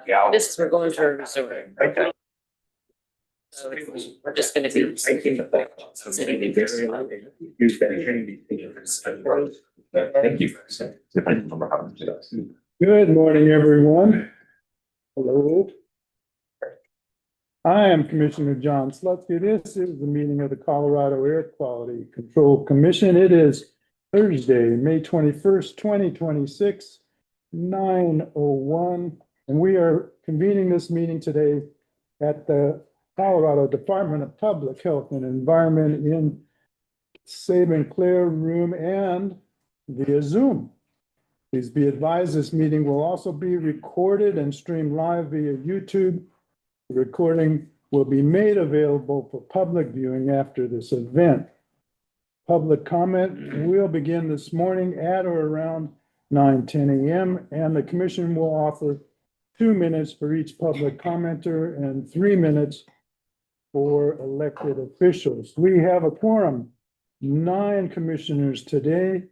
Yeah. This is, we're going to a resort. So we're just gonna be. Thank you. Good morning, everyone. Hello. I am Commissioner John Slutsky. This is the meeting of the Colorado Air Quality Control Commission. It is Thursday, May 21st, 2026, 9:01. And we are convening this meeting today at the Colorado Department of Public Health and Environment in Saban Claire Room and via Zoom. Please be advised this meeting will also be recorded and streamed live via YouTube. The recording will be made available for public viewing after this event. Public comment will begin this morning at or around 9:10 a.m. and the commission will offer 2 minutes for each public commenter and 3 minutes for elected officials. We have a quorum, 9 commissioners today,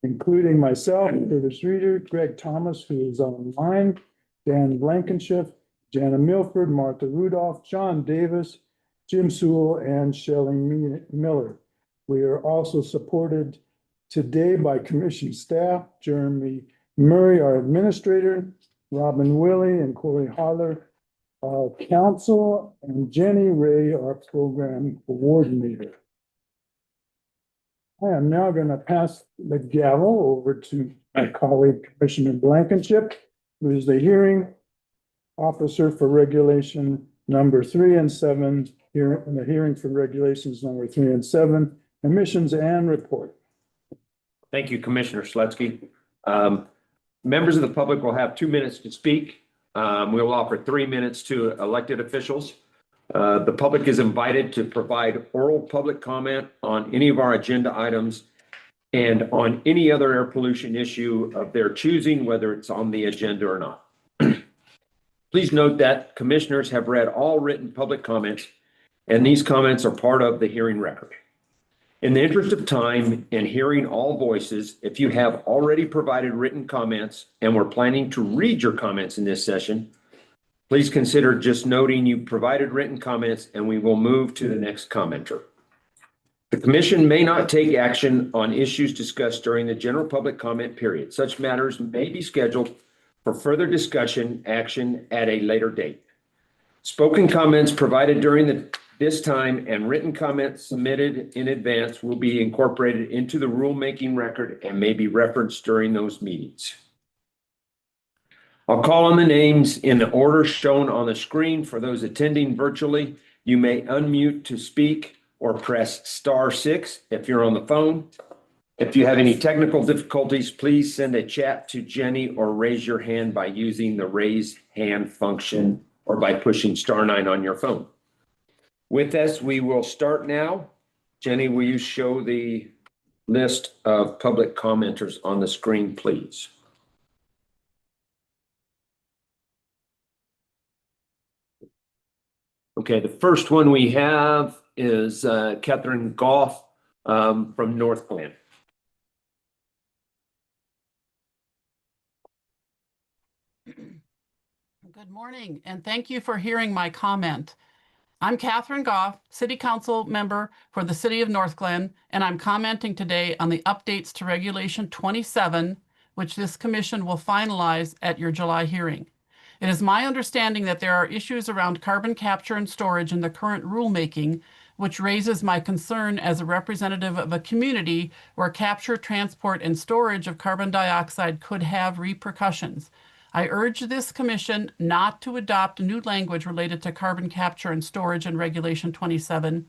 including myself, Curtis Reeder, Greg Thomas, who is online, Dan Blankenship, Jana Milford, Martha Rudolph, John Davis, Jim Sewell, and Shelley Miller. We are also supported today by commission staff, Jeremy Murray, our administrator, Robin Willey and Corey Holler, our counsel, and Jenny Ray, our program coordinator. I am now going to pass the gavel over to my colleague, Commissioner Blankenship, who is the hearing officer for regulation number 3 and 7, here in the hearing for regulations number 3 and 7, emissions and report. Thank you, Commissioner Slutsky. Members of the public will have 2 minutes to speak. We will offer 3 minutes to elected officials. The public is invited to provide oral public comment on any of our agenda items and on any other air pollution issue of their choosing, whether it's on the agenda or not. Please note that commissioners have read all written public comments, and these comments are part of the hearing record. In the interest of time and hearing all voices, if you have already provided written comments and were planning to read your comments in this session, please consider just noting you provided written comments and we will move to the next commenter. The commission may not take action on issues discussed during the general public comment period. Such matters may be scheduled for further discussion action at a later date. Spoken comments provided during this time and written comments submitted in advance will be incorporated into the rulemaking record and may be referenced during those meetings. I'll call on the names in the order shown on the screen. For those attending virtually, you may unmute to speak or press *6 if you're on the phone. If you have any technical difficulties, please send a chat to Jenny or raise your hand by using the raise hand function or by pushing *9 on your phone. With this, we will start now. Jenny, will you show the list of public commenters on the screen, please? Okay, the first one we have is Catherine Goff from North Glen. Good morning, and thank you for hearing my comment. I'm Catherine Goff, City Council member for the City of North Glen, and I'm commenting today on the updates to Regulation 27, which this commission will finalize at your July hearing. It is my understanding that there are issues around carbon capture and storage in the current rulemaking, which raises my concern as a representative of a community where capture, transport, and storage of carbon dioxide could have repercussions. I urge this commission not to adopt new language related to carbon capture and storage in Regulation 27,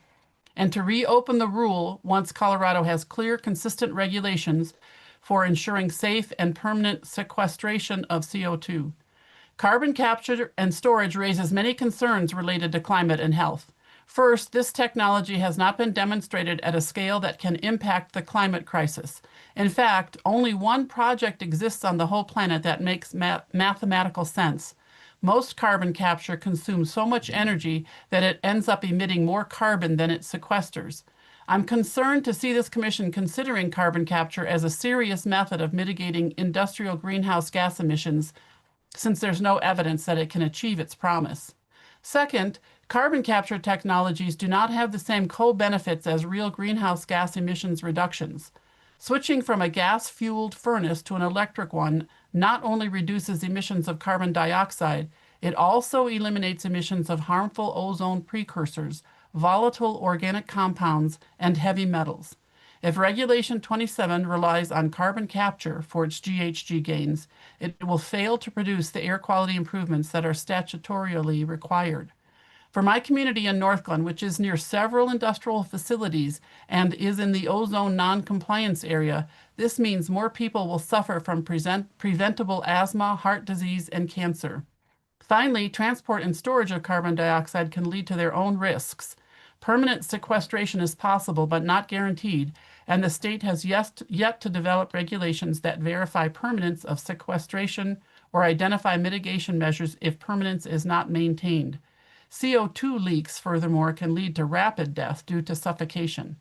and to reopen the rule once Colorado has clear, consistent regulations for ensuring safe and permanent sequestration of CO2. Carbon capture and storage raises many concerns related to climate and health. First, this technology has not been demonstrated at a scale that can impact the climate crisis. In fact, only one project exists on the whole planet that makes mathematical sense. Most carbon capture consumes so much energy that it ends up emitting more carbon than it sequesters. I'm concerned to see this commission considering carbon capture as a serious method of mitigating industrial greenhouse gas emissions since there's no evidence that it can achieve its promise. Second, carbon capture technologies do not have the same co-benefits as real greenhouse gas emissions reductions. Switching from a gas-fueled furnace to an electric one not only reduces emissions of carbon dioxide, it also eliminates emissions of harmful ozone precursors, volatile organic compounds, and heavy metals. If Regulation 27 relies on carbon capture for its GHG gains, it will fail to produce the air quality improvements that are statutorily required. For my community in North Glen, which is near several industrial facilities and is in the ozone non-compliance area, this means more people will suffer from preventable asthma, heart disease, and cancer. Finally, transport and storage of carbon dioxide can lead to their own risks. Permanent sequestration is possible but not guaranteed, and the state has yet to develop regulations that verify permanence of sequestration or identify mitigation measures if permanence is not maintained. CO2 leaks, furthermore, can lead to rapid death due to suffocation.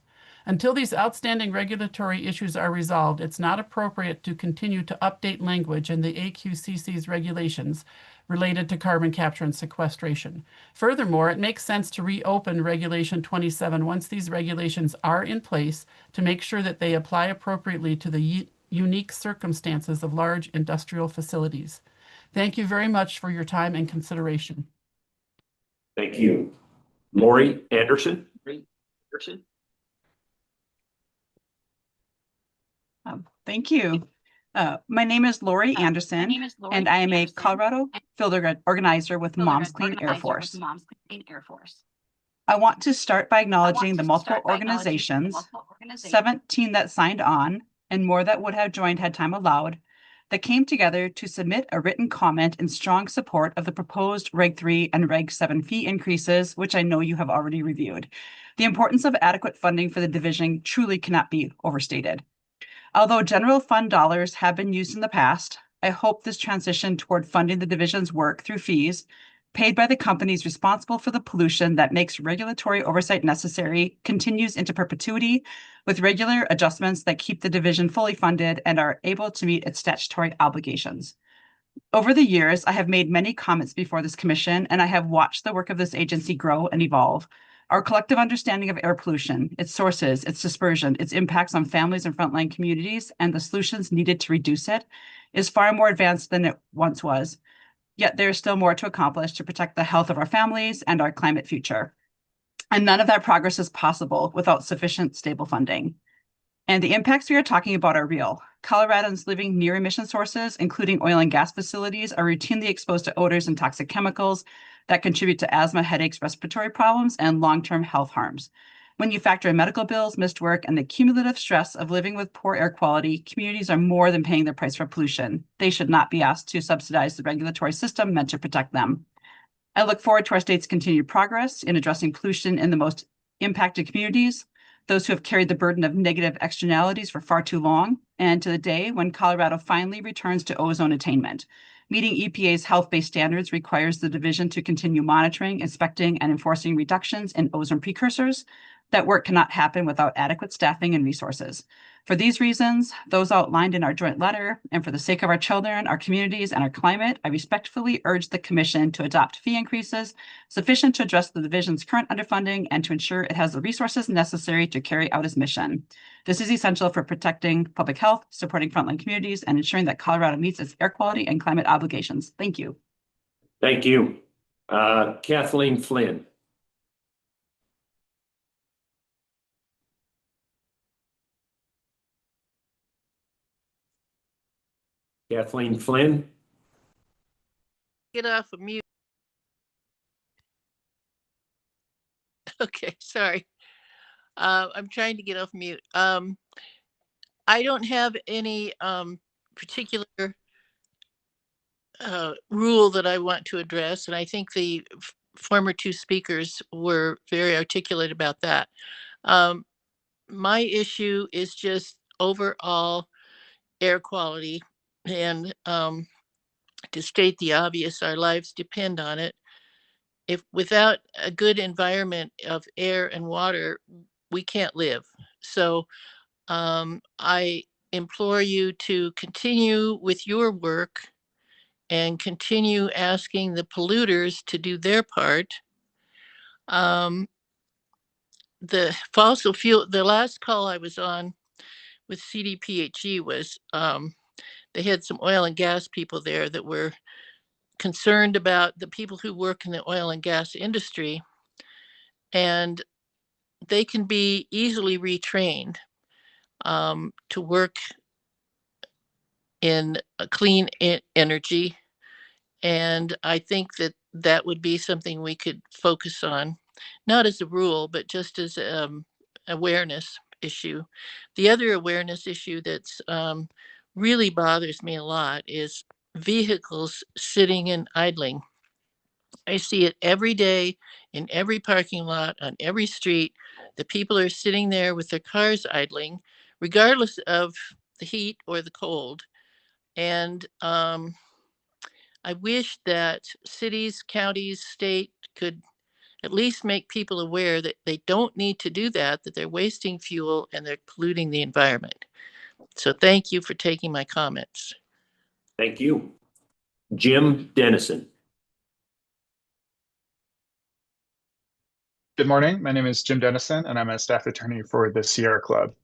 Until these outstanding regulatory issues are resolved, it's not appropriate to continue to update language in the AQCC's regulations related to carbon capture and sequestration. Furthermore, it makes sense to reopen Regulation 27 once these regulations are in place to make sure that they apply appropriately to the unique circumstances of large industrial facilities. Thank you very much for your time and consideration. Thank you. Lori Anderson. Thank you. My name is Lori Anderson, and I am a Colorado field organizer with Moms Clean Air Force. I want to start by acknowledging the multiple organizations, 17 that signed on, and more that would have joined had time allowed, that came together to submit a written comment in strong support of the proposed Reg 3 and Reg 7 fee increases, which I know you have already reviewed. The importance of adequate funding for the division truly cannot be overstated. Although general fund dollars have been used in the past, I hope this transition toward funding the division's work through fees paid by the companies responsible for the pollution that makes regulatory oversight necessary continues into perpetuity, with regular adjustments that keep the division fully funded and are able to meet its statutory obligations. Over the years, I have made many comments before this commission, and I have watched the work of this agency grow and evolve. Our collective understanding of air pollution, its sources, its dispersion, its impacts on families and frontline communities, and the solutions needed to reduce it is far more advanced than it once was. Yet there is still more to accomplish to protect the health of our families and our climate future. And none of that progress is possible without sufficient stable funding. And the impacts we are talking about are real. Coloradans living near emission sources, including oil and gas facilities, are routinely exposed to odors and toxic chemicals that contribute to asthma, headaches, respiratory problems, and long-term health harms. When you factor in medical bills, missed work, and the cumulative stress of living with poor air quality, communities are more than paying their price for pollution. They should not be asked to subsidize the regulatory system meant to protect them. I look forward to our state's continued progress in addressing pollution in the most impacted communities, those who have carried the burden of negative externalities for far too long, and to the day when Colorado finally returns to ozone attainment. Meeting EPA's health-based standards requires the division to continue monitoring, inspecting, and enforcing reductions in ozone precursors. That work cannot happen without adequate staffing and resources. For these reasons, those outlined in our joint letter, and for the sake of our children, our communities, and our climate, I respectfully urge the Commission to adopt fee increases sufficient to address the division's current underfunding and to ensure it has the resources necessary to carry out its mission. This is essential for protecting public health, supporting frontline communities, and ensuring that Colorado meets its air quality and climate obligations. Thank you. Thank you. Kathleen Flynn. Kathleen Flynn. Get off of mute. Okay, sorry. I'm trying to get off mute. I don't have any particular rule that I want to address, and I think the former two speakers were very articulate about that. My issue is just overall air quality, and to state the obvious, our lives depend on it. If without a good environment of air and water, we can't live. So I implore you to continue with your work and continue asking the polluters to do their part. The fossil fuel, the last call I was on with CDPHE was they had some oil and gas people there that were concerned about the people who work in the oil and gas industry, and they can be easily retrained to work in a clean energy. And I think that that would be something we could focus on, not as a rule, but just as awareness issue. The other awareness issue that's really bothers me a lot is vehicles sitting and idling. I see it every day in every parking lot, on every street. The people are sitting there with their cars idling, regardless of the heat or the cold. And I wish that cities, counties, state could at least make people aware that they don't need to do that, that they're wasting fuel and they're polluting the environment. So thank you for taking my comments. Thank you. Jim Dennison. Good morning. My name is Jim Dennison, and I'm a staff attorney for the Sierra Club.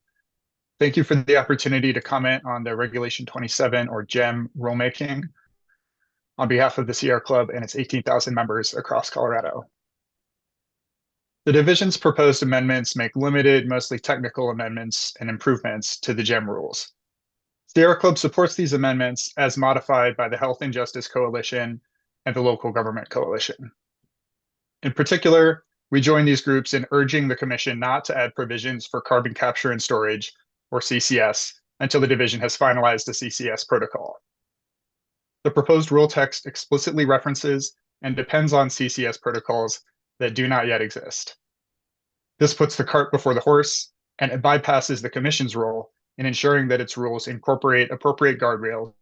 Thank you for the opportunity to comment on the Regulation 27 or GEM rulemaking on behalf of the Sierra Club and its 18,000 members across Colorado. The division's proposed amendments make limited, mostly technical amendments and improvements to the GEM rules. Sierra Club supports these amendments as modified by the Health and Justice Coalition and the Local Government Coalition. In particular, we join these groups in urging the Commission not to add provisions for carbon capture and storage, or CCS, until the division has finalized a CCS protocol. The proposed rule text explicitly references and depends on CCS protocols that do not yet exist. This puts the cart before the horse, and it bypasses the Commission's role in ensuring that its rules incorporate appropriate guardrails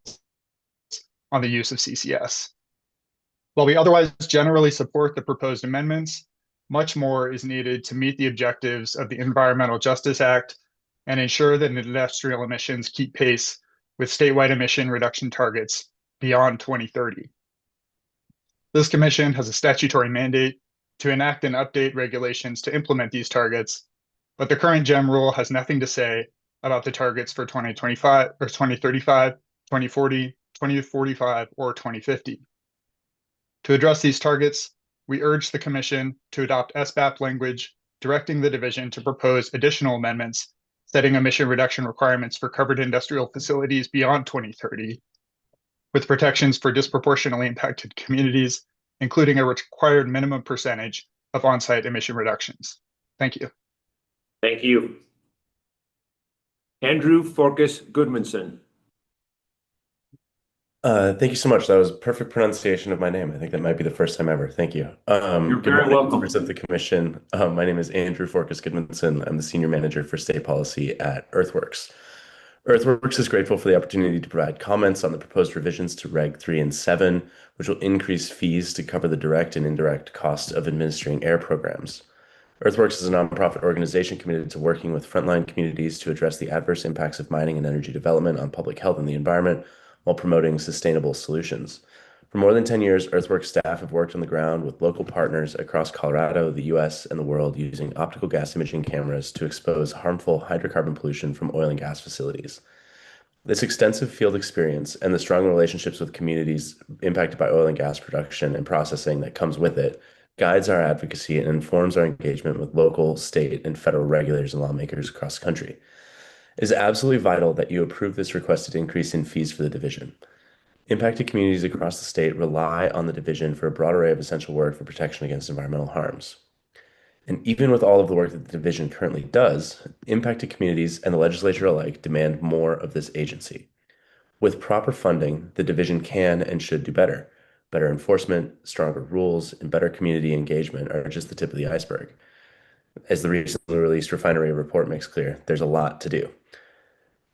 on the use of CCS. While we otherwise generally support the proposed amendments, much more is needed to meet the objectives of the Environmental Justice Act and ensure that industrial emissions keep pace with statewide emission reduction targets beyond 2030. This commission has a statutory mandate to enact and update regulations to implement these targets, but the current GEM rule has nothing to say about the targets for 2025 or 2035, 2040, 2045, or 2050. To address these targets, we urge the Commission to adopt SBAP language directing the division to propose additional amendments setting emission reduction requirements for covered industrial facilities beyond 2030, with protections for disproportionately impacted communities, including a required minimum percentage of on-site emission reductions. Thank you. Thank you. Andrew Forkus Goodmanson. Thank you so much. That was perfect pronunciation of my name. I think that might be the first time ever. Thank you. You're very welcome. Members of the Commission. My name is Andrew Forkus Goodmanson. I'm the Senior Manager for State Policy at Earthworks. Earthworks is grateful for the opportunity to provide comments on the proposed revisions to Reg 3 and 7, which will increase fees to cover the direct and indirect costs of administering air programs. Earthworks is a nonprofit organization committed to working with frontline communities to address the adverse impacts of mining and energy development on public health and the environment, while promoting sustainable solutions. For more than 10 years, Earthworks staff have worked on the ground with local partners across Colorado, the US, and the world using optical gas imaging cameras to expose harmful hydrocarbon pollution from oil and gas facilities. This extensive field experience and the strong relationships with communities impacted by oil and gas production and processing that comes with it guides our advocacy and informs our engagement with local, state, and federal regulators and lawmakers across the country. It is absolutely vital that you approve this requested increase in fees for the division. Impacted communities across the state rely on the division for a broad array of essential work for protection against environmental harms. And even with all of the work that the division currently does, impacted communities and the legislature alike demand more of this agency. With proper funding, the division can and should do better. Better enforcement, stronger rules, and better community engagement are just the tip of the iceberg. As the recently released refinery report makes clear, there's a lot to do.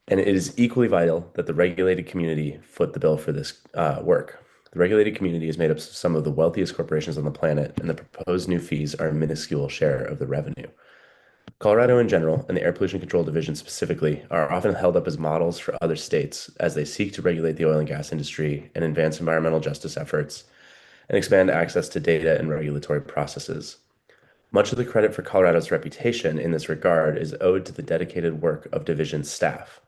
And it is equally vital that the regulated community foot the bill for this work. The regulated community is made up of some of the wealthiest corporations on the planet, and the proposed new fees are a minuscule share of the revenue. Colorado in general, and the Air Pollution Control Division specifically, are often held up as models for other states as they seek to regulate the oil and gas industry and advance environmental justice efforts and expand access to data and regulatory processes. Much of the credit for Colorado's reputation in this regard is owed to the dedicated work of division staff.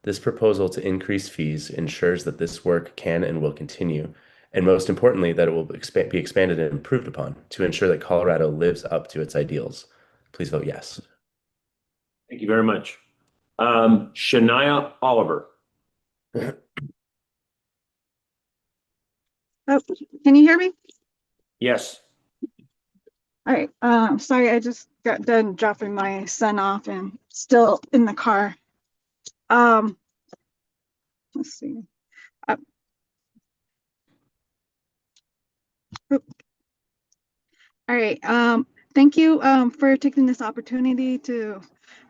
This proposal to increase fees ensures that this work can and will continue, and most importantly, that it will be expanded and improved upon to ensure that Colorado lives up to its ideals. Please vote yes. Thank you very much. Shania Oliver. Oh, can you hear me? Yes. All right. Sorry, I just got done dropping my son off and still in the car. Let's see. Uh, oop. All right. Thank you for taking this opportunity to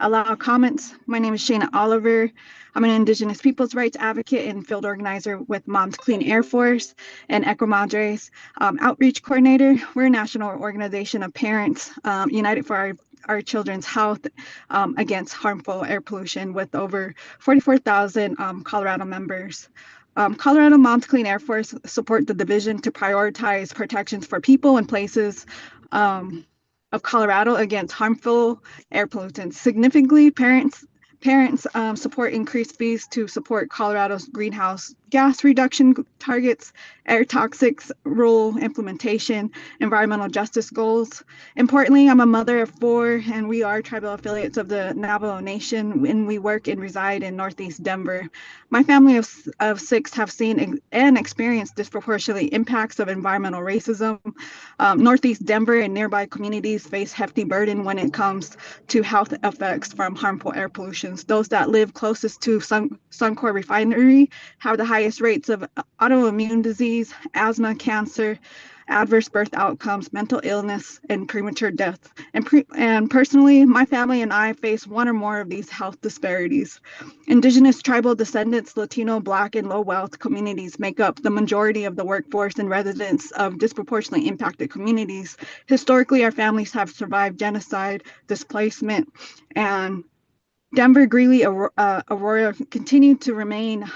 allow comments. My name is Shana Oliver. I'm an Indigenous people's rights advocate and field organizer with Moms Clean Air Force and Eco Madres outreach coordinator. We're a national organization of parents united for our children's health against harmful air pollution with over 44,000 Colorado members. Colorado Moms Clean Air Force support the division to prioritize protections for people and places of Colorado against harmful air pollutants. Significantly, parents support increased fees to support Colorado's greenhouse gas reduction targets, air toxics rule implementation, environmental justice goals. Importantly, I'm a mother of 4, and we are tribal affiliates of the Navajo Nation, and we work and reside in Northeast Denver. My family of 6 have seen and experienced disproportionately impacts of environmental racism. Northeast Denver and nearby communities face hefty burden when it comes to health effects from harmful air pollution. Those that live closest to Suncor Refinery have the highest rates of autoimmune disease, asthma, cancer, adverse birth outcomes, mental illness, and premature death. And personally, my family and I face one or more of these health disparities. Indigenous tribal descendants, Latino, Black, and low wealth communities make up the majority of the workforce and residents of disproportionately impacted communities. Historically, our families have survived genocide, displacement, and Denver, Greeley, Aurora continue to remain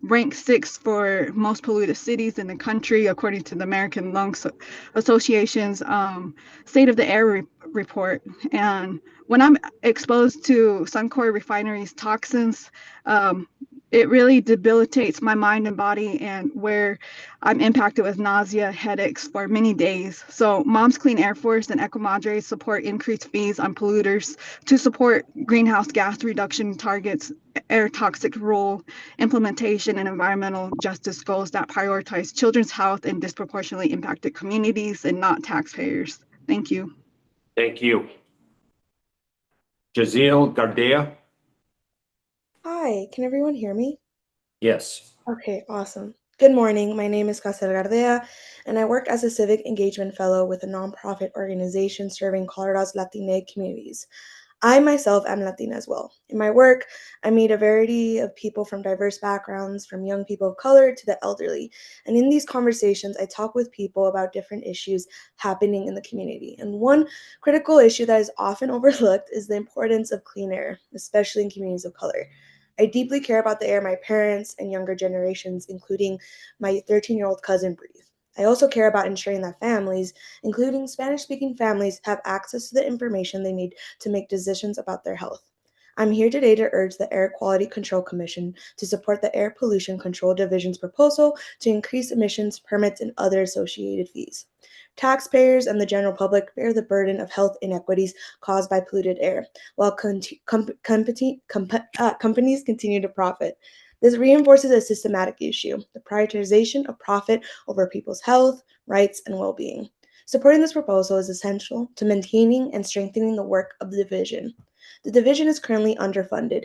ranked 6th for most polluted cities in the country, according to the American Lung Association's State of the Air report. And when I'm exposed to Suncor Refinery's toxins, it really debilitates my mind and body, and where I'm impacted with nausea, headaches for many days. So Moms Clean Air Force and Eco Madres support increased fees on polluters to support greenhouse gas reduction targets, air toxic rule implementation, and environmental justice goals that prioritize children's health in disproportionately impacted communities and not taxpayers. Thank you. Thank you. Jazeel Gardea. Hi, can everyone hear me? Yes. Okay, awesome. Good morning. My name is Casel Gardea, and I work as a civic engagement fellow with a nonprofit organization serving Colorado's Latinx communities. I myself am Latina as well. In my work, I meet a variety of people from diverse backgrounds, from young people of color to the elderly. And in these conversations, I talk with people about different issues happening in the community. And one critical issue that is often overlooked is the importance of clean air, especially in communities of color. I deeply care about the air my parents and younger generations, including my 13-year-old cousin, breathe. I also care about ensuring that families, including Spanish-speaking families, have access to the information they need to make decisions about their health. I'm here today to urge the Air Quality Control Commission to support the Air Pollution Control Division's proposal to increase emissions permits and other associated fees. Taxpayers and the general public bear the burden of health inequities caused by polluted air, while companies continue to profit. This reinforces a systematic issue, the prioritization of profit over people's health, rights, and well-being. Supporting this proposal is essential to maintaining and strengthening the work of the division. The division is currently underfunded,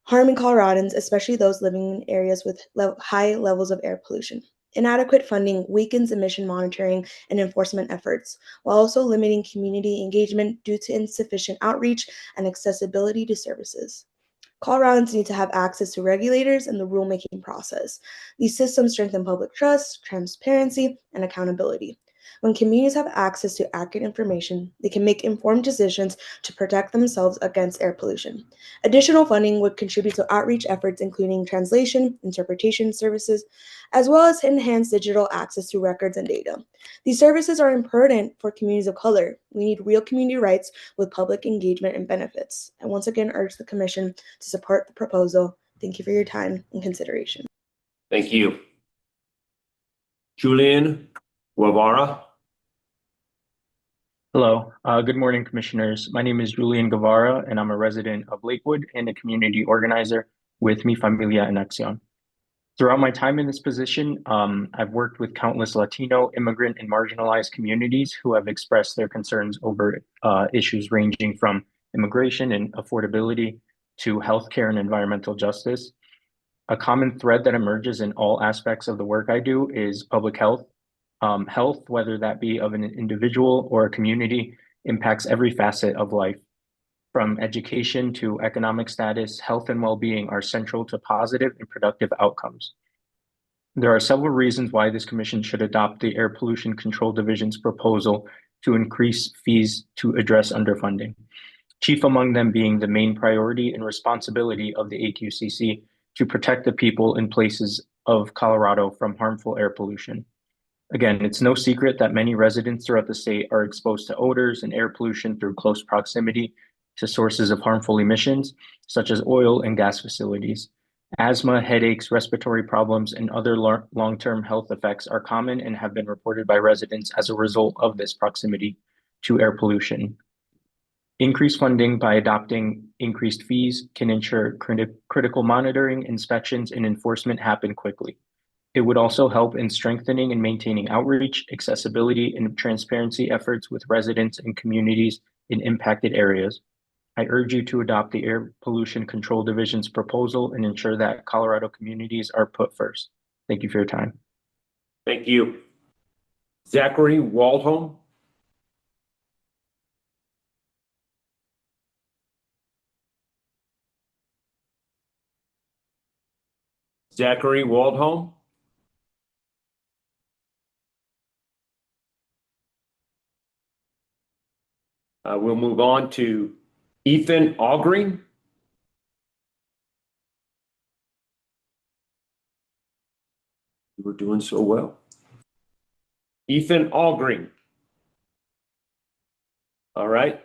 harming Coloradans, especially those living in areas with high levels of air pollution. Inadequate funding weakens emission monitoring and enforcement efforts, while also limiting community engagement due to insufficient outreach and accessibility to services. Coloradans need to have access to regulators and the rulemaking process. These systems strengthen public trust, transparency, and accountability. When communities have access to accurate information, they can make informed decisions to protect themselves against air pollution. Additional funding would contribute to outreach efforts, including translation, interpretation services, as well as enhanced digital access to records and data. These services are important for communities of color. We need real community rights with public engagement and benefits. I once again urge the Commission to support the proposal. Thank you for your time and consideration. Thank you. Julian Guevara. Hello, good morning, commissioners. My name is Julian Guevara, and I'm a resident of Lakewood and a community organizer with Mi Familia en Acción. Throughout my time in this position, I've worked with countless Latino, immigrant, and marginalized communities who have expressed their concerns over issues ranging from immigration and affordability to healthcare and environmental justice. A common thread that emerges in all aspects of the work I do is public health. Health, whether that be of an individual or a community, impacts every facet of life. From education to economic status, health and well-being are central to positive and productive outcomes. There are several reasons why this commission should adopt the Air Pollution Control Division's proposal to increase fees to address underfunding. Chief among them being the main priority and responsibility of the AQCC to protect the people in places of Colorado from harmful air pollution. Again, it's no secret that many residents throughout the state are exposed to odors and air pollution through close proximity to sources of harmful emissions, such as oil and gas facilities. Asthma, headaches, respiratory problems, and other long-term health effects are common and have been reported by residents as a result of this proximity to air pollution. Increased funding by adopting increased fees can ensure critical monitoring, inspections, and enforcement happen quickly. It would also help in strengthening and maintaining outreach, accessibility, and transparency efforts with residents and communities in impacted areas. I urge you to adopt the Air Pollution Control Division's proposal and ensure that Colorado communities are put first. Thank you for your time. Thank you. Zachary Waldholm. Zachary Waldholm. We'll move on to Ethan Algreen. We're doing so well. Ethan Algreen. All right.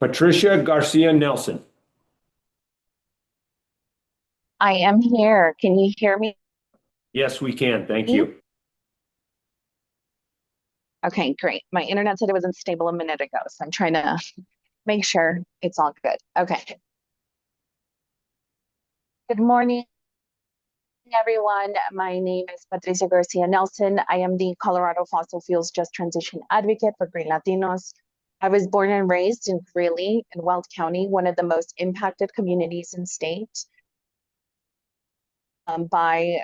Patricia Garcia Nelson. I am here. Can you hear me? Yes, we can. Thank you. Okay, great. My internet said it was unstable a minute ago, so I'm trying to make sure it's all good. Okay. Good morning, everyone. My name is Patricia Garcia Nelson. I am the Colorado Fossil Fuels Just Transition Advocate for Green Latinos. I was born and raised in Greeley in Weld County, one of the most impacted communities in the state by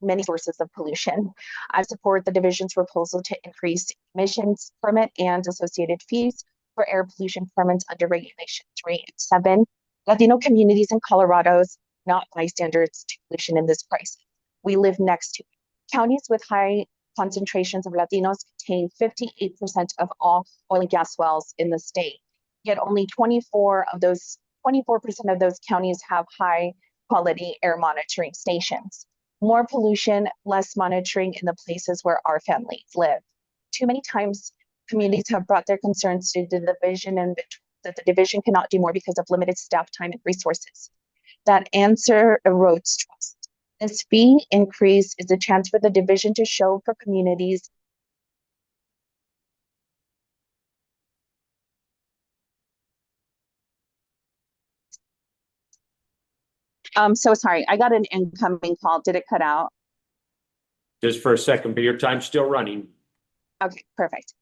many sources of pollution. I support the division's proposal to increase emissions permit and associated fees for air pollution permits under Regulation 3 and 7. Latino communities in Colorado are not bystanders to pollution in this crisis. We live next to it. Counties with high concentrations of Latinos contain 58% of all oil and gas wells in the state. Yet only 24% of those counties have high quality air monitoring stations. More pollution, less monitoring in the places where our families live. Too many times, communities have brought their concerns to the division and that the division cannot do more because of limited staff time and resources. That answer erodes trust. This fee increase is a chance for the division to show for communities so sorry, I got an incoming call. Did it cut out? Just for a second, but your time's still running. Okay, perfect.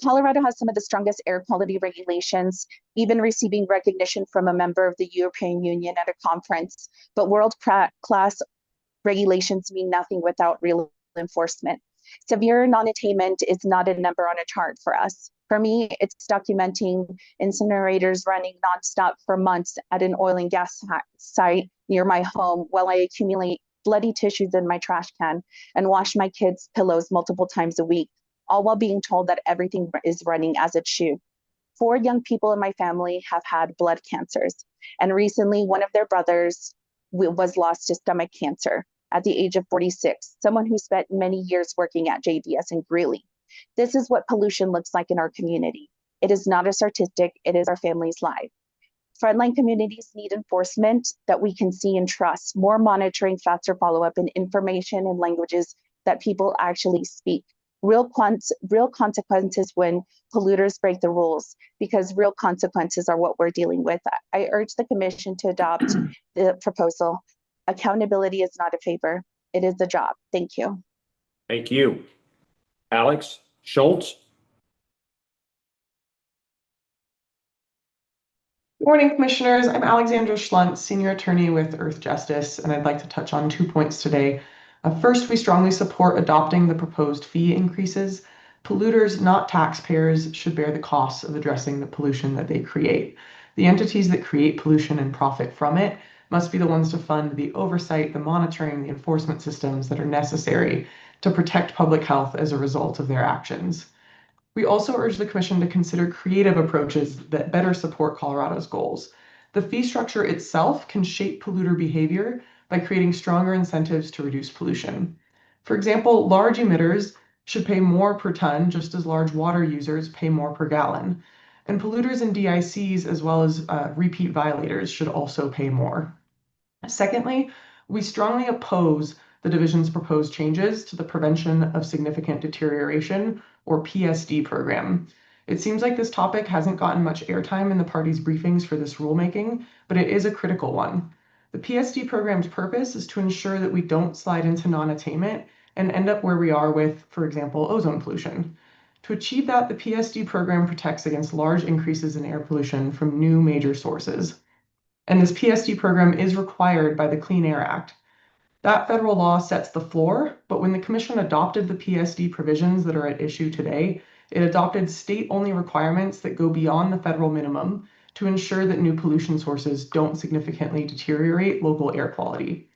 Colorado has some of the strongest air quality regulations, even receiving recognition from a member of the European Union at a conference. But world-class regulations mean nothing without real enforcement. Severe non-attainment is not a number on a chart for us. For me, it's documenting incinerators running nonstop for months at an oil and gas site near my home while I accumulate bloody tissues in my trash can and wash my kids' pillows multiple times a week, all while being told that everything is running as it should. 4 young people in my family have had blood cancers, and recently one of their brothers was lost to stomach cancer at the age of 46, someone who spent many years working at JBS in Greeley. This is what pollution looks like in our community. It is not a statistic, it is our family's life. Frontline communities need enforcement that we can see and trust, more monitoring, faster follow-up, and information in languages that people actually speak. Real consequences when polluters break the rules, because real consequences are what we're dealing with. I urge the commission to adopt the proposal. Accountability is not a favor, it is a job. Thank you. Thank you. Alex Schultz. Good morning, Commissioners. I'm Alexandra Schluntz, Senior Attorney with Earth Justice, and I'd like to touch on 2 points today. First, we strongly support adopting the proposed fee increases. Polluters, not taxpayers, should bear the costs of addressing the pollution that they create. The entities that create pollution and profit from it must be the ones to fund the oversight, the monitoring, the enforcement systems that are necessary to protect public health as a result of their actions. We also urge the Commission to consider creative approaches that better support Colorado's goals. The fee structure itself can shape polluter behavior by creating stronger incentives to reduce pollution. For example, large emitters should pay more per ton, just as large water users pay more per gallon. And polluters and DICs, as well as repeat violators, should also pay more. Secondly, we strongly oppose the division's proposed changes to the Prevention of Significant Deterioration, or PSD program. It seems like this topic hasn't gotten much airtime in the party's briefings for this rulemaking, but it is a critical one. The PSD program's purpose is to ensure that we don't slide into non-attainment and end up where we are with, for example, ozone pollution. To achieve that, the PSD program protects against large increases in air pollution from new major sources. And this PSD program is required by the Clean Air Act. That federal law sets the floor, but when the Commission adopted the PSD provisions that are at issue today, it adopted state-only requirements that go beyond the federal minimum to ensure that new pollution sources don't significantly deteriorate local air quality.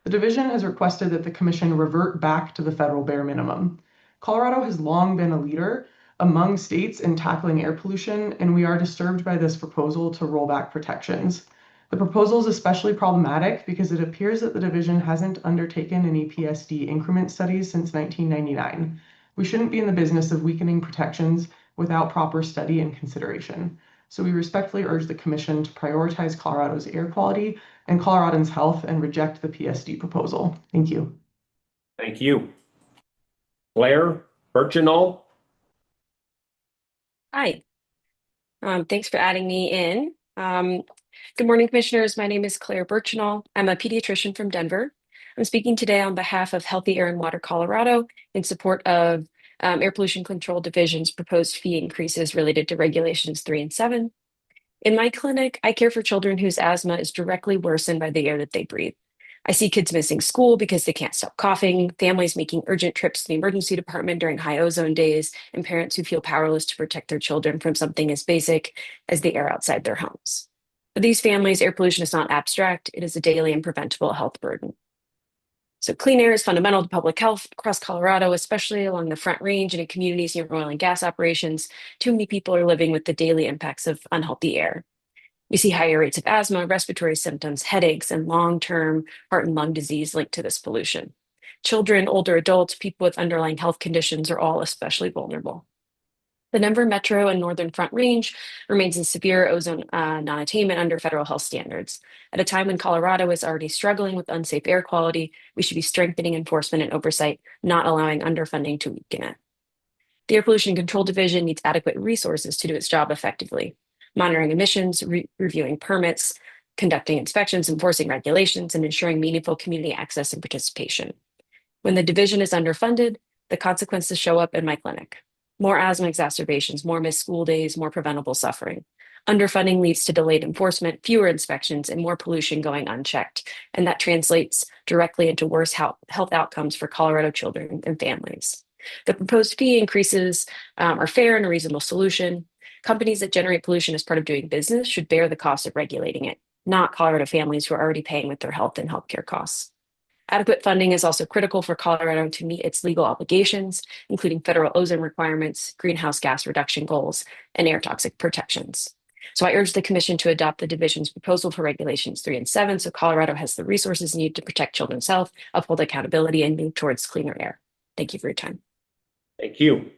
The division has requested that the Commission revert back to the federal bare minimum. Colorado has long been a leader among states in tackling air pollution, and we are disturbed by this proposal to roll back protections. The proposal is especially problematic because it appears that the division hasn't undertaken any PSD increment studies since 1999. We shouldn't be in the business of weakening protections without proper study and consideration. So we respectfully urge the Commission to prioritize Colorado's air quality and Coloradans' health and reject the PSD proposal. Thank you. Thank you. Claire Birchinall. Hi. Thanks for adding me in. Good morning, Commissioners. My name is Claire Birchinall. I'm a pediatrician from Denver. I'm speaking today on behalf of Healthy Air and Water Colorado in support of Air Pollution Control Division's proposed fee increases related to Regulations 3 and 7. In my clinic, I care for children whose asthma is directly worsened by the air that they breathe. I see kids missing school because they can't stop coughing, families making urgent trips to the emergency department during high ozone days, and parents who feel powerless to protect their children from something as basic as the air outside their homes. For these families, air pollution is not abstract, it is a daily and preventable health burden. So clean air is fundamental to public health across Colorado, especially along the Front Range and in communities near oil and gas operations. Too many people are living with the daily impacts of unhealthy air. We see higher rates of asthma, respiratory symptoms, headaches, and long-term heart and lung disease linked to this pollution. Children, older adults, people with underlying health conditions are all especially vulnerable. The Denver Metro and Northern Front Range remains in severe ozone non-attainment under federal health standards. At a time when Colorado is already struggling with unsafe air quality, we should be strengthening enforcement and oversight, not allowing underfunding to weaken it. The Air Pollution Control Division needs adequate resources to do its job effectively, monitoring emissions, reviewing permits, conducting inspections, enforcing regulations, and ensuring meaningful community access and participation. When the division is underfunded, the consequences show up in my clinic. More asthma exacerbations, more missed school days, more preventable suffering. Underfunding leads to delayed enforcement, fewer inspections, and more pollution going unchecked. And that translates directly into worse health outcomes for Colorado children and families. The proposed fee increases are fair and a reasonable solution. Companies that generate pollution as part of doing business should bear the cost of regulating it, not Colorado families who are already paying with their health and healthcare costs. Adequate funding is also critical for Colorado to meet its legal obligations, including federal ozone requirements, greenhouse gas reduction goals, and air toxic protections. So I urge the Commission to adopt the division's proposal for regulations 3 and 7 so Colorado has the resources needed to protect children's health, uphold accountability, and move towards cleaner air. Thank you for your time. Thank you.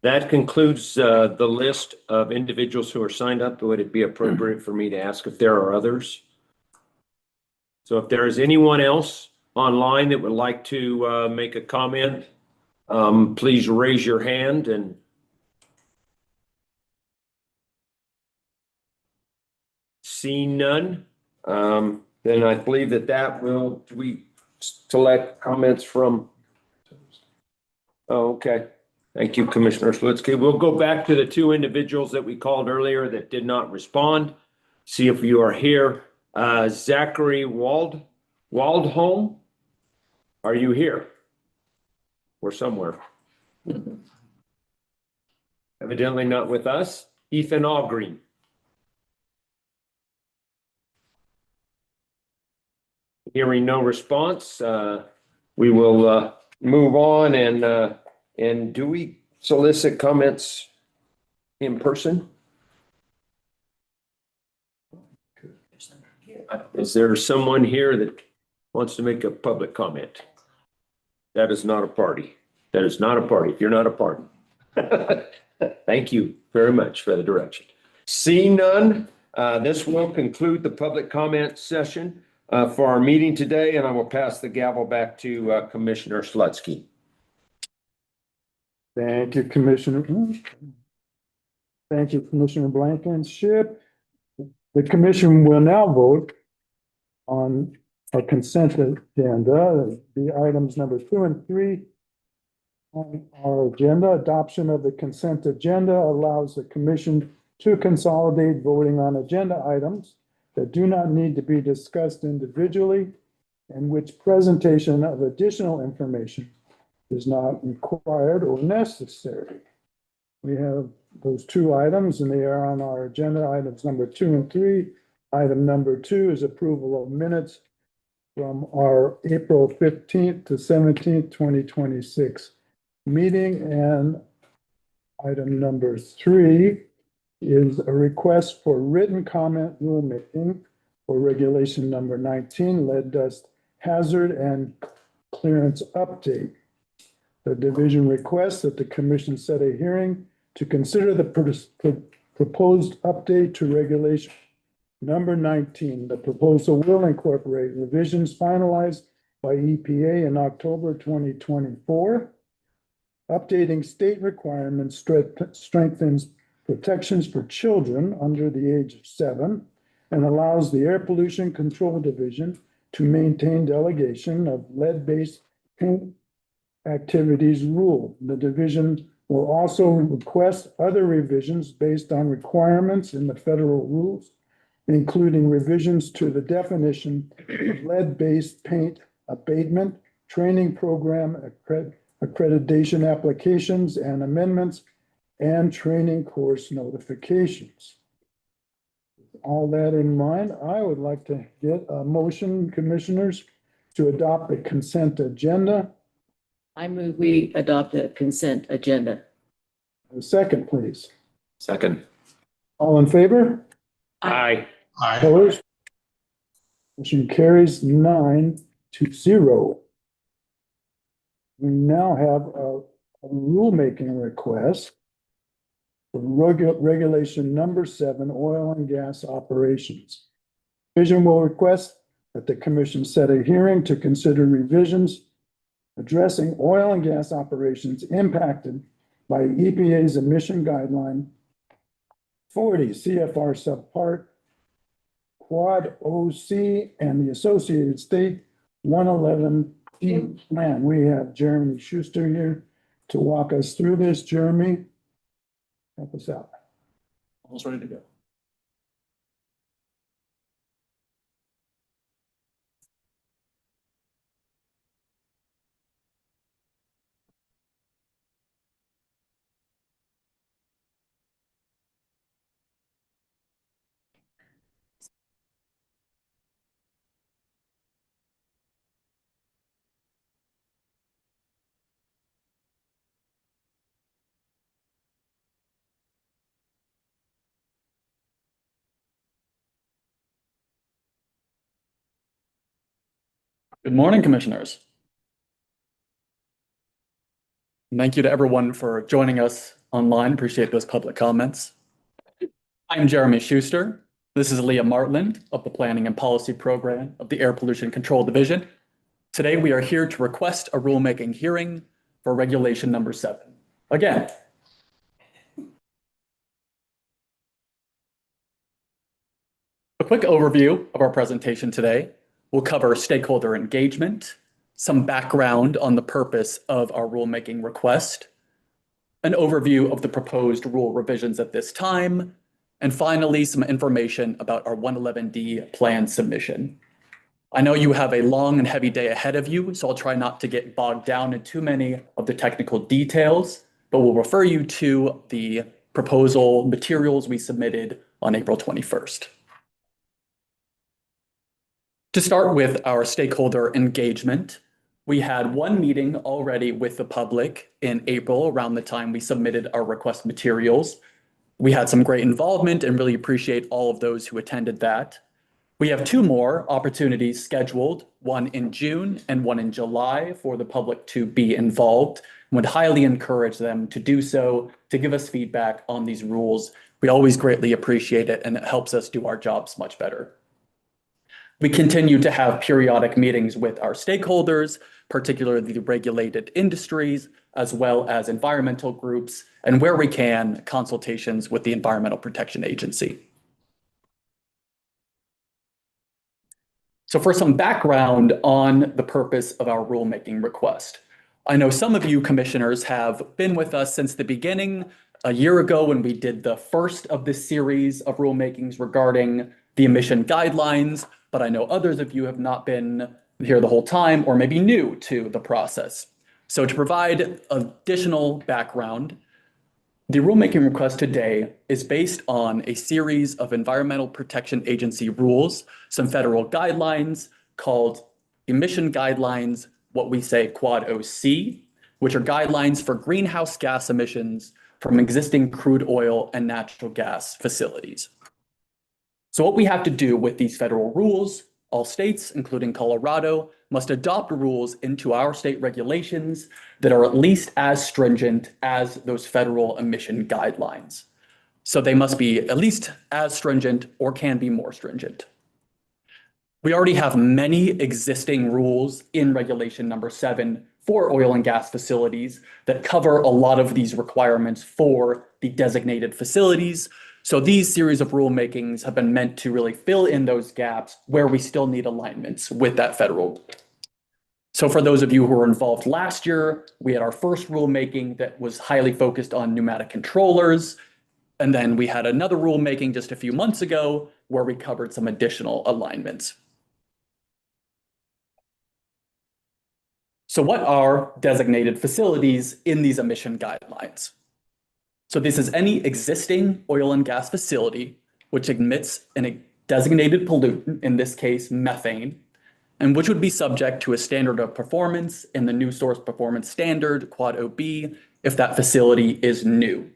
That concludes the list of individuals who are signed up. Would it be appropriate for me to ask if there are others? So if there is anyone else online that would like to make a comment, please raise your hand and see none. Then I believe that will, do we select comments from? Oh, okay. Thank you, Commissioner Slutsky. We'll go back to the two individuals that we called earlier that did not respond. See if you are here. Zachary Waldholm, are you here? Or somewhere? Evidently not with us. Ethan Allgreen. Hearing no response, we will move on and do we solicit comments in person? Is there someone here that wants to make a public comment? That is not a party. That is not a party. If you're not a party. Thank you very much for the direction. Seeing none, this will conclude the public comment session for our meeting today, and I will pass the gavel back to Commissioner Slutsky. Thank you, Commissioner. Thank you, Commissioner Blankenship. The commission will now vote on a consent agenda, the items number 2 and 3 on our agenda. Adoption of the consent agenda allows the commission to consolidate voting on agenda items that do not need to be discussed individually and which presentation of additional information is not required or necessary. We have those two items and they are on our agenda, items number 2 and 3. Item number 2 is approval of minutes from our April 15th to 17th, 2026 meeting. And item number 3 is a request for written comment rulemaking for regulation number 19, lead dust hazard and clearance update. The division requests that the commission set a hearing to consider the proposed update to regulation number 19. The proposal will incorporate revisions finalized by EPA in October 2024. Updating state requirements strengthens protections for children under the age of 7 and allows the Air Pollution Control Division to maintain delegation of lead-based paint activities rule. The division will also request other revisions based on requirements in the federal rules, including revisions to the definition of lead-based paint abatement, training program accreditation applications and amendments, and training course notifications. With all that in mind, I would like to get a motion, commissioners, to adopt the consent agenda. I move we adopt the consent agenda. A second, please. Second. All in favor? Aye. Opposed? Motion carries 9-0. We now have a rulemaking request for regulation number 7, oil and gas operations. Division will request that the commission set a hearing to consider revisions addressing oil and gas operations impacted by EPA's emission guideline 40 CFR subpart Quad OC and the associated state 111 plan. We have Jeremy Schuster here to walk us through this. Jeremy, help us out. Almost ready to go. Good morning, Commissioners. Thank you to everyone for joining us online. Appreciate those public comments. I'm Jeremy Schuster. This is Leah Martland of the Planning and Policy Program of the Air Pollution Control Division. Today, we are here to request a rulemaking hearing for Regulation Number 7. Again, a quick overview of our presentation today. We'll cover stakeholder engagement, some background on the purpose of our rulemaking request, an overview of the proposed rule revisions at this time, and finally, some information about our 111D plan submission. I know you have a long and heavy day ahead of you, so I'll try not to get bogged down in too many of the technical details, but we'll refer you to the proposal materials we submitted on April 21st. To start with our stakeholder engagement, we had one meeting already with the public in April around the time we submitted our request materials. We had some great involvement and really appreciate all of those who attended that. We have two more opportunities scheduled, one in June and one in July for the public to be involved. Would highly encourage them to do so, to give us feedback on these rules. We always greatly appreciate it, and it helps us do our jobs much better. We continue to have periodic meetings with our stakeholders, particularly the regulated industries, as well as environmental groups, and where we can, consultations with the Environmental Protection Agency. So for some background on the purpose of our rulemaking request. I know some of you commissioners have been with us since the beginning, a year ago when we did the first of this series of rulemakings regarding the emission guidelines, but I know others of you have not been here the whole time or maybe new to the process. So to provide additional background, the rulemaking request today is based on a series of Environmental Protection Agency rules, some federal guidelines called emission guidelines, what we say Quad OC, which are guidelines for greenhouse gas emissions from existing crude oil and natural gas facilities. So what we have to do with these federal rules, all states, including Colorado, must adopt rules into our state regulations that are at least as stringent as those federal emission guidelines. So they must be at least as stringent or can be more stringent. We already have many existing rules in Regulation Number 7 for oil and gas facilities that cover a lot of these requirements for the designated facilities. So these series of rulemakings have been meant to really fill in those gaps where we still need alignments with that federal. So for those of you who were involved last year, we had our first rulemaking that was highly focused on pneumatic controllers. And then we had another rulemaking just a few months ago where we covered some additional alignments. So what are designated facilities in these emission guidelines? So this is any existing oil and gas facility which emits a designated pollutant, in this case methane, and which would be subject to a standard of performance in the New Source Performance Standard, Quad OB, if that facility is new.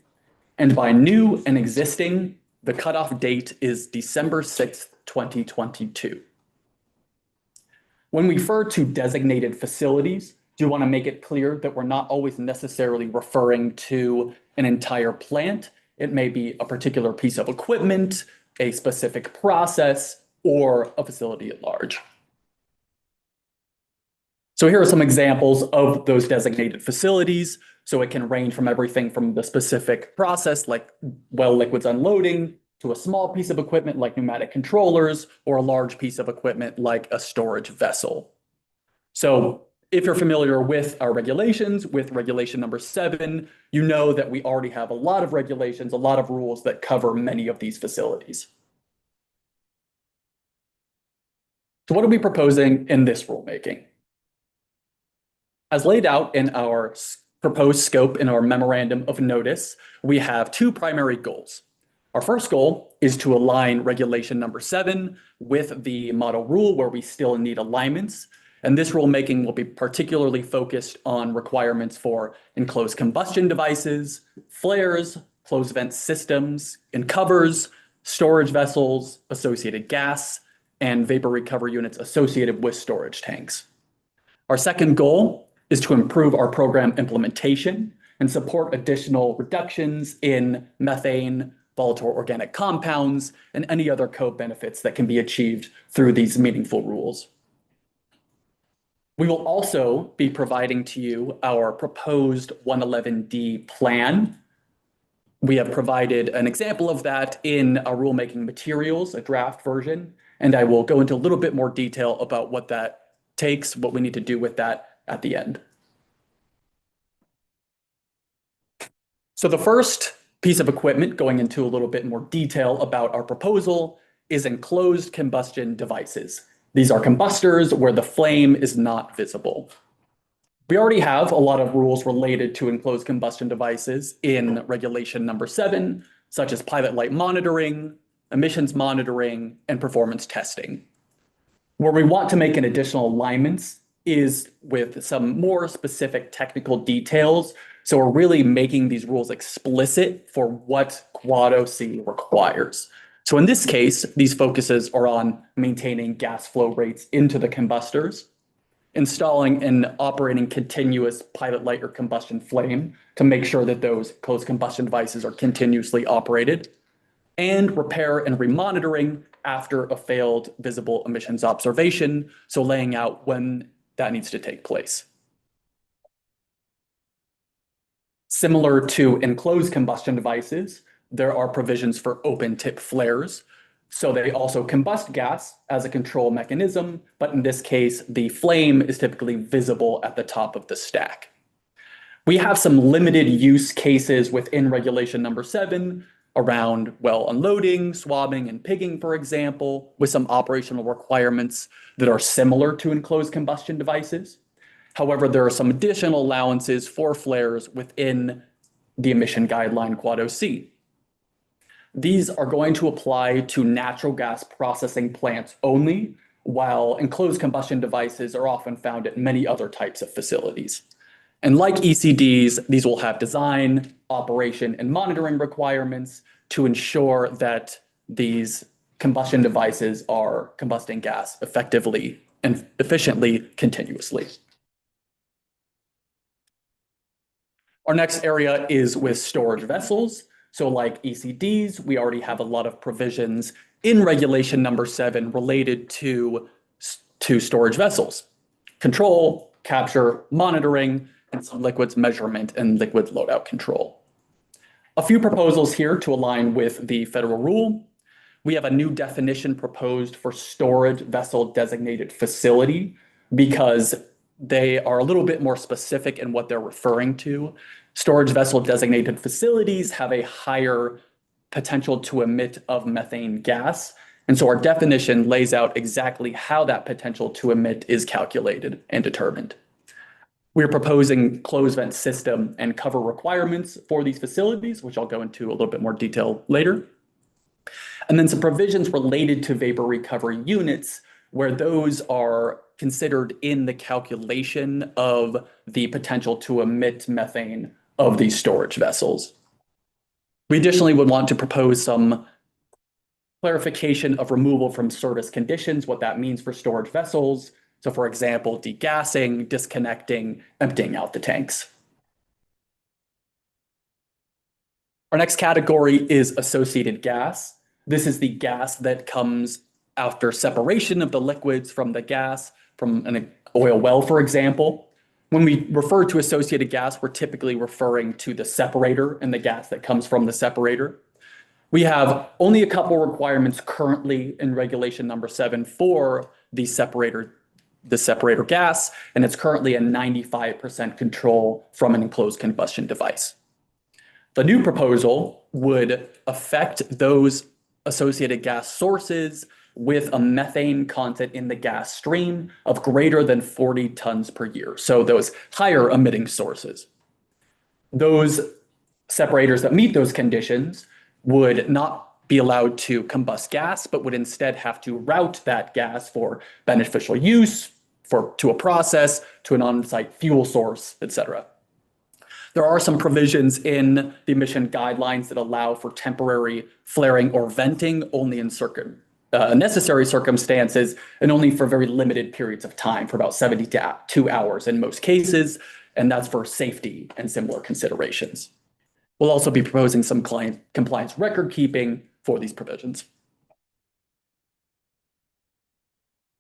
And by new and existing, the cutoff date is December 6th, 2022. When we refer to designated facilities, do you want to make it clear that we're not always necessarily referring to an entire plant? It may be a particular piece of equipment, a specific process, or a facility at large. So here are some examples of those designated facilities. So it can range from everything from the specific process, like well liquids unloading, to a small piece of equipment like pneumatic controllers, or a large piece of equipment like a storage vessel. So if you're familiar with our regulations, with Regulation Number 7, you know that we already have a lot of regulations, a lot of rules that cover many of these facilities. So what are we proposing in this rulemaking? As laid out in our proposed scope in our memorandum of notice, we have two primary goals. Our first goal is to align Regulation Number 7 with the model rule where we still need alignments. And this rulemaking will be particularly focused on requirements for enclosed combustion devices, flares, closed vent systems, and covers, storage vessels, associated gas, and vapor recovery units associated with storage tanks. Our second goal is to improve our program implementation and support additional reductions in methane, volatile organic compounds, and any other co-benefits that can be achieved through these meaningful rules. We will also be providing to you our proposed 111D plan. We have provided an example of that in our rulemaking materials, a draft version, and I will go into a little bit more detail about what that takes, what we need to do with that at the end. So the first piece of equipment, going into a little bit more detail about our proposal, is enclosed combustion devices. These are combustors where the flame is not visible. We already have a lot of rules related to enclosed combustion devices in regulation number 7, such as pilot light monitoring, emissions monitoring, and performance testing. Where we want to make an additional alignments is with some more specific technical details. So we're really making these rules explicit for what Quad OC requires. So in this case, these focuses are on maintaining gas flow rates into the combustors, installing and operating continuous pilot light or combustion flame to make sure that those closed combustion devices are continuously operated, and repair and remonitoring after a failed visible emissions observation, so laying out when that needs to take place. Similar to enclosed combustion devices, there are provisions for open tip flares. So they also combust gas as a control mechanism, but in this case, the flame is typically visible at the top of the stack. We have some limited use cases within regulation number 7 around well unloading, swabbing, and pigging, for example, with some operational requirements that are similar to enclosed combustion devices. However, there are some additional allowances for flares within the emission guideline Quad OC. These are going to apply to natural gas processing plants only, while enclosed combustion devices are often found at many other types of facilities. And like ECDs, these will have design, operation, and monitoring requirements to ensure that these combustion devices are combusting gas effectively and efficiently continuously. Our next area is with storage vessels. So like ECDs, we already have a lot of provisions in regulation number 7 related to storage vessels, control, capture, monitoring, and some liquids measurement and liquid loadout control. A few proposals here to align with the federal rule. We have a new definition proposed for storage vessel designated facility because they are a little bit more specific in what they're referring to. Storage vessel designated facilities have a higher potential to emit of methane gas. And so our definition lays out exactly how that potential to emit is calculated and determined. We're proposing closed vent system and cover requirements for these facilities, which I'll go into a little bit more detail later. And then some provisions related to vapor recovery units, where those are considered in the calculation of the potential to emit methane of these storage vessels. We additionally would want to propose some clarification of removal from service conditions, what that means for storage vessels. So for example, degassing, disconnecting, emptying out the tanks. Our next category is associated gas. This is the gas that comes after separation of the liquids from the gas from an oil well, for example. When we refer to associated gas, we're typically referring to the separator and the gas that comes from the separator. We have only a couple requirements currently in regulation number 7 for the separator gas, and it's currently a 95% control from an enclosed combustion device. The new proposal would affect those associated gas sources with a methane content in the gas stream of greater than 40 tons per year. So those higher emitting sources. Those separators that meet those conditions would not be allowed to combust gas, but would instead have to route that gas for beneficial use, to a process, to an on-site fuel source, etc. There are some provisions in the emission guidelines that allow for temporary flaring or venting only in certain necessary circumstances and only for very limited periods of time, for about 72 hours in most cases, and that's for safety and similar considerations. We'll also be proposing some client compliance record keeping for these provisions.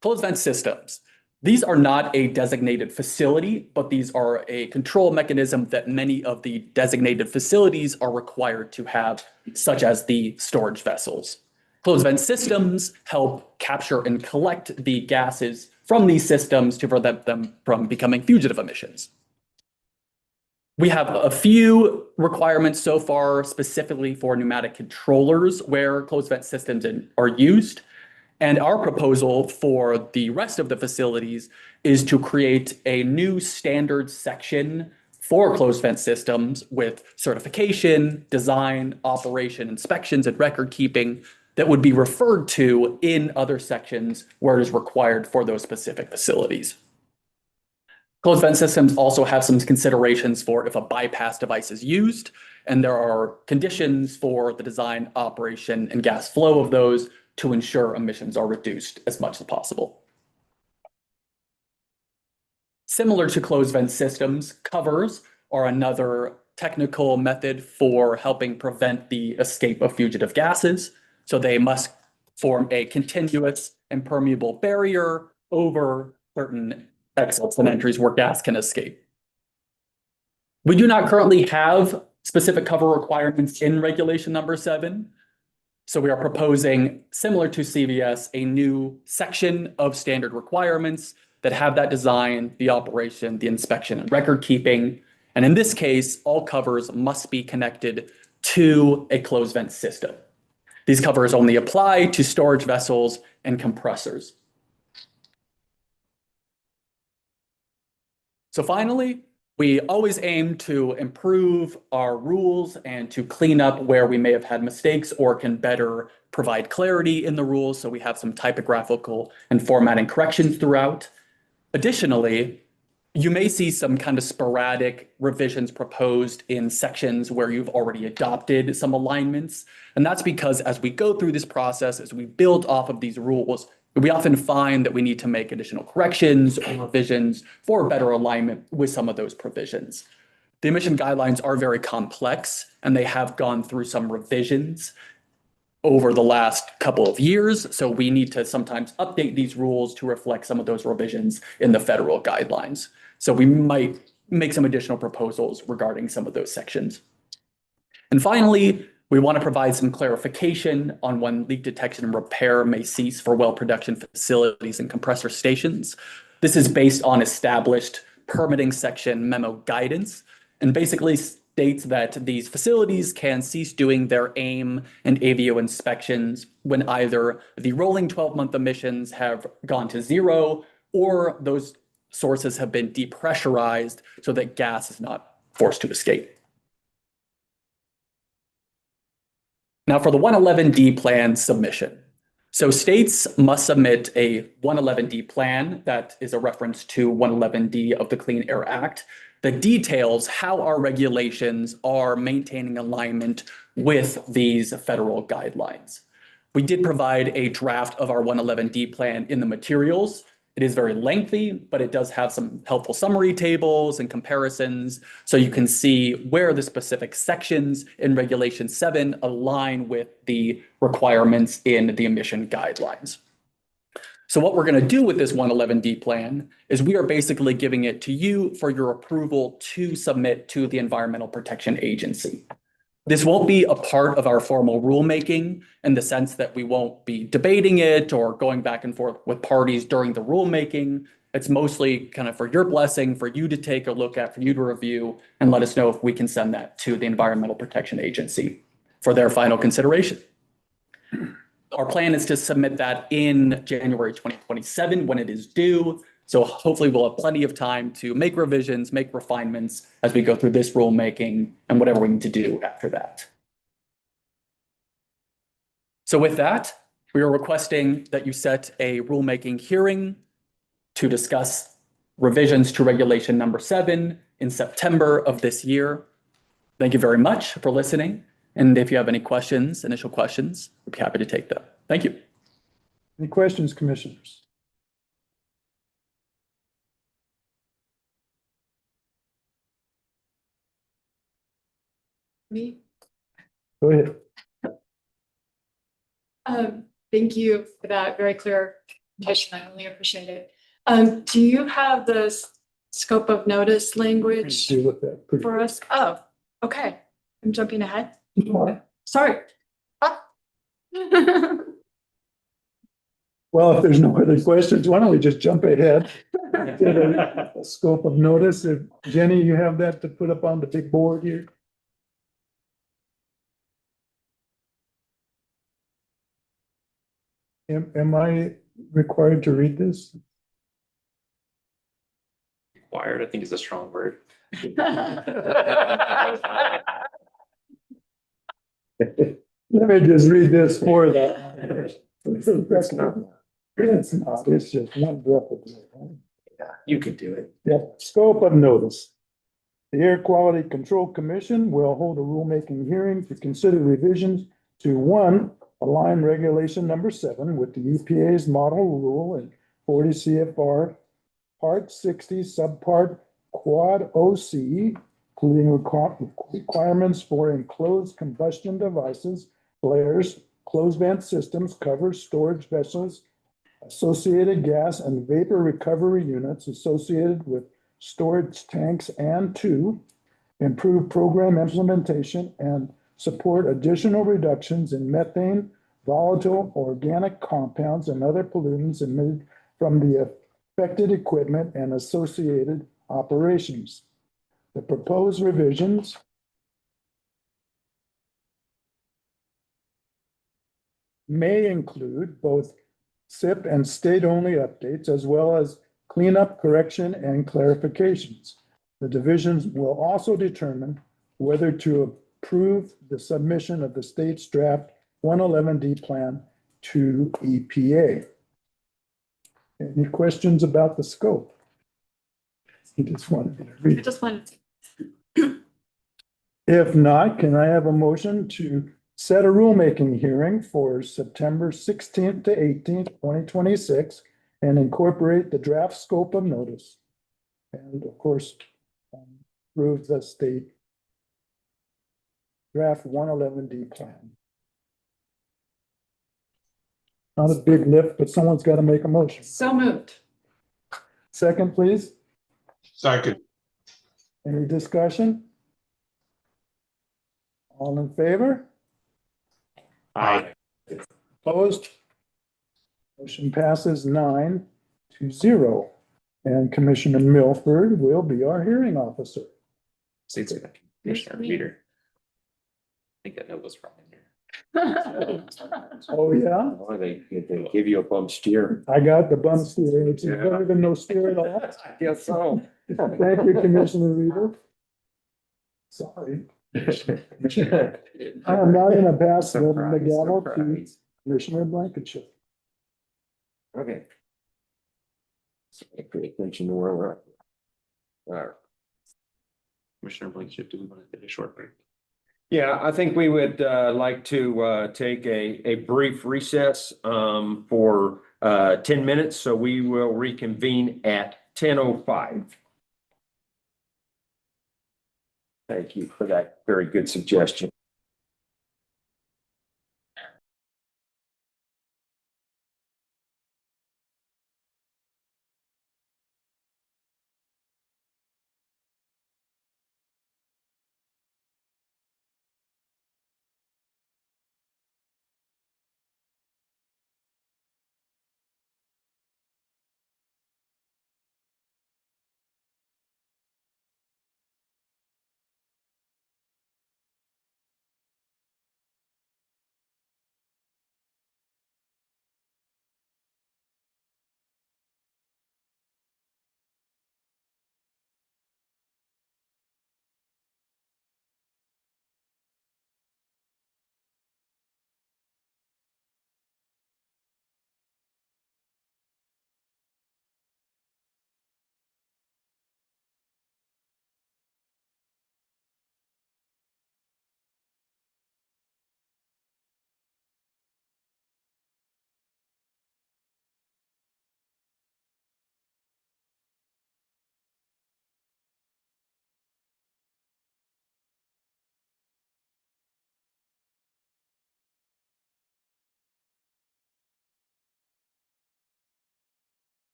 Closed vent systems. These are not a designated facility, but these are a control mechanism that many of the designated facilities are required to have, such as the storage vessels. Closed vent systems help capture and collect the gases from these systems to prevent them from becoming fugitive emissions. We have a few requirements so far specifically for pneumatic controllers where closed vent systems are used. And our proposal for the rest of the facilities is to create a new standard section for closed vent systems with certification, design, operation, inspections, and record keeping that would be referred to in other sections where it is required for those specific facilities. Closed vent systems also have some considerations for if a bypass device is used, and there are conditions for the design, operation, and gas flow of those to ensure emissions are reduced as much as possible. Similar to closed vent systems, covers are another technical method for helping prevent the escape of fugitive gases. So they must form a continuous impermeable barrier over certain exits and entries where gas can escape. We do not currently have specific cover requirements in regulation number 7. So we are proposing, similar to CVS, a new section of standard requirements that have that design, the operation, the inspection, and record keeping. And in this case, all covers must be connected to a closed vent system. These covers only apply to storage vessels and compressors. So finally, we always aim to improve our rules and to clean up where we may have had mistakes or can better provide clarity in the rules, so we have some typographical and formatting corrections throughout. Additionally, you may see some kind of sporadic revisions proposed in sections where you've already adopted some alignments. And that's because as we go through this process, as we build off of these rules, we often find that we need to make additional corrections or revisions for better alignment with some of those provisions. The emission guidelines are very complex, and they have gone through some revisions over the last couple of years. So we need to sometimes update these rules to reflect some of those revisions in the federal guidelines. So we might make some additional proposals regarding some of those sections. And finally, we want to provide some clarification on when leak detection and repair may cease for well production facilities and compressor stations. This is based on established permitting section memo guidance, and basically states that these facilities can cease doing their AIM and AVO inspections when either the rolling 12-month emissions have gone to zero or those sources have been depressurized so that gas is not forced to escape. Now for the 111D plan submission. So states must submit a 111D plan that is a reference to 111D of the Clean Air Act that details how our regulations are maintaining alignment with these federal guidelines. We did provide a draft of our 111D plan in the materials. It is very lengthy, but it does have some helpful summary tables and comparisons, so you can see where the specific sections in Regulation 7 align with the requirements in the emission guidelines. So what we're going to do with this 111D plan is we are basically giving it to you for your approval to submit to the Environmental Protection Agency. This won't be a part of our formal rulemaking in the sense that we won't be debating it or going back and forth with parties during the rulemaking. It's mostly kind of for your blessing, for you to take a look at, for you to review, and let us know if we can send that to the Environmental Protection Agency for their final consideration. Our plan is to submit that in January 2027 when it is due. So hopefully we'll have plenty of time to make revisions, make refinements as we go through this rulemaking and whatever we need to do after that. So with that, we are requesting that you set a rulemaking hearing to discuss revisions to Regulation number 7 in September of this year. Thank you very much for listening. And if you have any questions, initial questions, we'd be happy to take them. Thank you. Any questions, commissioners? Me? Go ahead. Thank you for that very clear presentation. I really appreciate it. Do you have the scope of notice language Deal with that pretty for us? Oh, okay. I'm jumping ahead. quick. Sorry. Ah. Well, if there's no other questions, why don't we just jump ahead to the scope of notice? If Jenny, you have that to put up on the big board here? Am I required to read this? Required, I think is a strong word. Let me just read this for that. It's not, it's just one breath of it, right? Yeah, you could do it. Yeah, scope of notice. The Air Quality Control Commission will hold a rulemaking hearing to consider revisions to one, align regulation number 7 with the EPA's model rule in 40 CFR Part 60 subpart Quad OC, including requirements for enclosed combustion devices, flares, closed vent systems, covers, storage vessels, associated gas and vapor recovery units associated with storage tanks, and 2, improve program implementation and support additional reductions in methane, volatile organic compounds, and other pollutants emitted from the affected equipment and associated operations. The proposed revisions may include both SIP and state-only updates, as well as cleanup, correction, and clarifications. The divisions will also determine whether to approve the submission of the state's draft 111D plan to EPA. Any questions about the scope? He just wanted me to read I it. just wanted to. If not, can I have a motion to set a rulemaking hearing for September 16th to 18th, 2026, and incorporate the draft scope of notice? And of course, approve the state draft 111D plan. Not a big lift, but someone's got to make a motion. So moved. Second, please. Second. Any discussion? All in favor? Aye. Opposed? Motion passes 9-0. And Commissioner Milford will be our hearing officer. Say that. Commissioner Reader. I think that note was wrong in here. Oh, yeah? Oh, they give you a bump steer. I got the bum steer, which is Yeah. better than no steer at all. I guess so. Thank you, Commissioner Reader. Sorry. I am now going to pass the Surprise, gavel to surprise. Commissioner Blankenship. Okay. So pay attention to where we're at. All right. Commissioner Blankenship, do we want to take a short break? Yeah, I think we would like to take a brief recess for 10 minutes. So we will reconvene at 10:05. Thank you for that very good suggestion.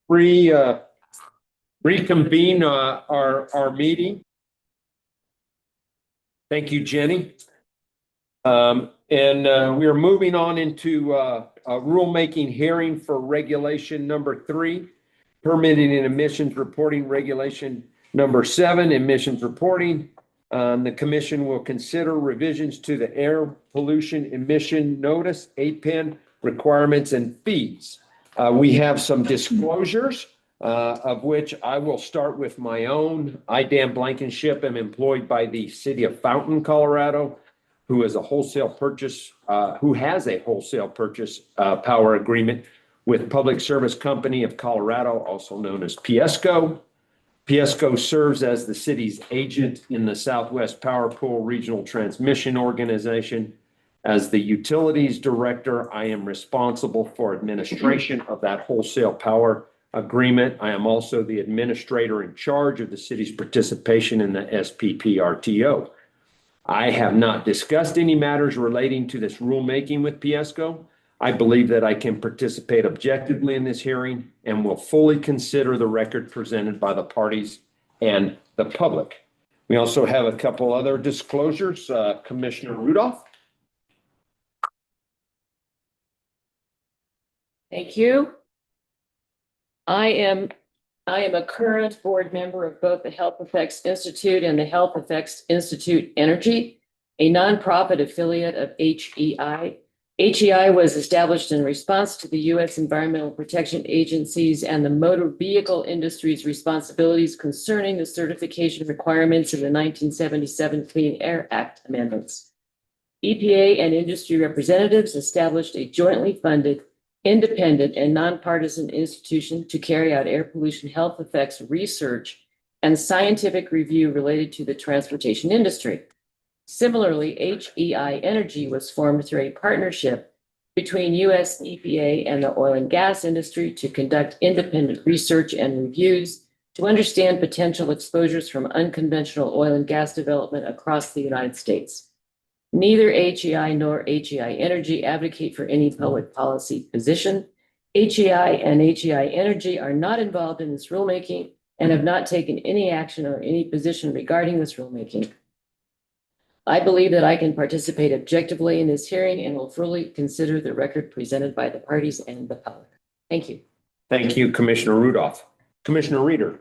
reconvene our meeting. Thank you, Jenny. We are moving on into a rulemaking hearing for regulation number 3, permitting and emissions reporting regulation number 7, emissions reporting. The commission will consider revisions to the air pollution emission notice, APEN requirements and fees. We have some disclosures, of which I will start with my own. I, Dan Blankenship, am employed by the city of Fountain, Colorado, who has a wholesale purchase power agreement with Public Service Company of Colorado, also known as PSCO. PSCO serves as the city's agent in the Southwest Power Pool Regional Transmission Organization. As the utilities director, I am responsible for administration of that wholesale power agreement. I am also the administrator in charge of the city's participation in the SPPRTO. I have not discussed any matters relating to this rulemaking with PSCO. I believe that I can participate objectively in this hearing and will fully consider the record presented by the parties and the public. We also have a couple other disclosures. Commissioner Rudolph. Thank you. I am a current board member of both the Health Effects Institute and the Health Effects Institute Energy, a nonprofit affiliate of HEI. HEI was established in response to the U.S. Environmental Protection Agency's and the motor vehicle industry's responsibilities concerning the certification requirements of the 1977 Clean Air Act amendments. EPA and industry representatives established a jointly funded, independent, and nonpartisan institution to carry out air pollution health effects research and scientific review related to the transportation industry. Similarly, HEI Energy was formed through a partnership between US EPA and the oil and gas industry to conduct independent research and reviews to understand potential exposures from unconventional oil and gas development across the United States. Neither HEI nor HEI Energy advocate for any public policy position. HEI and HEI Energy are not involved in this rulemaking and have not taken any action or any position regarding this rulemaking. I believe that I can participate objectively in this hearing and will fully consider the record presented by the parties and the public. Thank you. Thank you, Commissioner Rudolph. Commissioner Reeder.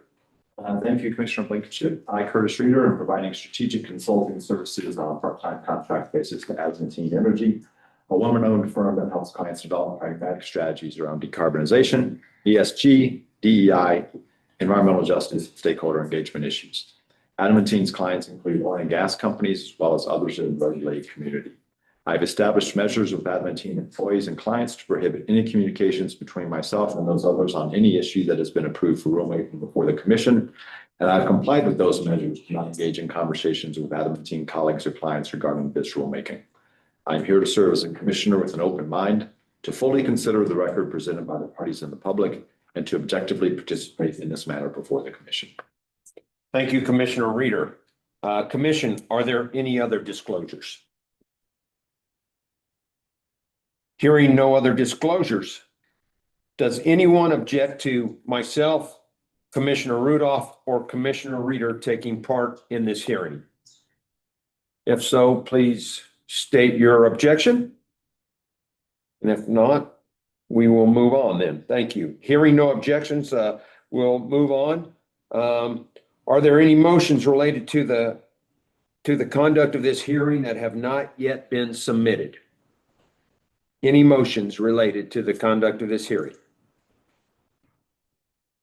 Thank you, Commissioner Blankenship. I, Curtis Reeder, am providing strategic consulting services on a part-time contract basis to Adventine Energy, a woman-owned firm that helps clients develop pragmatic strategies around decarbonization, ESG, DEI, environmental justice, stakeholder engagement issues. Advantine's clients include oil and gas companies, as well as others in the regulated community. I've established measures with Adventine employees and clients to prohibit any communications between myself and those others on any issue that has been approved for rulemaking before the commission. And I've complied with those measures to not engage in conversations with Adventine colleagues or clients regarding this rulemaking. I'm here to serve as a commissioner with an open mind, to fully consider the record presented by the parties and the public, and to objectively participate in this matter before the commission. Thank you, Commissioner Reeder. Commission, are there any other disclosures? Hearing no other disclosures, does anyone object to myself, Commissioner Rudolph, or Commissioner Reeder taking part in this hearing? If so, please state your objection. And if not, we will move on then. Thank you. Hearing no objections, we'll move on. Are there any motions related to the conduct of this hearing that have not yet been submitted? Any motions related to the conduct of this hearing?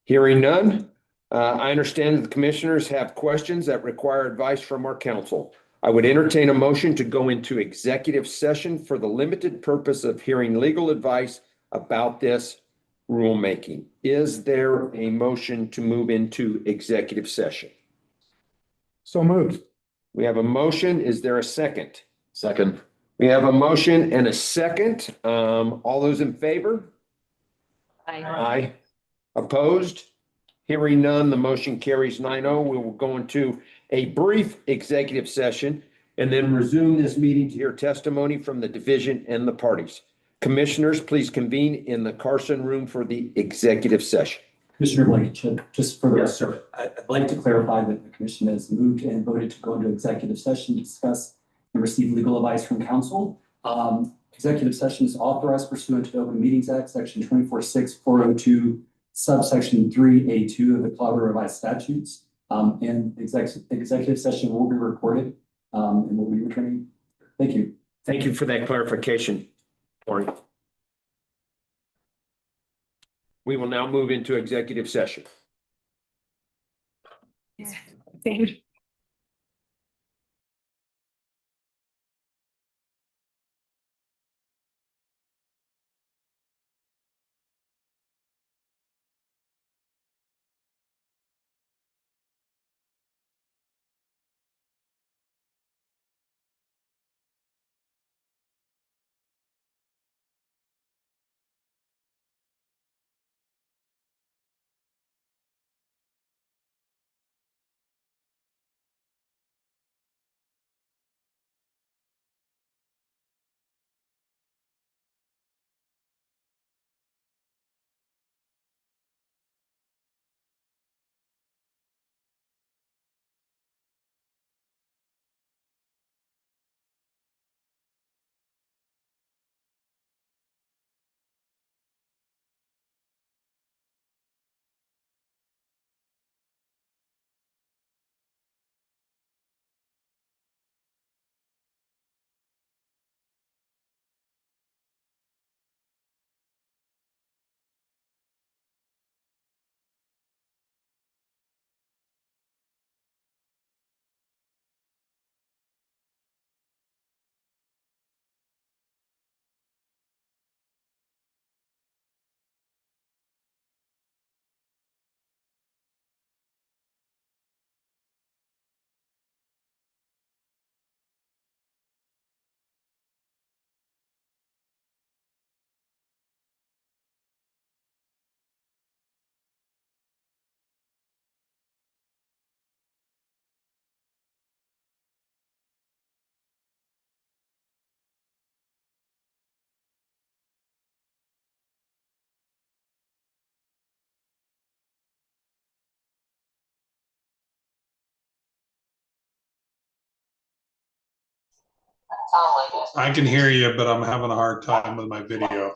Hearing none, I understand that the commissioners have questions that require advice from our counsel. I would entertain a motion to go into executive session for the limited purpose of hearing legal advice about this rulemaking. Is there a motion to move into executive session? So moved. We have a motion. Is there a second? Second. We have a motion and a second. All those in favor? Aye. Aye. Opposed? Hearing none, the motion carries 9-0. We will go into a brief executive session and then resume this meeting to hear testimony from the division and the parties. Commissioners, please convene in the Carson room for the executive session. Commissioner Blankenship, just for the Yes, sir. I'd like to clarify that the commission has moved and voted to go into executive session to discuss and receive legal advice from counsel. Executive session is authorized pursuant to the Open Meetings Act, section 246402, subsection 3A2 of the Colorado Revised Statutes. And executive session will be recorded and will be returning. Thank you. Thank you for that clarification, Maureen. We will now move into executive session. Same. I can hear you, but I'm having a hard time with my video.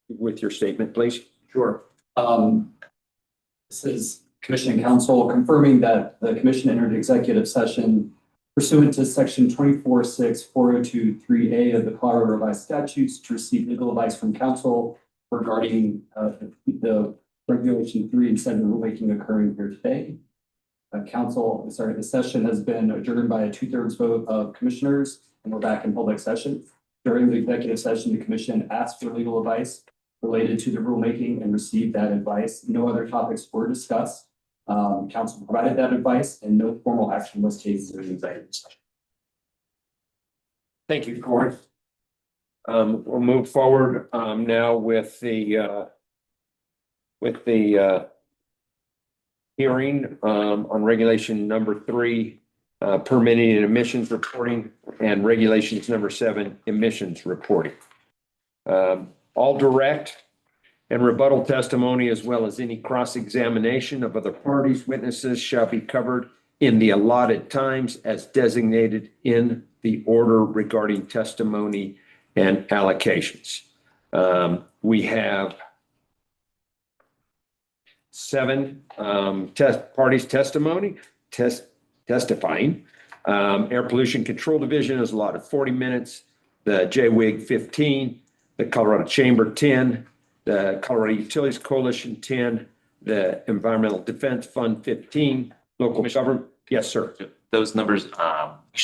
with your statement, please. Sure. This is Commission and Council confirming that the Commission entered executive session pursuant to section 246402(3)A of the Colorado Revised Statutes to receive legal advice from council regarding the regulation 3 and 7 rulemaking occurring here today. The session has been adjourned by a 2/3 vote of commissioners, and we're back in public session. During the executive session, the commission asked for legal advice related to the rulemaking and received that advice. No other topics were discussed. Council provided that advice and no formal action was taken during the executive session. Thank you, Corey. We'll move forward now with the hearing on regulation number 3, permitting and emissions reporting, and regulations number 7, emissions reporting. All direct and rebuttal testimony, as well as any cross-examination of other parties, witnesses, shall be covered in the allotted times as designated in the order regarding testimony and allocations. We have 7 parties testifying. Air Pollution Control Division is allotted 40 minutes, the JWIG 15, the Colorado Chamber 10, the Colorado Utilities Coalition 10, the Environmental Defense Fund 15, local government. Yes, sir. Those numbers,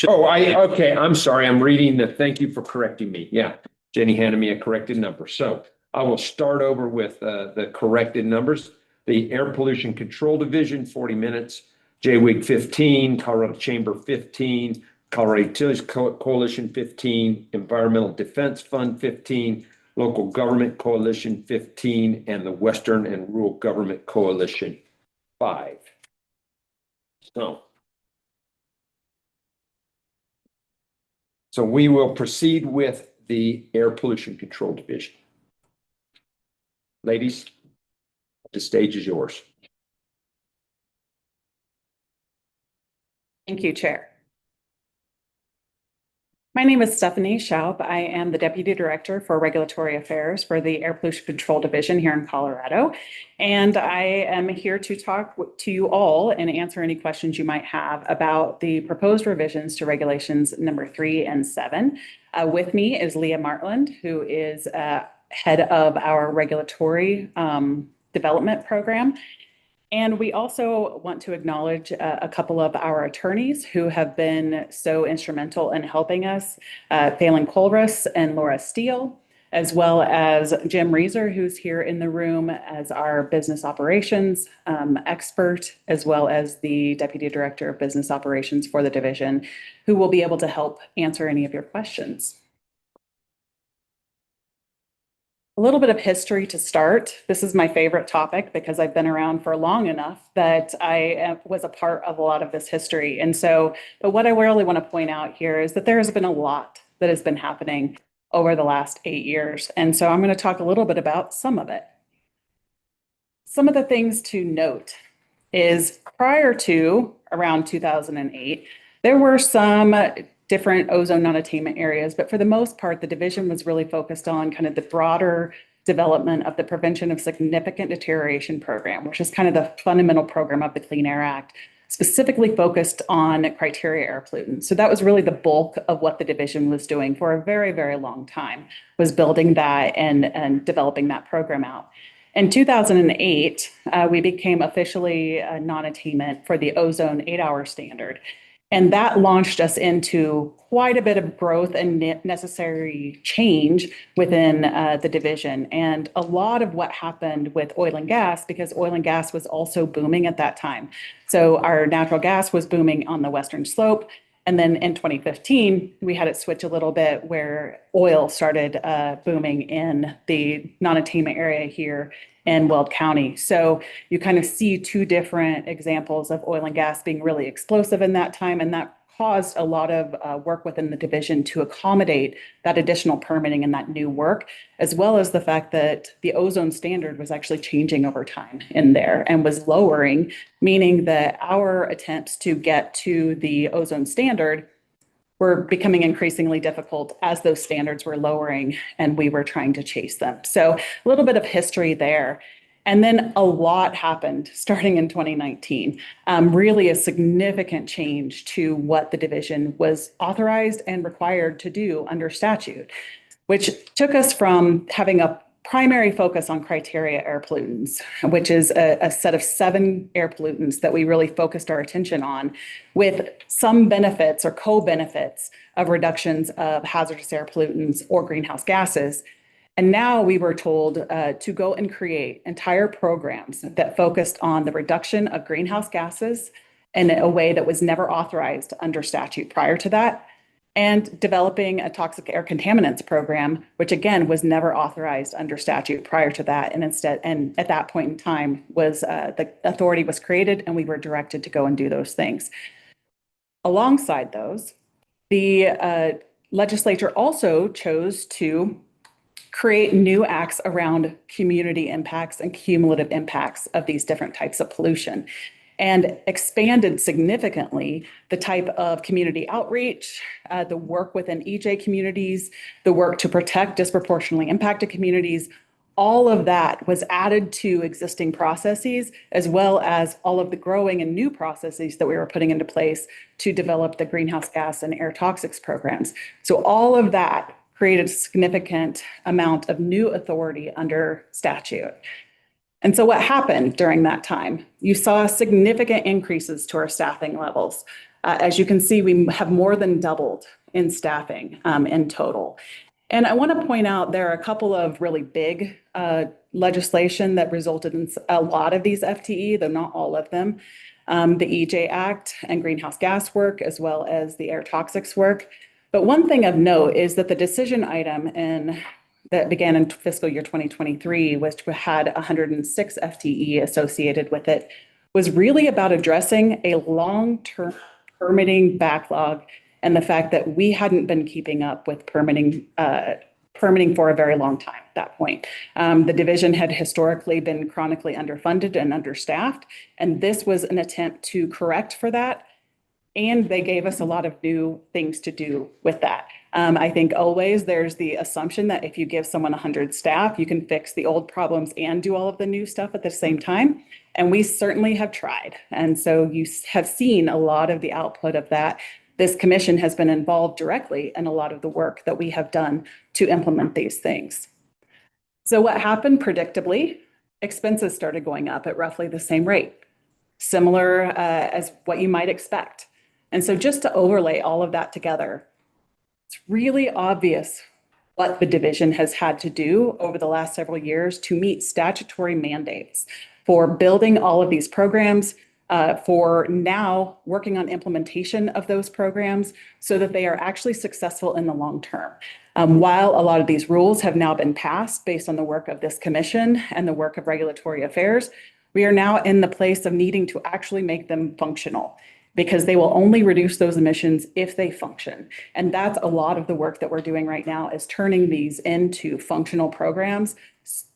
okay, I'm sorry. I'm reading thank you for correcting me. Yeah, Jenny handed me a corrected number. So I will start over with the corrected numbers. The Air Pollution Control Division, 40 minutes, JWIG 15, Colorado Chamber 15, Colorado Utilities Coalition 15, Environmental Defense Fund 15, Local Government Coalition 15, and the Western and Rural Government Coalition 5. So we will proceed with the Air Pollution Control Division. Ladies, the stage is yours. Thank you, Chair. My name is Stephanie Schaub. I am the Deputy Director for Regulatory Affairs for the Air Pollution Control Division here in Colorado. And I am here to talk to you all and answer any questions you might have about the proposed revisions to regulations number 3 and 7. With me is Leah Martland, who is head of our regulatory development program. And we also want to acknowledge a couple of our attorneys who have been so instrumental in helping us, Phelan Colress and Laura Steele, as well as Jim Reeser, who's here in the room as our business operations expert, as well as the Deputy Director of Business Operations for the division, who will be able to help answer any of your questions. A little bit of history to start. This is my favorite topic because I've been around for long enough that I was a part of a lot of this history. But what I really want to point out here is that there has been a lot that has been happening over the last 8 years. And so I'm going to talk a little bit about some of it. Some of the things to note is prior to around 2008, there were some different ozone non-attainment areas, but for the most part, the division was really focused on kind of the broader development of the Prevention of Significant Deterioration program, which is kind of the fundamental program of the Clean Air Act, specifically focused on criteria air pollutants. So that was really the bulk of what the division was doing for a very, very long time, was building that and developing that program out. In 2008, we became officially non-attainment for the ozone 8-hour standard. And that launched us into quite a bit of growth and necessary change within the division. And a lot of what happened with oil and gas, because oil and gas was also booming at that time. So our natural gas was booming on the western slope. And then in 2015, we had it switch a little bit where oil started booming in the non-attainment area here in Weld County. So you kind of see 2 different examples of oil and gas being really explosive in that time. And that caused a lot of work within the division to accommodate that additional permitting and that new work, as well as the fact that the ozone standard was actually changing over time in there and was lowering, meaning that our attempts to get to the ozone standard were becoming increasingly difficult as those standards were lowering and we were trying to chase them. So a little bit of history there. And then a lot happened starting in 2019, really a significant change to what the division was authorized and required to do under statute, which took us from having a primary focus on criteria air pollutants, which is a set of 7 air pollutants that we really focused our attention on, with some benefits or co-benefits of reductions of hazardous air pollutants or greenhouse gases. And now we were told to go and create entire programs that focused on the reduction of greenhouse gases in a way that was never authorized under statute prior to that, and developing a toxic air contaminants program, which again was never authorized under statute prior to that. And instead, and at that point in time, was the authority was created and we were directed to go and do those things. Alongside those, the legislature also chose to create new acts around community impacts and cumulative impacts of these different types of pollution, and expanded significantly the type of community outreach, the work within EJ communities, the work to protect disproportionately impacted communities. All of that was added to existing processes, as well as all of the growing and new processes that we were putting into place to develop the greenhouse gas and air toxics programs. So all of that created a significant amount of new authority under statute. And so what happened during that time? You saw significant increases to our staffing levels. As you can see, we have more than doubled in staffing in total. And I want to point out there are a couple of really big legislation that resulted in a lot of these FTE, though not all of them. The EJ Act and greenhouse gas work, as well as the air toxics work. But one thing of note is that the decision item that began in fiscal year 2023, which had 106 FTE associated with it, was really about addressing a long-term permitting backlog and the fact that we hadn't been keeping up with permitting for a very long time at that point. The division had historically been chronically underfunded and understaffed, and this was an attempt to correct for that. And they gave us a lot of new things to do with that. I think always there's the assumption that if you give someone 100 staff, you can fix the old problems and do all of the new stuff at the same time. And we certainly have tried. And so you have seen a lot of the output of that. This commission has been involved directly in a lot of the work that we have done to implement these things. So what happened predictably? Expenses started going up at roughly the same rate, similar as what you might expect. And so just to overlay all of that together, it's really obvious what the division has had to do over the last several years to meet statutory mandates for building all of these programs, for now working on implementation of those programs so that they are actually successful in the long term. While a lot of these rules have now been passed based on the work of this commission and the work of regulatory affairs, we are now in the place of needing to actually make them functional, because they will only reduce those emissions if they function. And that's a lot of the work that we're doing right now, is turning these into functional programs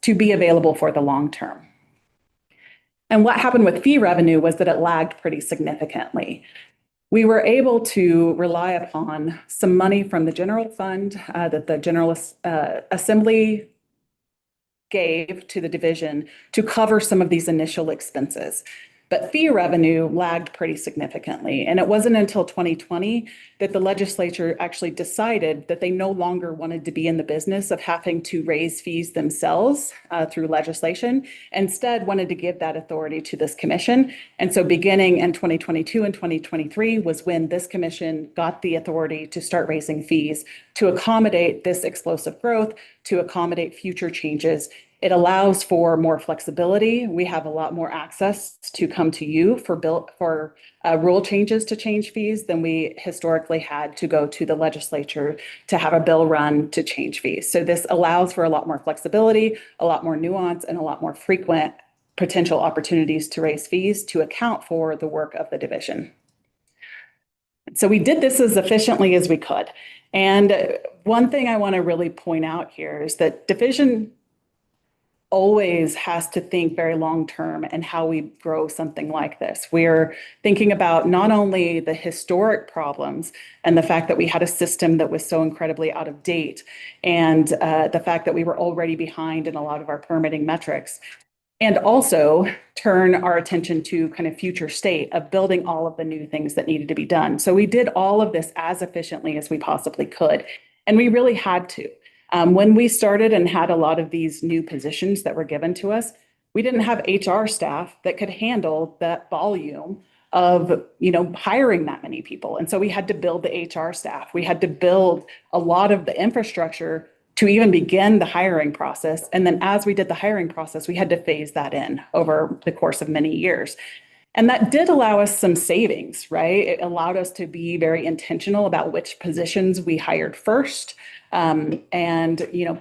to be available for the long term. And what happened with fee revenue was that it lagged pretty significantly. We were able to rely upon some money from the general fund that the General Assembly gave to the division to cover some of these initial expenses. But fee revenue lagged pretty significantly. And it wasn't until 2020 that the legislature actually decided that they no longer wanted to be in the business of having to raise fees themselves through legislation, instead wanted to give that authority to this commission. And so beginning in 2022 and 2023 was when this commission got the authority to start raising fees to accommodate this explosive growth, to accommodate future changes. It allows for more flexibility. We have a lot more access to come to you for rule changes to change fees than we historically had to go to the legislature to have a bill run to change fees. So this allows for a lot more flexibility, a lot more nuance, and a lot more frequent potential opportunities to raise fees to account for the work of the division. So we did this as efficiently as we could. And one thing I want to really point out here is that division always has to think very long-term and how we grow something like this. We're thinking about not only the historic problems and the fact that we had a system that was so incredibly out of date, and the fact that we were already behind in a lot of our permitting metrics, and also turn our attention to kind of future state of building all of the new things that needed to be done. So we did all of this as efficiently as we possibly could, and we really had to. When we started and had a lot of these new positions that were given to us, we didn't have HR staff that could handle that volume of, hiring that many people. And so we had to build the HR staff. We had to build a lot of the infrastructure to even begin the hiring process. And then as we did the hiring process, we had to phase that in over the course of many years. And that did allow us some savings, right? It allowed us to be very intentional about which positions we hired first, and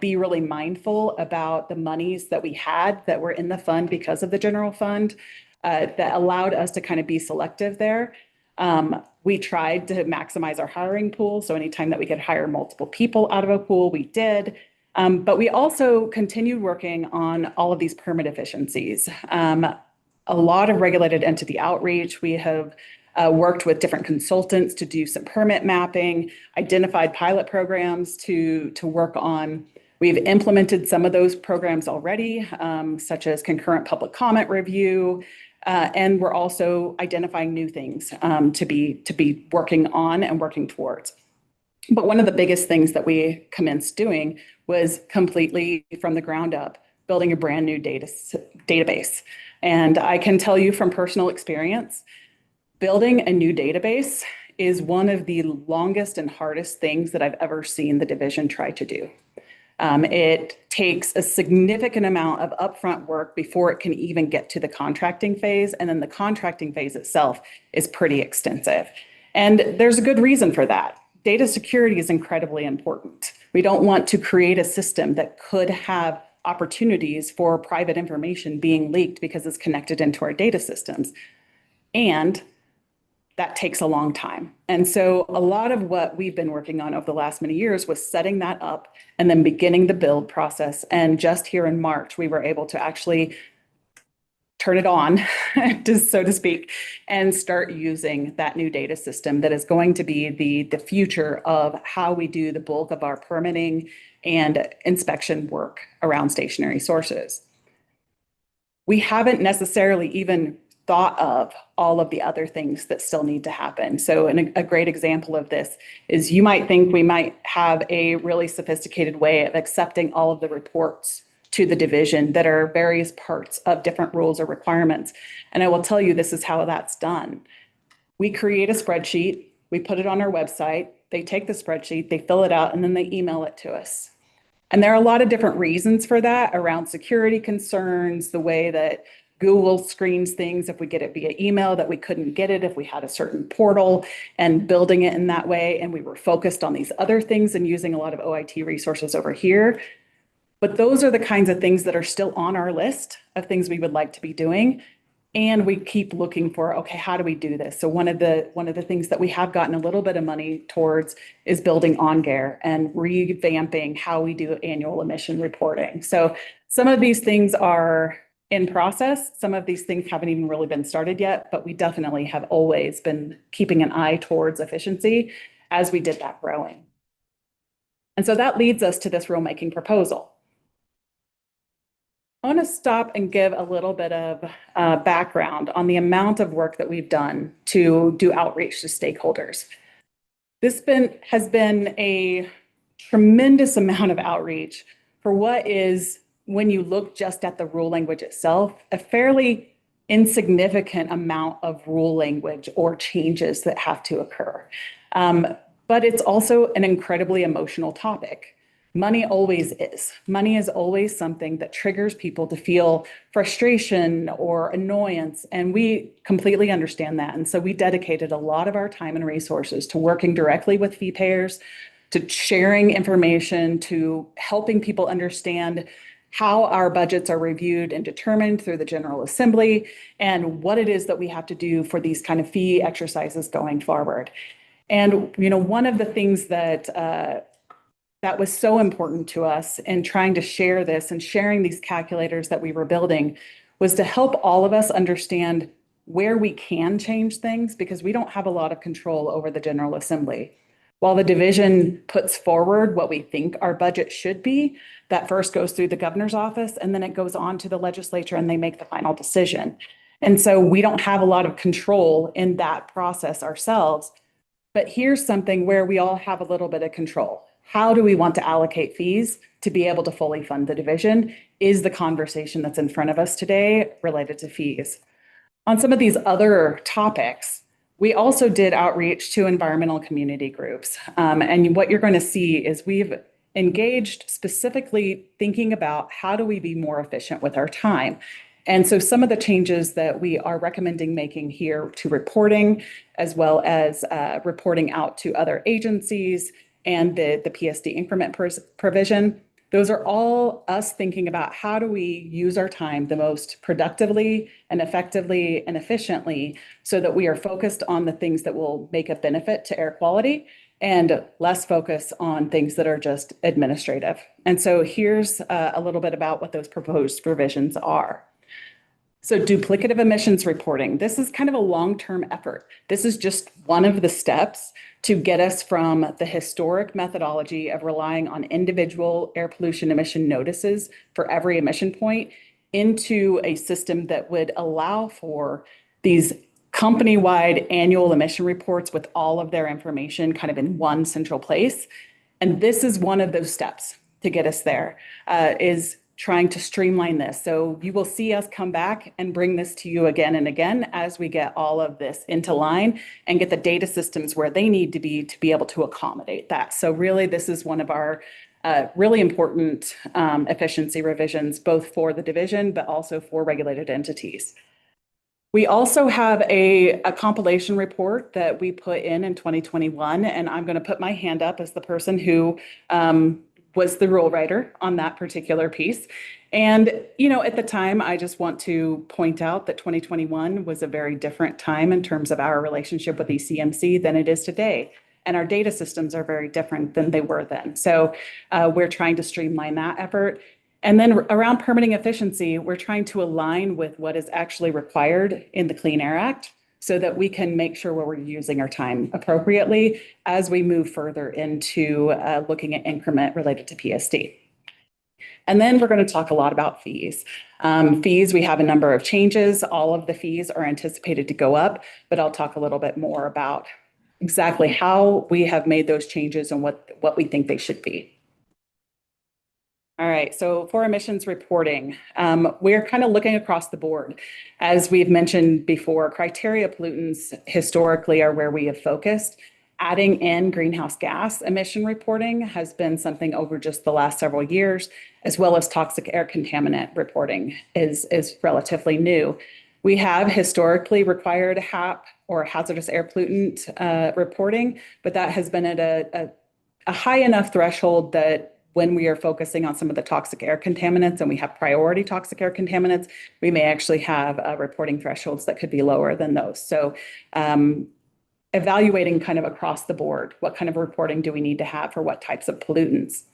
be really mindful about the monies that we had that were in the fund because of the general fund, that allowed us to kind of be selective there. We tried to maximize our hiring pool. So anytime that we could hire multiple people out of a pool, we did. But we also continued working on all of these permit efficiencies. A lot of regulated entity outreach. We have worked with different consultants to do some permit mapping, identified pilot programs to work on. We've implemented some of those programs already, such as concurrent public comment review, and we're also identifying new things to be working on and working towards. But one of the biggest things that we commenced doing was completely from the ground up, building a brand new database. And I can tell you from personal experience, building a new database is one of the longest and hardest things that I've ever seen the division try to do. It takes a significant amount of upfront work before it can even get to the contracting phase. And then the contracting phase itself is pretty extensive. And there's a good reason for that. Data security is incredibly important. We don't want to create a system that could have opportunities for private information being leaked because it's connected into our data systems. And that takes a long time. And so a lot of what we've been working on over the last many years was setting that up and then beginning the build process. And just here in March, we were able to actually turn it on, so to speak, and start using that new data system that is going to be the future of how we do the bulk of our permitting and inspection work around stationary sources. We haven't necessarily even thought of all of the other things that still need to happen. So a great example of this is you might think we might have a really sophisticated way of accepting all of the reports to the division that are various parts of different rules or requirements. And I will tell you, this is how that's done. We create a spreadsheet, we put it on our website, they take the spreadsheet, they fill it out, and then they email it to us. And there are a lot of different reasons for that around security concerns, the way that Google screens things if we get it via email, that we couldn't get it if we had a certain portal, and building it in that way. And we were focused on these other things and using a lot of OIT resources over here. But those are the kinds of things that are still on our list of things we would like to be doing. And we keep looking for, okay, how do we do this? So one of the things that we have gotten a little bit of money towards is building OnGare and revamping how we do annual emission reporting. So some of these things are in process. Some of these things haven't even really been started yet, but we definitely have always been keeping an eye towards efficiency as we did that growing. And so that leads us to this rulemaking proposal. I want to stop and give a little bit of background on the amount of work that we've done to do outreach to stakeholders. This has been a tremendous amount of outreach for what is, when you look just at the rule language itself, a fairly insignificant amount of rule language or changes that have to occur. But it's also an incredibly emotional topic. Money always is. Money is always something that triggers people to feel frustration or annoyance, and we completely understand that. And so we dedicated a lot of our time and resources to working directly with fee payers, to sharing information, to helping people understand how our budgets are reviewed and determined through the General Assembly, and what it is that we have to do for these kind of fee exercises going forward. And one of the things that that was so important to us in trying to share this and sharing these calculators that we were building was to help all of us understand where we can change things because we don't have a lot of control over the General Assembly. While the division puts forward what we think our budget should be, that first goes through the governor's office and then it goes on to the legislature and they make the final decision. And so we don't have a lot of control in that process ourselves. But here's something where we all have a little bit of control. How do we want to allocate fees to be able to fully fund the division is the conversation that's in front of us today related to fees. On some of these other topics, we also did outreach to environmental community groups. And what you're going to see is we've engaged specifically thinking about how do we be more efficient with our time. And so some of the changes that we are recommending making here to reporting, as well as reporting out to other agencies and the PSD increment provision, those are all us thinking about how do we use our time the most productively and effectively and efficiently so that we are focused on the things that will make a benefit to air quality and less focus on things that are just administrative. And so here's a little bit about what those proposed provisions are. So duplicative emissions reporting, this is kind of a long-term effort. This is just one of the steps to get us from the historic methodology of relying on individual air pollution emission notices for every emission point into a system that would allow for these company-wide annual emission reports with all of their information kind of in one central place. And this is one of those steps to get us there, is trying to streamline this. So you will see us come back and bring this to you again and again as we get all of this into line and get the data systems where they need to be able to accommodate that. So really, this is one of our really important efficiency revisions, both for the division, but also for regulated entities. We also have a compilation report that we put in 2021, and I'm going to put my hand up as the person who was the rule writer on that particular piece. And, you know, at the time, I just want to point out that 2021 was a very different time in terms of our relationship with ECMC than it is today. And our data systems are very different than they were then. So we're trying to streamline that effort. And then around permitting efficiency, we're trying to align with what is actually required in the Clean Air Act so that we can make sure we're using our time appropriately as we move further into looking at increment related to PSD. And then we're going to talk a lot about fees. Fees, we have a number of changes. All of the fees are anticipated to go up, but I'll talk a little bit more about exactly how we have made those changes and what we think they should be. All right, so for emissions reporting, we're kind of looking across the board. As we've mentioned before, criteria pollutants historically are where we have focused. Adding in greenhouse gas emission reporting has been something over just the last several years, as well as toxic air contaminant reporting is relatively new. We have historically required HAP or hazardous air pollutant reporting, but that has been at a high enough threshold that when we are focusing on some of the toxic air contaminants and we have priority toxic air contaminants, we may actually have reporting thresholds that could be lower than those. So evaluating kind of across the board, what kind of reporting do we need to have for what types of pollutants?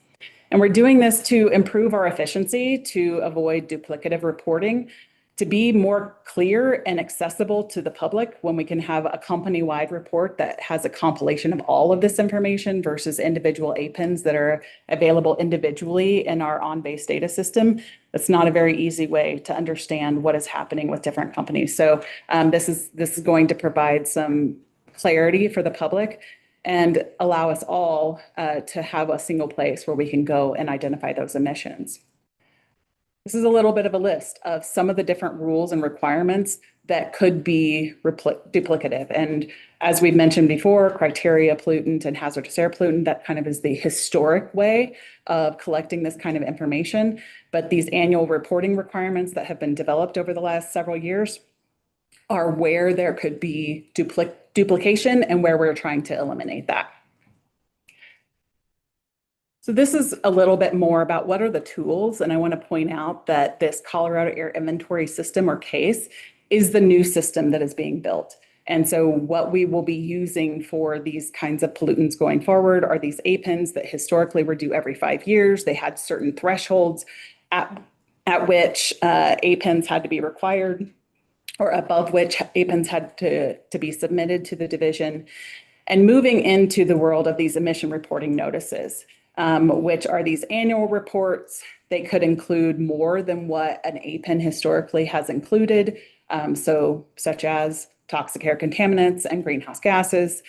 And we're doing this to improve our efficiency, to avoid duplicative reporting, to be more clear and accessible to the public when we can have a company-wide report that has a compilation of all of this information versus individual APINs that are available individually in our on-base data system. That's not a very easy way to understand what is happening with different companies. So this is going to provide some clarity for the public and allow us all to have a single place where we can go and identify those emissions. This is a little bit of a list of some of the different rules and requirements that could be duplicative. And as we've mentioned before, criteria pollutant and hazardous air pollutant, that kind of is the historic way of collecting this kind of information. But these annual reporting requirements that have been developed over the last several years are where there could be duplication and where we're trying to eliminate that. So this is a little bit more about what are the tools, and I want to point out that this Colorado Air Inventory System, or CASE, is the new system that is being built. And so what we will be using for these kinds of pollutants going forward are these APINs that historically were due every 5 years. They had certain thresholds at which APINs had to be required, or above which APINs had to be submitted to the division. And moving into the world of these emission reporting notices, which are these annual reports. They could include more than what an APIN historically has included, such as toxic air contaminants and greenhouse gases.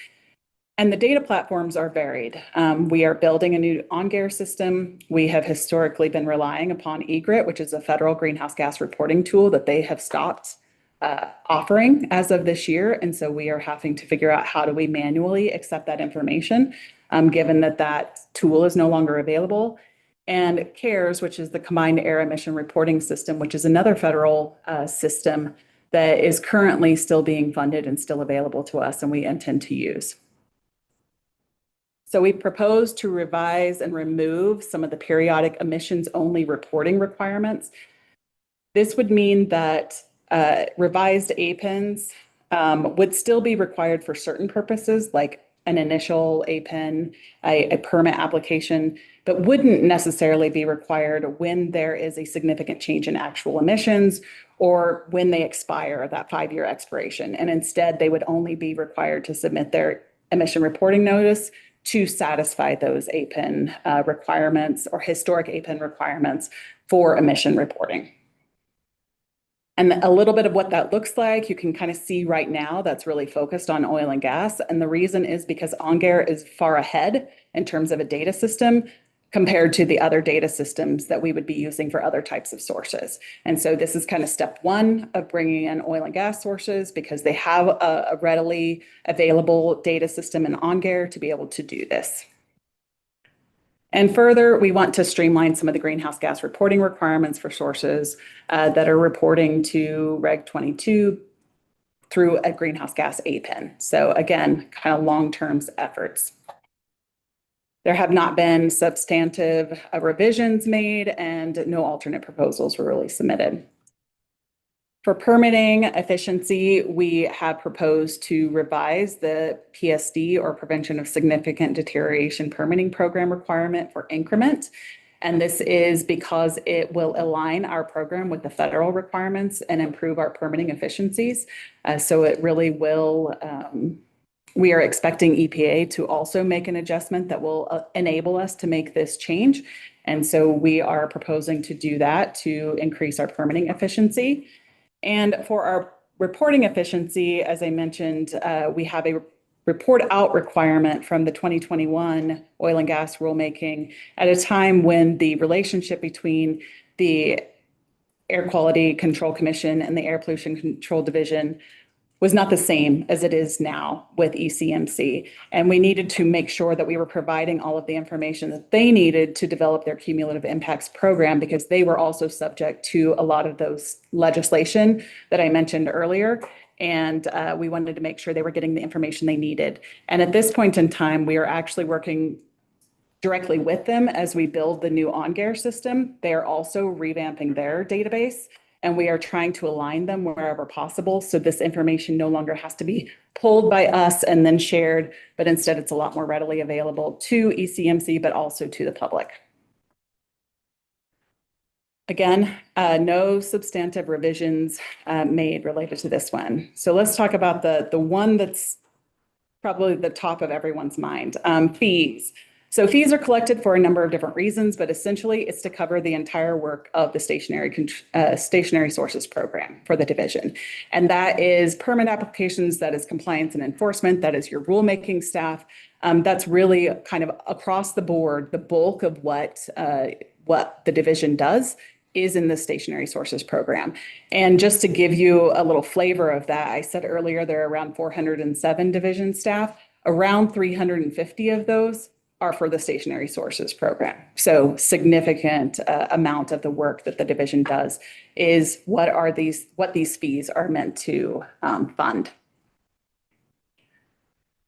And the data platforms are varied. We are building a new OnGAIR system. We have historically been relying upon EGRIT, which is a federal greenhouse gas reporting tool that they have stopped offering as of this year. And so we are having to figure out how do we manually accept that information, given that that tool is no longer available. And CARES, which is the Combined Air Emission Reporting System, which is another federal system that is currently still being funded and still available to us, and we intend to use. So we propose to revise and remove some of the periodic emissions-only reporting requirements. This would mean that revised APINs would still be required for certain purposes, like an initial APIN, a permit application, but wouldn't necessarily be required when there is a significant change in actual emissions or when they expire, that 5-year expiration. And instead, they would only be required to submit their emission reporting notice to satisfy those APIN requirements or historic APIN requirements for emission reporting. And a little bit of what that looks like, you can kind of see right now that's really focused on oil and gas. And the reason is because OnGAIR is far ahead in terms of a data system compared to the other data systems that we would be using for other types of sources. And so this is kind of step one of bringing in oil and gas sources because they have a readily available data system in OnGAIR to be able to do this. And further, we want to streamline some of the greenhouse gas reporting requirements for sources that are reporting to Reg 22 through a greenhouse gas APIN. So again, kind of long-term efforts. There have not been substantive revisions made and no alternate proposals were really submitted. For permitting efficiency, we have proposed to revise the PSD, or Prevention of Significant Deterioration Permitting Program requirement for increment. And this is because it will align our program with the federal requirements and improve our permitting efficiencies. So it really will, we are expecting EPA to also make an adjustment that will enable us to make this change. And so we are proposing to do that to increase our permitting efficiency. And for our reporting efficiency, as I mentioned, we have a report out requirement from the 2021 oil and gas rulemaking at a time when the relationship between the Air Quality Control Commission and the Air Pollution Control Division was not the same as it is now with ECMC. And we needed to make sure that we were providing all of the information that they needed to develop their cumulative impacts program, because they were also subject to a lot of those legislation that I mentioned earlier. And we wanted to make sure they were getting the information they needed. And at this point in time, we are actually working directly with them as we build the new OnGAIR system. They are also revamping their database, and we are trying to align them wherever possible. So this information no longer has to be pulled by us and then shared, but instead it's a lot more readily available to ECMC, but also to the public. Again, no substantive revisions made related to this one. So let's talk about the one that's probably the top of everyone's mind, fees. So fees are collected for a number of different reasons, but essentially it's to cover the entire work of the stationary sources program for the division. And that is permit applications, that is compliance and enforcement, that is your rulemaking staff. That's really kind of across the board, the bulk of what the division does is in the stationary sources program. And just to give you a little flavor of that, I said earlier there are around 407 division staff. Around 350 of those are for the stationary sources program. So significant amount of the work that the division does is what these fees are meant to fund.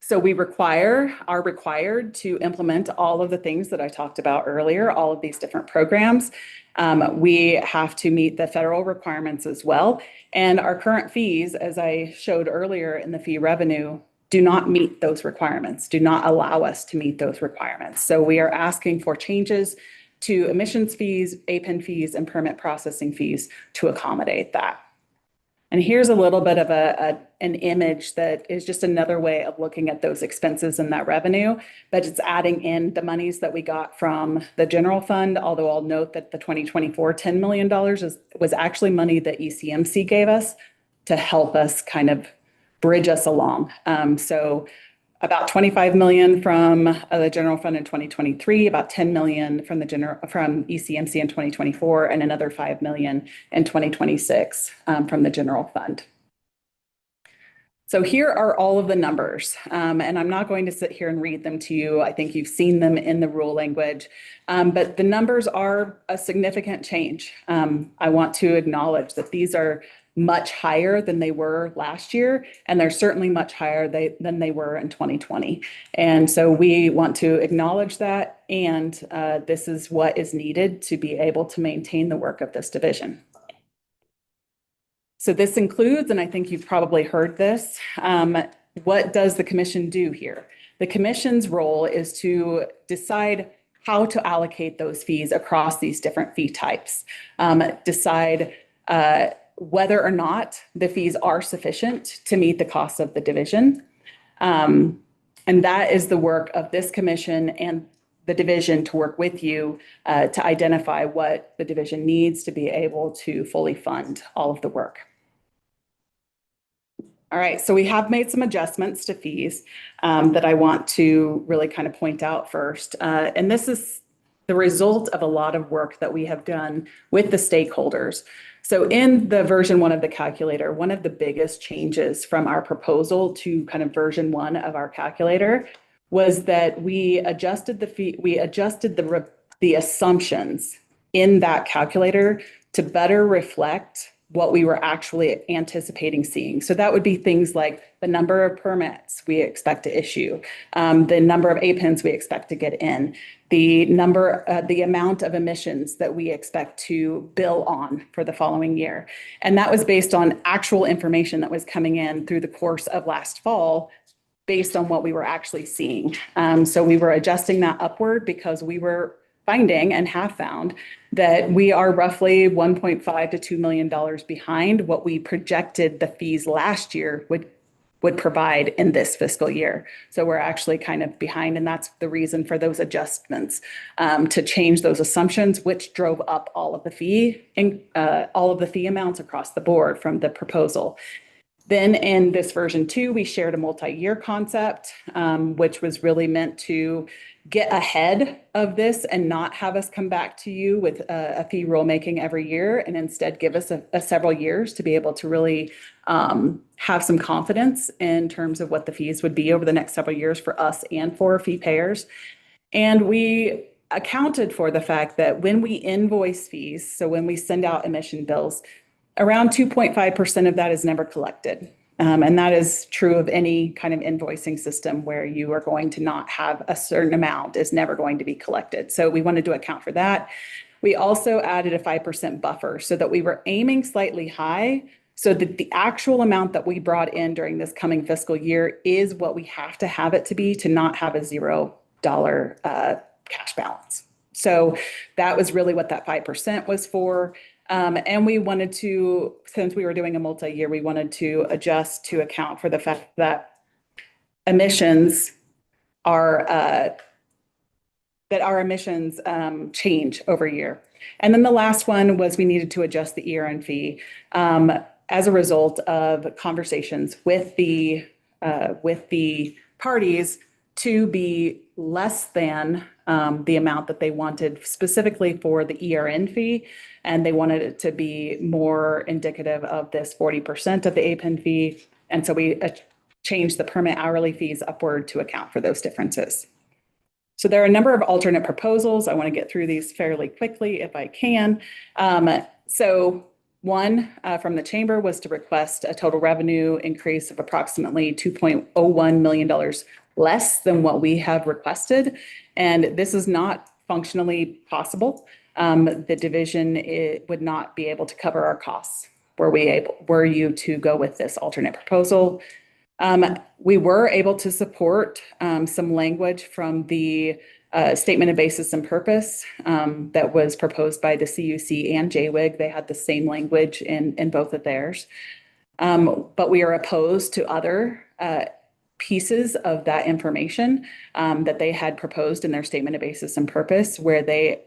So we are required to implement all of the things that I talked about earlier, all of these different programs. We have to meet the federal requirements as well. And our current fees, as I showed earlier in the fee revenue, do not meet those requirements, do not allow us to meet those requirements. So we are asking for changes to emissions fees, APIN fees, and permit processing fees to accommodate that. And here's a little bit of an image that is just another way of looking at those expenses and that revenue, but it's adding in the monies that we got from the general fund, although I'll note that the 2024 $10 million was actually money that ECMC gave us to help us kind of bridge us along. So about 25 million from the general fund in 2023, about 10 million from ECMC in 2024, and another 5 million in 2026 from the general fund. So here are all of the numbers, and I'm not going to sit here and read them to you. I think you've seen them in the rule language, but the numbers are a significant change. I want to acknowledge that these are much higher than they were last year, and they're certainly much higher than they were in 2020. And so we want to acknowledge that, and this is what is needed to be able to maintain the work of this division. So this includes, and I think you've probably heard this, what does the commission do here? The commission's role is to decide how to allocate those fees across these different fee types, decide whether or not the fees are sufficient to meet the cost of the division. And that is the work of this commission and the division to work with you to identify what the division needs to be able to fully fund all of the work. All right, so we have made some adjustments to fees that I want to really kind of point out first. And this is the result of a lot of work that we have done with the stakeholders. So in the version 1 of the calculator, one of the biggest changes from our proposal to kind of version 1 of our calculator was that we adjusted the fee, we adjusted the assumptions in that calculator to better reflect what we were actually anticipating seeing. So that would be things like the number of permits we expect to issue, the number of APINs we expect to get in, the amount of emissions that we expect to bill on for the following year. And that was based on actual information that was coming in through the course of last fall, based on what we were actually seeing. So we were adjusting that upward because we were finding and have found that we are roughly $1.5 to $2 million behind what we projected the fees last year would provide in this fiscal year. So we're actually kind of behind, and that's the reason for those adjustments to change those assumptions, which drove up all of the fee amounts across the board from the proposal. Then in this version 2, we shared a multi-year concept, which was really meant to get ahead of this and not have us come back to you with a fee rulemaking every year, and instead give us a several years to be able to really have some confidence in terms of what the fees would be over the next several years for us and for fee payers. And we accounted for the fact that when we invoice fees, so when we send out emission bills, around 2.5% of that is never collected. And that is true of any kind of invoicing system where you are going to not have a certain amount is never going to be collected. So we wanted to account for that. We also added a 5% buffer so that we were aiming slightly high so that the actual amount that we brought in during this coming fiscal year is what we have to have it to be to not have a $0 cash balance. So that was really what that 5% was for. And we wanted to, since we were doing a multi-year, we wanted to adjust to account for the fact that emissions are, change over year. And then the last one was we needed to adjust the ERN fee as a result of conversations with the parties to be less than the amount that they wanted specifically for the ERN fee. And they wanted it to be more indicative of this 40% of the APIN fee. And so we changed the permit hourly fees upward to account for those differences. So there are a number of alternate proposals. I want to get through these fairly quickly if I can. So One from the chamber was to request a total revenue increase of approximately $2.01 million less than what we have requested. And this is not functionally possible. The division would not be able to cover our costs were you to go with this alternate proposal. We were able to support some language from the statement of basis and purpose that was proposed by the CUC and JWIG. They had the same language in both of theirs. But we are opposed to other pieces of that information that they had proposed in their statement of basis and purpose, where they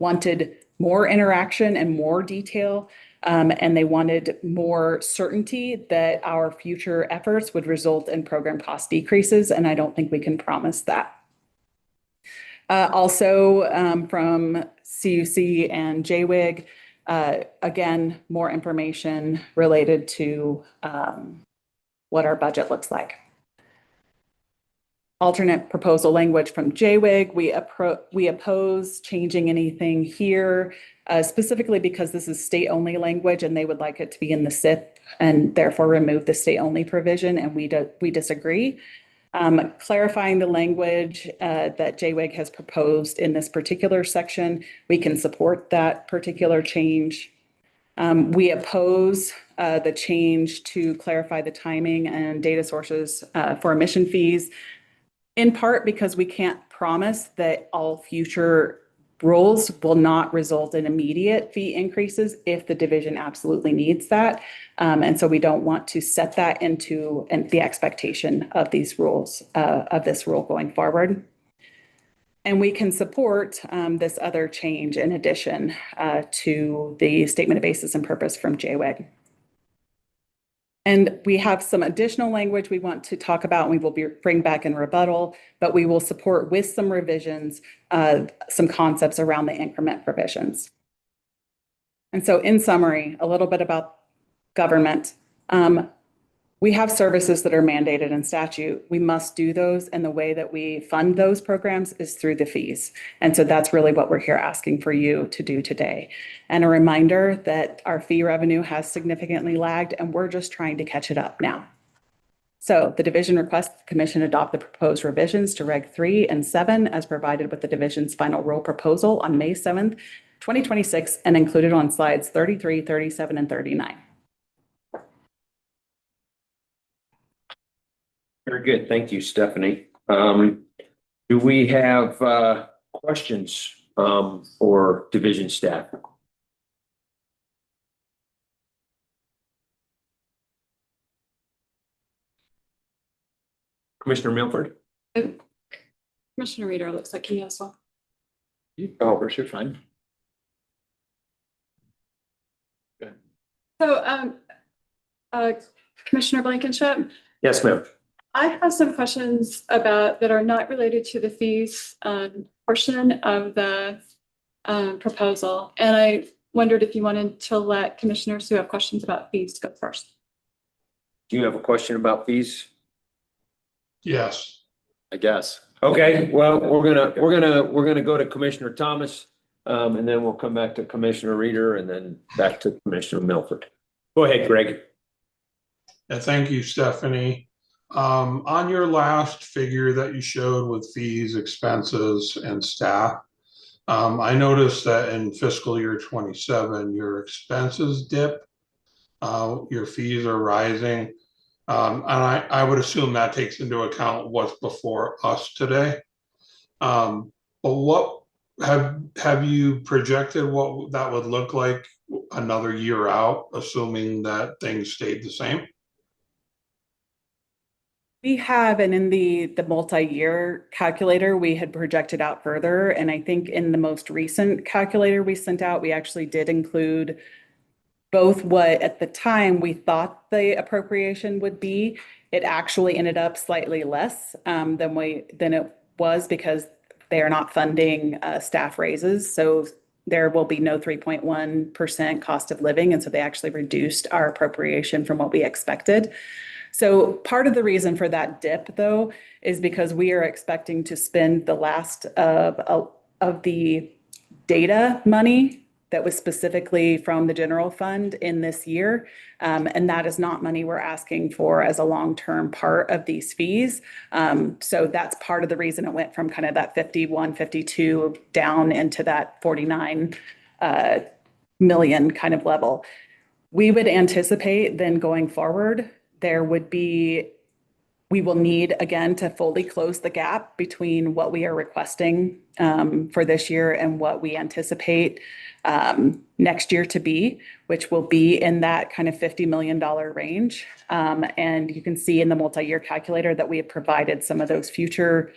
wanted more interaction and more detail, and they wanted more certainty that our future efforts would result in program cost decreases, and I don't think we can promise that. Also, from CUC and JWIG, again, more information related to what our budget looks like. Alternate proposal language from JWIG, we oppose changing anything here, specifically because this is state-only language and they would like it to be in the SIP and therefore remove the state-only provision, and we disagree. Clarifying the language that JWIG has proposed in this particular section, we can support that particular change. We oppose the change to clarify the timing and data sources for emission fees, in part because we can't promise that all future rules will not result in immediate fee increases if the division absolutely needs that. And so we don't want to set that into the expectation of these rules, of this rule going forward. And we can support this other change in addition to the statement of basis and purpose from JWIG. And we have some additional language we want to talk about, and we will bring back in rebuttal, but we will support with some revisions, some concepts around the increment provisions. And so in summary, a little bit about government. We have services that are mandated in statute. We must do those, and the way that we fund those programs is through the fees. And so that's really what we're here asking for you to do today. And a reminder that our fee revenue has significantly lagged, and we're just trying to catch it up now. So the division requests the commission adopt the proposed revisions to Reg 3 and 7 as provided with the division's final rule proposal on May 7th, 2026, and included on slides 33, 37, and 39. Very good. Thank you, Stephanie. Do we have questions for division staff? Commissioner Milford? Commissioner Reader looks like he has one. Oh, you're fine. So, Commissioner Blankenship, Yes, ma'am. I have some questions about that are not related to the fees portion of the proposal. And I wondered if you wanted to let commissioners who have questions about fees go first. Do you have a question about fees? Yes. I guess. Okay, well, we're gonna go to Commissioner Thomas, and then we'll come back to Commissioner Reader and then back to Commissioner Milford. Go ahead, Greg. Thank you, Stephanie. On your last figure that you showed with fees, expenses, and staff, I noticed that in fiscal year 27, your expenses dip, your fees are rising. And I would assume that takes into account what's before us today. But what have you projected what that would look like another year out, assuming that things stayed the same? We have, and in the multi-year calculator, we had projected out further. And I think in the most recent calculator we sent out, we actually did include both what at the time we thought the appropriation would be. It actually ended up slightly less than it was because they are not funding staff raises. So there will be no 3.1% cost of living. And so they actually reduced our appropriation from what we expected. So part of the reason for that dip, though, is because we are expecting to spend the last of the data money that was specifically from the general fund in this year. And that is not money we're asking for as a long-term part of these fees. So that's part of the reason it went from kind of that 51, 52 down into that 49 million kind of level. We would anticipate then going forward, we will need again to fully close the gap between what we are requesting for this year and what we anticipate next year to be, which will be in that kind of $50 million range. And you can see in the multi-year calculator that we have provided some of those future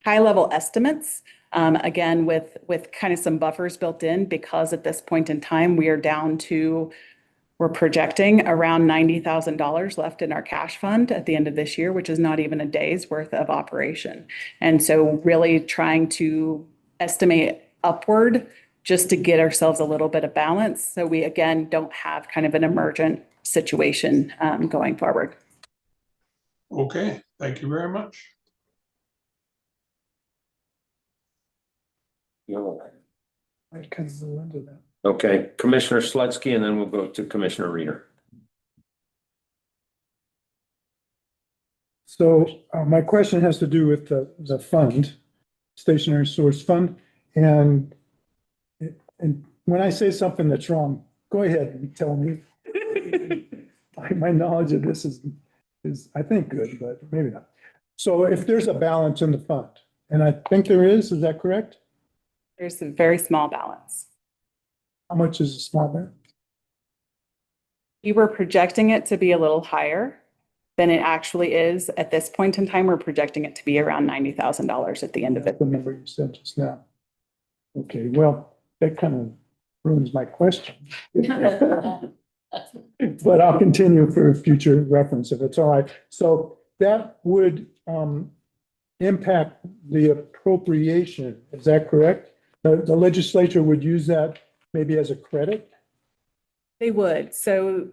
high-level estimates. Again, with kind of some buffers built in, because at this point in time, we're projecting around $90,000 left in our cash fund at the end of this year, which is not even a day's worth of operation. And so really trying to estimate upward just to get ourselves a little bit of balance. So we, again, don't have kind of an emergent situation going forward. Okay, thank you very much. I kind of go into that. Okay, Commissioner Slutsky, and then we'll go to Commissioner Reader. So my question has to do with the fund, stationary source fund. And when I say something that's wrong, go ahead and tell me. My knowledge of this is I think good, but maybe not. So if there's a balance in the fund, and I think there is that correct? There's a very small balance. How much is a small balance? We were projecting it to be a little higher than it actually is. At this point in time, we're projecting it to be around $90,000 at the end of it. The number you said just now. Okay, well, that kind of ruins my question. But I'll continue for future reference if it's all right. So that would impact the appropriation. Is that correct? The legislature would use that maybe as a credit? They would. So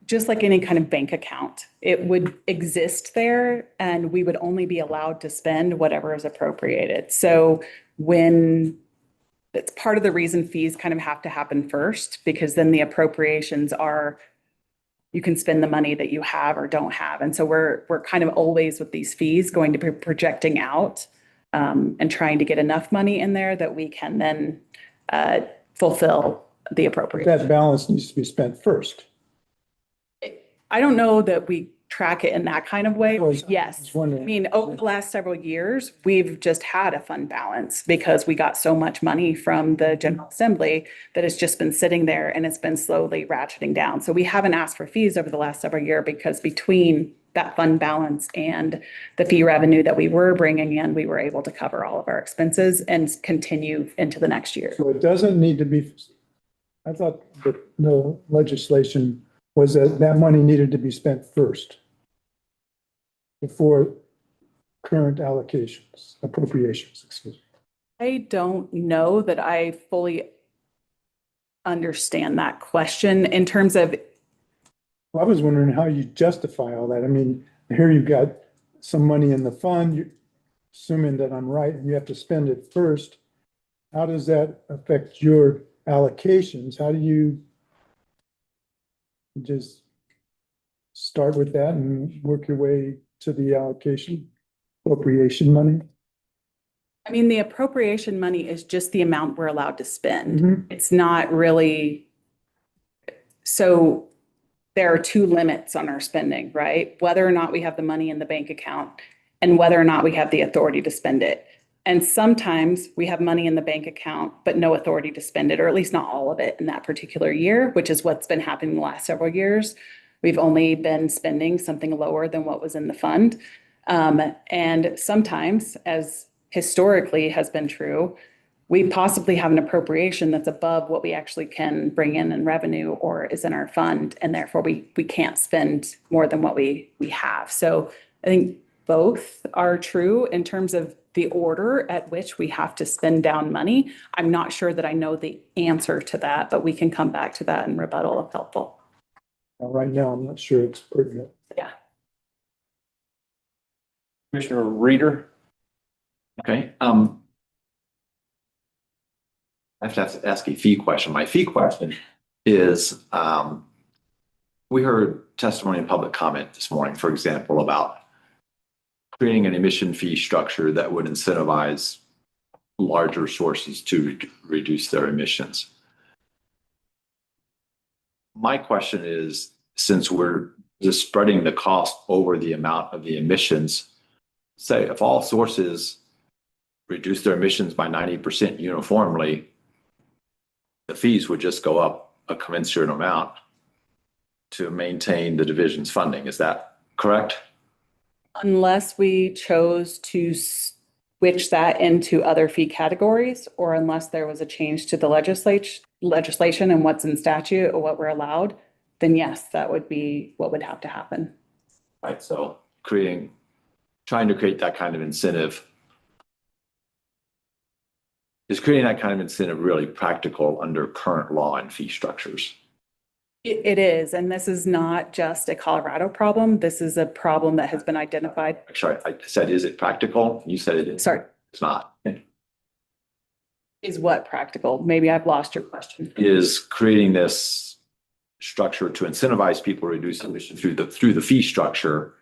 just like any kind of bank account, it would exist there and we would only be allowed to spend whatever is appropriated. So it's part of the reason fees kind of have to happen first, because then the appropriations are, you can spend the money that you have or don't have. And so we're kind of always with these fees going to be projecting out and trying to get enough money in there that we can then fulfill the appropriation. That balance needs to be spent first. I don't know that we track it in that kind of way. Well, Yes. I mean, over the last several years, we've just had a fund balance because we got so much money from the General Assembly that it's just been sitting there and it's been slowly ratcheting down. So we haven't asked for fees over the last several years because between that fund balance and the fee revenue that we were bringing in, we were able to cover all of our expenses and continue into the next year. So it doesn't need to be, I thought that the legislation was that money needed to be spent first before current appropriations, excuse me. I don't know that I fully understand that question in terms of. Well, I was wondering how you justify all that. I mean, here you've got some money in the fund, you're assuming that I'm right, and you have to spend it first. How does that affect your allocations? How do you just start with that and work your way to the appropriation money? I mean, the appropriation money is just the amount we're allowed to spend. It's not really. So there are two limits on our spending, right? Whether or not we have the money in the bank account and whether or not we have the authority to spend it. And sometimes we have money in the bank account, but no authority to spend it, or at least not all of it in that particular year, which is what's been happening the last several years. We've only been spending something lower than what was in the fund. And sometimes, as historically has been true, we possibly have an appropriation that's above what we actually can bring in revenue or is in our fund, and therefore we can't spend more than what we have. So I think both are true in terms of the order at which we have to spend down money. I'm not sure that I know the answer to that, but we can come back to that in rebuttal if helpful. Right now, I'm not sure it's pertinent. Yeah. Commissioner Reader. Okay. I have to ask a fee question. My fee question is, we heard testimony and public comment this morning, for example, about creating an emission fee structure that would incentivize larger sources to reduce their emissions. My question is, since we're just spreading the cost over the amount of the emissions, say if all sources reduce their emissions by 90% uniformly, the fees would just go up a commensurate amount to maintain the division's funding. Is that correct? Unless we chose to switch that into other fee categories, or unless there was a change to the legislation and what's in statute or what we're allowed, then yes, that would be what would have to happen. Right. So trying to create that kind of incentive. Is creating that kind of incentive really practical under current law and fee structures? It is, and this is not just a Colorado problem. This is a problem that has been identified. Sorry, I said, is it practical? You said it is. Sorry. It's not. Is what practical? Maybe I've lost your question. Is creating this structure to incentivize people to reduce emissions through the fee structure,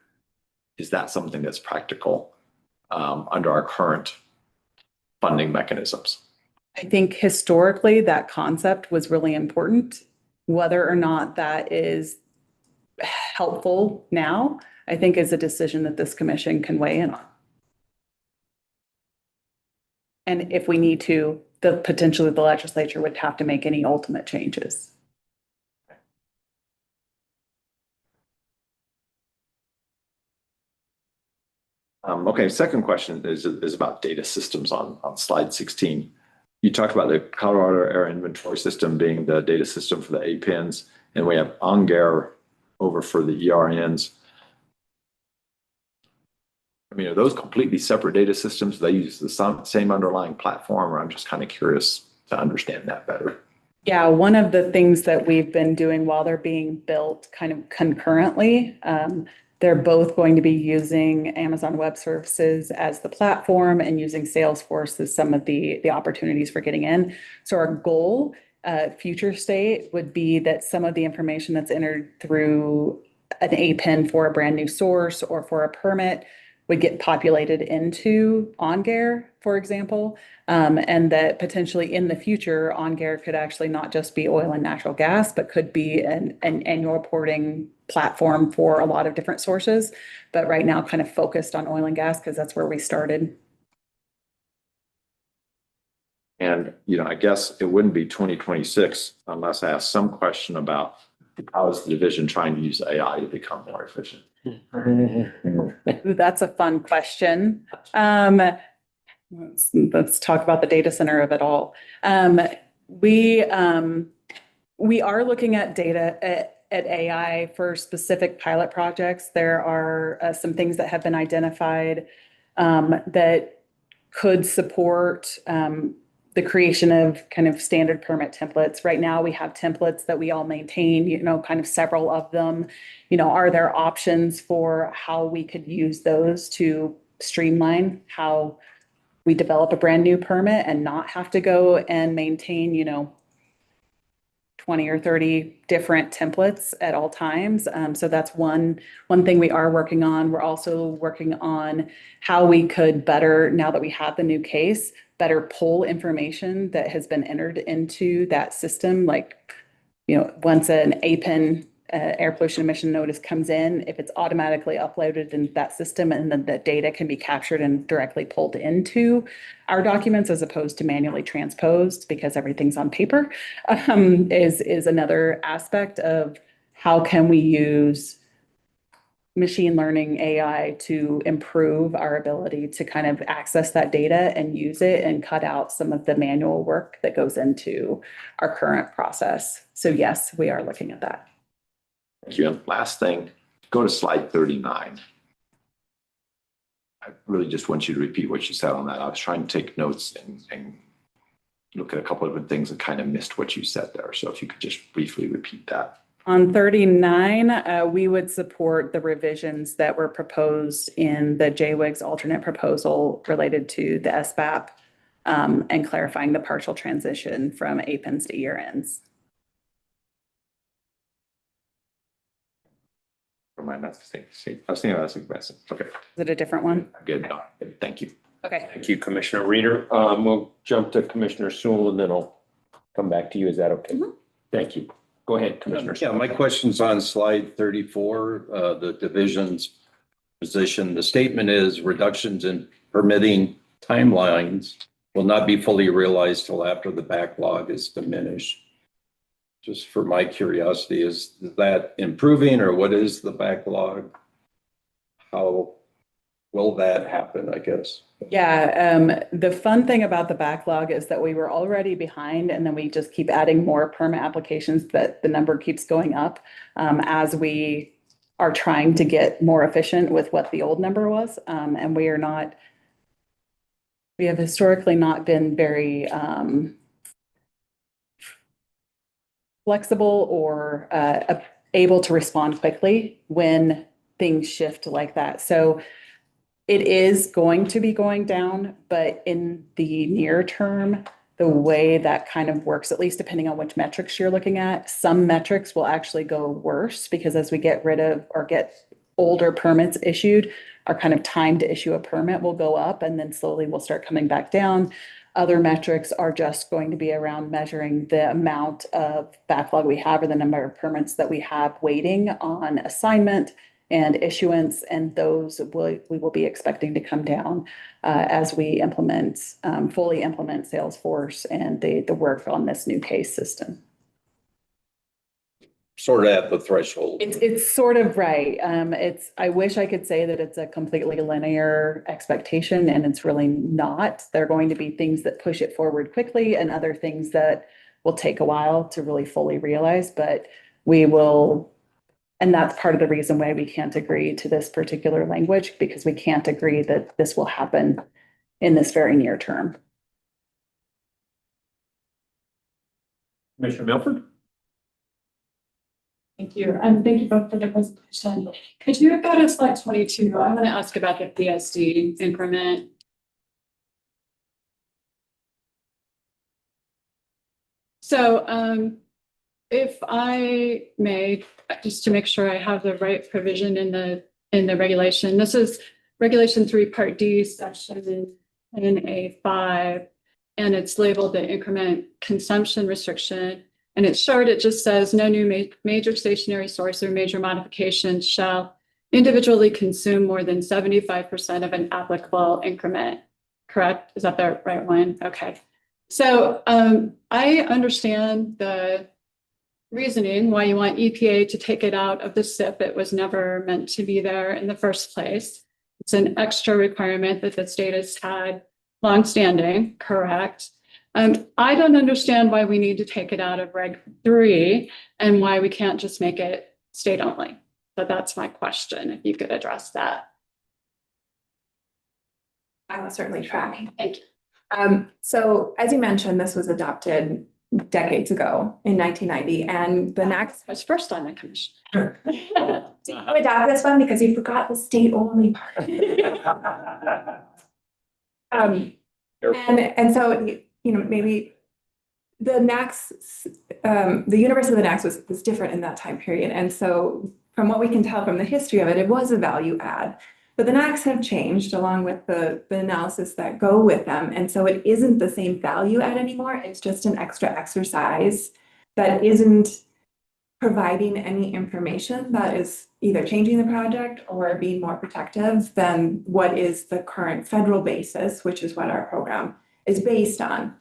is that something that's practical under our current funding mechanisms? I think historically that concept was really important. Whether or not that is helpful now, I think is a decision that this commission can weigh in on. And if we need to, potentially the legislature would have to make any ultimate changes. Okay, second question is about data systems on slide 16. You talked about the Colorado Air Inventory System being the data system for the APINs, and we have OnGair over for the ERNs. I mean, are those completely separate data systems? Do they use the same underlying platform, or I'm just kind of curious to understand that better. Yeah, one of the things that we've been doing while they're being built kind of concurrently, they're both going to be using Amazon Web Services as the platform and using Salesforce as some of the opportunities for getting in. So our goal, future state, would be that some of the information that's entered through an APIN for a brand new source or for a permit would get populated into OnGair, for example, and that potentially in the future, OnGair could actually not just be oil and natural gas, but could be an annual reporting platform for a lot of different sources. But right now, kind of focused on oil and gas because that's where we started. And, I guess it wouldn't be 2026 unless I ask some question about how is the division trying to use AI to become more efficient? That's a fun question. Let's talk about the data center of it all. We are looking at data at AI for specific pilot projects. There are some things that have been identified that could support the creation of kind of standard permit templates. Right now, we have templates that we all maintain, kind of several of them. Are there options for how we could use those to streamline how we develop a brand new permit and not have to go and maintain, 20 or 30 different templates at all times. So that's one thing we are working on. We're also working on how we could better, now that we have the new case, better pull information that has been entered into that system. Like, once an APIN, air pollution emission notice comes in, if it's automatically uploaded into that system, and then the data can be captured and directly pulled into our documents as opposed to manually transposed because everything's on paper, is another aspect of how can we use machine learning AI to improve our ability to kind of access that data and use it and cut out some of the manual work that goes into our current process. So yes, we are looking at that. Thank you. And last thing, go to slide 39. I really just want you to repeat what you said on that. I was trying to take notes and look at a couple of different things and kind of missed what you said there. So if you could just briefly repeat that. On 39, we would support the revisions that were proposed in the JWIG's alternate proposal related to the SBAP and clarifying the partial transition from APINs to year ends. Remind us to say, I was thinking about asking questions. Okay, Is it a different one? good. Thank you. Okay. Thank you, Commissioner Reader. We'll jump to Commissioner Sewell and then I'll come back to you. Is that okay? Thank you. Go ahead, Commissioner. Yeah, my question's on slide 34, the division's position. The statement is reductions in permitting timelines will not be fully realized till after the backlog is diminished. Just for my curiosity, is that improving or what is the backlog? How will that happen, I guess? Yeah, the fun thing about the backlog is that we were already behind and then we just keep adding more permit applications that the number keeps going up as we are trying to get more efficient with what the old number was. And we have historically not been very flexible or able to respond quickly when things shift like that. So it is going to be going down, but in the near term, the way that kind of works, at least depending on which metrics you're looking at, some metrics will actually go worse because as we get rid of or get older permits issued, our kind of time to issue a permit will go up and then slowly we'll start coming back down. Other metrics are just going to be around measuring the amount of backlog we have or the number of permits that we have waiting on assignment and issuance, and those we will be expecting to come down as we fully implement Salesforce and the work on this new case system. Sort of at the threshold. It's sort of right. I wish I could say that it's a completely linear expectation, and it's really not. There are going to be things that push it forward quickly and other things that will take a while to really fully realize, but we will. And that's part of the reason why we can't agree to this particular language, because we can't agree that this will happen in this very near term. Commissioner Milford? Thank you. And thank you both for the presentation. Could you go to slide 22? I want to ask about the PSD increment. So if I may, just to make sure I have the right provision in the regulation, this is Regulation 3 Part D, Section NA5, and it's labeled the increment consumption restriction. And it's short, it just says no new major stationary source or major modification shall individually consume more than 75% of an applicable increment. Correct? Is that the right one? Okay. So I understand the reasoning why you want EPA to take it out of the SIP. It was never meant to be there in the first place. It's an extra requirement that the state has had longstanding, correct? I don't understand why we need to take it out of Reg 3 and why we can't just make it state only. So that's my question, if you could address that. I will certainly try. Thank you. So as you mentioned, this was adopted decades ago in 1990, and the next was first on the commission. You adopt this one because you forgot the state only part. And so maybe the universe of the NACS was different in that time period, and so from what we can tell from the history of it, it was a value add. But the NACs have changed along with the analysis that go with them. And so it isn't the same value add anymore. It's just an extra exercise that isn't providing any information that is either changing the project or being more protective than what is the current federal basis, which is what our program is based on.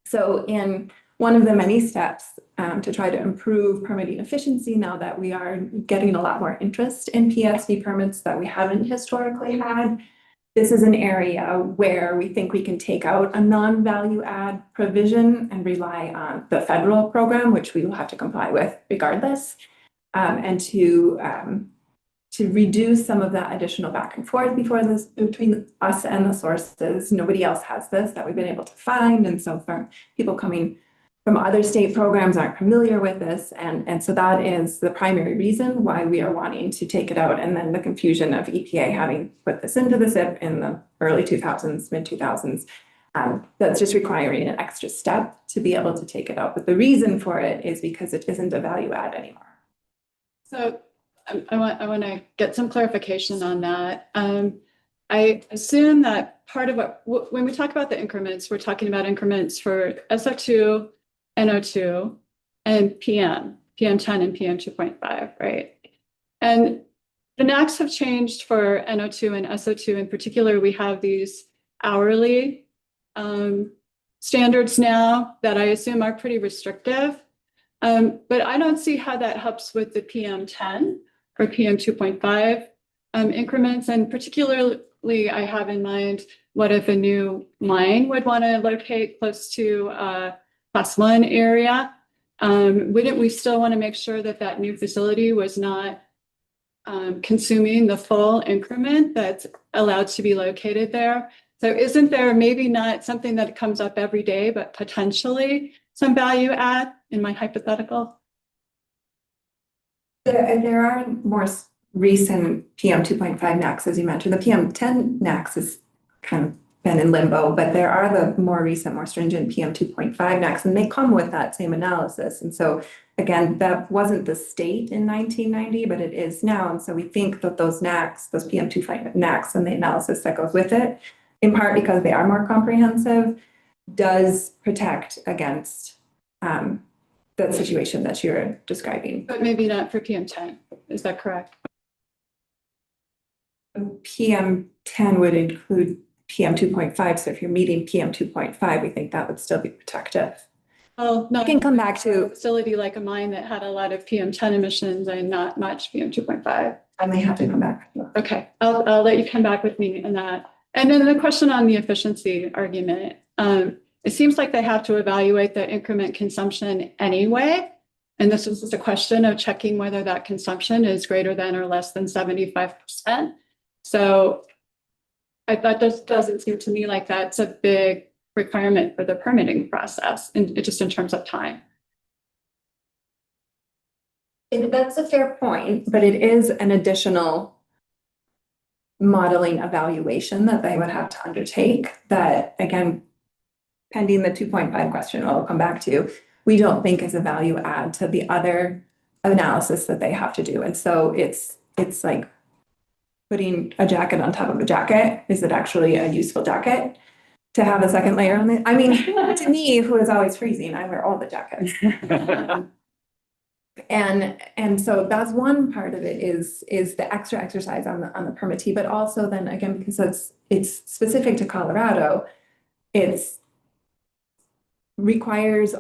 So in one of the many steps to try to improve permitting efficiency, now that we are getting a lot more interest in PSD permits that we haven't historically had, this is an area where we think we can take out a non-value add provision and rely on the federal program, which we will have to comply with regardless, and to reduce some of that additional back and forth between us and the sources. Nobody else has this that we've been able to find, and so for people coming from other state programs aren't familiar with this, and so that is the primary reason why we are wanting to take it out, and then the confusion of EPA having put this into the SIP in the early 2000s, mid 2000s, That's just requiring an extra step to be able to take it out. But the reason for it is because it isn't a value add anymore. So I want to get some clarification on that. I assume that part of when we talk about the increments, we're talking about increments for SO2, NO2, and PM10 and PM 2.5, right? And the NACs have changed for NO2 and SO2 in particular. We have these hourly standards now that I assume are pretty restrictive. But I don't see how that helps with the PM10 or PM 2.5 increments. And particularly, I have in mind, what if a new mine would want to locate close to class 1 area? Wouldn't we still want to make sure that that new facility was not consuming the full increment that's allowed to be located there? So isn't there maybe not something that comes up every day, but potentially some value add in my hypothetical? There are more recent PM 2.5 NACs, as you mentioned. The PM 10 NACs has kind of been in limbo, but there are the more recent, more stringent PM 2.5 NACs, and they come with that same analysis. And so again, that wasn't the state in 1990, but it is now. And so we think that those NACs, those PM 2.5 NACs and the analysis that goes with it, in part because they are more comprehensive, does protect against that situation that you're describing. But maybe not for PM10, is that correct? PM10 would include PM 2.5, so if you're meeting PM 2.5, we think that would still be protective. Well, no, I can come back to a facility like a mine that had a lot of PM10 emissions and not much PM 2.5. I may have to come back. Okay, I'll let you come back with me in that. And then the question on the efficiency argument. It seems like they have to evaluate the increment consumption anyway. And this is just a question of checking whether that consumption is greater than or less than 75%. So I thought this doesn't seem to me like that's a big requirement for the permitting process, and just in terms of time. That's a fair point, but it is an additional modeling evaluation that they would have to undertake that, again, pending the 2.5 question, I'll come back to, we don't think is a value add to the other analysis that they have to do. And so it's like putting a jacket on top of a jacket. Is it actually a useful jacket to have a second layer on it? I mean, to me, who is always freezing, I wear all the jackets. And so that's one part of it is the extra exercise on the permittee, but also then again, because it's specific to Colorado, it's requires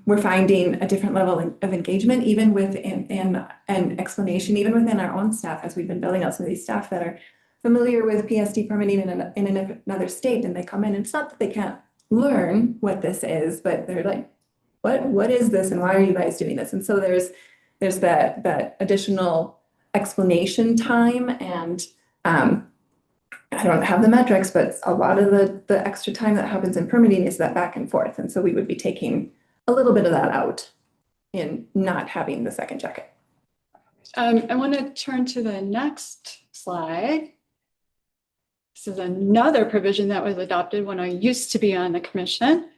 we're finding a different level of engagement, even within an explanation, even within our own staff, as we've been building out some of these staff that are familiar with PSD permitting in another state, and they come in. And it's not that they can't learn what this is, but they're like, what is this, and why are you guys doing this? And so there's that additional explanation time, and I don't have the metrics, but a lot of the extra time that happens in permitting is that back and forth. And so we would be taking a little bit of that out in not having the second jacket. I want to turn to the next slide. This is another provision that was adopted when I used to be on the commission.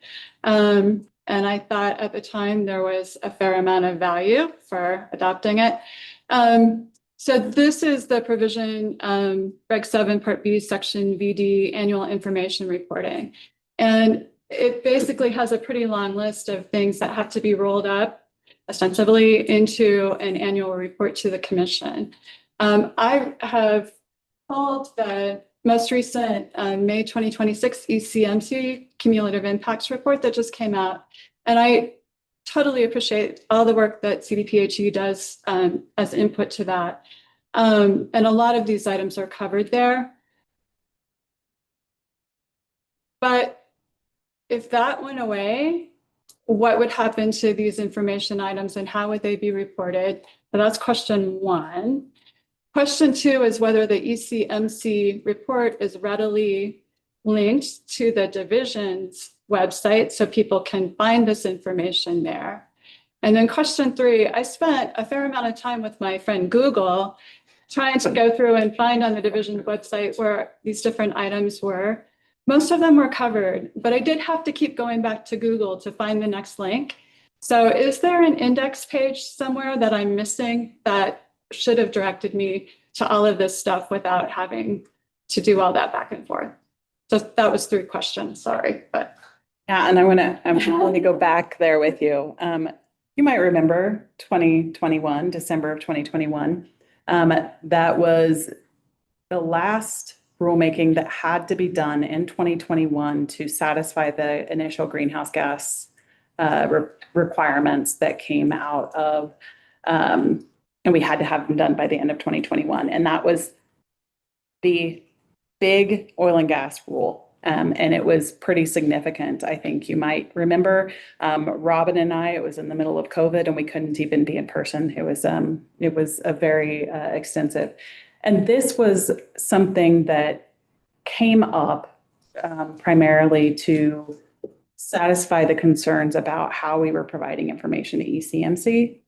And I thought at the time there was a fair amount of value for adopting it. So this is the provision, Reg 7, Part B, Section VD, Annual Information Reporting. And it basically has a pretty long list of things that have to be rolled up ostensibly into an annual report to the commission. I have pulled the most recent May 2026 ECMC Cumulative Impacts Report that just came out. And I totally appreciate all the work that CDPHE does as input to that. And a lot of these items are covered there. But if that went away, what would happen to these information items and how would they be reported? So that's question one. Question two is whether the ECMC report is readily linked to the division's website so people can find this information there. And then question three, I spent a fair amount of time with my friend Google trying to go through and find on the division website where these different items were. most of them were covered, but I did have to keep going back to Google to find the next link. So is there an index page somewhere that I'm missing that should have directed me to all of this stuff without having to do all that back and forth? So that was 3 questions, sorry, but. Yeah, and I'm going to go back there with you. You might remember 2021, December of 2021. That was the last rulemaking that had to be done in 2021 to satisfy the initial greenhouse gas requirements that came out of, and we had to have them done by the end of 2021. And that was the big oil and gas rule. And it was pretty significant. I think you might remember, Robin and I, it was in the middle of COVID and we couldn't even be in person. It was a very extensive. And this was something that came up primarily to satisfy the concerns about how we were providing information to ECMC.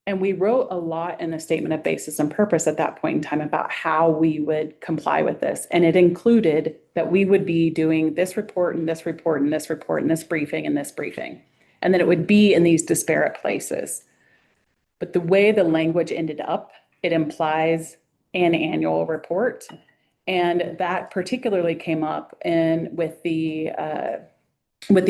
And we wrote a lot in the statement of basis and purpose at that point in time about how we would comply with this. And it included that we would be doing this report and this report and this report and this briefing and this briefing. And then it would be in these disparate places. But the way the language ended up, it implies an annual report. And that particularly came up with the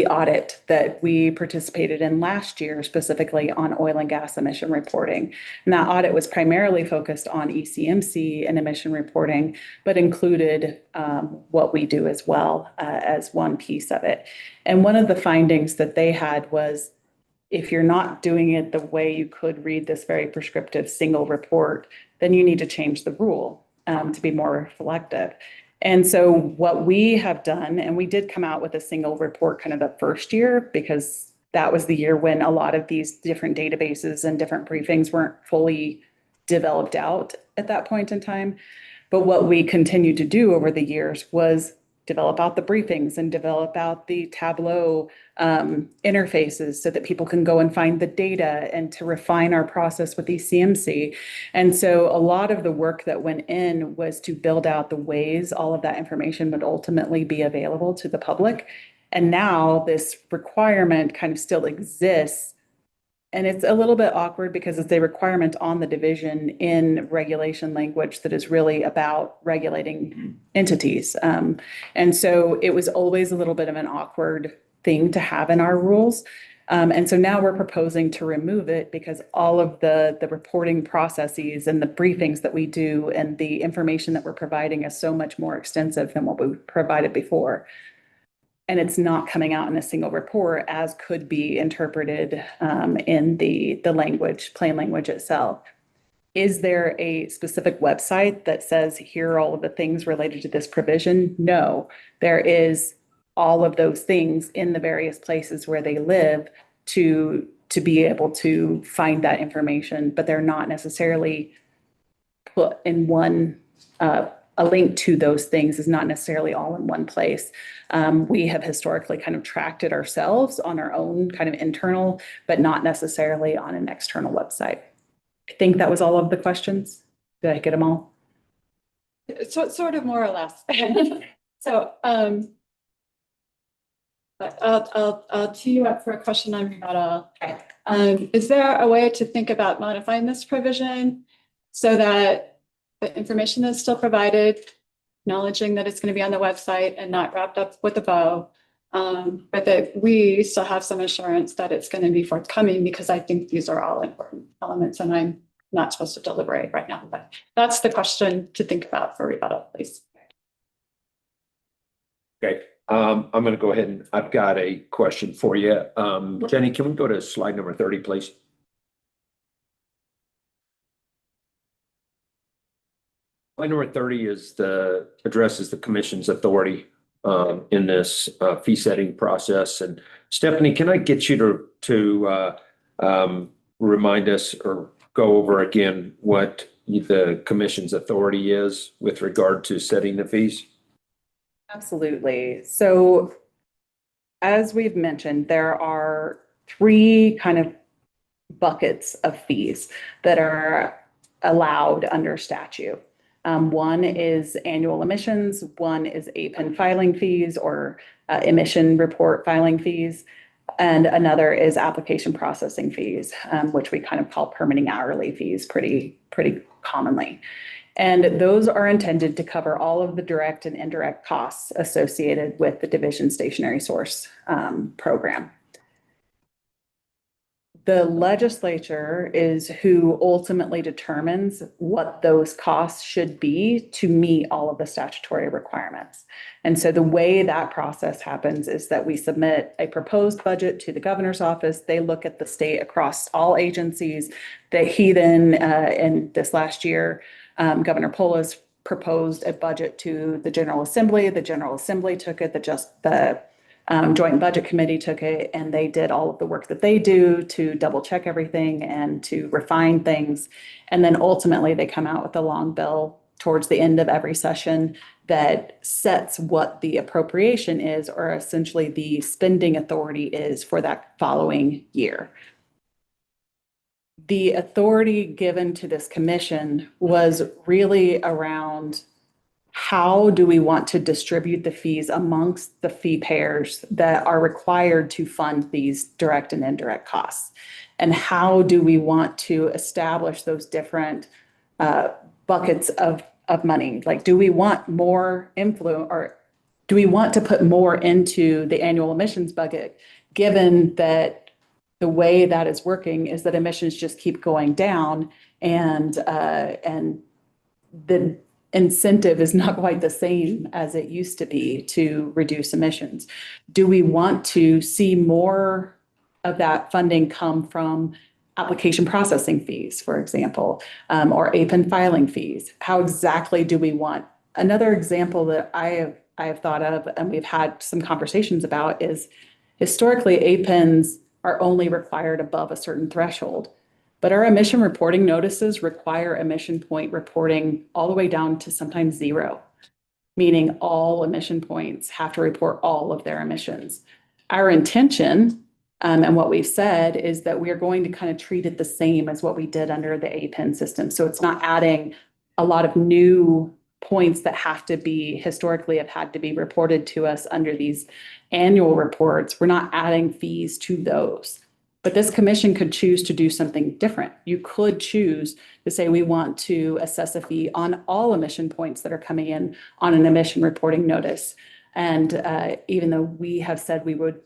audit that we participated in last year, specifically on oil and gas emission reporting. And that audit was primarily focused on ECMC and emission reporting, but included what we do as well as one piece of it. And one of the findings that they had was, if you're not doing it the way you could read this very prescriptive single report, then you need to change the rule to be more reflective. And so what we have done, and we did come out with a single report kind of the first year, because that was the year when a lot of these different databases and different briefings weren't fully developed out at that point in time. But what we continued to do over the years was develop out the briefings and develop out the Tableau interfaces so that people can go and find the data, and to refine our process with ECMC. And so a lot of the work that went in was to build out the ways all of that information would ultimately be available to the public. And now this requirement kind of still exists. And it's a little bit awkward because it's a requirement on the division in regulation language that is really about regulating entities. And so it was always a little bit of an awkward thing to have in our rules. And so now we're proposing to remove it because all of the reporting processes and the briefings that we do and the information that we're providing is so much more extensive than what we provided before. And it's not coming out in a single report as could be interpreted in the language, plain language itself. Is there a specific website that says here are all of the things related to this provision? No, there is all of those things in the various places where they live to be able to find that information, but they're not necessarily put in one, a link to those things is not necessarily all in one place. We have historically kind of tracked it ourselves on our own kind of internal, but not necessarily on an external website. I think that was all of the questions. Did I get them all? So sort of more or less. So I'll tee you up for a question on rebuttal. Is there a way to think about modifying this provision so that the information is still provided, acknowledging that it's going to be on the website and not wrapped up with a bow, but that we still have some assurance that it's going to be forthcoming, because I think these are all important elements and I'm not supposed to deliberate right now, but that's the question to think about for rebuttal, please. Okay, I'm going to go ahead and I've got a question for you. Jenny, can we go to slide number 30, please? Slide number 30 addresses the commission's authority in this fee setting process. And Stephanie, can I get you to remind us or go over again what the commission's authority is with regard to setting the fees? Absolutely. So as we've mentioned, there are 3 kind of buckets of fees that are allowed under statute. One is annual emissions, one is APIN filing fees or emission report filing fees, and another is application processing fees, which we kind of call permitting hourly fees pretty commonly. And those are intended to cover all of the direct and indirect costs associated with the Division Stationary Source program. The legislature is who ultimately determines what those costs should be to meet all of the statutory requirements. And so the way that process happens is that we submit a proposed budget to the governor's office. They look at the state across all agencies that he then, in this last year, Governor Polis proposed a budget to the General Assembly. The General Assembly took it, the Joint Budget Committee took it, and they did all of the work that they do to double check everything and to refine things. And then ultimately they come out with a long bill towards the end of every session that sets what the appropriation is, or essentially the spending authority is for that following year. The authority given to this commission was really around how do we want to distribute the fees amongst the fee payers that are required to fund these direct and indirect costs? And how do we want to establish those different buckets of money? Like, do we want more influence, or do we want to put more into the annual emissions bucket, given that the way that is working is that emissions just keep going down, and the incentive is not quite the same as it used to be to reduce emissions? Do we want to see more of that funding come from application processing fees, for example, or APIN filing fees? How exactly do we want? Another example that I have thought of, and we've had some conversations about, is historically APINs are only required above a certain threshold. But our emission reporting notices require emission point reporting all the way down to sometimes 0, meaning all emission points have to report all of their emissions. Our intention, and what we've said, is that we are going to kind of treat it the same as what we did under the APIN system. So it's not adding a lot of new points that historically have had to be reported to us under these annual reports. We're not adding fees to those. But this commission could choose to do something different. You could choose to say, we want to assess a fee on all emission points that are coming in on an emission reporting notice. And even though we have said we would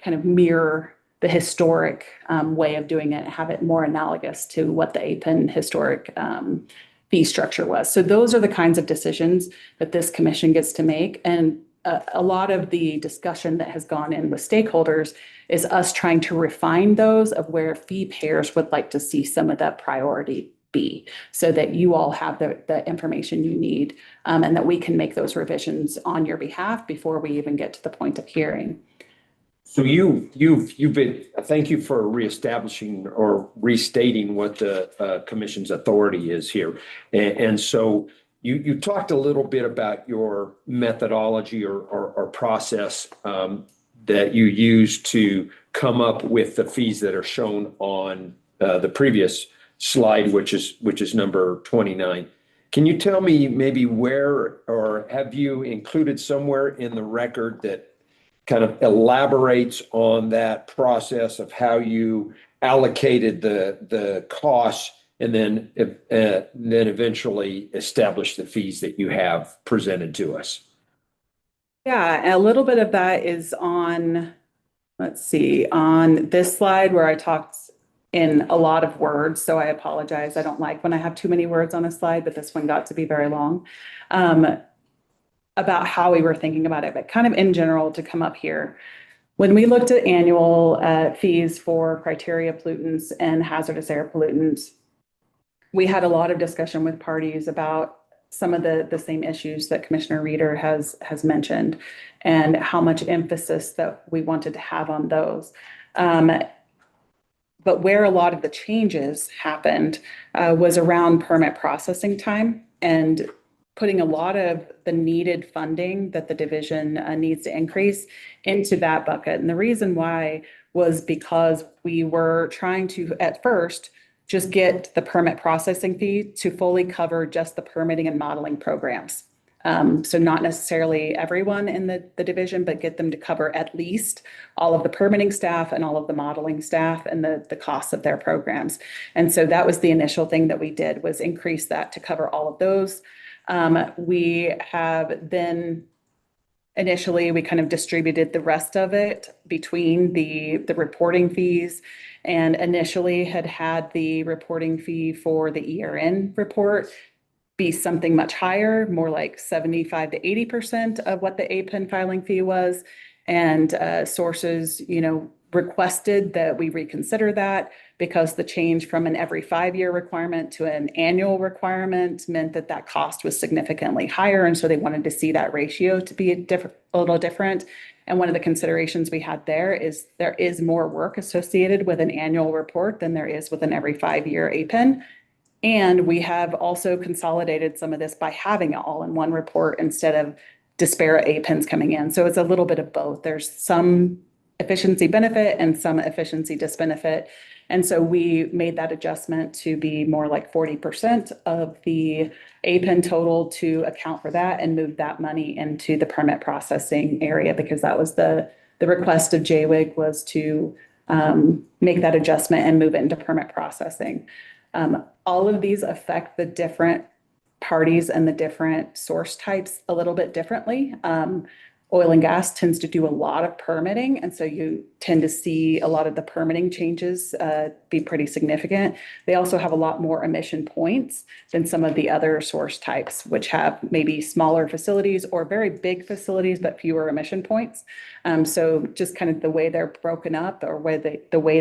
kind of mirror the historic way of doing it, have it more analogous to what the APIN historic fee structure was. So those are the kinds of decisions that this commission gets to make. And a lot of the discussion that has gone in with stakeholders is us trying to refine those of where fee payers would like to see some of that priority be, so that you all have the information you need, and that we can make those revisions on your behalf before we even get to the point of hearing. So you've been, thank you for reestablishing or restating what the commission's authority is here. And so you talked a little bit about your methodology or process that you use to come up with the fees that are shown on the previous slide, which is number 29. Can you tell me maybe where, or have you included somewhere in the record that kind of elaborates on that process of how you allocated the costs and then eventually established the fees that you have presented to us? Yeah, a little bit of that is on, let's see, on this slide where I talked in a lot of words. So I apologize. I don't like when I have too many words on a slide, but this one got to be very long. About how we were thinking about it, but kind of in general to come up here. When we looked at annual fees for criteria pollutants and hazardous air pollutants, we had a lot of discussion with parties about some of the same issues that Commissioner Reeder has mentioned, and how much emphasis that we wanted to have on those. But where a lot of the changes happened was around permit processing time and putting a lot of the needed funding that the division needs to increase into that bucket. And the reason why was because we were trying to, at first, just get the permit processing fee to fully cover just the permitting and modeling programs. So not necessarily everyone in the division, but get them to cover at least all of the permitting staff and all of the modeling staff and the costs of their programs. And so that was the initial thing that we did, was increase that to cover all of those. We have then initially, we kind of distributed the rest of it between the reporting fees, and initially had the reporting fee for the ERN report be something much higher, more like 75 to 80% of what the APIN filing fee was. And sources, requested that we reconsider that, because the change from an every 5-year requirement to an annual requirement meant that cost was significantly higher. And so they wanted to see that ratio to be a little different. And one of the considerations we had there is more work associated with an annual report than there is with an every 5-year APIN. And we have also consolidated some of this by having it all in one report instead of disparate APINs coming in. So it's a little bit of both. There's some efficiency benefit and some efficiency disbenefit. And so we made that adjustment to be more like 40% of the APIN total to account for that, and move that money into the permit processing area, because that was the request of JWIG, was to make that adjustment and move it into permit processing. All of these affect the different parties and the different source types a little bit differently. Oil and gas tends to do a lot of permitting, and so you tend to see a lot of the permitting changes be pretty significant. They also have a lot more emission points than some of the other source types, which have maybe smaller facilities or very big facilities, but fewer emission points. So just kind of the way they're broken up, or the way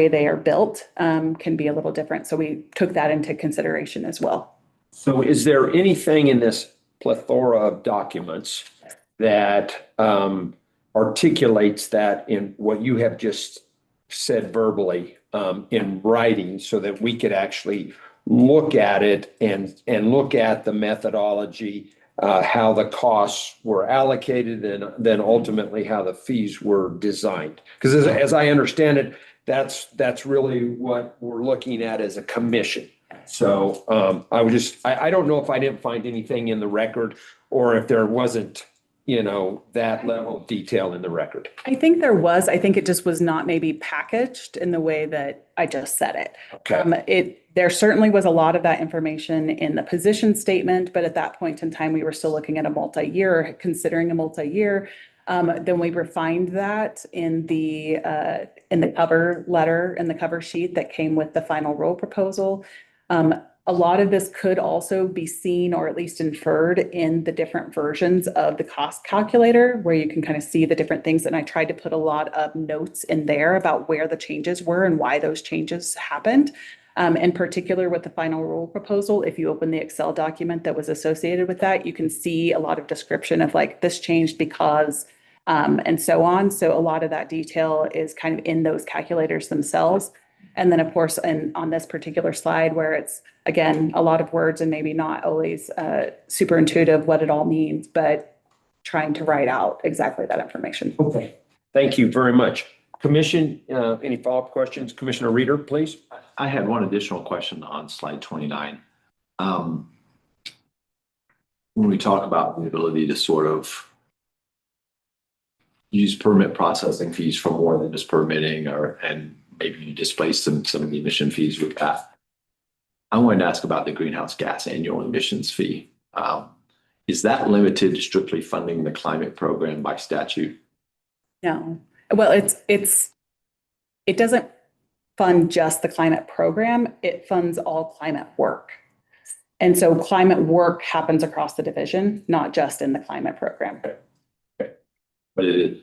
they are built can be a little different. So we took that into consideration as well. So is there anything in this plethora of documents that articulates that in what you have just said verbally in writing, so that we could actually look at it and look at the methodology, how the costs were allocated, and then ultimately how the fees were designed? Because as I understand it, that's really what we're looking at as a commission. So I don't know if I didn't find anything in the record, or if there wasn't, that level of detail in the record. I think there was. I think it just was not maybe packaged in the way that I just said it. Okay. There certainly was a lot of that information in the position statement, but at that point in time, we were still looking at a multi-year, considering a multi-year. Then we refined that in the cover letter and the cover sheet that came with the final rule proposal. A lot of this could also be seen, or at least inferred, in the different versions of the cost calculator, where you can kind of see the different things. And I tried to put a lot of notes in there about where the changes were and why those changes happened. In particular, with the final rule proposal, if you open the Excel document that was associated with that, you can see a lot of description of like, this changed because, and so on. So a lot of that detail is kind of in those calculators themselves. And then, of course, on this particular slide, where it's, again, a lot of words and maybe not always super intuitive what it all means, but trying to write out exactly that information. Okay. Thank you very much. Commission, any follow-up questions? Commissioner Reeder, please. I had one additional question on slide 29. When we talk about the ability to sort of use permit processing fees for more than just permitting, and maybe you displace some of the emission fees with that. I wanted to ask about the greenhouse gas annual emissions fee. Is that limited to strictly funding the climate program by statute? No. Well, it doesn't fund just the climate program. It funds all climate work. And so climate work happens across the division, not just in the climate program. Okay. But it is,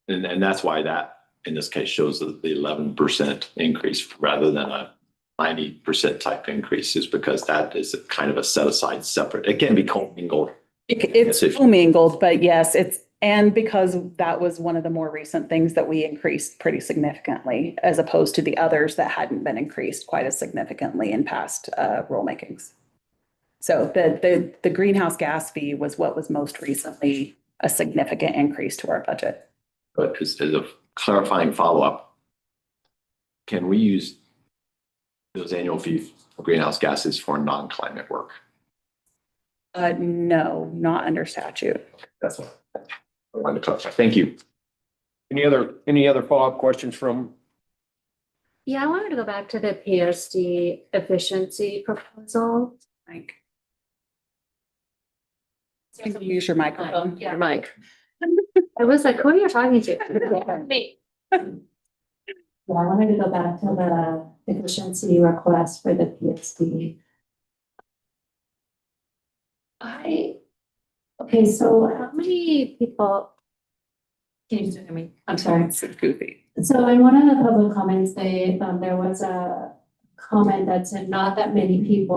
and that's why that in this case shows the 11% increase rather than a 90% type increase, is because that is kind of a set aside separate. It can be commingled. It's commingled, but yes, and because that was one of the more recent things that we increased pretty significantly, as opposed to the others that hadn't been increased quite as significantly in past rulemakings. So the greenhouse gas fee was what was most recently a significant increase to our budget. But as a clarifying follow-up, can we use those annual fees for greenhouse gases for non-climate work? No, not under statute. That's what I wanted to clarify. Thank you. Any other follow-up questions from? Yeah, I wanted to go back to the PSD efficiency proposal. Like, use your microphone. Yeah. Your mic. I was like, who are you talking to? Me. Yeah, I wanted to go back to the efficiency request for the PSD. Okay, so how many people? Can you still hear me? I'm sorry. It's goofy. So in one of the public comments, there was a comment that said not that many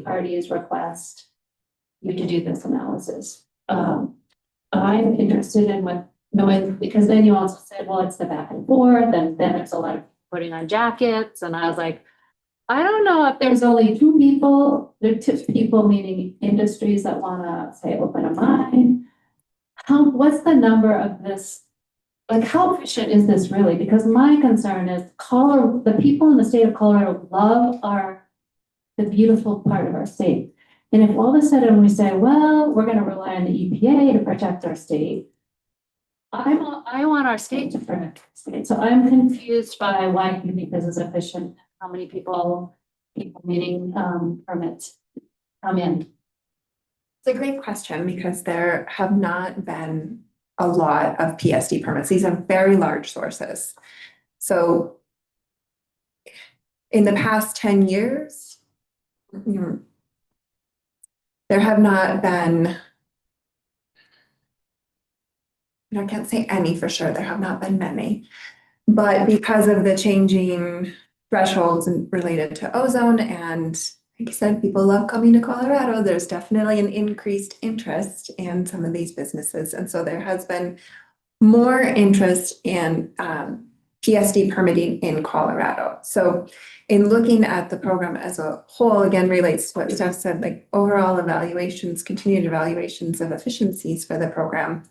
parties request you to do this analysis. I'm interested in knowing, because then you also said, well, it's the back and forth, and then there's a lot of putting on jackets, and I was like, I don't know if there's only two people, meaning industries that wanna say open a mind. What's the number of this? Like, how efficient is this really? Because my concern is the people in the state of Colorado love the beautiful part of our state. And if all of a sudden we say, well, we're gonna rely on the EPA to protect our state, I want our state to protect our state. So I'm confused by why you think this is efficient, how many people needing permits come in. It's a great question because there have not been a lot of PSD permits. These are very large sources. So in the past 10 years, there have not been, I can't say any for sure, there have not been many, but because of the changing thresholds related to ozone and like I said, people love coming to Colorado. There's definitely an increased interest in some of these businesses. And so there has been more interest in PSD permitting in Colorado. So in looking at the program as a whole, again, relates to what Steph said, like overall evaluations, continued evaluations of efficiencies for the program.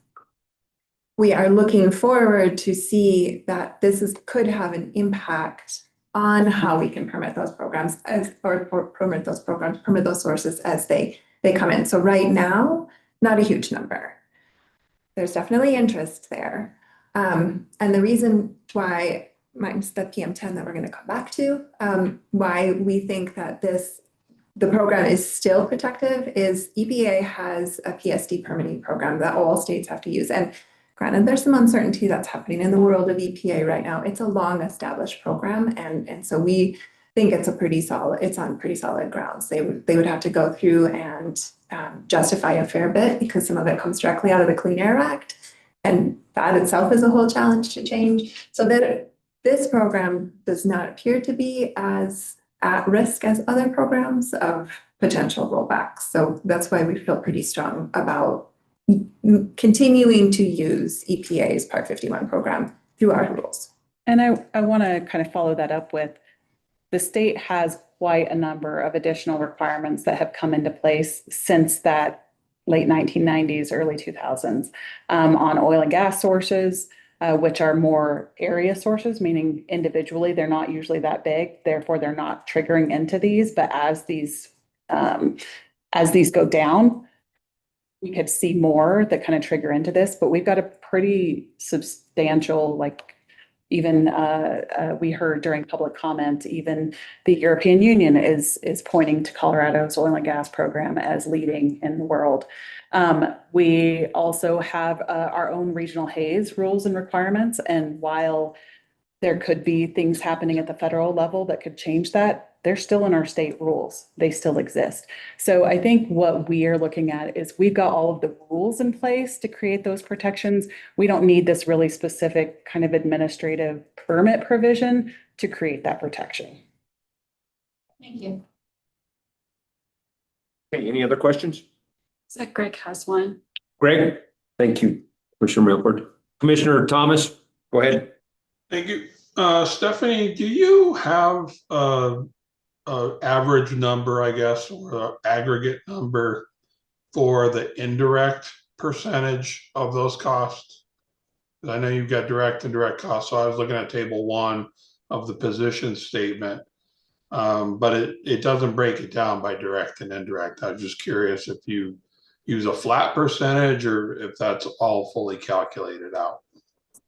We are looking forward to see that could have an impact on how we can permit those programs permit those sources as they come in. So right now, not a huge number. There's definitely interest there. And the reason why, minus the PM10 that we're going to come back to, why we think that the program is still protective is EPA has a PSD permitting program that all states have to use. And granted, there's some uncertainty that's happening in the world of EPA right now. It's a long established program. And so we think it's on pretty solid grounds. They would have to go through and justify a fair bit because some of it comes directly out of the Clean Air Act. And that itself is a whole challenge to change. So that this program does not appear to be as at risk as other programs of potential rollbacks. So that's why we feel pretty strong about continuing to use EPA's Part 51 program through our rules. And I want to kind of follow that up with the state has quite a number of additional requirements that have come into place since that late 1990s, early 2000s on oil and gas sources, which are more area sources, meaning individually, they're not usually that big. Therefore, they're not triggering into these. But as these go down, we could see more that kind of trigger into this, but we've got a pretty substantial, like even we heard during public comment, even the European Union is pointing to Colorado's oil and gas program as leading in the world. We also have our own regional haze rules and requirements, and while there could be things happening at the federal level that could change that, they're still in our state rules. They still exist. So I think what we are looking at is we've got all of the rules in place to create those protections. We don't need this really specific kind of administrative permit provision to create that protection. Thank you. Okay, any other questions? So Greg has one. Greg? Thank you, Commissioner Milford. Commissioner Thomas, go ahead. Thank you. Stephanie, do you have average number, I guess, or aggregate number for the indirect percentage of those costs? I know you've got direct and direct costs, so I was looking at table 1 of the position statement. But it doesn't break it down by direct and indirect. I was just curious if you use a flat percentage or if that's all fully calculated out.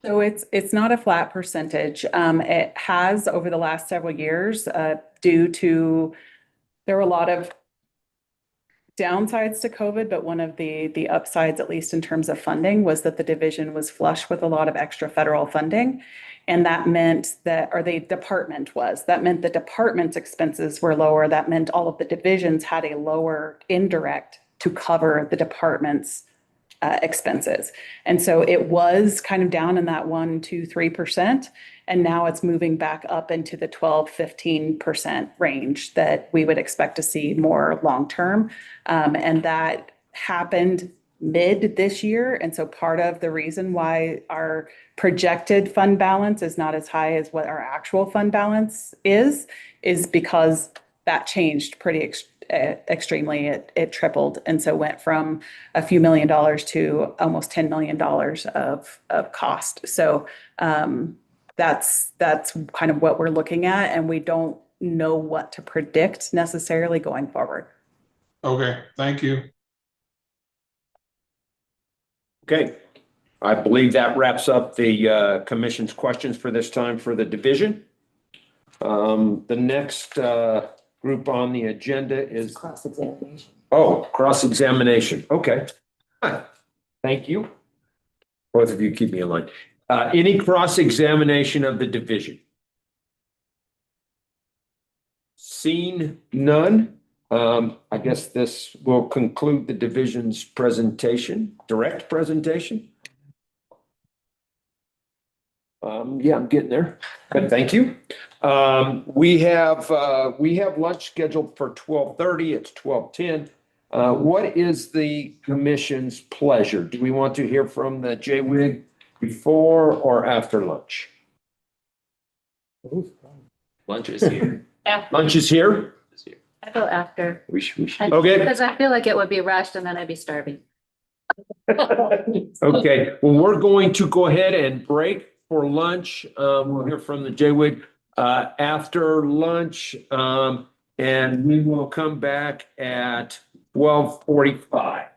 So it's not a flat percentage. It has over the last several years, due to, there were a lot of downsides to COVID, but one of the upsides, at least in terms of funding, was that the division was flush with a lot of extra federal funding. And that meant that, or the department was, that meant the department's expenses were lower. That meant all of the divisions had a lower indirect to cover the department's expenses. And so it was kind of down in that 1, 2, 3%. And now it's moving back up into the 12, 15% range that we would expect to see more long-term. And that happened mid this year. And so part of the reason why our projected fund balance is not as high as what our actual fund balance is because that changed pretty extremely. It tripled. And so went from a few $1 million to almost $10 million of cost. So that's kind of what we're looking at. And we don't know what to predict necessarily going forward. Okay, thank you. Okay, I believe that wraps up the commission's questions for this time for the division. The next group on the agenda is Cross-examination. Oh, cross-examination. Okay. Thank you. Both of you keep me in line. Any cross-examination of the division? Seen none. I guess this will conclude the division's presentation, direct presentation. Yeah, I'm getting there, but thank you. We have lunch scheduled for 12:30. It's 12:10. What is the commission's pleasure? Do we want to hear from the JWIG before or after lunch? Lunch is here. Lunch is here? I go after. We should. Okay. Because I feel like it would be rushed and then I'd be starving. Okay, well, we're going to go ahead and break for lunch. We'll hear from the JWIG after lunch. And we will come back at 12:45.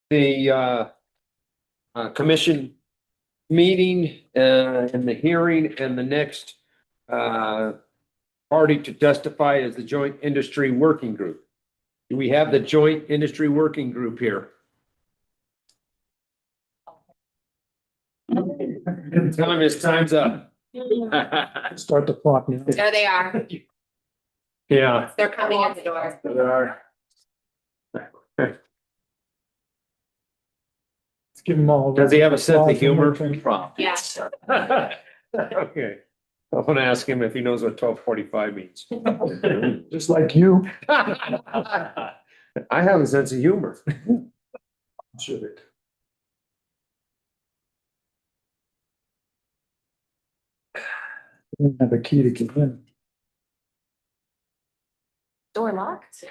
the commission meeting and the hearing, and the next party to testify is the Joint Industry Working Group. Do we have the Joint Industry Working Group here? Tell him his time's up. Start the clock now. There they are. Yeah. They're coming at the door. There are. Let's give them all. Does he have a sense of humor? Yes. Okay. I'm gonna ask him if he knows what 12:45 means. Just like you. I have a sense of humor. Should. Didn't have a key to get in. Door locked.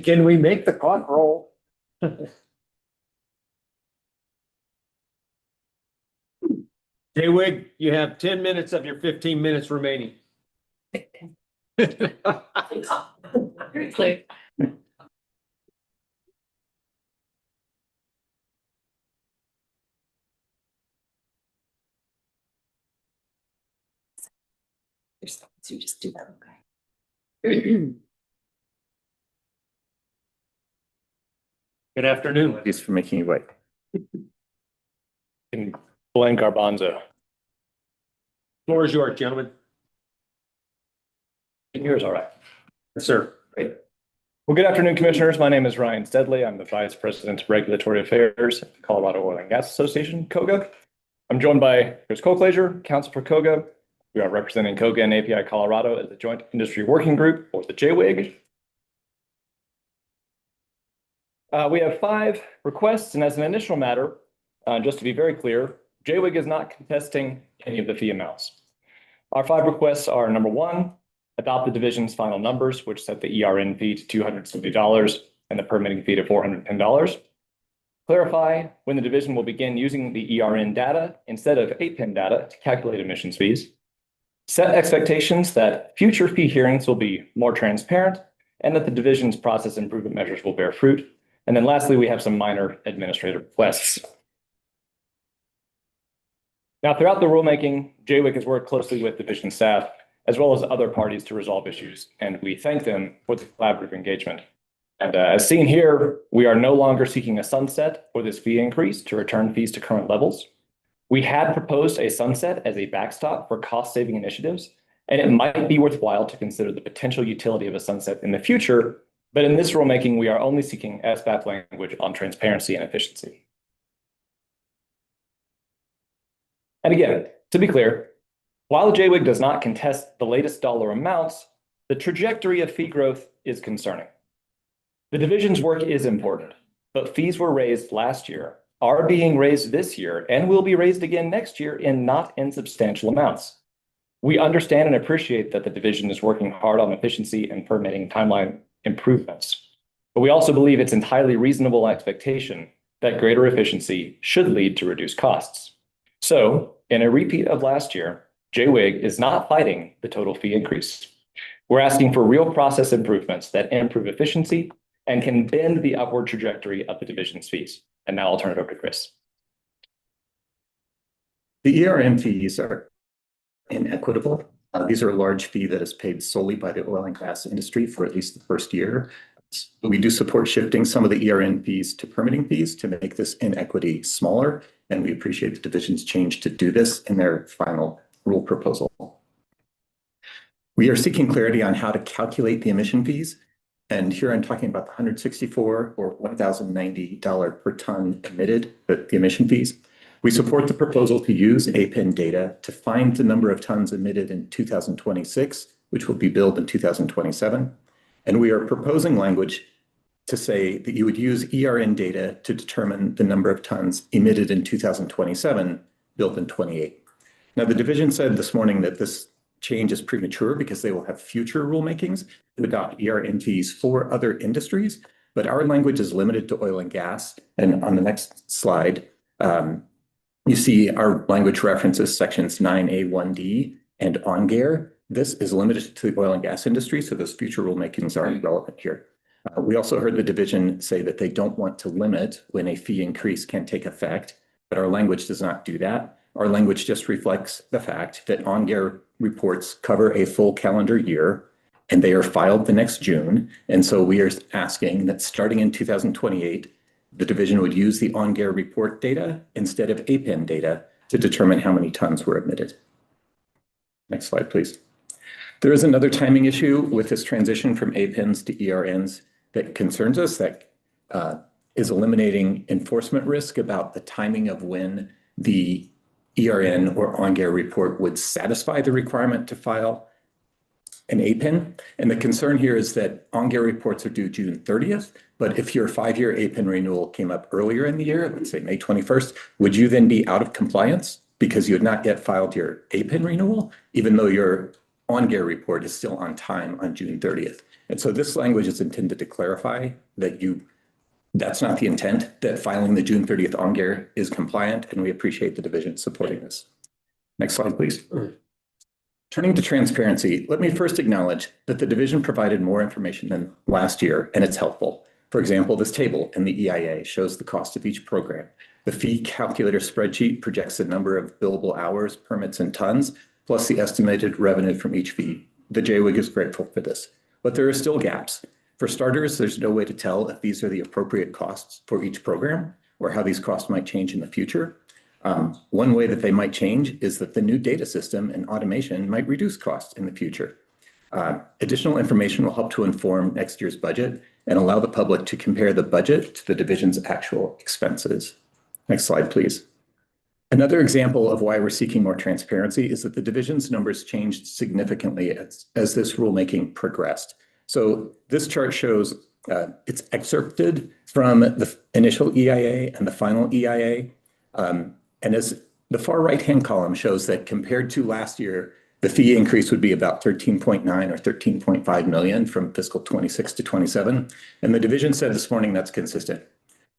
Can we make the clock roll? Jay Wig, you have 10 minutes of your 15 minutes remaining. Very clear. So you just do that, okay? Good afternoon. Thanks for making me wait. Glenn Garbanzo. Floor is yours, gentlemen. Yours, all right. Yes, sir. Great. Well, good afternoon, commissioners. My name is Ryan Steadley. I'm the Vice President of Regulatory Affairs at the Colorado Oil and Gas Association, COGA. I'm joined by Chris Colclaser, counsel for COGA. We are representing COGA and API Colorado as the Joint Industry Working Group, or the JWIG. We have 5 requests, and as an initial matter, just to be very clear, JWIG is not contesting any of the fee amounts. Our 5 requests are: number 1, adopt the division's final numbers, which set the ERN fee to $270 and the permitting fee to $410. Clarify when the division will begin using the ERN data instead of 8-pin data to calculate emissions fees. Set expectations that future fee hearings will be more transparent and that the division's process improvement measures will bear fruit. And then lastly, we have some minor administrative requests. Now, throughout the rulemaking, JWIG has worked closely with division staff as well as other parties to resolve issues, and we thank them for the collaborative engagement. And as seen here, we are no longer seeking a sunset for this fee increase to return fees to current levels. We had proposed a sunset as a backstop for cost-saving initiatives, and it might be worthwhile to consider the potential utility of a sunset in the future, but in this rulemaking, we are only seeking SBAP language on transparency and efficiency. And again, to be clear, while the JWIG does not contest the latest dollar amounts, the trajectory of fee growth is concerning. The division's work is important, but fees were raised last year, are being raised this year, and will be raised again next year in not insubstantial amounts. We understand and appreciate that the division is working hard on efficiency and permitting timeline improvements, but we also believe it's entirely reasonable expectation that greater efficiency should lead to reduced costs. So, in a repeat of last year, JWIG is not fighting the total fee increase. We're asking for real process improvements that improve efficiency and can bend the upward trajectory of the division's fees. And now I'll turn it over to Chris. The ERN fees are inequitable. These are a large fee that is paid solely by the oil and gas industry for at least the first year. We do support shifting some of the ERN fees to permitting fees to make this inequity smaller, and we appreciate the division's change to do this in their final rule proposal. We are seeking clarity on how to calculate the emission fees, and here I'm talking about the $164 or $1,090 per ton emitted, the emission fees. We support the proposal to use APIN data to find the number of tons emitted in 2026, which will be billed in 2027. And we are proposing language to say that you would use ERN data to determine the number of tons emitted in 2027, billed in 28. Now, the division said this morning that this change is premature because they will have future rulemakings to adopt ERN fees for other industries, but our language is limited to oil and gas. And on the next slide, you see our language references sections 9A1D and ONGAIR. This is limited to the oil and gas industry, so those future rulemakings are relevant here. We also heard the division say that they don't want to limit when a fee increase can take effect, but our language does not do that. Our language just reflects the fact that on-air reports cover a full calendar year and they are filed the next June. And so we are asking that starting in 2028, the division would use the on-air report data instead of APIN data to determine how many tons were emitted. Next slide, please. There is another timing issue with this transition from APINs to ERNs that concerns us, that is eliminating enforcement risk about the timing of when the ERN or on-air report would satisfy the requirement to file an APIN. And the concern here is that on-air reports are due June 30th, but if your 5-year APIN renewal came up earlier in the year, let's say May 21st, would you then be out of compliance because you had not yet filed your APIN renewal, even though your on-air report is still on time on June 30th? And so this language is intended to clarify that that's not the intent, that filing the June 30th on-air is compliant, and we appreciate the division supporting this. Next slide, please. Turning to transparency, let me first acknowledge that the division provided more information than last year, and it's helpful. For example, this table in the EIA shows the cost of each program. The fee calculator spreadsheet projects the number of billable hours, permits, and tons, plus the estimated revenue from each fee. The JWIG is grateful for this, but there are still gaps. For starters, there's no way to tell if these are the appropriate costs for each program or how these costs might change in the future. One way that they might change is that the new data system and automation might reduce costs in the future. Additional information will help to inform next year's budget and allow the public to compare the budget to the division's actual expenses. Next slide, please. Another example of why we're seeking more transparency is that the division's numbers changed significantly as this rulemaking progressed. So this chart shows it's excerpted from the initial EIA and the final EIA. And as the far right-hand column shows that compared to last year, the fee increase would be about 13.9 or 13.5 million from fiscal 26 to 27. And the division said this morning that's consistent.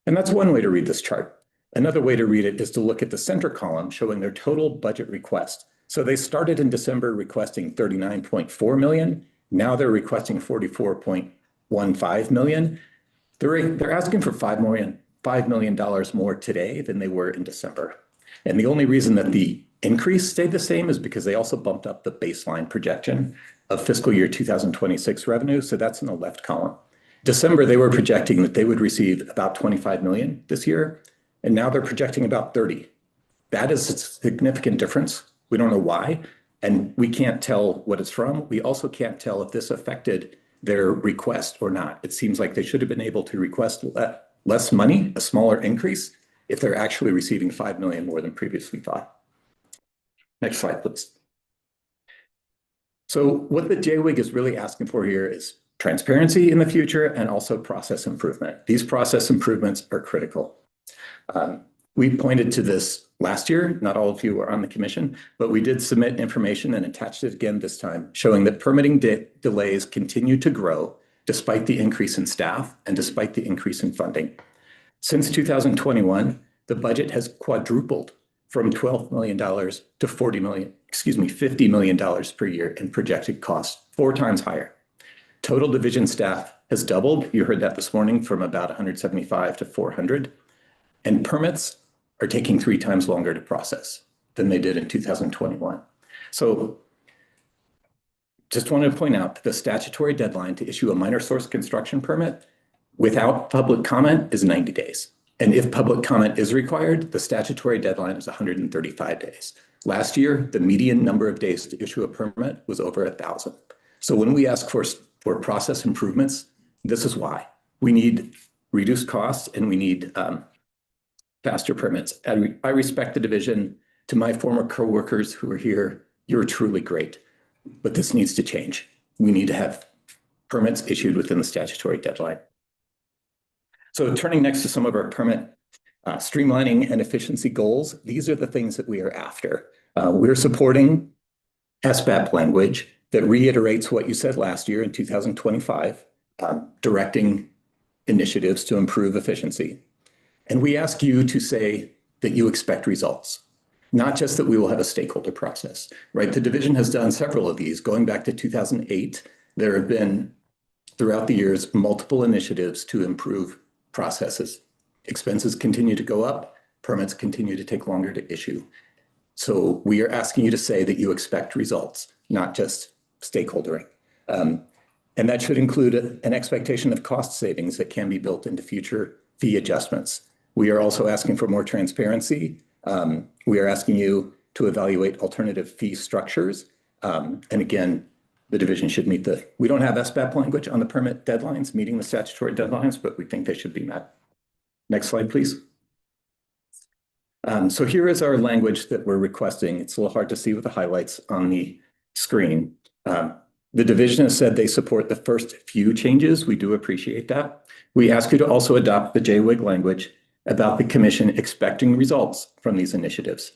And that's one way to read this chart. Another way to read it is to look at the center column showing their total budget request. So they started in December requesting 39.4 million. Now they're requesting 44.15 million. They're asking for $5 million more today than they were in December. And the only reason that the increase stayed the same is because they also bumped up the baseline projection of fiscal year 2026 revenue. So that's in the left column. December, they were projecting that they would receive about 25 million this year. And now they're projecting about 30. That is a significant difference. We don't know why. And we can't tell what it's from. We also can't tell if this affected their request or not. It seems like they should have been able to request less money, a smaller increase, if they're actually receiving 5 million more than previously thought. Next slide, please. So what the JWIG is really asking for here is transparency in the future and also process improvement. These process improvements are critical. We pointed to this last year. Not all of you were on the commission, but we did submit information and attached it again this time, showing that permitting delays continue to grow despite the increase in staff and despite the increase in funding. Since 2021, the budget has quadrupled from $12 million to $50 million per year in projected costs, 4 times higher. Total division staff has doubled. You heard that this morning, from about 175 to 400. And permits are taking 3 times longer to process than they did in 2021. So just wanted to point out that the statutory deadline to issue a minor source construction permit without public comment is 90 days. And if public comment is required, the statutory deadline is 135 days. Last year, the median number of days to issue a permit was over 1,000. So when we ask for process improvements, this is why. We need reduced costs and we need faster permits. I respect the division. To my former coworkers who are here, you're truly great, but this needs to change. We need to have permits issued within the statutory deadline. So turning next to some of our permit streamlining and efficiency goals, these are the things that we are after. We're supporting SBAP language that reiterates what you said last year in 2025, directing initiatives to improve efficiency. And we ask you to say that you expect results. Not just that we will have a stakeholder process, right? The division has done several of these. Going back to 2008, there have been, throughout the years, multiple initiatives to improve processes. Expenses continue to go up, permits continue to take longer to issue. So we are asking you to say that you expect results, not just stakeholdering. And that should include an expectation of cost savings that can be built into future fee adjustments. We are also asking for more transparency. We are asking you to evaluate alternative fee structures. And again, the division should meet we don't have SBAP language on the permit deadlines, meeting the statutory deadlines, but we think they should be met. Next slide, please. So here is our language that we're requesting. It's a little hard to see with the highlights on the screen. The division has said they support the first few changes. We do appreciate that. We ask you to also adopt the JWIG language about the commission expecting results from these initiatives.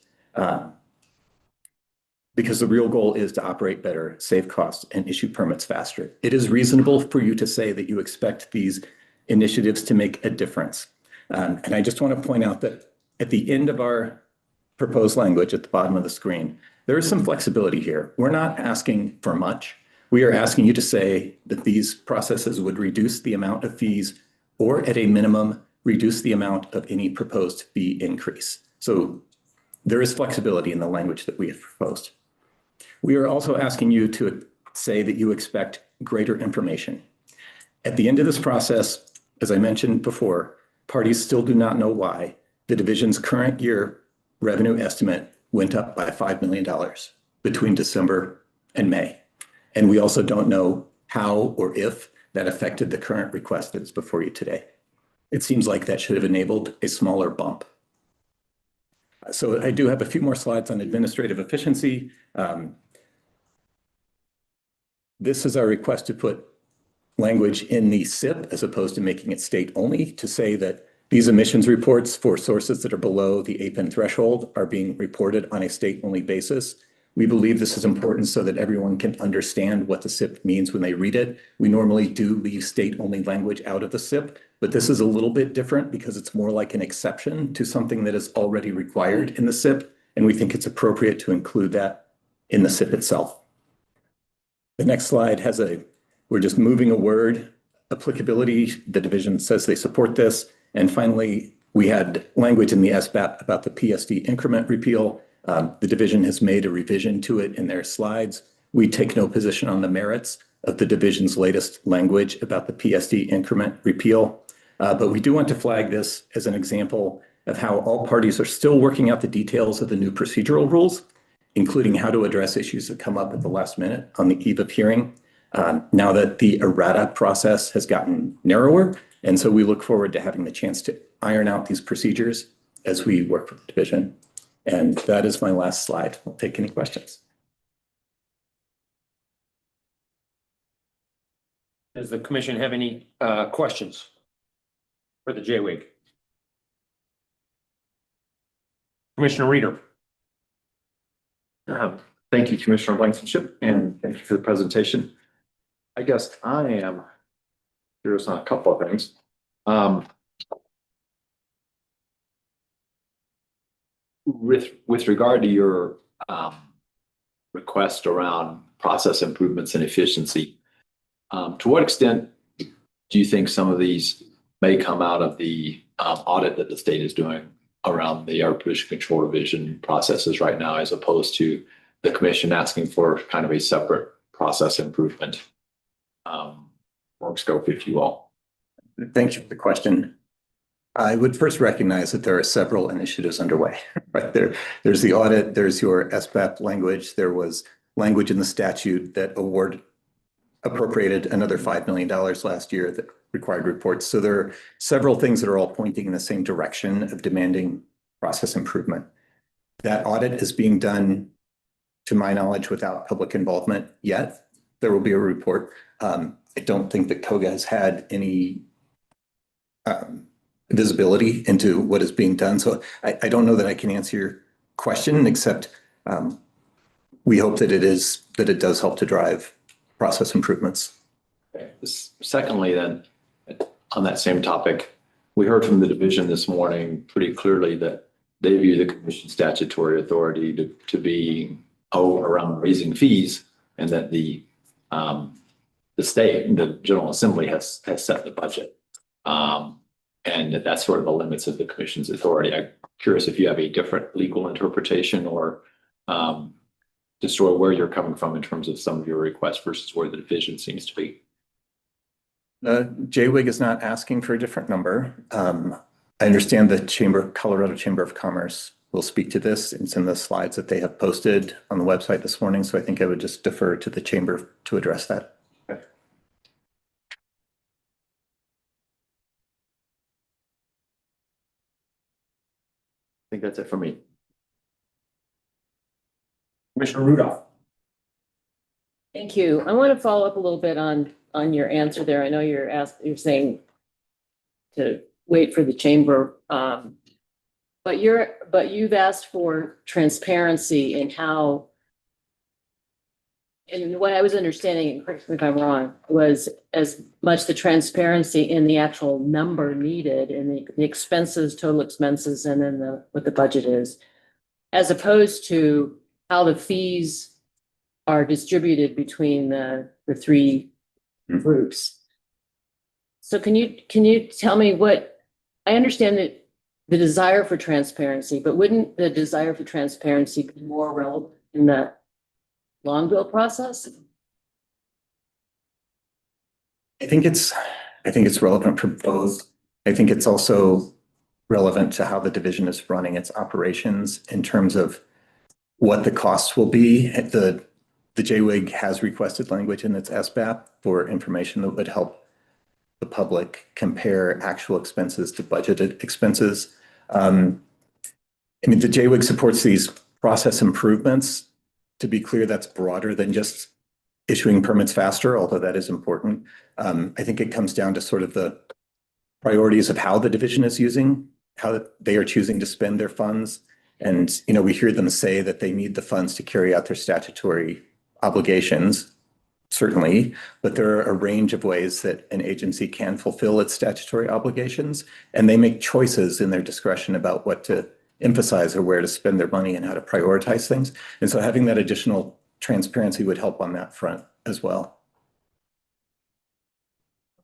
Because the real goal is to operate better, save costs, and issue permits faster. It is reasonable for you to say that you expect these initiatives to make a difference. And I just want to point out that at the end of our proposed language at the bottom of the screen, there is some flexibility here. We're not asking for much. We are asking you to say that these processes would reduce the amount of fees or at a minimum, reduce the amount of any proposed fee increase. So there is flexibility in the language that we have proposed. We are also asking you to say that you expect greater information. At the end of this process, as I mentioned before, parties still do not know why the division's current year revenue estimate went up by $5 million between December and May. And we also don't know how or if that affected the current request that is before you today. It seems like that should have enabled a smaller bump. So I do have a few more slides on administrative efficiency. This is our request to put language in the SIP as opposed to making it state only, to say that these emissions reports for sources that are below the APIN threshold are being reported on a state-only basis. We believe this is important so that everyone can understand what the SIP means when they read it. We normally do leave state-only language out of the SIP, but this is a little bit different because it's more like an exception to something that is already required in the SIP, and we think it's appropriate to include that in the SIP itself. The next slide has we're just moving a word, applicability. The division says they support this. And finally, we had language in the SBAP about the PSD increment repeal. The division has made a revision to it in their slides. We take no position on the merits of the division's latest language about the PSD increment repeal. But we do want to flag this as an example of how all parties are still working out the details of the new procedural rules, including how to address issues that come up at the last minute on the eve of hearing, now that the errata process has gotten narrower. And so we look forward to having the chance to iron out these procedures as we work with the division. And that is my last slide. I'll take any questions. Does the commission have any questions for the JWIG? Commissioner Reader. Thank you, Commissioner Blankenship, and thank you for the presentation. I guess I am curious on a couple of things. With regard to your request around process improvements and efficiency, to what extent do you think some of these may come out of the audit that the state is doing around the air pollution control division processes right now, as opposed to the commission asking for kind of a separate process improvement work scope, if you will? Thank you for the question. I would first recognize that there are several initiatives underway, right? There's the audit, there's your SBAP language, there was language in the statute that appropriated another $5 million last year that required reports. So there are several things that are all pointing in the same direction of demanding process improvement. That audit is being done, to my knowledge, without public involvement yet. There will be a report. I don't think that KOGA has had any visibility into what is being done. So I don't know that I can answer your question, except we hope that it does help to drive process improvements. Okay. Secondly, then, on that same topic, we heard from the division this morning pretty clearly that they view the commission statutory authority to be around raising fees, and that the state, the General Assembly has set the budget. And that's sort of the limits of the commission's authority. I'm curious if you have a different legal interpretation or just sort of where you're coming from in terms of some of your requests versus where the division seems to be. JWIG is not asking for a different number. I understand the Colorado Chamber of Commerce will speak to this. It's in the slides that they have posted on the website this morning. So I think I would just defer to the chamber to address that. Okay. I think that's it for me. Commissioner Rudolph. Thank you. I want to follow up a little bit on your answer there. I know you're saying to wait for the chamber, but you've asked for transparency in how, and what I was understanding, and correct me if I'm wrong, was as much the transparency in the actual number needed and the expenses, total expenses, and then what the budget is, as opposed to how the fees are distributed between the three groups. So can you tell me what, I understand that the desire for transparency, but wouldn't the desire for transparency be more relevant in the long bill process? I think it's relevant for both. I think it's also relevant to how the division is running its operations in terms of what the costs will be. The JWIG has requested language in its SBAP for information that would help the public compare actual expenses to budgeted expenses. I mean, the JWIG supports these process improvements. To be clear, that's broader than just issuing permits faster, although that is important. I think it comes down to sort of the priorities of how the division is using, how they are choosing to spend their funds. And, we hear them say that they need the funds to carry out their statutory obligations, certainly, but there are a range of ways that an agency can fulfill its statutory obligations, and they make choices in their discretion about what to emphasize or where to spend their money and how to prioritize things. And so having that additional transparency would help on that front as well.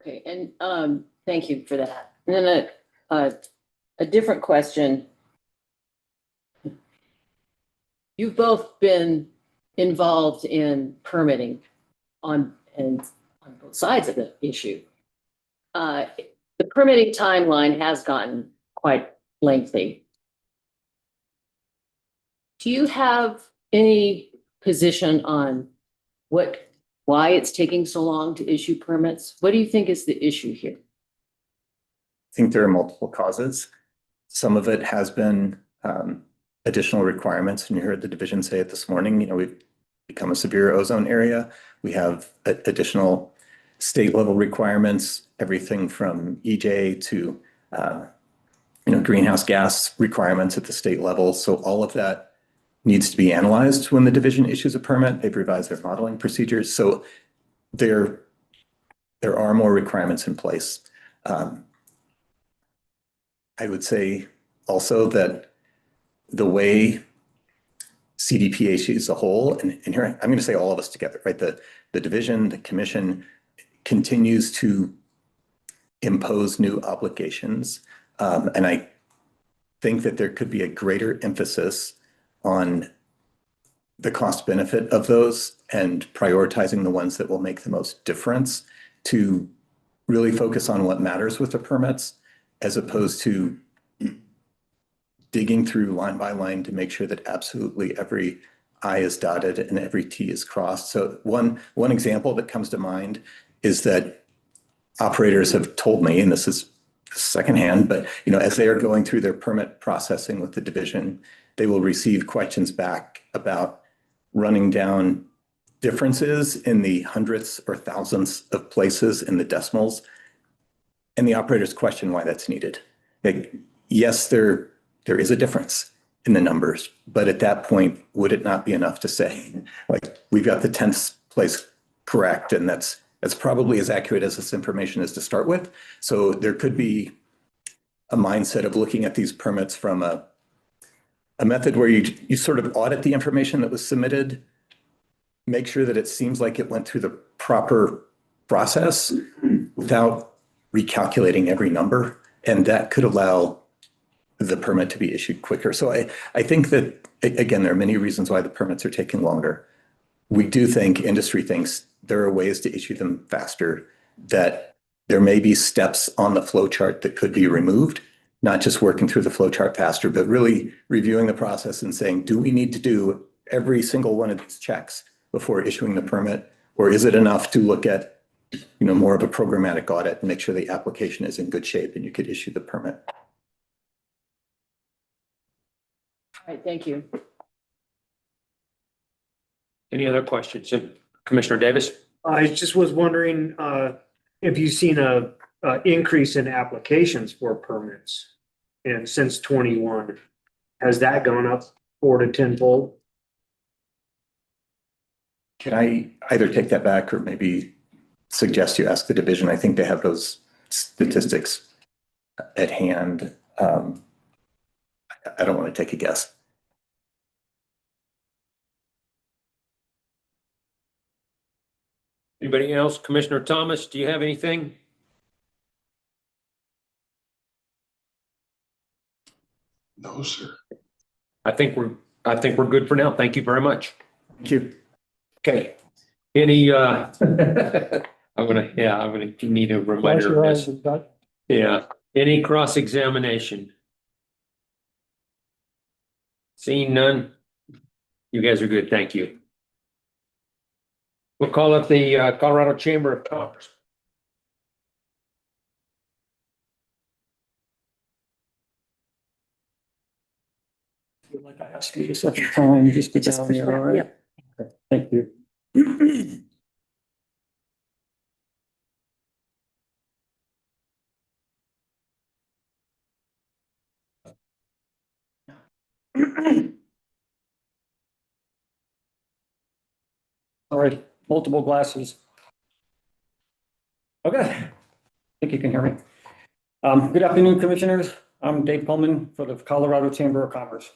Okay, and thank you for that. And then a different question. You've both been involved in permitting on both sides of the issue. The permitting timeline has gotten quite lengthy. Do you have any position on why it's taking so long to issue permits? What do you think is the issue here? I think there are multiple causes. Some of it has been additional requirements, and you heard the division say it this morning. We've become a severe ozone area. We have additional state level requirements, everything from EJ to greenhouse gas requirements at the state level. So all of that needs to be analyzed when the division issues a permit. They've revised their modeling procedures. So there are more requirements in place. I would say also that the way CDPH as a whole, and here I'm going to say all of us together, right? The division, the commission continues to impose new obligations. And I think that there could be a greater emphasis on the cost benefit of those and prioritizing the ones that will make the most difference to really focus on what matters with the permits, as opposed to digging through line by line to make sure that absolutely every I is dotted and every T is crossed. So one example that comes to mind is that operators have told me, and this is secondhand, but as they are going through their permit processing with the division, they will receive questions back about running down differences in the hundredths or thousandths of places in the decimals. And the operators question why that's needed. Yes, there is a difference in the numbers, but at that point, would it not be enough to say, we've got the 10th place correct, and that's probably as accurate as this information is to start with. So there could be a mindset of looking at these permits from a a method where you sort of audit the information that was submitted, make sure that it seems like it went through the proper process without recalculating every number. And that could allow the permit to be issued quicker. So I think that, again, there are many reasons why the permits are taking longer. We do think, industry thinks there are ways to issue them faster, that there may be steps on the flow chart that could be removed, not just working through the flow chart faster, but really reviewing the process and saying, do we need to do every single one of these checks before issuing the permit? Or is it enough to look at, more of a programmatic audit and make sure the application is in good shape and you could issue the permit? All right, thank you. Any other questions? Commissioner Davis? I just was wondering, if you've seen a increase in applications for permits and since 21, has that gone up 4 to 10-fold? Can I either take that back or maybe suggest you ask the division? I think they have those statistics at hand. I don't want to take a guess. Anybody else? Commissioner Thomas, do you have anything? No, sir. I think we're good for now. Thank you very much. Thank you. Okay. Any I'm gonna need a reminder of this. Yeah. Any cross-examination? Seeing none? You guys are good. Thank you. We'll call up the Colorado Chamber of Commerce. I feel like I asked you a second time, just get down here, all right? Yep. Okay, thank you. All right, multiple glasses. Okay, I think you can hear me. Good afternoon, Commissioners. I'm Dave Pullman for the Colorado Chamber of Commerce.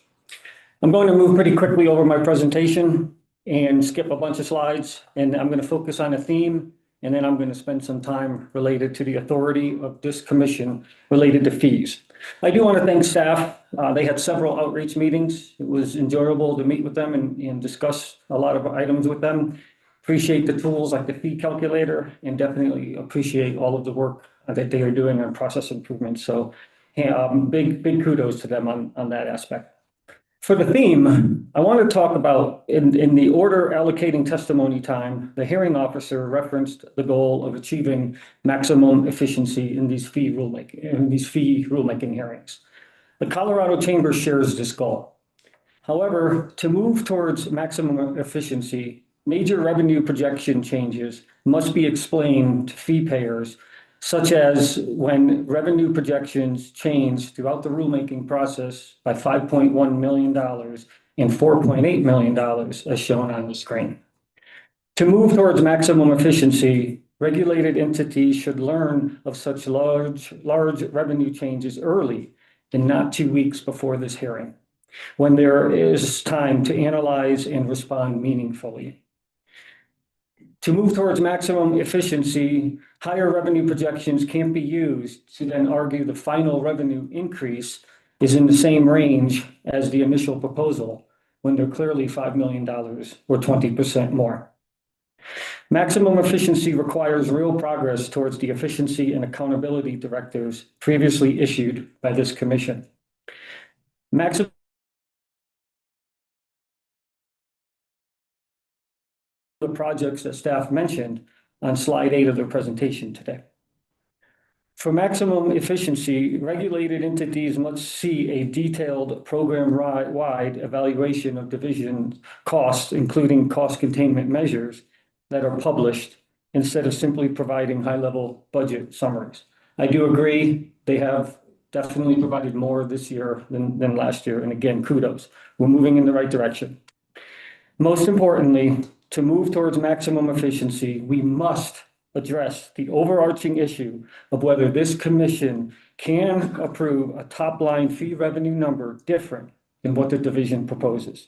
I'm going to move pretty quickly over my presentation and skip a bunch of slides, and I'm going to focus on a theme, and then I'm going to spend some time related to the authority of this commission related to fees. I do want to thank staff. They had several outreach meetings. It was enjoyable to meet with them and discuss a lot of items with them. Appreciate the tools like the fee calculator, and definitely appreciate all of the work that they are doing on process improvements. So big kudos to them on that aspect. For the theme, I want to talk about in the order allocating testimony time, the hearing officer referenced the goal of achieving maximum efficiency in these fee rulemaking hearings. The Colorado Chamber shares this goal. However, to move towards maximum efficiency, major revenue projection changes must be explained to fee payers, such as when revenue projections change throughout the rulemaking process by $5.1 million and $4.8 million as shown on the screen. To move towards maximum efficiency, regulated entities should learn of such large revenue changes early and not 2 weeks before this hearing, when there is time to analyze and respond meaningfully. To move towards maximum efficiency, higher revenue projections can't be used to then argue the final revenue increase is in the same range as the initial proposal, when they're clearly $5 million or 20% more. Maximum efficiency requires real progress towards the efficiency and accountability directives previously issued by this commission. Maximum the projects that staff mentioned on slide 8 of their presentation today. For maximum efficiency, regulated entities must see a detailed program-wide evaluation of division costs, including cost containment measures that are published instead of simply providing high-level budget summaries. I do agree they have definitely provided more this year than last year. And again, kudos. We're moving in the right direction. Most importantly, to move towards maximum efficiency, we must address the overarching issue of whether this commission can approve a top-line fee revenue number different than what the division proposes.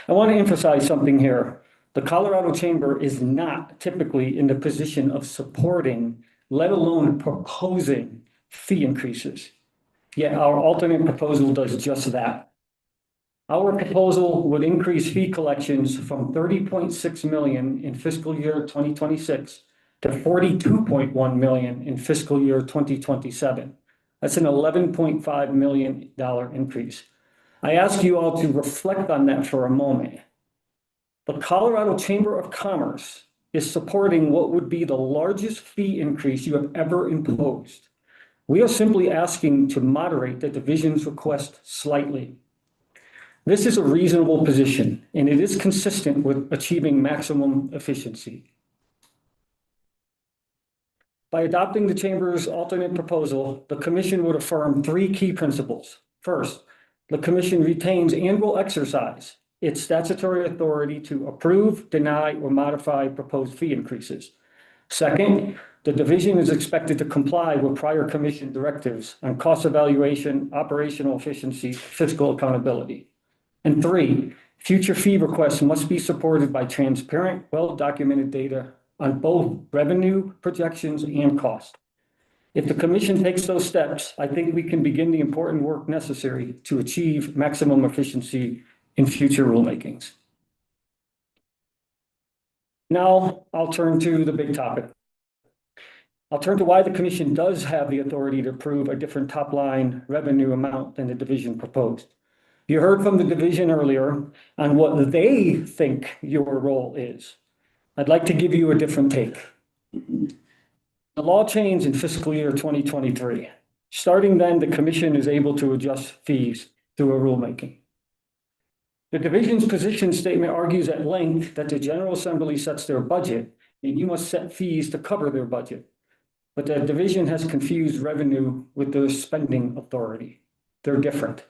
I want to emphasize something here. The Colorado Chamber is not typically in the position of supporting, let alone proposing, fee increases. Yet our alternate proposal does just that. Our proposal would increase fee collections from 30.6 million in fiscal year 2026 to 42.1 million in fiscal year 2027. That's an $11.5 million increase. I ask you all to reflect on that for a moment. The Colorado Chamber of Commerce is supporting what would be the largest fee increase you have ever imposed. We are simply asking to moderate the division's request slightly. This is a reasonable position, and it is consistent with achieving maximum efficiency. By adopting the Chamber's alternate proposal, the Commission would affirm three key principles. First, the Commission retains and will exercise its statutory authority to approve, deny, or modify proposed fee increases. Second, the division is expected to comply with prior Commission directives on cost evaluation, operational efficiency, fiscal accountability. And three, future fee requests must be supported by transparent, well-documented data on both revenue projections and cost. If the Commission takes those steps, I think we can begin the important work necessary to achieve maximum efficiency in future rulemakings. Now I'll turn to the big topic. I'll turn to why the Commission does have the authority to approve a different top-line revenue amount than the division proposed. You heard from the division earlier on what they think your role is. I'd like to give you a different take. The law changed in fiscal year 2023. Starting then, the Commission is able to adjust fees through a rulemaking. The division's position statement argues at length that the General Assembly sets their budget and you must set fees to cover their budget. But the division has confused revenue with their spending authority. They're different.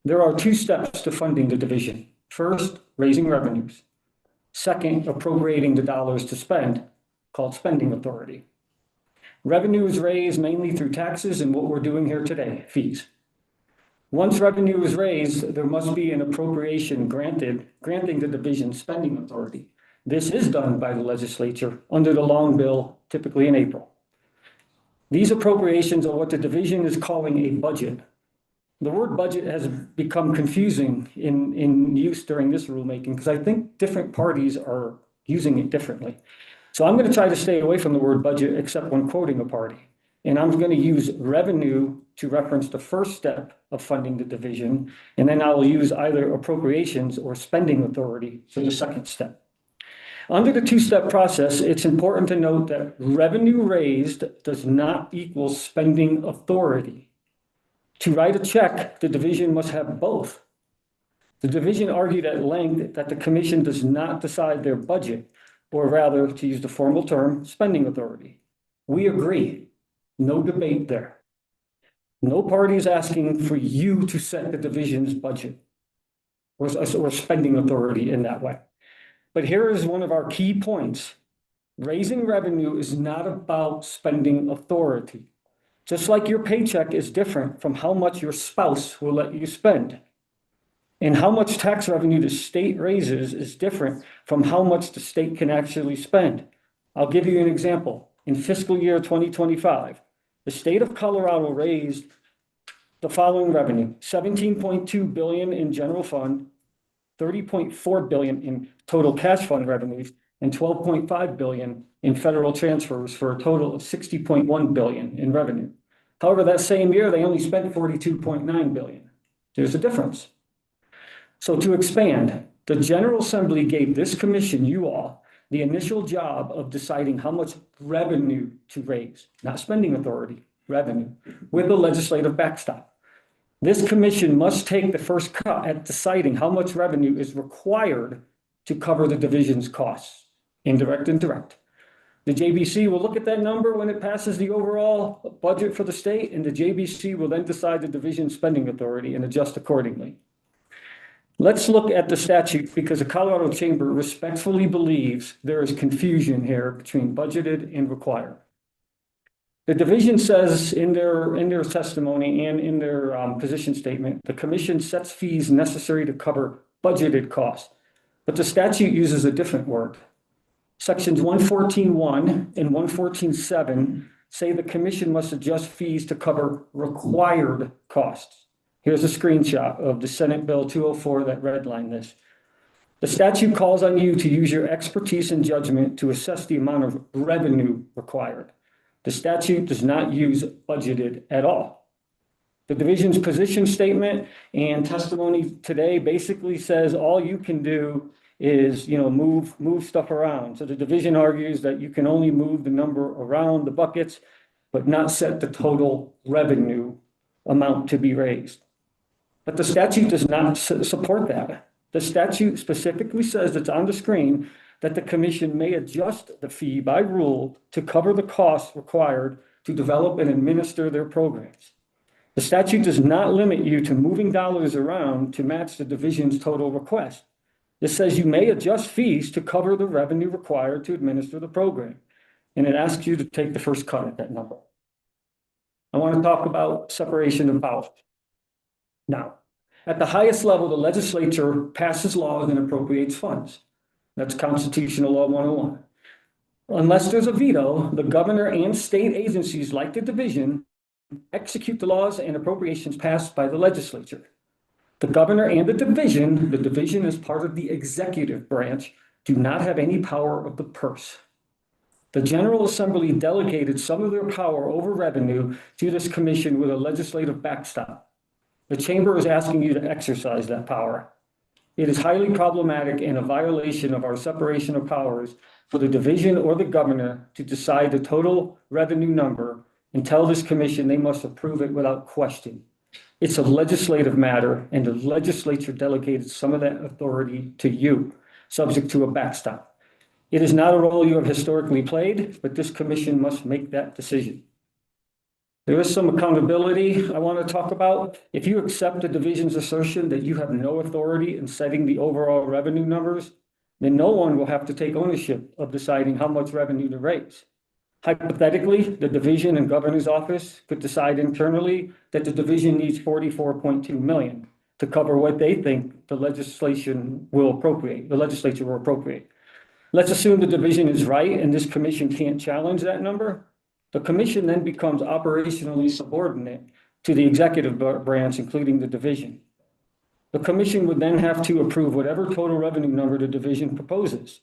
There are two steps to funding the division. First, raising revenues. Second, appropriating the dollars to spend, called spending authority. Revenue is raised mainly through taxes and what we're doing here today, fees. Once revenue is raised, there must be an appropriation granting the division spending authority. This is done by the legislature under the long bill, typically in April. These appropriations are what the division is calling a budget. The word budget has become confusing in use during this rulemaking because I think different parties are using it differently. So I'm going to try to stay away from the word budget except when quoting a party. And I'm going to use revenue to reference the first step of funding the division. And then I'll use either appropriations or spending authority for the second step. Under the two-step process, it's important to note that revenue raised does not equal spending authority. To write a check, the division must have both. The division argued at length that the Commission does not decide their budget, or rather, to use the formal term, spending authority. We agree. No debate there. No party is asking for you to set the division's budget or spending authority in that way. But here is one of our key points. Raising revenue is not about spending authority. Just like your paycheck is different from how much your spouse will let you spend. And how much tax revenue the state raises is different from how much the state can actually spend. I'll give you an example. In fiscal year 2025, the state of Colorado raised the following revenue: $17.2 billion in general fund, $30.4 billion in total cash fund revenues, and $12.5 billion in federal transfers for a total of $60.1 billion in revenue. However, that same year, they only spent $42.9 billion. There's a difference. So to expand, the General Assembly gave this commission, you all, the initial job of deciding how much revenue to raise, not spending authority, revenue, with a legislative backstop. This commission must take the first cut at deciding how much revenue is required to cover the division's costs, indirect and direct. The JBC will look at that number when it passes the overall budget for the state, and the JBC will then decide the division's spending authority and adjust accordingly. Let's look at the statute because the Colorado Chamber respectfully believes there is confusion here between budgeted and required. The division says in their testimony and in their position statement, the commission sets fees necessary to cover budgeted costs. But the statute uses a different word. Sections 114.1 and 114.7 say the commission must adjust fees to cover required costs. Here's a screenshot of the Senate Bill 204 that redlined this. The statute calls on you to use your expertise and judgment to assess the amount of revenue required. The statute does not use budgeted at all. The division's position statement and testimony today basically says all you can do is, move stuff around. So the division argues that you can only move the number around the buckets, but not set the total revenue amount to be raised. But the statute does not support that. The statute specifically says, it's on the screen, that the commission may adjust the fee by rule to cover the costs required to develop and administer their programs. The statute does not limit you to moving dollars around to match the division's total request. It says you may adjust fees to cover the revenue required to administer the program, and it asks you to take the first cut at that number. I want to talk about separation of powers. Now, at the highest level, the legislature passes laws and appropriates funds. That's Constitutional Law 101. Unless there's a veto, the governor and state agencies like the division execute the laws and appropriations passed by the legislature. The governor and the division as part of the executive branch, do not have any power of the purse. The General Assembly delegated some of their power over revenue to this commission with a legislative backstop. The chamber is asking you to exercise that power. It is highly problematic and a violation of our separation of powers for the division or the governor to decide the total revenue number and tell this commission they must approve it without question. It's a legislative matter, and the legislature delegated some of that authority to you, subject to a backstop. It is not a role you have historically played, but this commission must make that decision. There is some accountability I want to talk about. If you accept the division's assertion that you have no authority in setting the overall revenue numbers, then no one will have to take ownership of deciding how much revenue to raise. Hypothetically, the division and governor's office could decide internally that the division needs 44.2 million to cover what they think the legislature will appropriate. Let's assume the division is right and this commission can't challenge that number. The commission then becomes operationally subordinate to the executive branch, including the division. The commission would then have to approve whatever total revenue number the division proposes.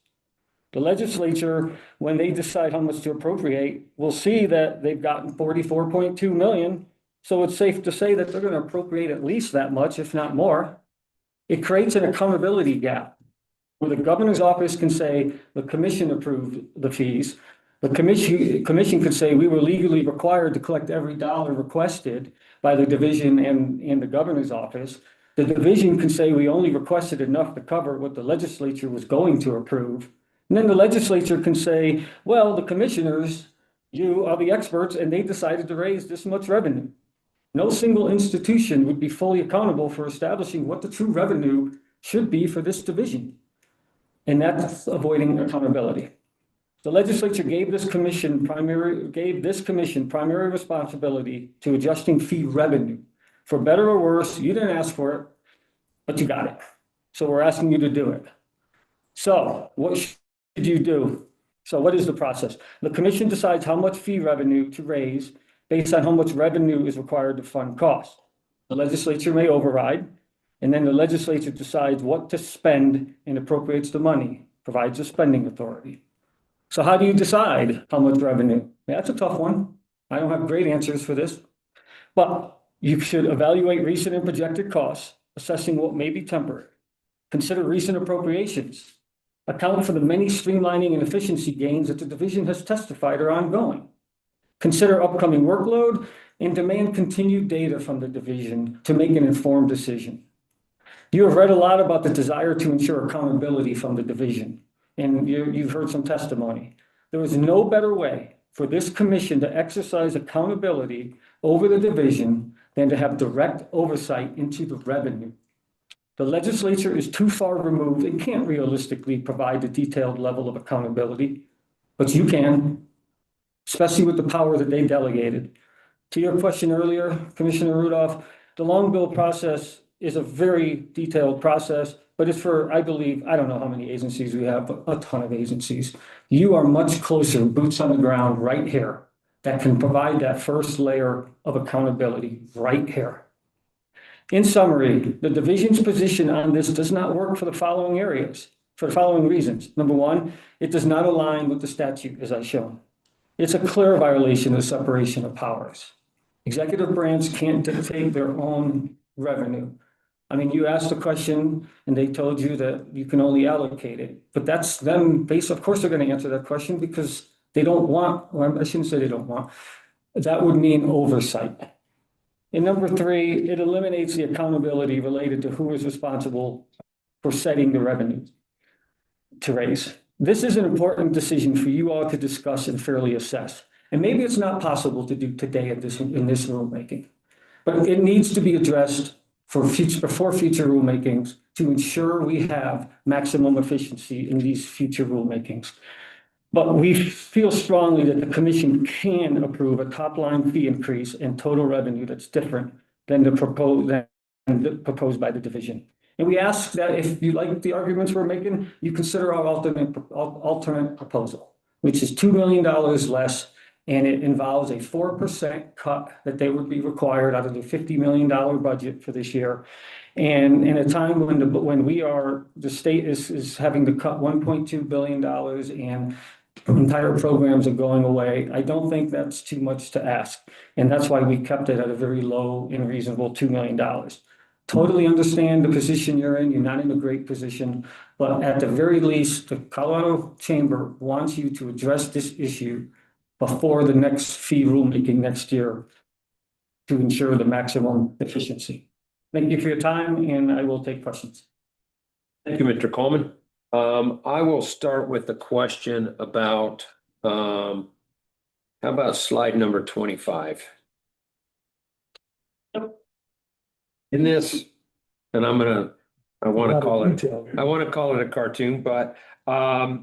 The legislature, when they decide how much to appropriate, will see that they've gotten 44.2 million. So it's safe to say that they're going to appropriate at least that much, if not more. It creates an accountability gap where the governor's office can say the commission approved the fees. The commission could say we were legally required to collect every dollar requested by the division and the governor's office. The division can say we only requested enough to cover what the legislature was going to approve. And then the legislature can say, well, the commissioners, you are the experts, and they decided to raise this much revenue. No single institution would be fully accountable for establishing what the true revenue should be for this division. And that's avoiding accountability. The legislature gave this commission primary responsibility to adjusting fee revenue. For better or worse, you didn't ask for it, but you got it. So we're asking you to do it. So what should you do? So what is the process? The commission decides how much fee revenue to raise based on how much revenue is required to fund costs. The legislature may override, and then the legislature decides what to spend and appropriates the money, provides a spending authority. So how do you decide how much revenue? That's a tough one. I don't have great answers for this, but you should evaluate recent and projected costs, assessing what may be temporary. Consider recent appropriations. Account for the many streamlining and efficiency gains that the division has testified are ongoing. Consider upcoming workload and demand continued data from the division to make an informed decision. You have read a lot about the desire to ensure accountability from the division, and you've heard some testimony. There is no better way for this commission to exercise accountability over the division than to have direct oversight into the revenue. The legislature is too far removed and can't realistically provide a detailed level of accountability, but you can. especially with the power that they delegated. To your question earlier, Commissioner Rudolph, the long bill process is a very detailed process, but it's for, I believe, I don't know how many agencies we have, but a ton of agencies. You are much closer, boots on the ground right here, that can provide that first layer of accountability right here. In summary, the division's position on this does not work for the following areas, for the following reasons. Number one, it does not align with the statute as I've shown. It's a clear violation of separation of powers. Executive branch can't dictate their own revenue. I mean, you asked a question and they told you that you can only allocate it, but that's them based, of course, they're going to answer that question because they don't want, or I shouldn't say they don't want, that would mean oversight. And number three, it eliminates the accountability related to who is responsible for setting the revenue to raise. This is an important decision for you all to discuss and fairly assess. And maybe it's not possible to do today in this rulemaking, but it needs to be addressed before future rulemakings to ensure we have maximum efficiency in these future rulemakings. But we feel strongly that the commission can approve a top line fee increase and total revenue that's different than the proposed by the division. And we ask that if you like the arguments we're making, you consider our alternate proposal, which is $2 million less, and it involves a 4% cut that they would be required out of the $50 million budget for this year. And in a time when the state is having to cut $1.2 billion and entire programs are going away, I don't think that's too much to ask. And that's why we kept it at a very low and reasonable $2 million. Totally understand the position you're in. You're not in a great position, but at the very least, the Colorado Chamber wants you to address this issue before the next fee rulemaking next year to ensure the maximum efficiency. Thank you for your time, and I will take questions. Thank you, Mr. Coleman. I will start with the question about, how about slide number 25? In this, and I want to call it a cartoon, but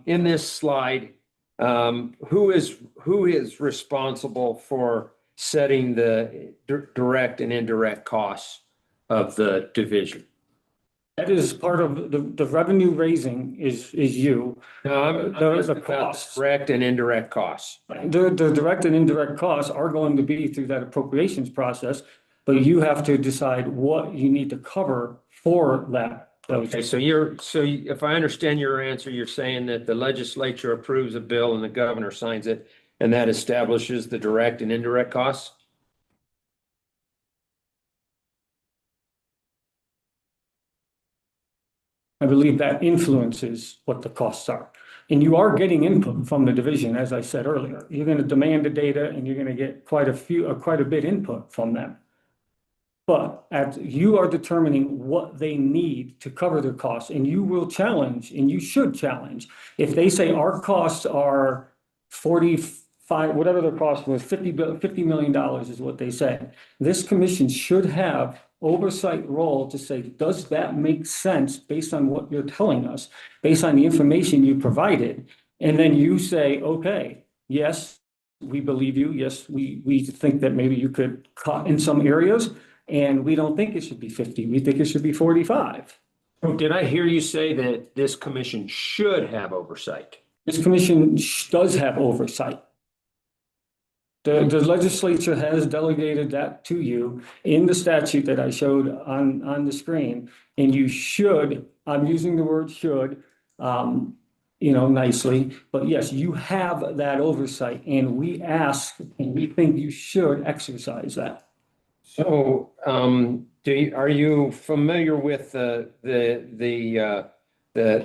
in this slide, who is responsible for setting the direct and indirect costs of the division? That is part of the revenue raising is you. The costs. Direct and indirect costs. The direct and indirect costs are going to be through that appropriations process, but you have to decide what you need to cover for that. Okay, so if I understand your answer, you're saying that the legislature approves a bill and the governor signs it, and that establishes the direct and indirect costs? I believe that influences what the costs are. And you are getting input from the division, as I said earlier. You're going to demand the data and you're going to get quite a bit input from them. But you are determining what they need to cover their costs, and you will challenge, and you should challenge. If they say our costs are 45, whatever their cost was, $50 million is what they said. This commission should have oversight role to say, does that make sense based on what you're telling us, based on the information you provided? And then you say, okay, yes, we believe you. Yes, we think that maybe you could cut in some areas, and we don't think it should be 50. We think it should be 45. Did I hear you say that this commission should have oversight? This commission does have oversight. The legislature has delegated that to you in the statute that I showed on the screen, and you should, I'm using the word should, nicely, but yes, you have that oversight, and we ask, and we think you should exercise that. So, are you familiar with the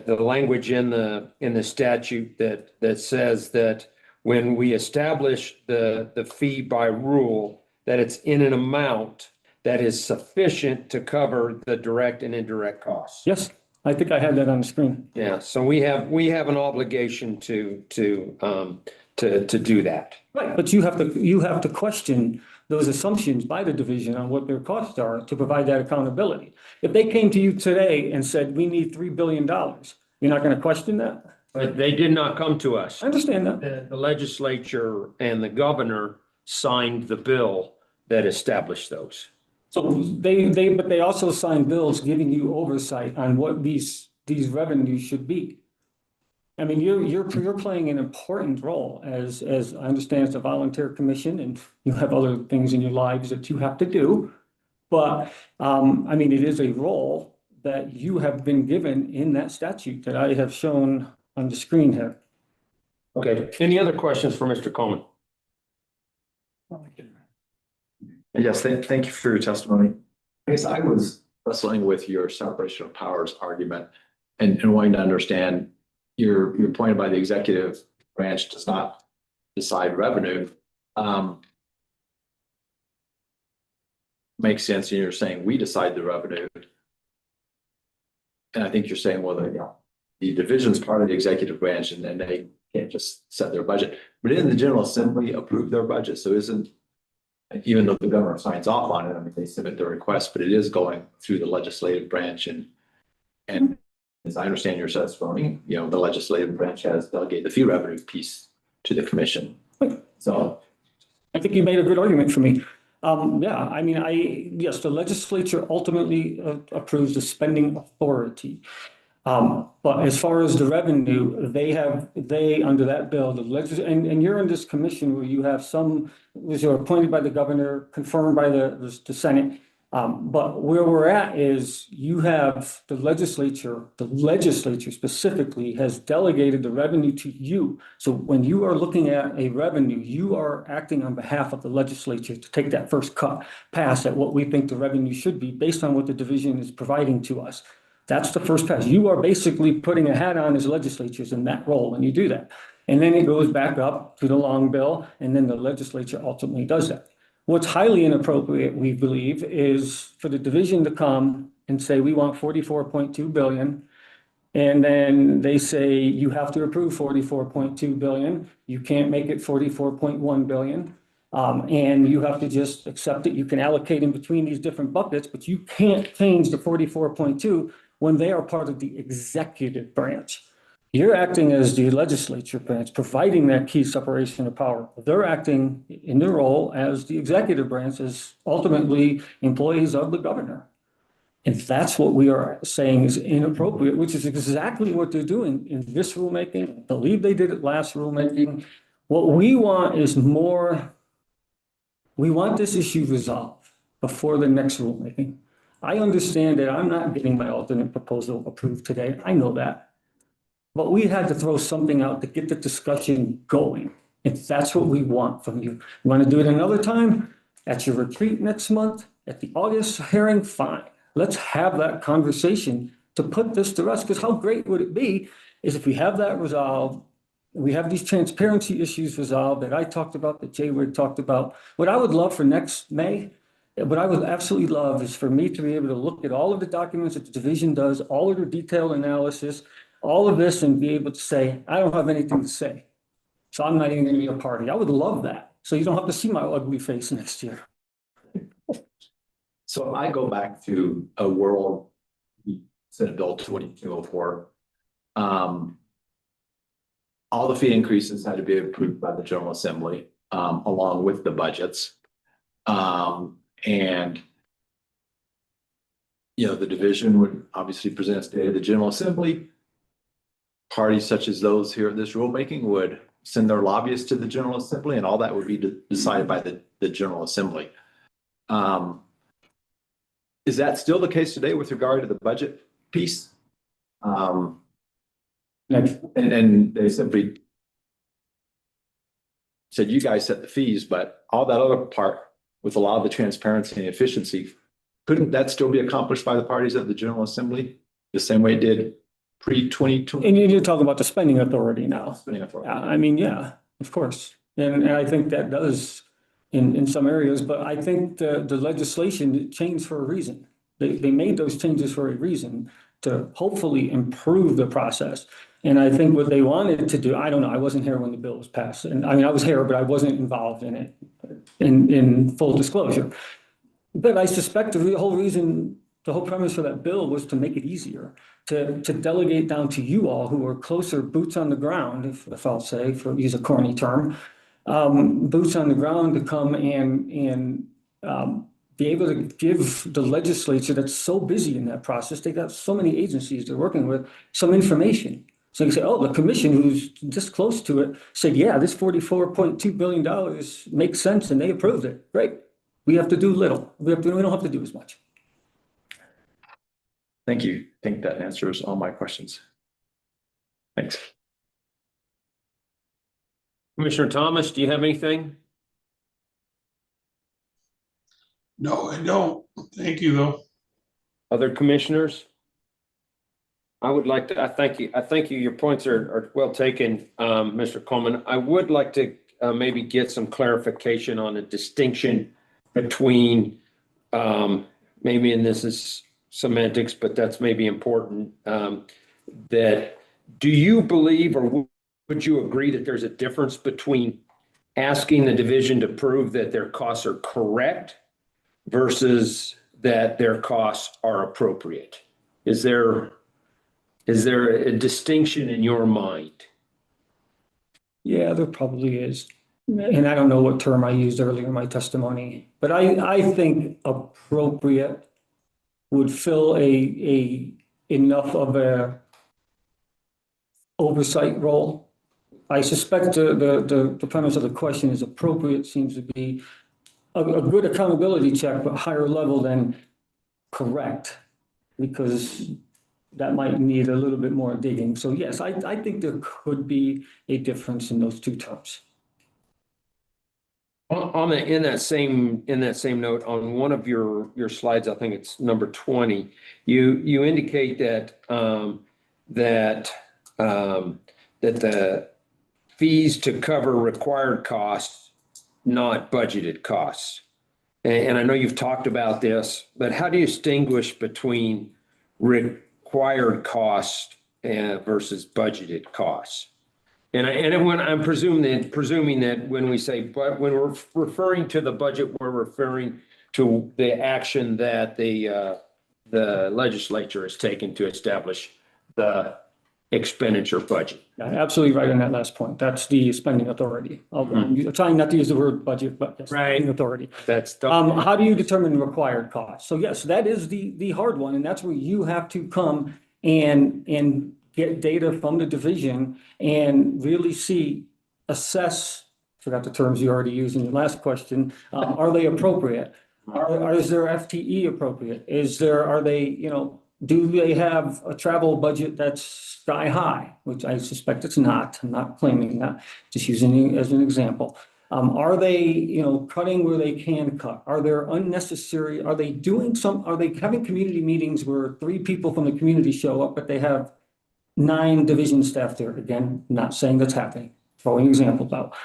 language in the statute that says that when we establish the fee by rule, that it's in an amount that is sufficient to cover the direct and indirect costs? Yes, I think I had that on the screen. Yeah, so we have an obligation to do that. Right, but you have to question those assumptions by the division on what their costs are to provide that accountability. If they came to you today and said, we need $3 billion, you're not going to question that? But they did not come to us. I understand that. The legislature and the governor signed the bill that established those. So but they also signed bills giving you oversight on what these revenues should be. I mean, you're playing an important role as I understand it's a volunteer commission and you have other things in your lives that you have to do. But, I mean, it is a role that you have been given in that statute that I have shown on the screen here. Okay, any other questions for Mr. Coleman? Yes, thank you for your testimony. I guess I was wrestling with your separation of powers argument and wanting to understand your point about the executive branch does not decide revenue. Makes sense. And you're saying we decide the revenue. And I think you're saying, well, the division's part of the executive branch and then they can't just set their budget. But didn't the General Assembly approve their budget? So isn't, even though the governor signs off on it, I mean, they submit their request, but it is going through the legislative branch. And as I understand your testimony, the legislative branch has delegated the fee revenue piece to the commission. So I think you made a good argument for me. Yeah, I mean, yes, the legislature ultimately approves the spending authority. But as far as the revenue, they under that bill, and you're in this commission where you have some, which are appointed by the governor, confirmed by the Senate. But where we're at is you have the legislature specifically has delegated the revenue to you. So when you are looking at a revenue, you are acting on behalf of the legislature to take that first pass at what we think the revenue should be based on what the division is providing to us. That's the first pass. You are basically putting a hat on as legislatures in that role when you do that. And then it goes back up to the long bill, and then the legislature ultimately does that. What's highly inappropriate, we believe, is for the division to come and say, we want 44.2 billion. And then they say, you have to approve 44.2 billion. You can't make it 44.1 billion. And you have to just accept it. You can allocate in between these different buckets, but you can't change the 44.2 when they are part of the executive branch. You're acting as the legislature branch, providing that key separation of power. They're acting in their role as the executive branch, as ultimately employees of the governor. And that's what we are saying is inappropriate, which is exactly what they're doing in this rulemaking. I believe they did it last rulemaking. What we want is more, we want this issue resolved before the next rulemaking. I understand that I'm not getting my alternate proposal approved today. I know that. But we had to throw something out to get the discussion going. If that's what we want from you. You want to do it another time? At your retreat next month? At the August hearing? Fine. Let's have that conversation to put this to rest. Because how great would it be is if we have that resolved, we have these transparency issues resolved that I talked about, that Jay Wig talked about. What I would love for next May, what I would absolutely love is for me to be able to look at all of the documents that the division does, all of the detailed analysis, all of this, and be able to say, I don't have anything to say. So I'm not even going to be a party. I would love that. So you don't have to see my ugly face next year. So if I go back to a world, Senate Bill 2204, all the fee increases had to be approved by the General Assembly, along with the budgets. And the division would obviously present its data to the General Assembly. Parties such as those here at this rulemaking would send their lobbyists to the General Assembly, and all that would be decided by the General Assembly. Is that still the case today with regard to the budget piece? And they simply said, you guys set the fees, but all that other part with a lot of the transparency and efficiency, couldn't that still be accomplished by the parties at the General Assembly the same way it did pre-2020? And you're talking about the spending authority now. Spending authority. I mean, yeah, of course. And I think that does in some areas, but I think the legislation changed for a reason. They made those changes for a reason to hopefully improve the process. And I think what they wanted to do, I don't know, I wasn't here when the bill was passed. And I mean, I was here, but I wasn't involved in it in full disclosure. But I suspect the whole reason The whole premise of that bill was to make it easier, to delegate down to you all who are closer, boots on the ground, if I'll say, for use a corny term, boots on the ground to come and be able to give the legislature that's so busy in that process, they got so many agencies they're working with, some information. So you say, oh, the commission who's this close to it said, yeah, this $44.2 billion makes sense and they approved it. Great. We have to do little. We don't have to do as much. Thank you. I think that answers all my questions. Thanks. Commissioner Thomas, do you have anything? No, I don't. Thank you, though. Other commissioners? I would like to, I thank you. Your points are well taken, Mr. Coleman. I would like to maybe get some clarification on a distinction between, maybe, and this is semantics, but that's maybe important, that do you believe or would you agree that there's a difference between asking the division to prove that their costs are correct versus that their costs are appropriate? Is there a distinction in your mind? Yeah, there probably is. And I don't know what term I used earlier in my testimony, but I think appropriate would fill a enough of a oversight role. I suspect the premise of the question is appropriate seems to be a good accountability check, but higher level than correct, because that might need a little bit more digging. So yes, I think there could be a difference in those two terms. In that same note, on one of your slides, I think it's number 20, you indicate that the fees to cover required costs, not budgeted costs. And I know you've talked about this, but how do you distinguish between required costs versus budgeted costs? And when I'm presuming that when we say, but when we're referring to the budget, we're referring to the action that the legislature has taken to establish the expenditure budget. Yeah, absolutely right on that last point. That's the spending authority. I'm trying not to use the word budget, but yes, spending authority. That's how do you determine required costs? So yes, that is the hard one, and that's where you have to come and get data from the division and really assess, forgot the terms you already used in your last question, are they appropriate? Is their FTE appropriate? Are they, do they have a travel budget that's sky high, which I suspect it's not. I'm not claiming that, just using it as an example. Are they, cutting where they can cut? Are they having community meetings where 3 people from the community show up, but they have 9 division staff there? Again, not saying that's happening, throwing examples out.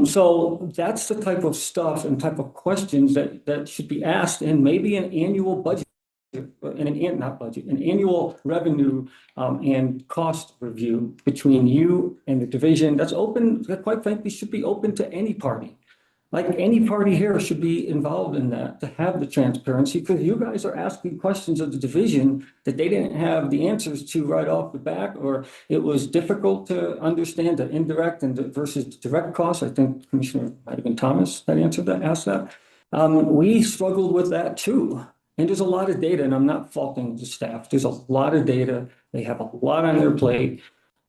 So that's the type of stuff and type of questions that should be asked in maybe an annual budget, an annual revenue and cost review between you and the division. That's open, that quite frankly should be open to any party. Like any party here should be involved in that, to have the transparency, because you guys are asking questions of the division that they didn't have the answers to right off the bat, or it was difficult to understand the indirect and versus direct costs. I think Commissioner might have been Thomas that asked that. We struggled with that too. And there's a lot of data, and I'm not faulting the staff. There's a lot of data. They have a lot on their plate.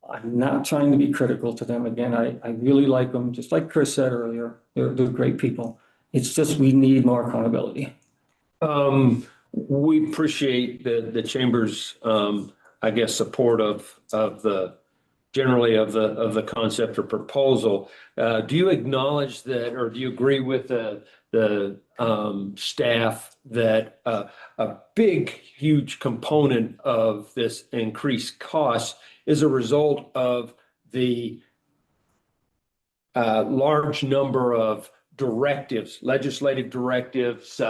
I'm not trying to be critical to them. Again, I really like them. Just like Chris said earlier, they're great people. It's just we need more accountability. We appreciate the chamber's, I guess, support of the concept or proposal. Do you acknowledge that, or do you agree with the staff that a big, huge component of this increased cost is a result of the large number of directives, legislative directives,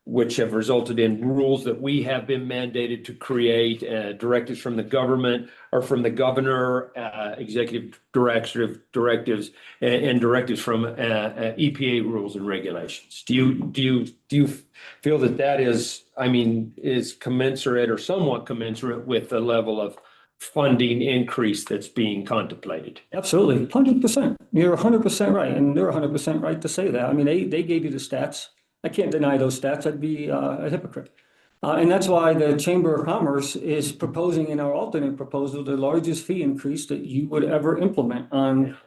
which have resulted in rules that we have been mandated to create, directives from the government or from the governor, executive directives, and directives from EPA rules and regulations. Do you feel that that is, I mean, is commensurate or somewhat commensurate with the level of funding increase that's being contemplated? Absolutely, 100%. You're 100% right, and they're 100% right to say that. I mean, they gave you the stats. I can't deny those stats. I'd be a hypocrite. And that's why the Chamber of Commerce is proposing in our alternate proposal the largest fee increase that you would ever implement on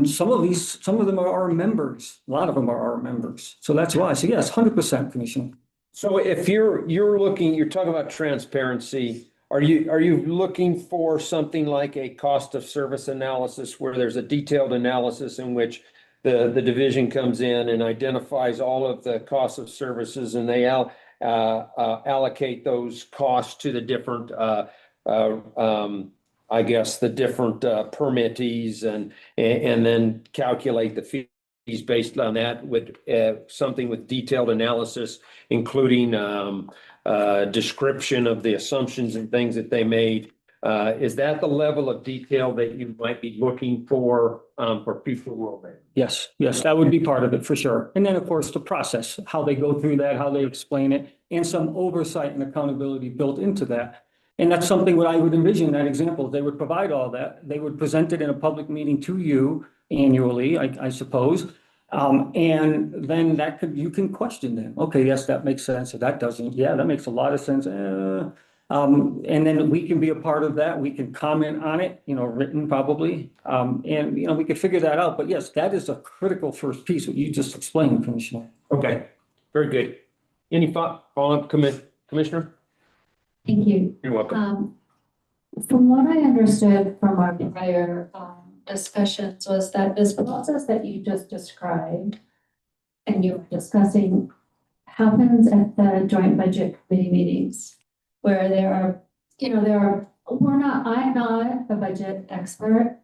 some of these. Some of them are our members. A lot of them are our members. So that's why. So yes, 100%, Commissioner. So if you're looking, you're talking about transparency. Are you looking for something like a cost of service analysis where there's a detailed analysis in which the division comes in and identifies all of the costs of services and they allocate those costs to the different I guess the different permittees and then calculate the fees based on that with something with detailed analysis, including description of the assumptions and things that they made. Is that the level of detail that you might be looking for future rulemaking? Yes, that would be part of it for sure. And then, of course, the process, how they go through that, how they explain it, and some oversight and accountability built into that. And that's something what I would envision in that example. They would provide all that. They would present it in a public meeting to you annually, I suppose. And then you can question them. Okay, yes, that makes sense. Or that doesn't. Yeah, that makes a lot of sense. And then we can be a part of that. We can comment on it, written probably. And, we could figure that out. But yes, that is a critical first piece, what you just explained, Commissioner. Okay, very good. Any follow-up, Commissioner? Thank you. You're welcome. From what I understood from our prior discussions was that this process that you just described and you were discussing happens at the joint budget committee meetings where I'm not a budget expert.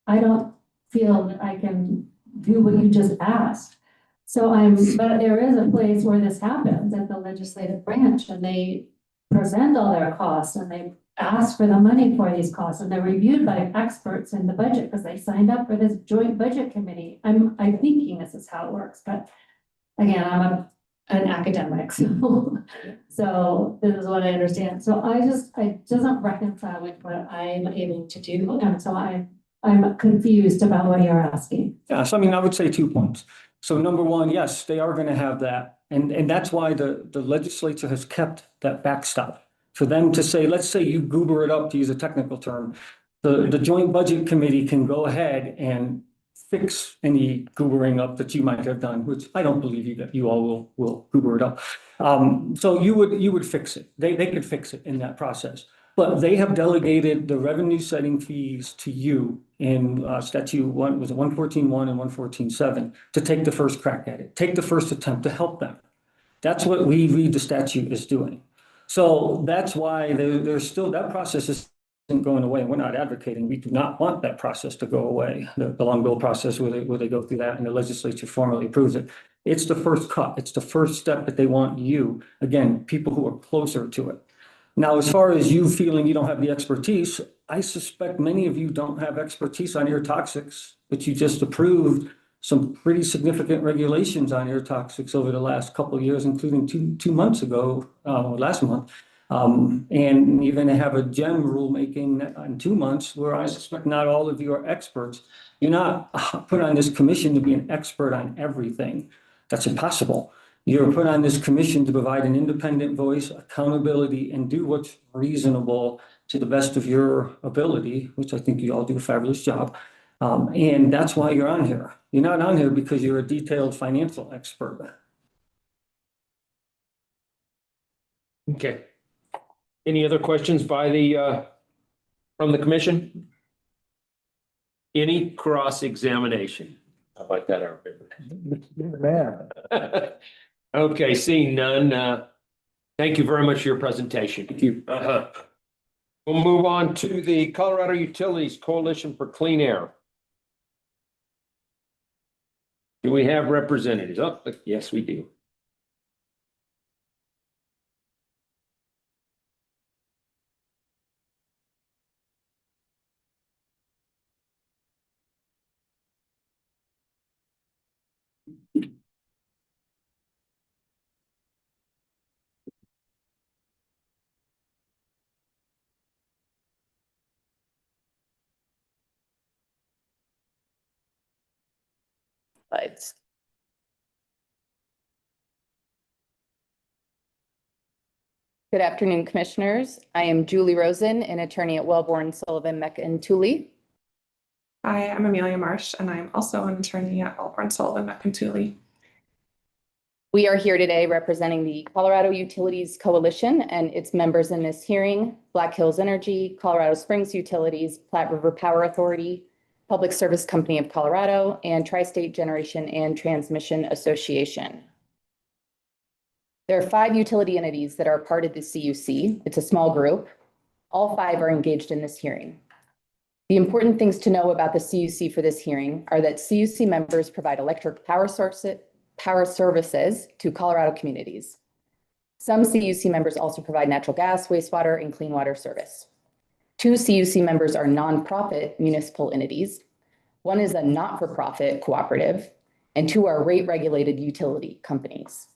I don't feel that I can do what you just asked. But there is a place where this happens at the legislative branch and they present all their costs and they ask for the money for these costs and they're reviewed by experts in the budget because they signed up for this joint budget committee. I'm thinking this is how it works, but again, I'm an academic, so this is what I understand. So it doesn't reconcile with what I'm able to do, and so I'm confused about what you're asking. Yeah, so I would say 2 points. So number one, yes, they are going to have that. And that's why the legislature has kept that backstop. For them to say, let's say you goober it up, to use a technical term, the joint budget committee can go ahead and fix any goobering up that you might have done, which I don't believe that you all will goober it up. So you would fix it. They could fix it in that process. But they have delegated the revenue setting fees to you in statute 114.1 and 114.7 to take the first crack at it, take the first attempt to help them. That's what we read the statute is doing. So that's why there's still, that process isn't going away. We're not advocating. We do not want that process to go away. The long bill process where they go through that and the legislature formally approves it. It's the first cut. It's the first step that they want you, again, people who are closer to it. Now, as far as you feeling you don't have the expertise, I suspect many of you don't have expertise on ear toxics, but you just approved some pretty significant regulations on ear toxics over the last couple of years, including two months ago, last month. And you're going to have a GEM rulemaking in 2 months where I suspect not all of you are experts. You're not put on this commission to be an expert on everything. That's impossible. You're put on this commission to provide an independent voice, accountability, and do what's reasonable to the best of your ability, which I think you all do a fabulous job. And that's why you're on here. You're not on here because you're a detailed financial expert. Okay. Any other questions from the commission? Any cross-examination? How about that, our Man. Okay, seeing none, thank you very much for your presentation. Thank you. We'll move on to the Colorado Utilities Coalition for Clean Air. Do we have representatives? Oh, yes, we do. Slides. Good afternoon, Commissioners. I am Julie Rosen, an attorney at Wellborn, Sullivan, Mecca, and Tooley. Hi, I'm Amelia Marsh, and I'm also an attorney at Wellborn, Sullivan, McIntooley. We are here today representing the Colorado Utilities Coalition and its members in this hearing: Black Hills Energy, Colorado Springs Utilities, Platte River Power Authority, Public Service Company of Colorado, and Tri-State Generation and Transmission Association. There are 5 utility entities that are part of the CUC. It's a small group. All 5 are engaged in this hearing. The important things to know about the CUC for this hearing are that CUC members provide electric power services to Colorado communities. Some CUC members also provide natural gas, wastewater, and clean water service. 2 CUC members are nonprofit municipal entities. One is a not-for-profit cooperative, and 2 are rate-regulated utility companies.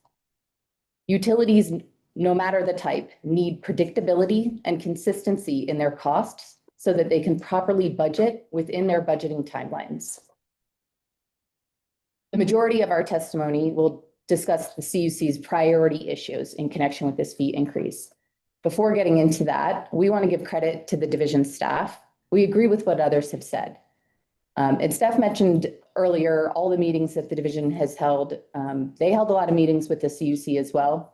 Utilities, no matter the type, need predictability and consistency in their costs so that they can properly budget within their budgeting timelines. The majority of our testimony will discuss the CUC's priority issues in connection with this fee increase. Before getting into that, we want to give credit to the division staff. We agree with what others have said. And staff mentioned earlier all the meetings that the division has held. They held a lot of meetings with the CUC as well.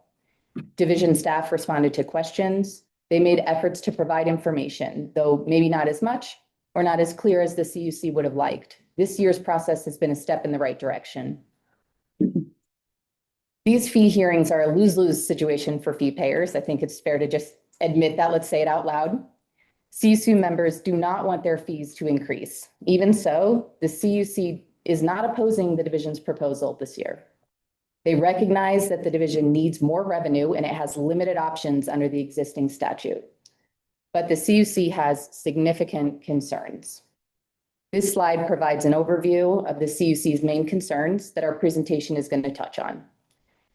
Division staff responded to questions. They made efforts to provide information, though maybe not as much or not as clear as the CUC would have liked. This year's process has been a step in the right direction. These fee hearings are a lose-lose situation for fee payers. I think it's fair to just admit that. Let's say it out loud. CUC members do not want their fees to increase. Even so, the CUC is not opposing the division's proposal this year. They recognize that the division needs more revenue and it has limited options under the existing statute. But the CUC has significant concerns. This slide provides an overview of the CUC's main concerns that our presentation is going to touch on.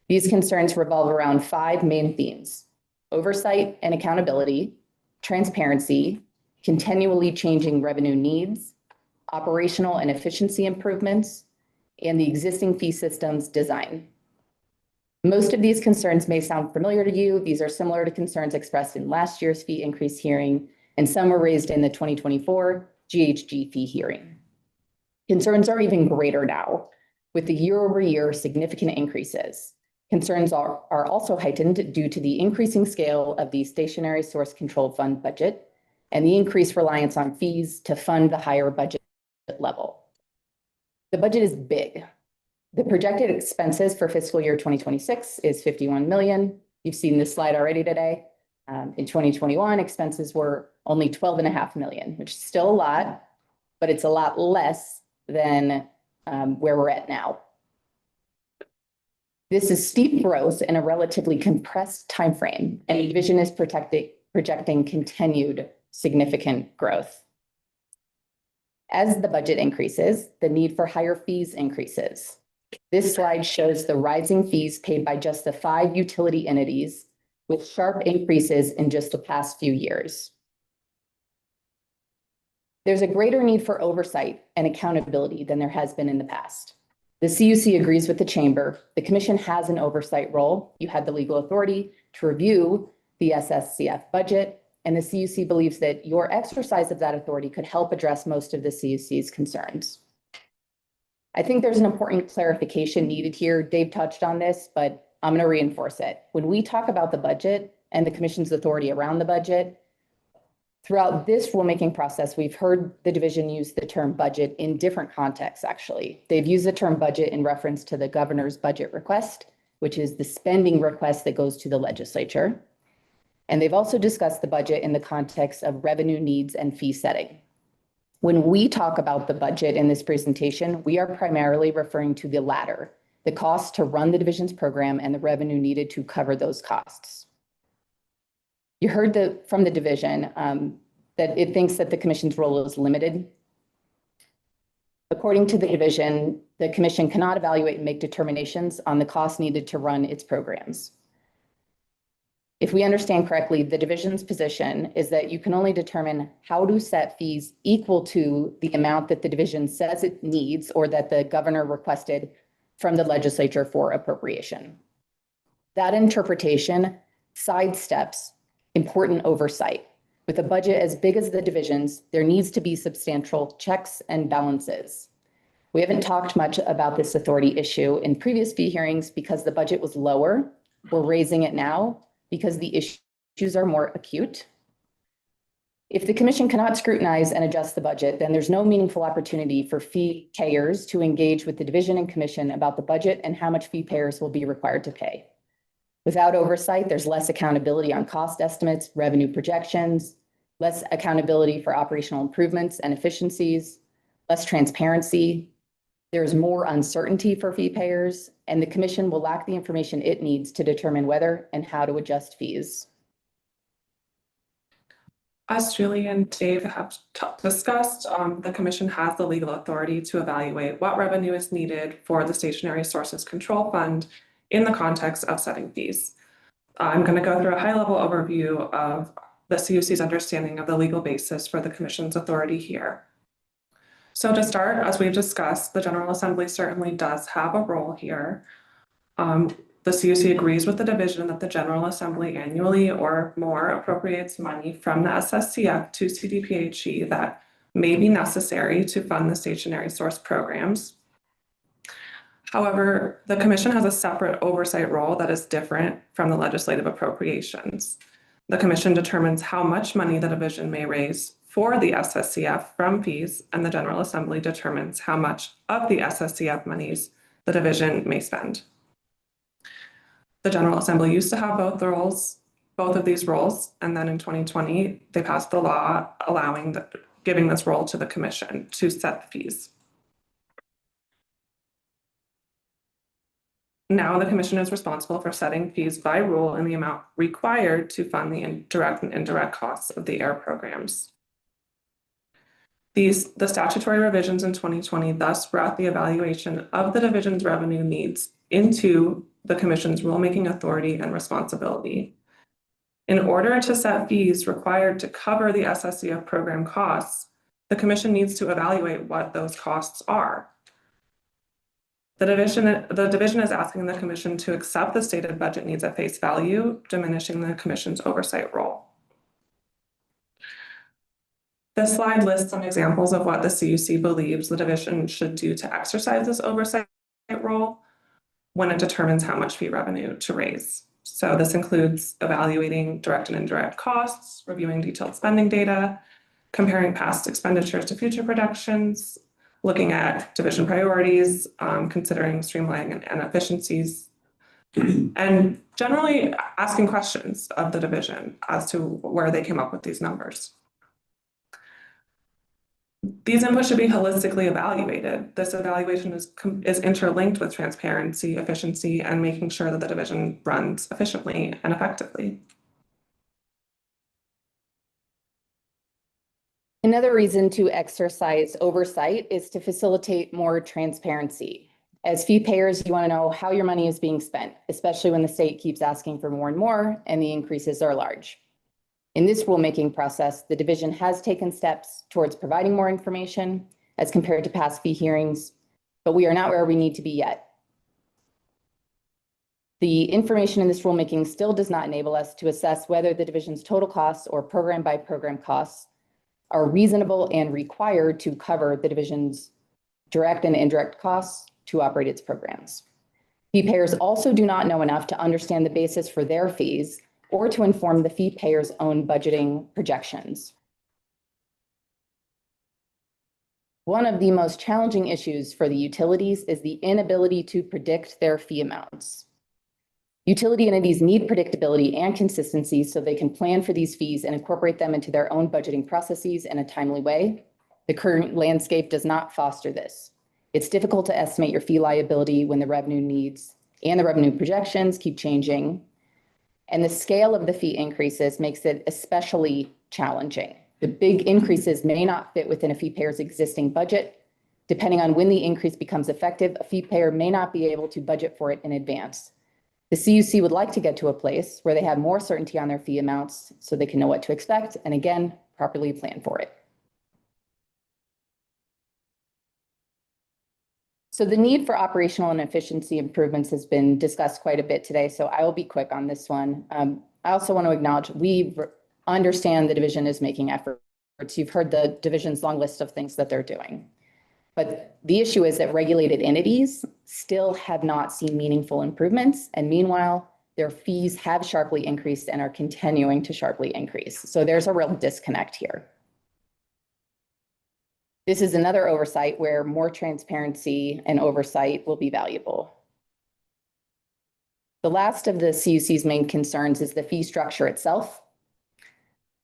These concerns revolve around 5 main themes: oversight and accountability, transparency, continually changing revenue needs, operational and efficiency improvements, and the existing fee system's design. Most of these concerns may sound familiar to you. These are similar to concerns expressed in last year's fee increase hearing, and some were raised in the 2024 GHG fee hearing. Concerns are even greater now, with the year-over-year significant increases. Concerns are also heightened due to the increasing scale of the stationary source controlled fund budget and the increased reliance on fees to fund the higher budget level. The budget is big. The projected expenses for fiscal year 2026 is $51 million. You've seen this slide already today. In 2021, expenses were only $12.5 million, which is still a lot, but it's a lot less than where we're at now. This is steep growth in a relatively compressed timeframe, and the division is projecting continued significant growth. As the budget increases, the need for higher fees increases. This slide shows the rising fees paid by just the 5 utility entities, with sharp increases in just the past few years. There's a greater need for oversight and accountability than there has been in the past. The CUC agrees with the chamber. The commission has an oversight role. You had the legal authority to review the SSCF budget, and the CUC believes that your exercise of that authority could help address most of the CUC's concerns. I think there's an important clarification needed here. Dave touched on this, but I'm going to reinforce it. When we talk about the budget and the commission's authority around the budget, throughout this rulemaking process, we've heard the division use the term budget in different contexts, actually. They've used the term budget in reference to the governor's budget request, which is the spending request that goes to the legislature. And they've also discussed the budget in the context of revenue needs and fee setting. When we talk about the budget in this presentation, we are primarily referring to the latter, the cost to run the division's program and the revenue needed to cover those costs. You heard from the division that it thinks that the commission's role is limited. According to the division, the commission cannot evaluate and make determinations on the cost needed to run its programs. If we understand correctly, the division's position is that you can only determine how to set fees equal to the amount that the division says it needs or that the governor requested from the legislature for appropriation. That interpretation sidesteps important oversight. With a budget as big as the division's, there needs to be substantial checks and balances. We haven't talked much about this authority issue in previous fee hearings because the budget was lower. We're raising it now because the issues are more acute. If the commission cannot scrutinize and adjust the budget, then there's no meaningful opportunity for fee payers to engage with the division and commission about the budget and how much fee payers will be required to pay. Without oversight, there's less accountability on cost estimates, revenue projections, less accountability for operational improvements and efficiencies, less transparency. There's more uncertainty for fee payers, and the commission will lack the information it needs to determine whether and how to adjust fees. As Julie and Dave have discussed, the commission has the legal authority to evaluate what revenue is needed for the Stationary Sources Control Fund in the context of setting fees. I'm going to go through a high-level overview of the CUC's understanding of the legal basis for the commission's authority here. So to start, as we've discussed, the General Assembly certainly does have a role here. The CUC agrees with the division that the General Assembly annually or more appropriates money from the SSCF to CDPHE that may be necessary to fund the stationary source programs. However, the commission has a separate oversight role that is different from the legislative appropriations. The commission determines how much money the division may raise for the SSCF from fees, and the General Assembly determines how much of the SSCF monies the division may spend. The General Assembly used to have both of these roles, and then in 2020, they passed the law giving this role to the commission to set the fees. Now the commission is responsible for setting fees by rule in the amount required to fund the direct and indirect costs of the AIR programs. The statutory revisions in 2020 thus brought the evaluation of the division's revenue needs into the commission's rulemaking authority and responsibility. In order to set fees required to cover the SSCF program costs, the commission needs to evaluate what those costs are. The division is asking the commission to accept the stated budget needs at face value, diminishing the commission's oversight role. This slide lists some examples of what the CUC believes the division should do to exercise this oversight role when it determines how much fee revenue to raise. So this includes evaluating direct and indirect costs, reviewing detailed spending data, comparing past expenditures to future projections, looking at division priorities, considering streamlining and efficiencies, and generally asking questions of the division as to where they came up with these numbers. These inputs should be holistically evaluated. This evaluation is interlinked with transparency, efficiency, and making sure that the division runs efficiently and effectively. Another reason to exercise oversight is to facilitate more transparency. As fee payers, you want to know how your money is being spent, especially when the state keeps asking for more and more and the increases are large. In this rulemaking process, the division has taken steps towards providing more information as compared to past fee hearings, but we are not where we need to be yet. The information in this rulemaking still does not enable us to assess whether the division's total costs or program by program costs are reasonable and required to cover the division's direct and indirect costs to operate its programs. Fee payers also do not know enough to understand the basis for their fees or to inform the fee payer's own budgeting projections. One of the most challenging issues for the utilities is the inability to predict their fee amounts. Utility entities need predictability and consistency so they can plan for these fees and incorporate them into their own budgeting processes in a timely way. The current landscape does not foster this. It's difficult to estimate your fee liability when the revenue needs and the revenue projections keep changing. And the scale of the fee increases makes it especially challenging. The big increases may not fit within a fee payer's existing budget, Depending on when the increase becomes effective, a fee payer may not be able to budget for it in advance. The CUC would like to get to a place where they have more certainty on their fee amounts so they can know what to expect and again, properly plan for it. So the need for operational and efficiency improvements has been discussed quite a bit today, so I will be quick on this one. I also want to acknowledge we understand the division is making efforts. You've heard the division's long list of things that they're doing. But the issue is that regulated entities still have not seen meaningful improvements, and meanwhile, their fees have sharply increased and are continuing to sharply increase. So there's a real disconnect here. This is another oversight where more transparency and oversight will be valuable. The last of the CUC's main concerns is the fee structure itself.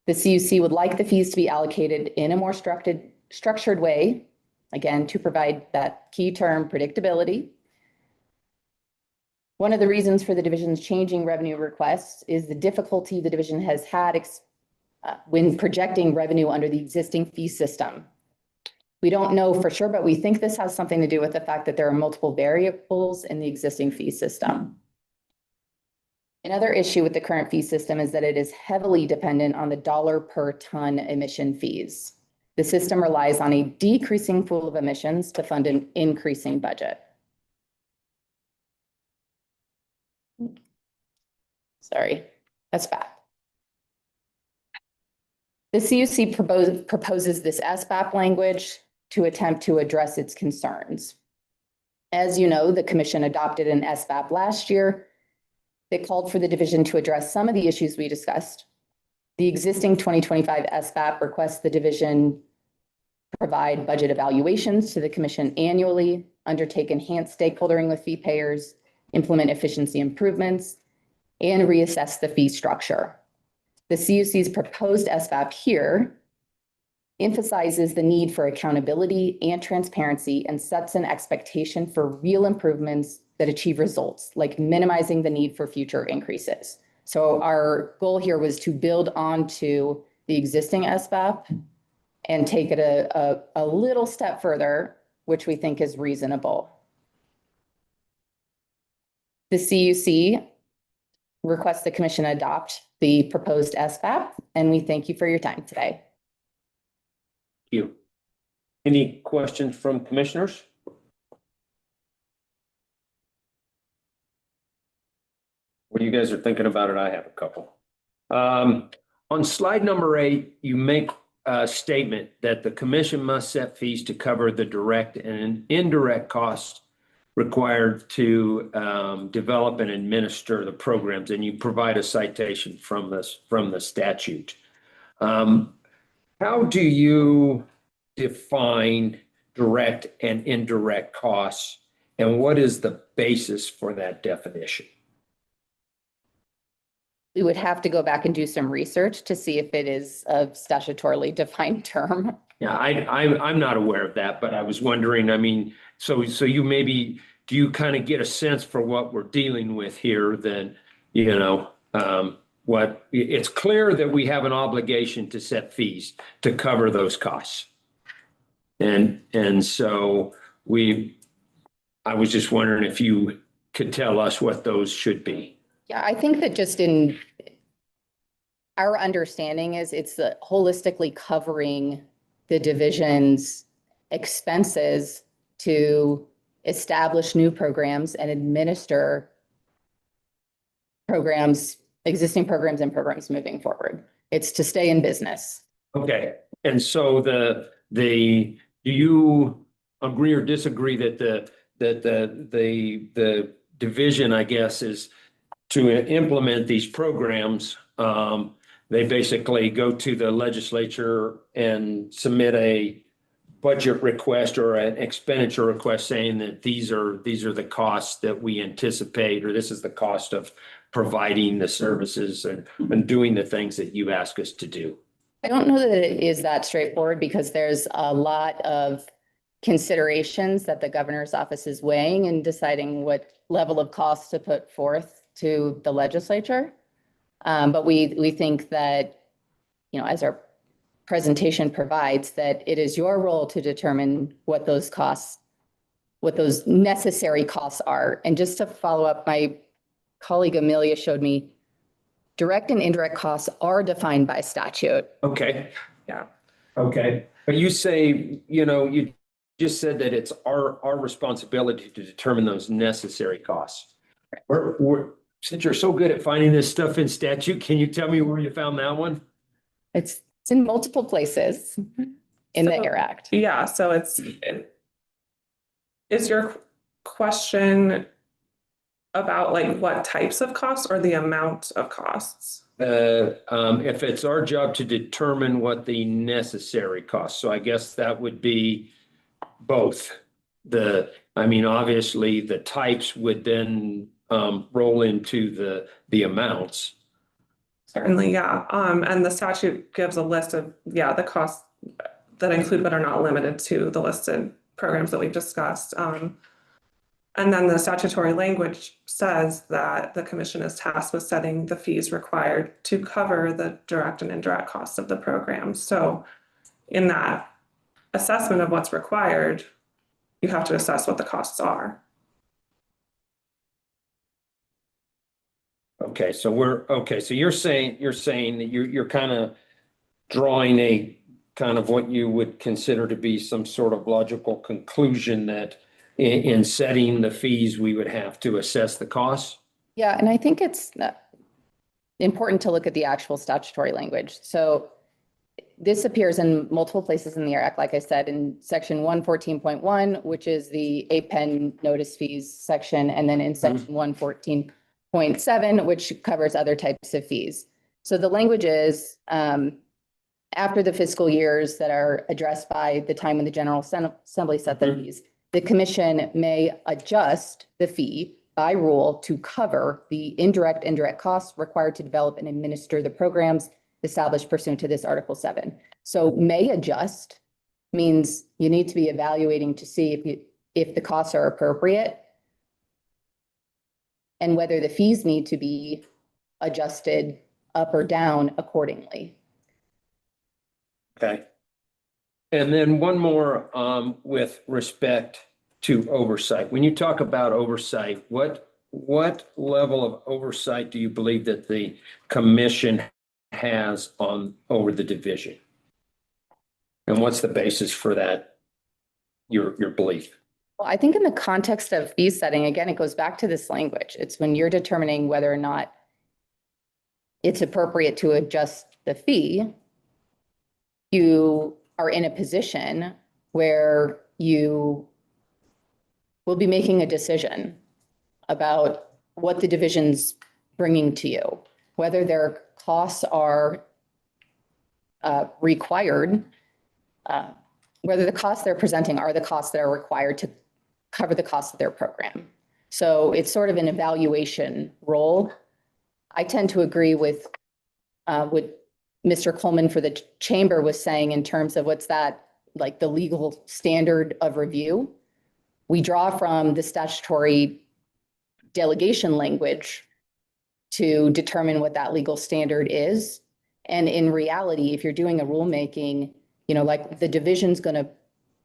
The CUC would like the fees to be allocated in a more structured way, again, to provide that key term, predictability. One of the reasons for the division's changing revenue requests is the difficulty the division has had when projecting revenue under the existing fee system. We don't know for sure, but we think this has something to do with the fact that there are multiple variables in the existing fee system. Another issue with the current fee system is that it is heavily dependent on the dollar per ton emission fees. The system relies on a decreasing pool of emissions to fund an increasing budget. Sorry, that's bad. The CUC proposes this SBAP language to attempt to address its concerns. As you know, the commission adopted an SBAP last year that called for the division to address some of the issues we discussed. The existing 2025 SBAP requests the division provide budget evaluations to the commission annually, undertake enhanced stakeholdering with fee payers, implement efficiency improvements, and reassess the fee structure. The CUC's proposed SBAP here emphasizes the need for accountability and transparency and sets an expectation for real improvements that achieve results, like minimizing the need for future increases. So our goal here was to build onto the existing SBAP and take it a little step further, which we think is reasonable. The CUC requests the commission adopt the proposed SBAP, and we thank you for your time today. Thank you. Any questions from commissioners? What you guys are thinking about it, I have a couple. On slide number 8, you make a statement that the commission must set fees to cover the direct and indirect costs required to develop and administer the programs, and you provide a citation from the statute. How do you define direct and indirect costs, and what is the basis for that definition? We would have to go back and do some research to see if it is a statutorily defined term. Yeah, I'm not aware of that, but I was wondering, I mean, so you maybe, do you kind of get a sense for what we're dealing with here then, you know, what it's clear that we have an obligation to set fees to cover those costs. And so I was just wondering if you could tell us what those should be. Yeah, I think that just in our understanding is it's holistically covering the division's expenses to establish new programs and administer programs, existing programs and programs moving forward. It's to stay in business. Okay, and so do you agree or disagree that the division, I guess, is to implement these programs? They basically go to the legislature and submit a budget request or an expenditure request saying that these are the costs that we anticipate, or this is the cost of providing the services and doing the things that you ask us to do. I don't know that it is that straightforward because there's a lot of considerations that the governor's office is weighing and deciding what level of costs to put forth to the legislature. But we think that, you know, as our presentation provides, that it is your role to determine what those costs, what those necessary costs are. And just to follow up, my colleague Amelia showed me, direct and indirect costs are defined by statute. Okay, Yeah. okay. But you say, you just said that it's our responsibility to determine those necessary costs. Since you're so good at finding this stuff in statute, can you tell me where you found that one? It's in multiple places in the AIR Act. Yeah, so is your question about like what types of costs or the amount of costs? If it's our job to determine what the necessary costs, so I guess that would be both. Obviously the types would then roll into the amounts. Certainly, yeah. And the statute gives a list of, the costs that include but are not limited to the listed programs that we've discussed. And then the statutory language says that the commission is tasked with setting the fees required to cover the direct and indirect costs of the program. So in that assessment of what's required, you have to assess what the costs are. Okay, so you're saying that you're kind of drawing a kind of what you would consider to be some sort of logical conclusion that in setting the fees, we would have to assess the costs? Yeah, and I think it's important to look at the actual statutory language. So this appears in multiple places in the AIR Act, like I said, in section 114.1, which is the APEN notice fees section, and then in section 114.7, which covers other types of fees. So the language is after the fiscal years that are addressed by the time when the General Assembly set the fees, the commission may adjust the fee by rule to cover the indirect costs required to develop and administer the programs established pursuant to this Article 7. So may adjust means you need to be evaluating to see if the costs are appropriate and whether the fees need to be adjusted up or down accordingly. Okay. And then one more with respect to oversight. When you talk about oversight, what level of oversight do you believe that the commission has over the division? And what's the basis for that, your belief? Well, I think in the context of fee setting, again, it goes back to this language. It's when you're determining whether or not it's appropriate to adjust the fee, you are in a position where you will be making a decision about what the division's bringing to you, whether their costs are required, whether the costs they're presenting are the costs that are required to cover the cost of their program. So it's sort of an evaluation role. I tend to agree with what Mr. Coleman for the chamber was saying in terms of what's that, like the legal standard of review. We draw from the statutory delegation language to determine what that legal standard is. And in reality, if you're doing a rulemaking, like the division's going to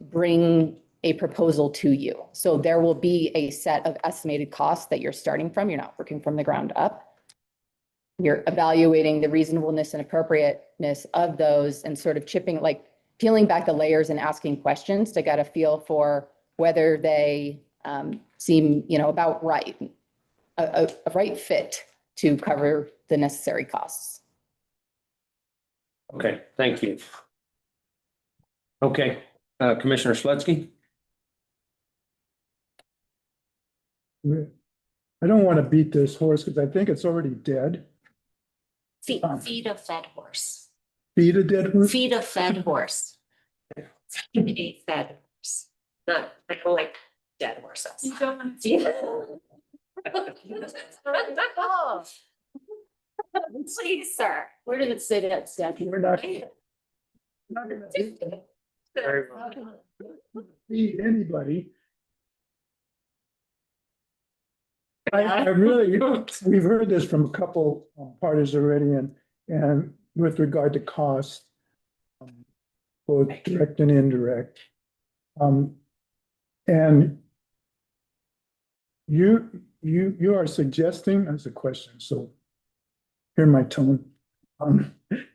bring a proposal to you. So there will be a set of estimated costs that you're starting from. You're not working from the ground up. You're evaluating the reasonableness and appropriateness of those and sort of peeling back the layers and asking questions to get a feel for whether they seem, about right, a right fit to cover the necessary costs. Okay, thank you. Okay, Commissioner Slutsky? I don't want to beat this horse because I think it's already dead. Feed a fed horse. Feed a dead horse? Feed a fed horse. A fed horse. Not like dead horses. You don't want to feed. Please, sir. Where did it say that statute? We're not gonna feed anybody. I really, we've heard this from a couple parties already, and with regard to cost, both direct and indirect. And you are suggesting, that's a question, so hear my tone.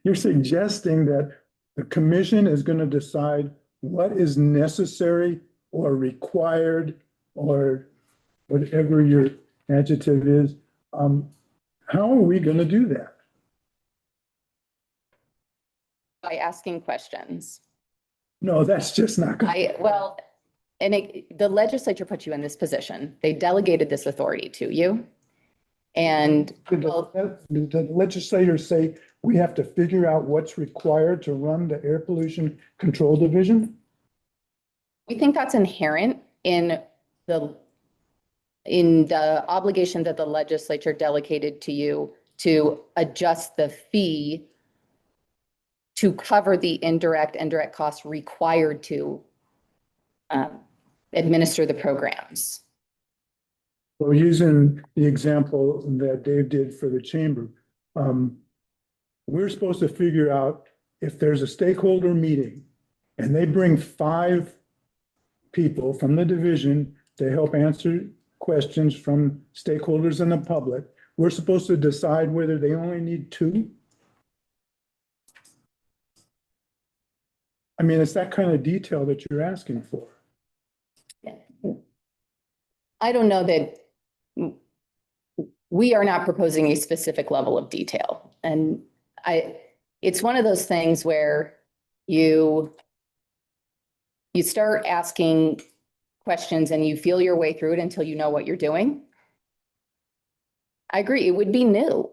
You're suggesting that the commission is going to decide what is necessary or required or whatever your adjective is. How are we going to do that? By asking questions. No, that's just not going to. Well, and the legislature put you in this position. They delegated this authority to you. And Did the legislators say we have to figure out what's required to run the air pollution control division? we think that's inherent in the obligation that the legislature delegated to you to adjust the fee to cover the indirect costs required to administer the programs. So using the example that Dave did for the chamber, we're supposed to figure out if there's a stakeholder meeting and they bring 5 people from the division to help answer questions from stakeholders in the public, we're supposed to decide whether they only need 2. I mean, it's that kind of detail that you're asking for. I don't know that we are not proposing a specific level of detail. And it's one of those things where you start asking questions and you feel your way through it until you know what you're doing. I agree, it would be new.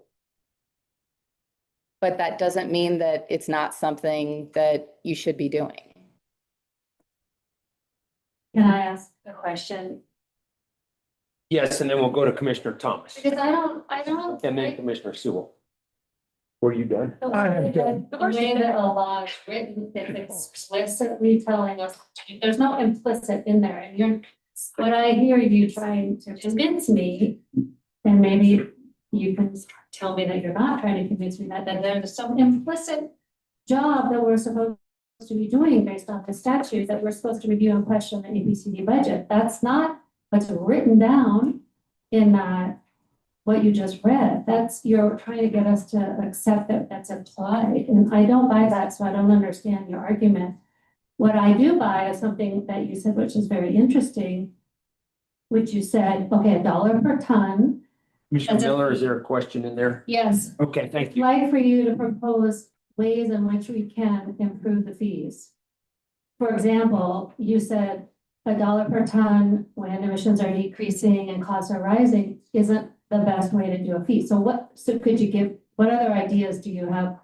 But that doesn't mean that it's not something that you should be doing. Can I ask a question? Yes, and then we'll go to Commissioner Thomas Because I don't. and then Commissioner Sewell. Were you done? The I am way done. that, the way that a law is written, it's explicitly telling us, there's no implicit in there, and what I hear you trying to convince me, and maybe you can tell me that you're not trying to convince me that there's some implicit job that we're supposed to be doing based on the statute, that we're supposed to review and question the AQCC budget. That's not what's written down in that, what you just read. That's, you're trying to get us to accept that that's implied, and I don't buy that, so I don't understand your argument. What I do buy is something that you said, which is very interesting, which you said, okay, $1 per ton. Commissioner Miller, is there a question in there? Yes. Okay, thank you. I'd like for you to propose ways in which we can improve the fees. For example, you said $1 per ton when emissions are decreasing and costs are rising isn't the best way to do a fee. So could you give, what other ideas do you have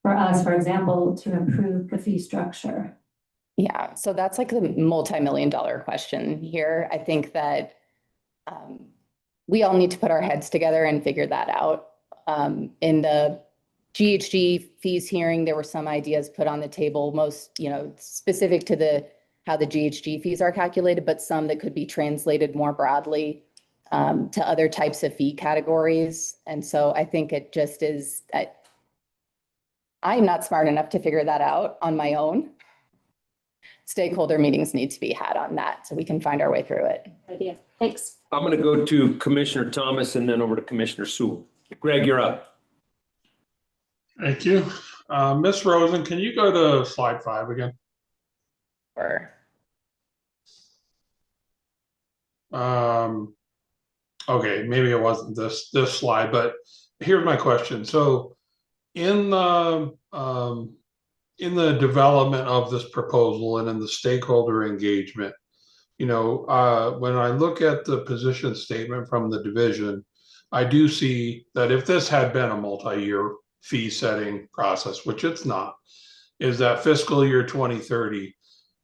for us, for example, to improve the fee structure? Yeah, so that's like the multi-million-dollar question here. I think that we all need to put our heads together and figure that out. In the GHG fees hearing, there were some ideas put on the table, most, specific to how the GHG fees are calculated, but some that could be translated more broadly to other types of fee categories. And so I think it just is, I'm not smart enough to figure that out on my own. Stakeholder meetings need to be had on that so we can find our way through it. Idea. Thanks. I'm going to go to Commissioner Thomas and then over to Commissioner Sewell. Greg, you're up. Thank you. Ms. Rosen, can you go to slide 5 again? Sure. Okay, maybe it wasn't this slide, but here's my question. So in the development of this proposal and in the stakeholder engagement, when I look at the position statement from the division, I do see that if this had been a multi-year fee setting process, which it's not, is that fiscal year 2030,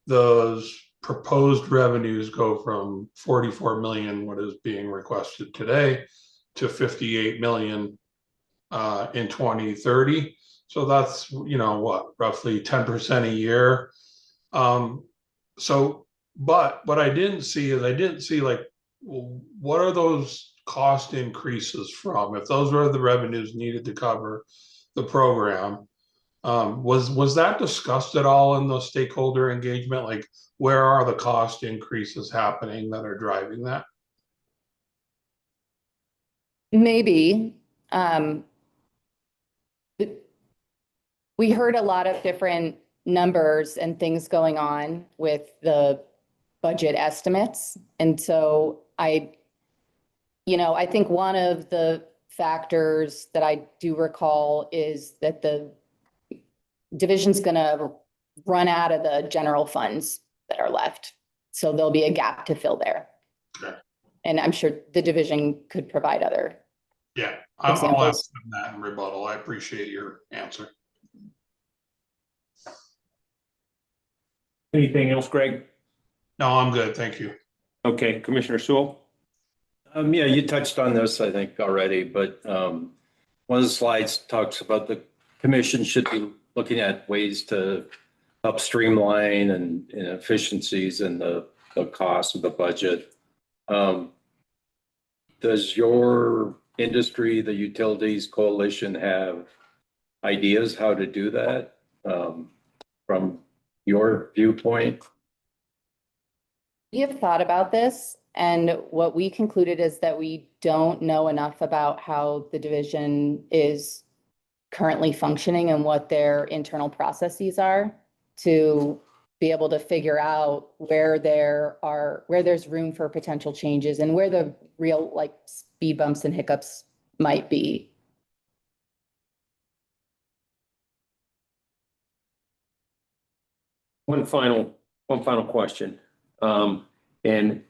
those proposed revenues go from 44 million, what is being requested today, to 58 million in 2030. So that's, roughly 10% a year. But what I didn't see like, well, what are those cost increases from? If those were the revenues needed to cover the program, Was that discussed at all in the stakeholder engagement? Like, where are the cost increases happening that are driving that? Maybe. We heard a lot of different numbers and things going on with the budget estimates. And so I think one of the factors that I do recall is that the division's gonna run out of the general funds that are left. So there'll be a gap to fill there. Okay. And I'm sure the division could provide other. Yeah, I'll examples. ask them that in rebuttal. I appreciate your answer. Anything else, Greg? No, I'm good. Thank you. Okay, Commissioner Sewell? Yeah, you touched on this, I think, already, but one of the slides talks about the commission should be looking at ways to help streamline and efficiencies in the cost of the budget. Does your industry, the Utilities Coalition, have ideas how to do that from your viewpoint? We have thought about this, and what we concluded is that we don't know enough about how the division is currently functioning and what their internal processes are to be able to figure out where there's room for potential changes and where the real speed bumps and hiccups might be. One final question. And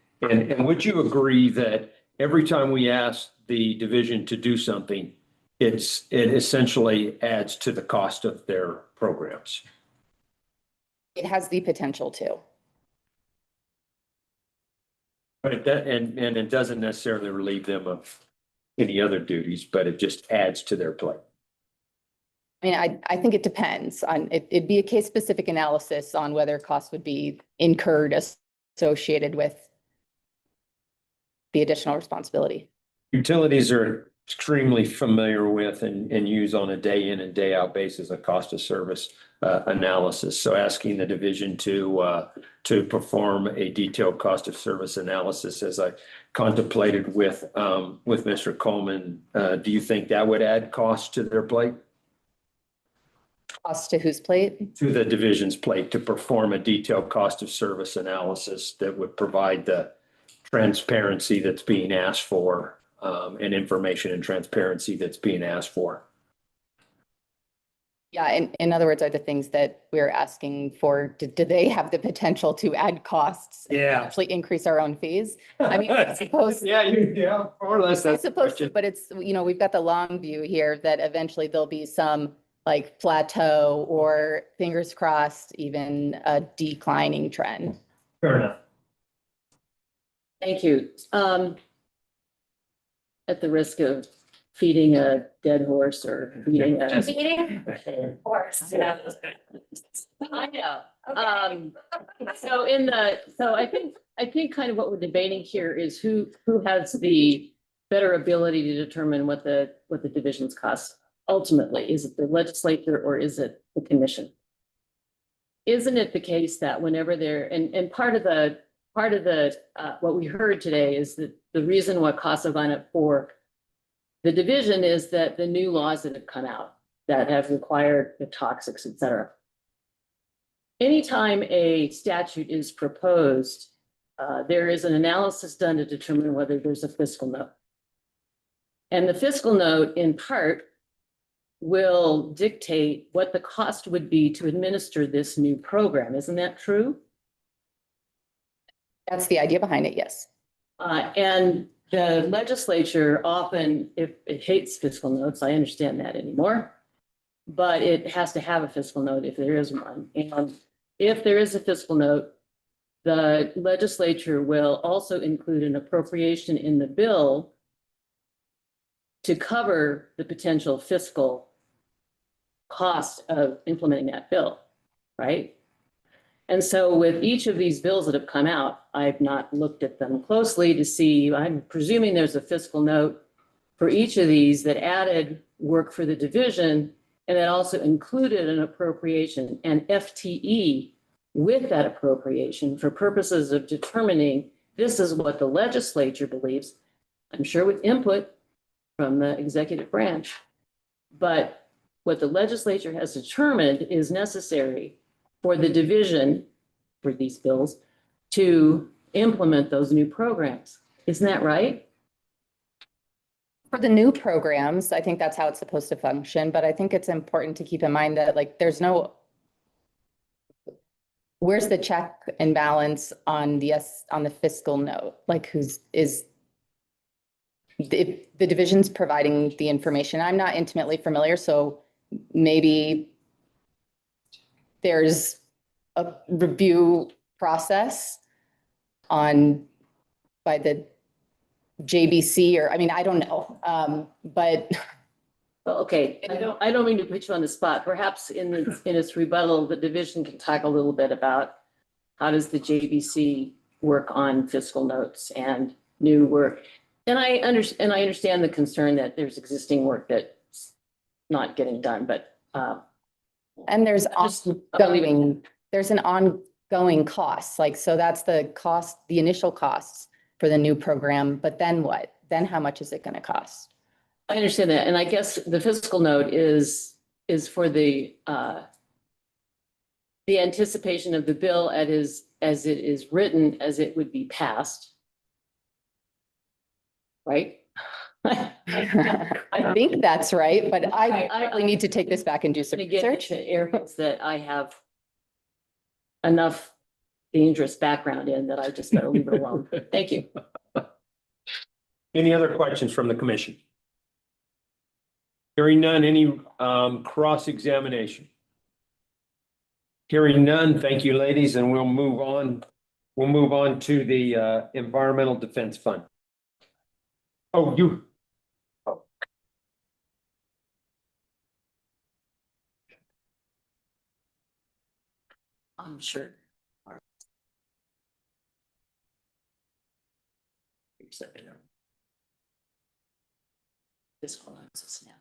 would you agree that every time we ask the division to do something, it essentially adds to the cost of their programs? It has the potential to. But it doesn't necessarily relieve them of any other duties, but it just adds to their plate. I mean, I think it depends on, it'd be a case-specific analysis on whether costs would be incurred associated with the additional responsibility. Utilities are extremely familiar with and use on a day in and day out basis a cost of service analysis. So asking the division to perform a detailed cost of service analysis, as I contemplated with Mr. Coleman, do you think that would add cost to their plate? Cost to whose plate? To the division's plate to perform a detailed cost of service analysis that would provide the transparency that's being asked for, and information and transparency that's being asked for. Yeah, in other words, are the things that we're asking for, do they have the potential to add costs? Yeah. Actually increase our own fees? I mean, I suppose. Yeah, more or less that's the question. But it's, we've got the long view here that eventually there'll be some plateau or, fingers crossed, even a declining trend. Fair enough. Thank you. At the risk of feeding a dead horse or feeding a. Feeding horse. I know. So I think kind of what we're debating here is who has the better ability to determine what the division's cost ultimately. Is it the legislature or is it the commission? Isn't it the case that whenever and part of the what we heard today is that the reason why costs have gone up for the division is that the new laws that have come out that have required the toxics, et cetera. Anytime a statute is proposed, there is an analysis done to determine whether there's a fiscal note. And the fiscal note, in part, will dictate what the cost would be to administer this new program. Isn't that true? That's the idea behind it, yes. And the legislature often, if it hates fiscal notes, I understand that anymore, but it has to have a fiscal note if there is one. And if there is a fiscal note, the legislature will also include an appropriation in the bill to cover the potential fiscal cost of implementing that bill, right? And so with each of these bills that have come out, I've not looked at them closely to see, I'm presuming there's a fiscal note for each of these that added work for the division And that also included an appropriation and FTE with that appropriation for purposes of determining this is what the legislature believes, I'm sure with input from the executive branch. But what the legislature has determined is necessary for the division for these bills to implement those new programs. Isn't that right? For the new programs, I think that's how it's supposed to function, but I think it's important to keep in mind that like there's no, where's the check and balance on the fiscal note? Like the division's providing the information. I'm not intimately familiar, so maybe there's a review process by the JBC, or, I mean, I don't know, but. Well, okay, I don't mean to put you on the spot. Perhaps in its rebuttal, the division can talk a little bit about how does the JBC work on fiscal notes and new work. And I understand the concern that there's existing work that's not getting done, but and there's an ongoing cost, like, so that's the cost, the initial costs for the new program, but then what? Then how much is it going to cost? I understand that. And I guess the fiscal note is for the anticipation of the bill as it is written, as it would be passed. Right? I think that's right, but I really need to take this back and do some research. Areas that I have enough dangerous background in that I just better leave it alone. Thank you. Any other questions from the commission? Hearing none, any cross-examination? Hearing none, thank you, ladies, and we'll move on. We'll move on to the Environmental Defense Fund. Oh, you. Oh. I'm sure. This one is a snap.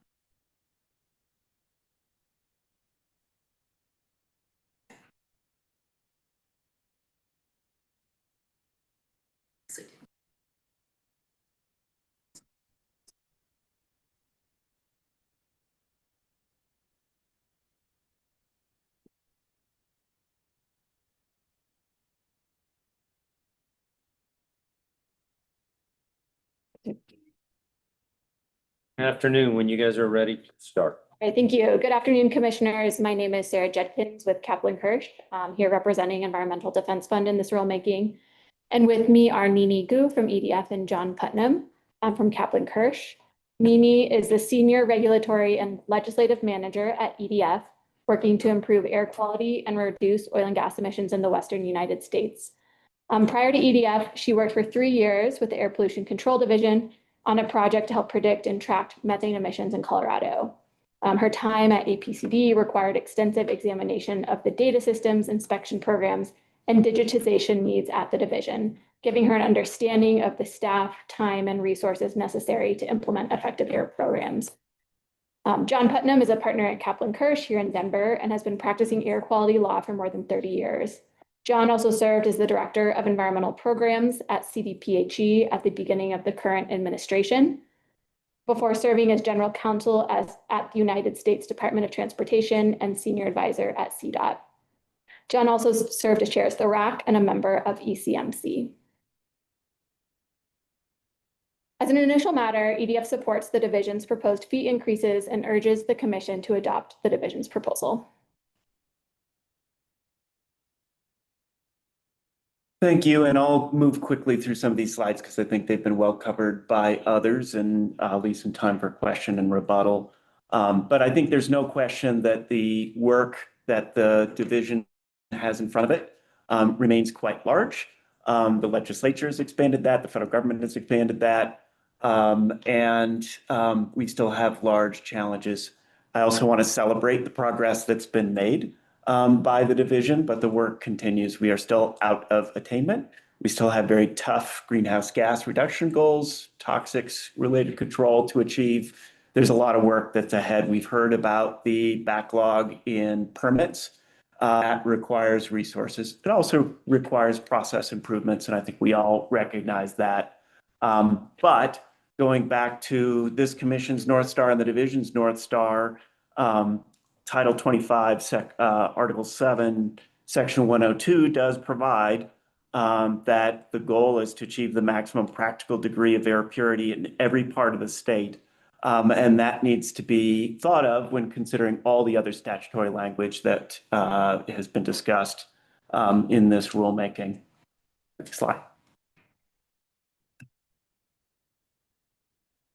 Afternoon, when you guys are ready to start. All right, thank you. Good afternoon, commissioners. My name is Sarah Judkins with Kaplan Kirsch. I'm here representing Environmental Defense Fund in this rulemaking. And with me are Nini Gu from EDF and John Putnam from Kaplan Kirsch. Nini is the Senior Regulatory and Legislative Manager at EDF, working to improve air quality and reduce oil and gas emissions in the Western United States. Prior to EDF, she worked for 3 years with the Air Pollution Control Division on a project to help predict and track methane emissions in Colorado. Her time at AQCC required extensive examination of the data systems, inspection programs, and digitization needs at the division, giving her an understanding of the staff, time, and resources necessary to implement effective air programs. John Putnam is a partner at Kaplan Kirsch here in Denver and has been practicing air quality law for more than 30 years. John also served as the Director of Environmental Programs at CDPHE at the beginning of the current administration, before serving as General Counsel at the United States Department of Transportation and Senior Advisor at CDOT. John also served as Chair of the RAC and a member of ECMC. As an initial matter, EDF supports the division's proposed fee increases and urges the Commission to adopt the division's proposal. Thank you, and I'll move quickly through some of these slides because I think they've been well covered by others, and I'll leave some time for question and rebuttal. But I think there's no question that the work that the division has in front of it remains quite large. The legislature has expanded that, the federal government has expanded that, and we still have large challenges. I also want to celebrate the progress that's been made by the division, but the work continues. We are still out of attainment. We still have very tough greenhouse gas reduction goals, toxics related control to achieve. there's a lot of work that's ahead. We've heard about the backlog in permits. That requires resources. It also requires process improvements, and I think we all recognize that. But going back to this commission's North Star and the division's North Star, Title 25, Article 7, Section 102 does provide that the goal is to achieve the maximum practical degree of air purity in every part of the state. And that needs to be thought of when considering all the other statutory language that has been discussed in this rulemaking. Next slide.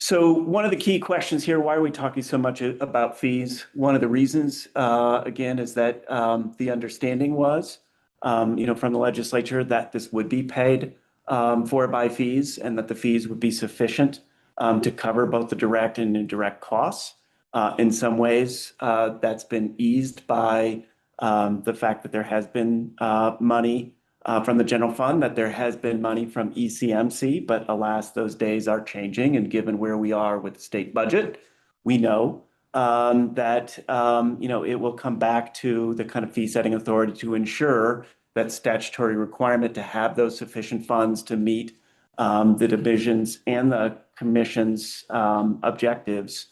So one of the key questions here, why are we talking so much about fees? One of the reasons, again, is that the understanding was, from the legislature that this would be paid for by fees and that the fees would be sufficient to cover both the direct and indirect costs. In some ways, that's been eased by the fact that there has been money from the general fund, that there has been money from ECMC, but alas, those days are changing. And given where we are with the state budget, we know that it will come back to the kind of fee setting authority to ensure that statutory requirement to have those sufficient funds to meet the divisions and the commission's objectives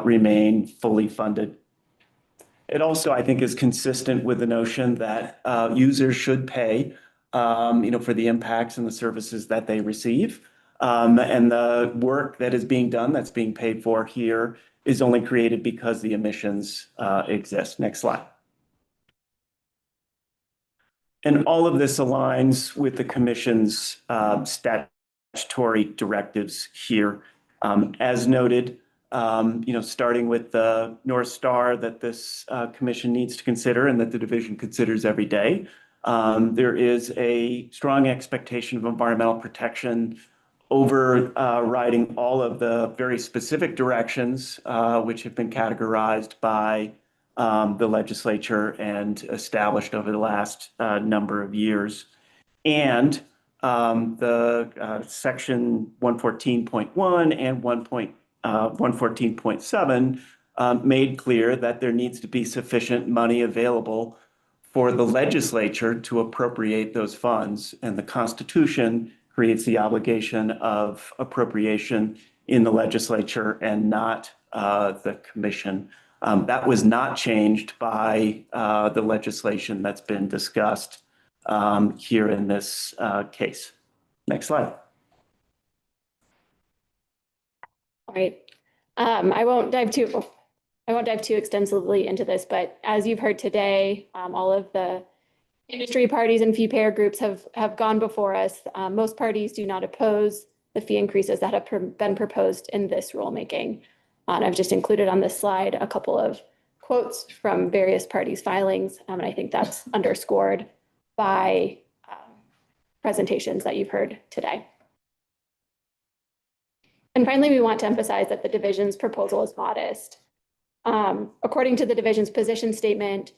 remain fully funded. It also, I think, is consistent with the notion that users should pay, for the impacts and the services that they receive. And the work that is being done, that's being paid for here, is only created because the emissions exist. Next slide. And all of this aligns with the commission's statutory directives here. As noted, starting with the North Star that this commission needs to consider and that the division considers every day. There is a strong expectation of environmental protection overriding all of the very specific directions which have been categorized by the legislature and established over the last number of years. And the section 114.1 and 114.7 made clear that there needs to be sufficient money available for the legislature to appropriate those funds. And the Constitution creates the obligation of appropriation in the legislature and not the commission. That was not changed by the legislation that's been discussed here in this case. Next slide. All right. I won't dive too extensively into this, but as you've heard today, all of the industry parties and fee payer groups have gone before us. Most parties do not oppose the fee increases that have been proposed in this rulemaking. And I've just included on this slide a couple of quotes from various parties' filings, and I think that's underscored by presentations that you've heard today. And finally, we want to emphasize that the division's proposal is modest. According to the division's position statement,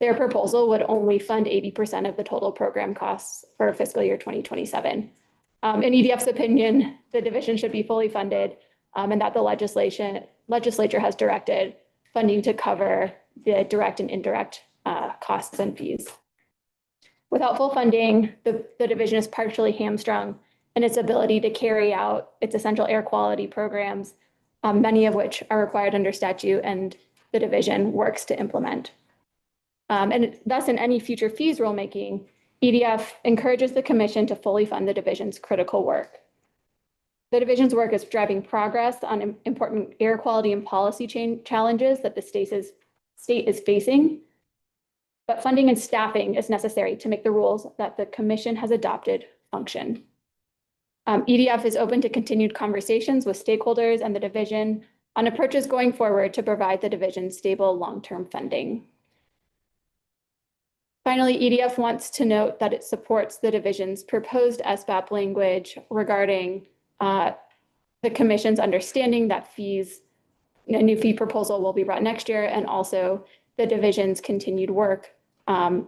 their proposal would only fund 80% of the total program costs for fiscal year 2027. In EDF's opinion, the division should be fully funded and that the legislature has directed funding to cover the direct and indirect costs and fees. Without full funding, the division is partially hamstrung in its ability to carry out its essential air quality programs, many of which are required under statute and the division works to implement. And thus, in any future fees rulemaking, EDF encourages the commission to fully fund the division's critical work. The division's work is driving progress on important air quality and policy challenges that the state is facing, but funding and staffing is necessary to make the rules that the commission has adopted function. EDF is open to continued conversations with stakeholders and the division on approaches going forward to provide the division stable long-term funding. Finally, EDF wants to note that it supports the division's proposed SBAP language regarding the commission's understanding that fees, a new fee proposal will be brought next year, and also the division's continued work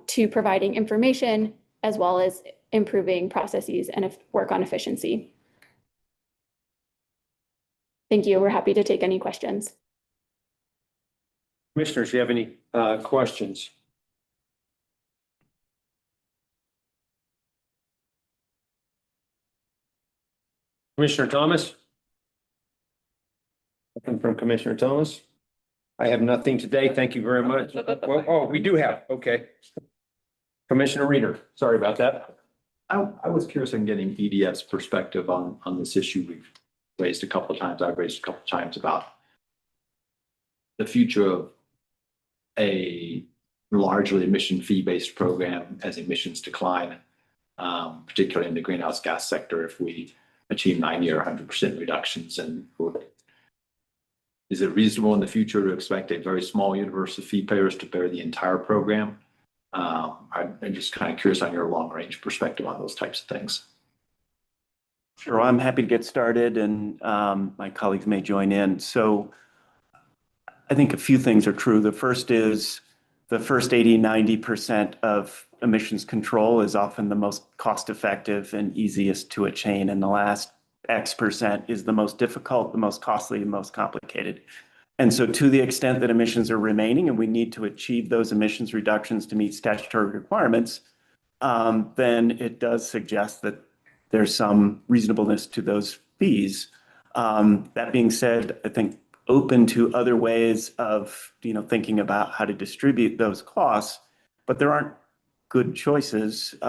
to providing information as well as improving processes and work on efficiency. Thank you. We're happy to take any questions. Commissioners, do you have any questions? Commissioner Thomas? Nothing from Commissioner Thomas? I have nothing today. Thank you very much. Well, oh, we do have, okay. Commissioner Reader, sorry about that. I was curious in getting EDF's perspective on this issue. We've raised a couple of times, I've raised a couple of times about the future of a largely emission fee-based program as emissions decline, particularly in the greenhouse gas sector, if we achieve 90 or 100% reductions. And is it reasonable in the future to expect a very small universe of fee payers to bear the entire program? I'm just kind of curious on your long-range perspective on those types of things. Sure, I'm happy to get started, and my colleagues may join in. So I think a few things are true. The first is the first 80–90% of emissions control is often the most cost-effective and easiest to attain, and the last X% is the most difficult, the most costly, and most complicated. And so to the extent that emissions are remaining and we need to achieve those emissions reductions to meet statutory requirements, then it does suggest that there's some reasonableness to those fees. That being said, I think open to other ways of thinking about how to distribute those costs, but there aren't good choices in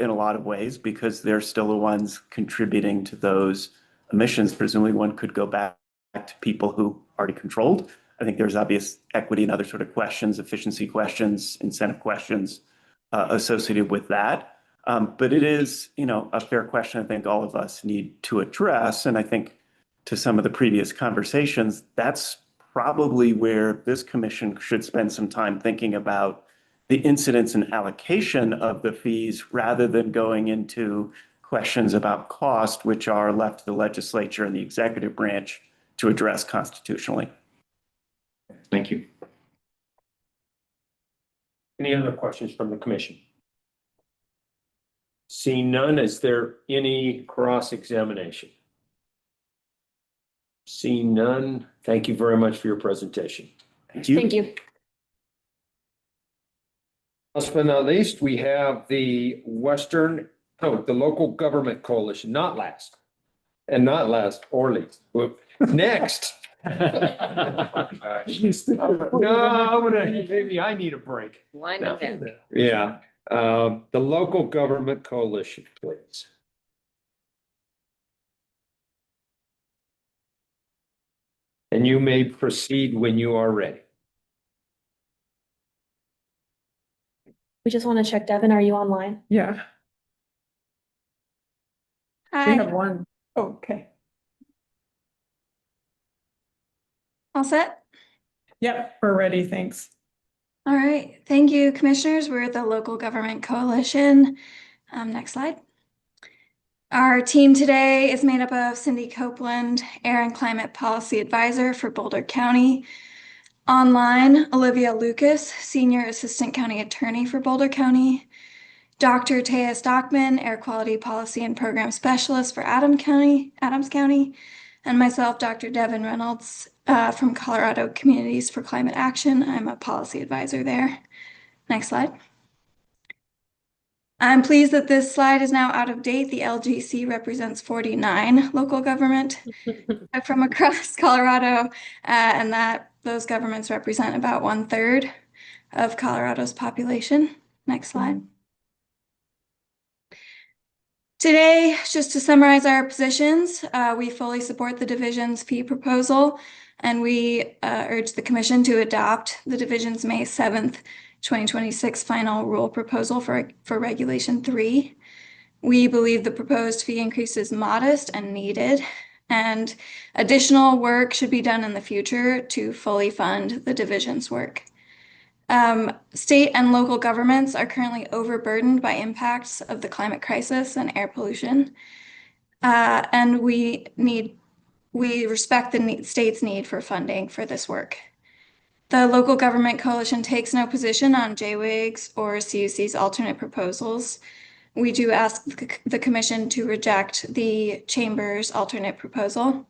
a lot of ways because they're still the ones contributing to those emissions. Presumably one could go back to people who already controlled. I think there's obvious equity and other sort of questions, efficiency questions, incentive questions associated with that. But it is, a fair question I think all of us need to address. And I think to some of the previous conversations, that's probably where this commission should spend some time thinking about the incidence and allocation of the fees rather than going into questions about cost, which are left to the legislature and the executive branch to address constitutionally. Thank you. Any other questions from the commission? Seeing none, is there any cross-examination? Seeing none, thank you very much for your presentation. Thank you. Thank you. Last but not least, we have the local government coalition, not last or least. Next. No, maybe I need a break. Line of them. Yeah, the local government coalition, please. And you may proceed when you are ready. We just want to check, Devin, are you online? Yeah. Hi. We have one. Oh, okay. All set? Yep, we're ready. Thanks. All right. Thank you, commissioners. We're the Local Government Coalition. Next slide. Our team today is made up of Cindy Copeland, Air and Climate Policy Advisor for Boulder County. Online, Olivia Lucas, Senior Assistant County Attorney for Boulder County. Dr. Taya Stockman, Air Quality Policy and Program Specialist for Adams County. And myself, Dr. Devin Reynolds, from Colorado Communities for Climate Action. I'm a policy advisor there. Next slide. I'm pleased that this slide is now out of date. The LGC represents 49 local government from across Colorado, and that those governments represent about 1/3 of Colorado's population. Next slide. Today, just to summarize our positions, we fully support the division's fee proposal, and we urge the commission to adopt the division's May 7th, 2026 final rule proposal for Regulation 3. We believe the proposed fee increase is modest and needed, and additional work should be done in the future to fully fund the division's work. State and local governments are currently overburdened by impacts of the climate crisis and air pollution, and we respect the state's need for funding for this work. The Local Government Coalition takes no position on JWIG's or CUC's alternate proposals. We do ask the commission to reject the chamber's alternate proposal.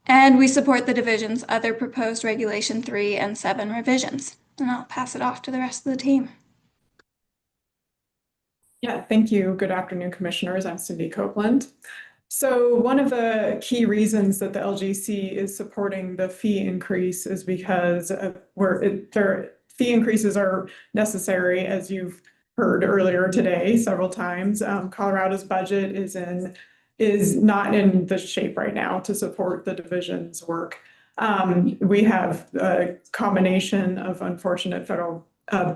And we support the division's other proposed Regulation 3 and 7 revisions. And I'll pass it off to the rest of the team. Yeah, thank you. Good afternoon, commissioners. I'm Cindy Copeland. So one of the key reasons that the LGC is supporting the fee increase is because fee increases are necessary, as you've heard earlier today several times. Colorado's budget is not in the shape right now to support the division's work. We have a combination of unfortunate federal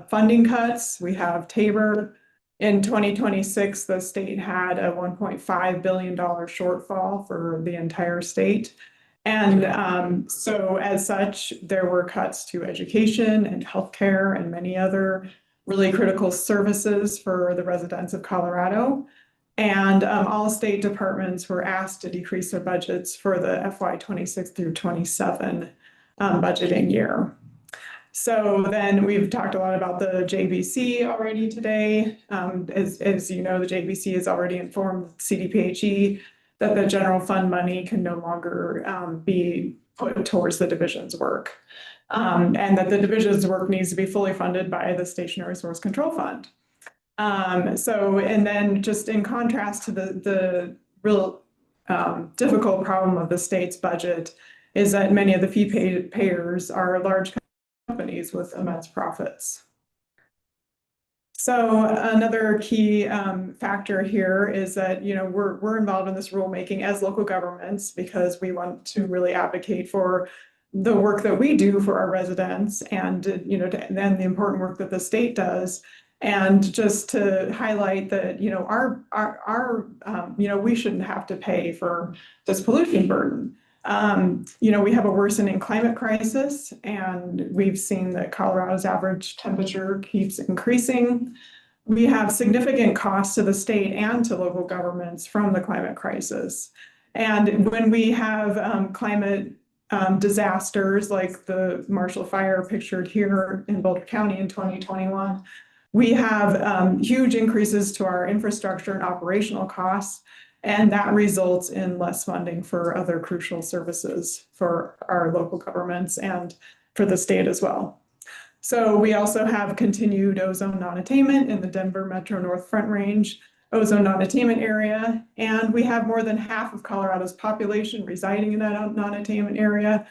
funding cuts. We have Tabor. In 2026, the state had a $1.5 billion shortfall for the entire state. And so as such, there were cuts to education and healthcare and many other really critical services for the residents of Colorado. And all state departments were asked to decrease their budgets for the FY 26 through 27 budgeting year. So then we've talked a lot about the JBC already today. As you know, the JBC has already informed CDPHE that the general fund money can no longer be put towards the division's work. And that the division's work needs to be fully funded by the Stationary Source Control Fund. And then just in contrast to the real difficult problem of the state's budget is that many of the fee payers are large companies with immense profits. So another key factor here is that, you know, we're involved in this rulemaking as local governments because we want to really advocate for the work that we do for our residents and, you know, then the important work that the state does. And just to highlight that, you know, you know, we shouldn't have to pay for this pollution burden. You know, we have a worsening climate crisis, and we've seen that Colorado's average temperature keeps increasing. We have significant costs to the state and to local governments from the climate crisis. And when we have climate disasters like the Marshall Fire pictured here in Boulder County in 2021, we have huge increases to our infrastructure and operational costs. And that results in less funding for other crucial services for our local governments and for the state as well. So we also have continued ozone non-attainment in the Denver Metro North Front Range ozone non-attainment area. And we have more than half of Colorado's population residing in that non-attainment area.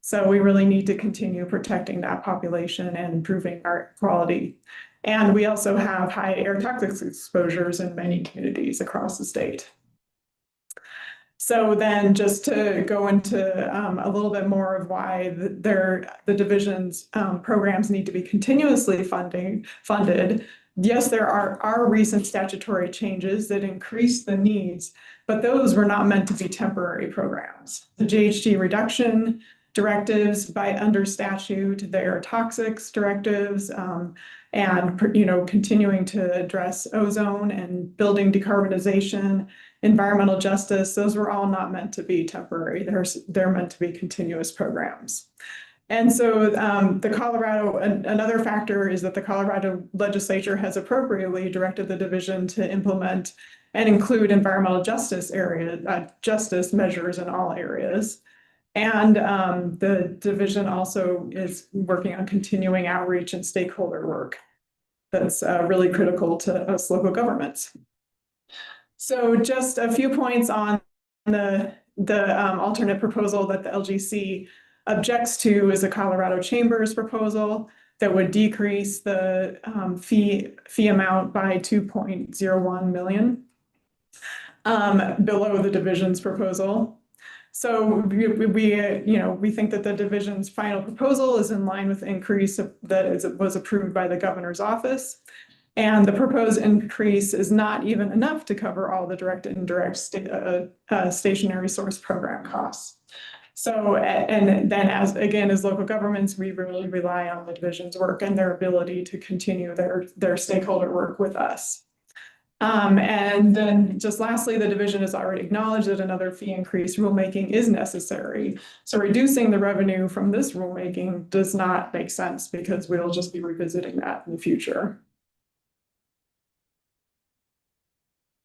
So we really need to continue protecting that population and improving our quality. And we also have high air toxics exposures in many communities across the state. So then just to go into a little bit more of why the division's programs need to be continuously funded. Yes, there are recent statutory changes that increase the needs, but those were not meant to be temporary programs. The GHG reduction directives under statute, the air toxics directives, and, you know, continuing to address ozone and building decarbonization, environmental justice, those were all not meant to be temporary. They're meant to be continuous programs. And so another factor is that the Colorado legislature has appropriately directed the division to implement and include environmental justice measures in all areas. And the division also is working on continuing outreach and stakeholder work that's really critical to us local governments. So just a few points on the alternate proposal that the LGC objects to is the Colorado Chamber's proposal that would decrease the fee amount by 2.01 million below the division's proposal. So we think that the division's final proposal is in line with the increase that was approved by the governor's office. And the proposed increase is not even enough to cover all the direct and indirect stationary source program costs. So, and then as local governments, we really rely on the division's work and their ability to continue their stakeholder work with us. And then just lastly, the division has already acknowledged that another fee increase rulemaking is necessary. So reducing the revenue from this rulemaking does not make sense because we'll just be revisiting that in the future.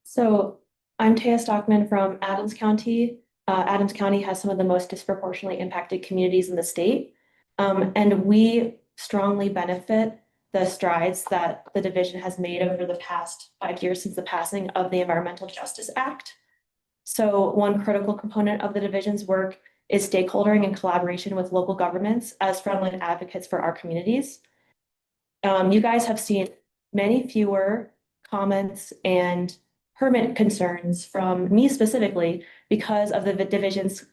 So I'm Taya Stockman from Adams County. Adams County has some of the most disproportionately impacted communities in the state. And we strongly benefit the strides that the division has made over the past 5 years since the passing of the Environmental Justice Act. So one critical component of the division's work is stakeholdering and collaboration with local governments as frontline advocates for our communities. You guys have seen many fewer comments and permit concerns from me specifically because of the division's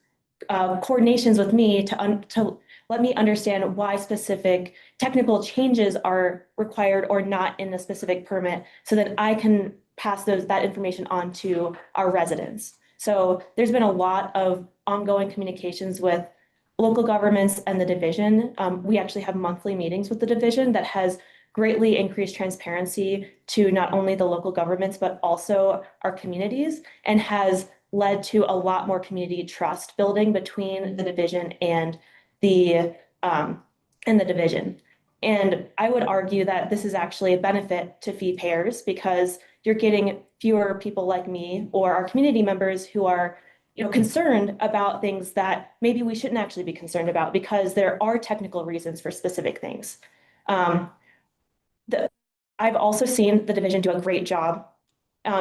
coordinations with me to let me understand why specific technical changes are required or not in a specific permit so that I can pass that information on to our residents. So there's been a lot of ongoing communications with local governments and the division. We actually have monthly meetings with the division that has greatly increased transparency to not only the local governments, but also our communities, and has led to a lot more community trust building between the division and the division. And I would argue that this is actually a benefit to fee payers because you're getting fewer people like me or our community members who are concerned about things that maybe we shouldn't actually be concerned about because there are technical reasons for specific things. I've also seen the division do a great job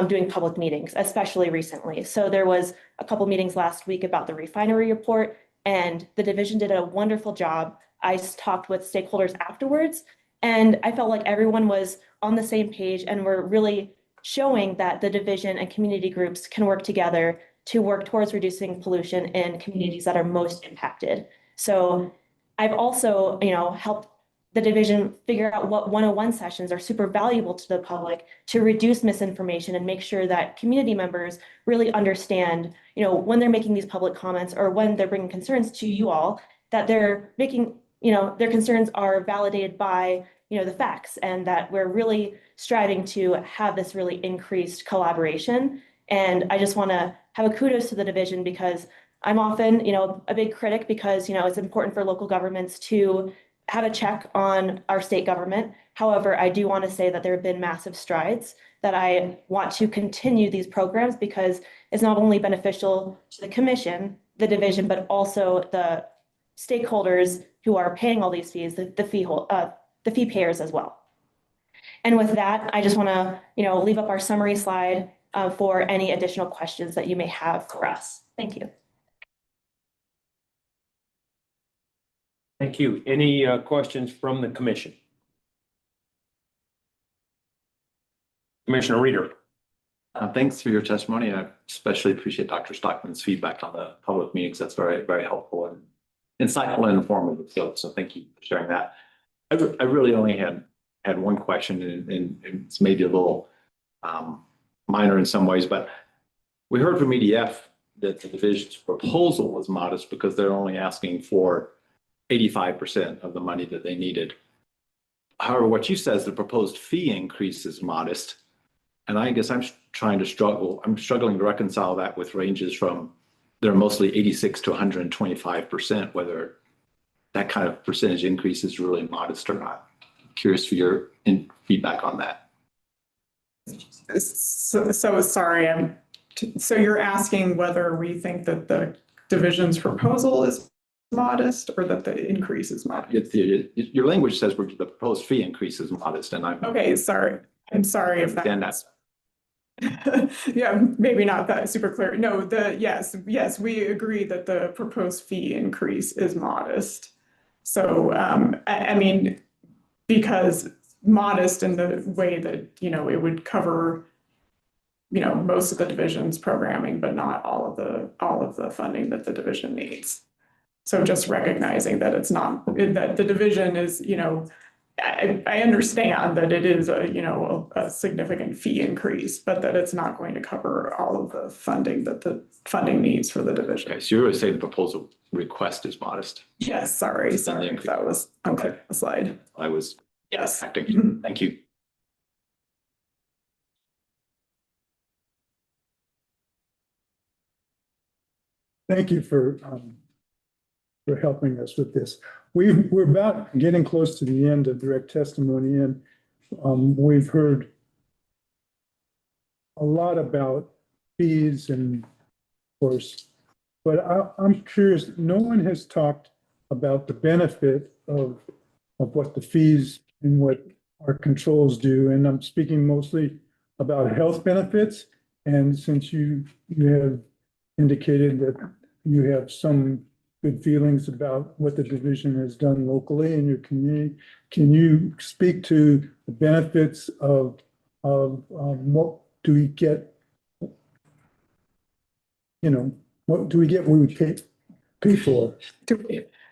doing public meetings, especially recently. So there was a couple meetings last week about the refinery report, and the division did a wonderful job. I talked with stakeholders afterwards, and I felt like everyone was on the same page and we're really showing that the division and community groups can work together to work towards reducing pollution in communities that are most impacted. So I've also, helped the division figure out what 101 sessions are super valuable to the public to reduce misinformation and make sure that community members really understand, when they're making these public comments or when they're bringing concerns to you all, that they're making, their concerns are validated by, the facts, and that we're really striving to have this really increased collaboration. And I just want to have a kudos to the division because I'm often, a big critic because, it's important for local governments to have a check on our state government. However, I do want to say that there have been massive strides that I want to continue these programs because it's not only beneficial to the commission, the division, but also the stakeholders who are paying all these fees, the fee payers as well. And with that, I just want to, leave up our summary slide for any additional questions that you may have for us. Thank you. Thank you. Any questions from the commission? Commissioner Reeder. Thanks for your testimony. I especially appreciate Dr. Stockman's feedback on the public meetings. That's very, very helpful and insightful and informative. So thank you for sharing that. I really only had one question, and it's maybe a little minor in some ways, but we heard from EDF that the division's proposal was modest because they're only asking for 85% of the money that they needed. However, what you said is the proposed fee increase is modest. And I guess I'm struggling to reconcile that with ranges from, they're mostly 86 to 125%, whether that kind of percentage increase is really modest or not. I'm curious for your feedback on that. So sorry, so you're asking whether we think that the division's proposal is modest or that the increase is modest? Your language says the proposed fee increase is modest, and I'm okay. Sorry, I'm sorry if that's yeah, maybe not that super clear. No, yes, we agree that the proposed fee increase is modest. So I mean, because modest in the way that it would cover most of the division's programming, but not all of the funding that the division needs. So just recognizing that it's not, that the division is, I understand that it is a significant fee increase, but that it's not going to cover all of the funding that the funding needs for the division. Okay, so you're saying the proposal request is modest? Yes, sorry if that was unclear on the slide. I was acting. Mm-hmm. Thank you. Thank you for helping us with this. We're about getting close to the end of direct testimony, and we've heard a lot about fees and, of course, but I'm curious, no one has talked about the benefit of what the fees and what our controls do. And I'm speaking mostly about health benefits. And since you have indicated that you have some good feelings about what the division has done locally in your community, can you speak to the benefits of what do we get? You know, what do we get when we pay for?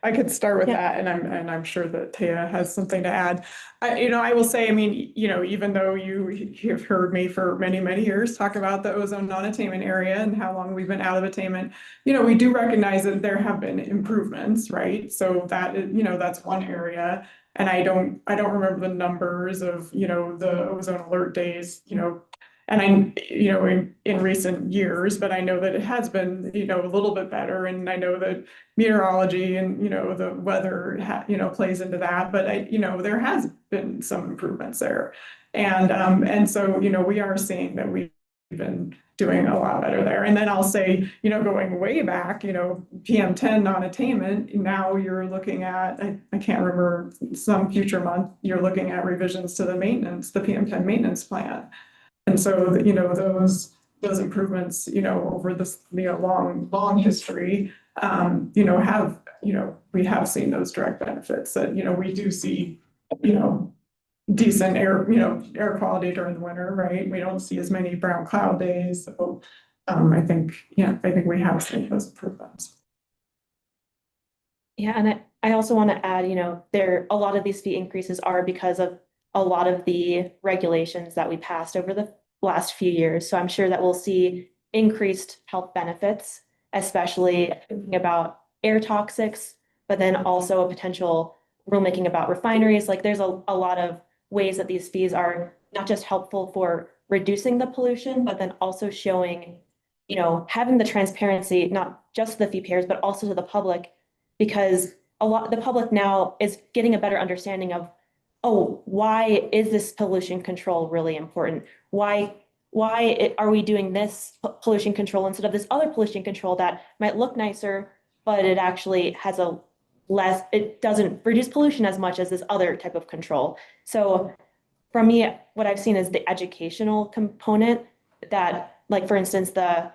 I could start with that, and I'm sure that Taya has something to add. I will say, I mean, even though you have heard me for many, many years talk about the ozone non-attainment area and how long we've been out of attainment, we do recognize that there have been improvements, right? So that is, that's one area. And I don't remember the numbers of, the ozone alert days, and in recent years, but I know that it has been, a little bit better. And I know that meteorology and, the weather, plays into that, but there has been some improvements there. And so, we are seeing that we've been doing a lot better there. And then I'll say, going way back, PM10 non-attainment, now you're looking at, I can't remember, some future month, you're looking at revisions to the PM10 maintenance plan. And so, those improvements, over this, long history, we have seen those direct benefits that, we do see, decent air quality during the winter, right? We don't see as many brown cloud days. So, I think we have seen those improvements. Yeah, and I also want to add, a lot of these fee increases are because of a lot of the regulations that we passed over the last few years. So I'm sure that we'll see increased health benefits, especially thinking about air toxics, but then also a potential rulemaking about refineries. Like there's a lot of ways that these fees are not just helpful for reducing the pollution, but then also showing, having the transparency, not just to the fee payers, but also to the public, because the public now is getting a better understanding of, oh, why is this pollution control really important? Why are we doing this pollution control instead of this other pollution control that might look nicer, but it actually has it doesn't reduce pollution as much as this other type of control. So for me, what I've seen is the educational component that, like, for instance, the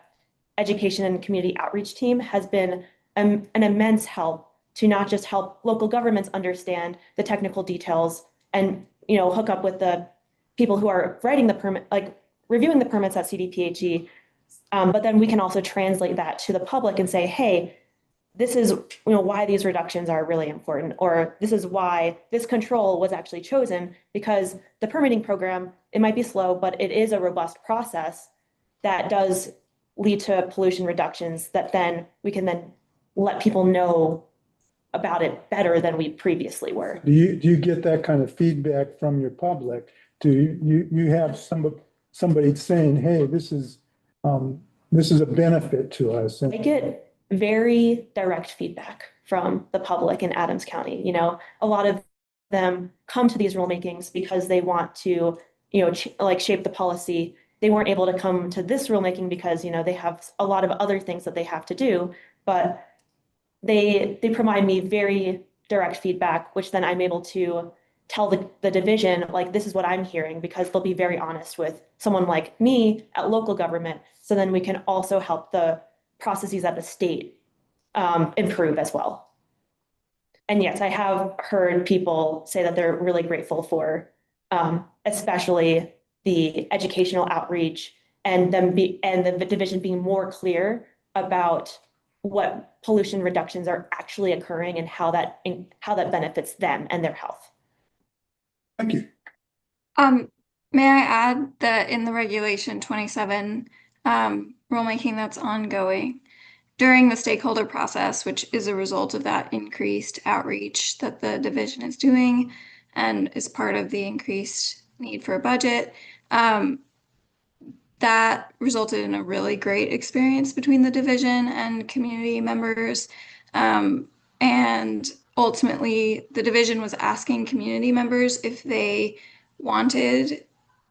education and community outreach team has been an immense help to not just help local governments understand the technical details and, hook up with the people who are writing the permit, like reviewing the permits at CDPHE. But then we can also translate that to the public and say, hey, this is, why these reductions are really important, or this is why this control was actually chosen, because the permitting program, it might be slow, but it is a robust process that does lead to pollution reductions that then we can then let people know about it better than we previously were. Do you get that kind of feedback from your public? Do you have somebody saying, hey, this is a benefit to us? I get very direct feedback from the public in Adams County. A lot of them come to these rulemakings because they want to, shape the policy. They weren't able to come to this rulemaking because, they have a lot of other things that they have to do, but they provide me very direct feedback, which then I'm able to tell the division, like, this is what I'm hearing, because they'll be very honest with someone like me at local government. So then we can also help the processes at the state improve as well. And yes, I have heard people say that they're really grateful for especially the educational outreach and the division being more clear about what pollution reductions are actually occurring and how that benefits them and their health. Thank you. May I add that in the Regulation 27 rulemaking that's ongoing, during the stakeholder process, which is a result of that increased outreach that the division is doing and is part of the increased need for a budget, that resulted in a really great experience between the division and community members. And ultimately, the division was asking community members if they wanted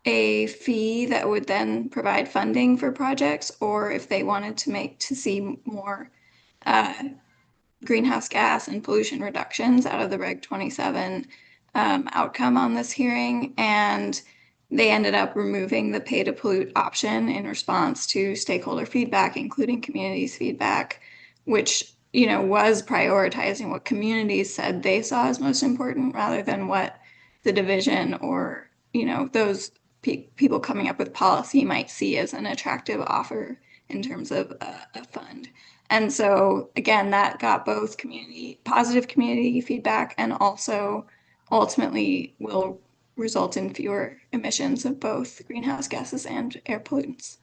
a fee that would then provide funding for projects, or if they wanted to see more greenhouse gas and pollution reductions out of the Reg 27 outcome on this hearing. And they ended up removing the pay to pollute option in response to stakeholder feedback, including communities' feedback, which, you know, was prioritizing what communities said they saw as most important rather than what the division or, you know, those people coming up with policy might see as an attractive offer in terms of a fund. And so again, that got both positive community feedback and also ultimately will result in fewer emissions of both greenhouse gases and air pollutants.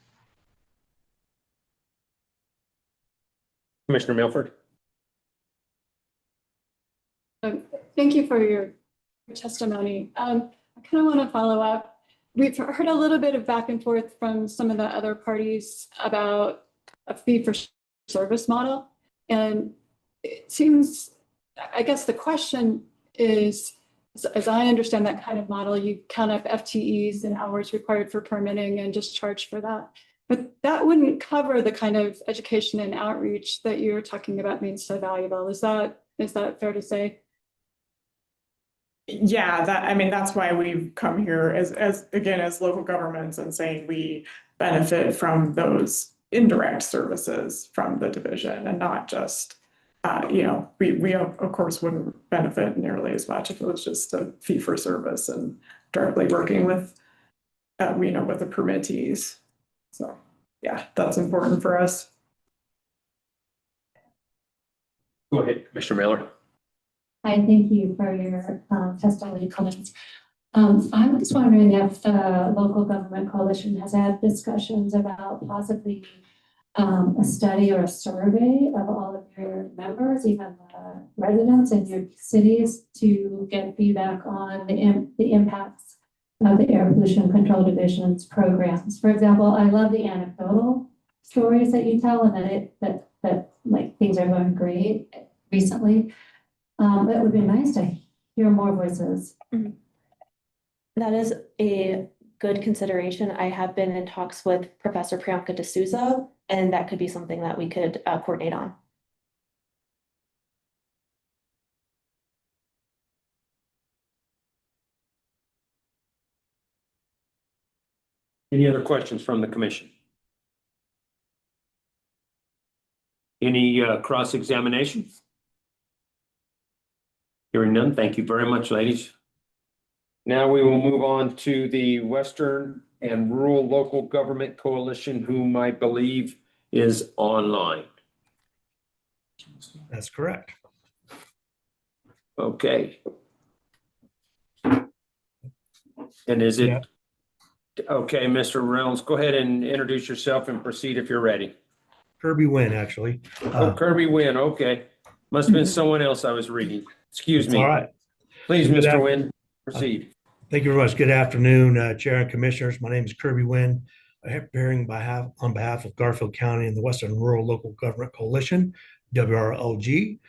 Commissioner Milford? Thank you for your testimony. I kind of want to follow up. We've heard a little bit of back and forth from some of the other parties about a fee for service model. And it seems, I guess the question is, as I understand that kind of model, you count up FTEs and hours required for permitting and just charge for that. But that wouldn't cover the kind of education and outreach that you're talking about being so valuable. Is that fair to say? Yeah, I mean, that's why we've come here as again, as local governments and saying we benefit from those indirect services from the division and not just, you know, we of course wouldn't benefit nearly as much if it was just a fee for service and directly working with, you know, with the permittees. So yeah, that's important for us. Go ahead, Commissioner Miller. Hi, thank you for your testimony comments. I was wondering if the local government coalition has had discussions about possibly a study or a survey of all of your members, even the residents in your cities, to get feedback on the impacts of the Air Pollution Control Division's programs. For example, I love the anecdotal stories that you tell, and that like things are going great recently. It would be nice to hear more voices. That is a good consideration. I have been in talks with Professor Priyanka D'Souza, and that could be something that we could coordinate on. Any other questions from the commission? Any cross-examination? Hearing none, thank you very much, ladies. Now we will move on to the Western and Rural Local Government Coalition, whom I believe is online. That's correct. Okay. And is it, okay, Mr. Reynolds, go ahead and introduce yourself and proceed if you're ready. Kirby Wynn, actually. Oh, Kirby Wynn, okay. Must have been someone else I was reading. Excuse me. All right. Please, Mr. Wynn, proceed. Thank you very much. Good afternoon, Chair and Commissioners. My name is Kirby Wynn. I'm appearing on behalf of Garfield County and the Western Rural Local Government Coalition, WRLG.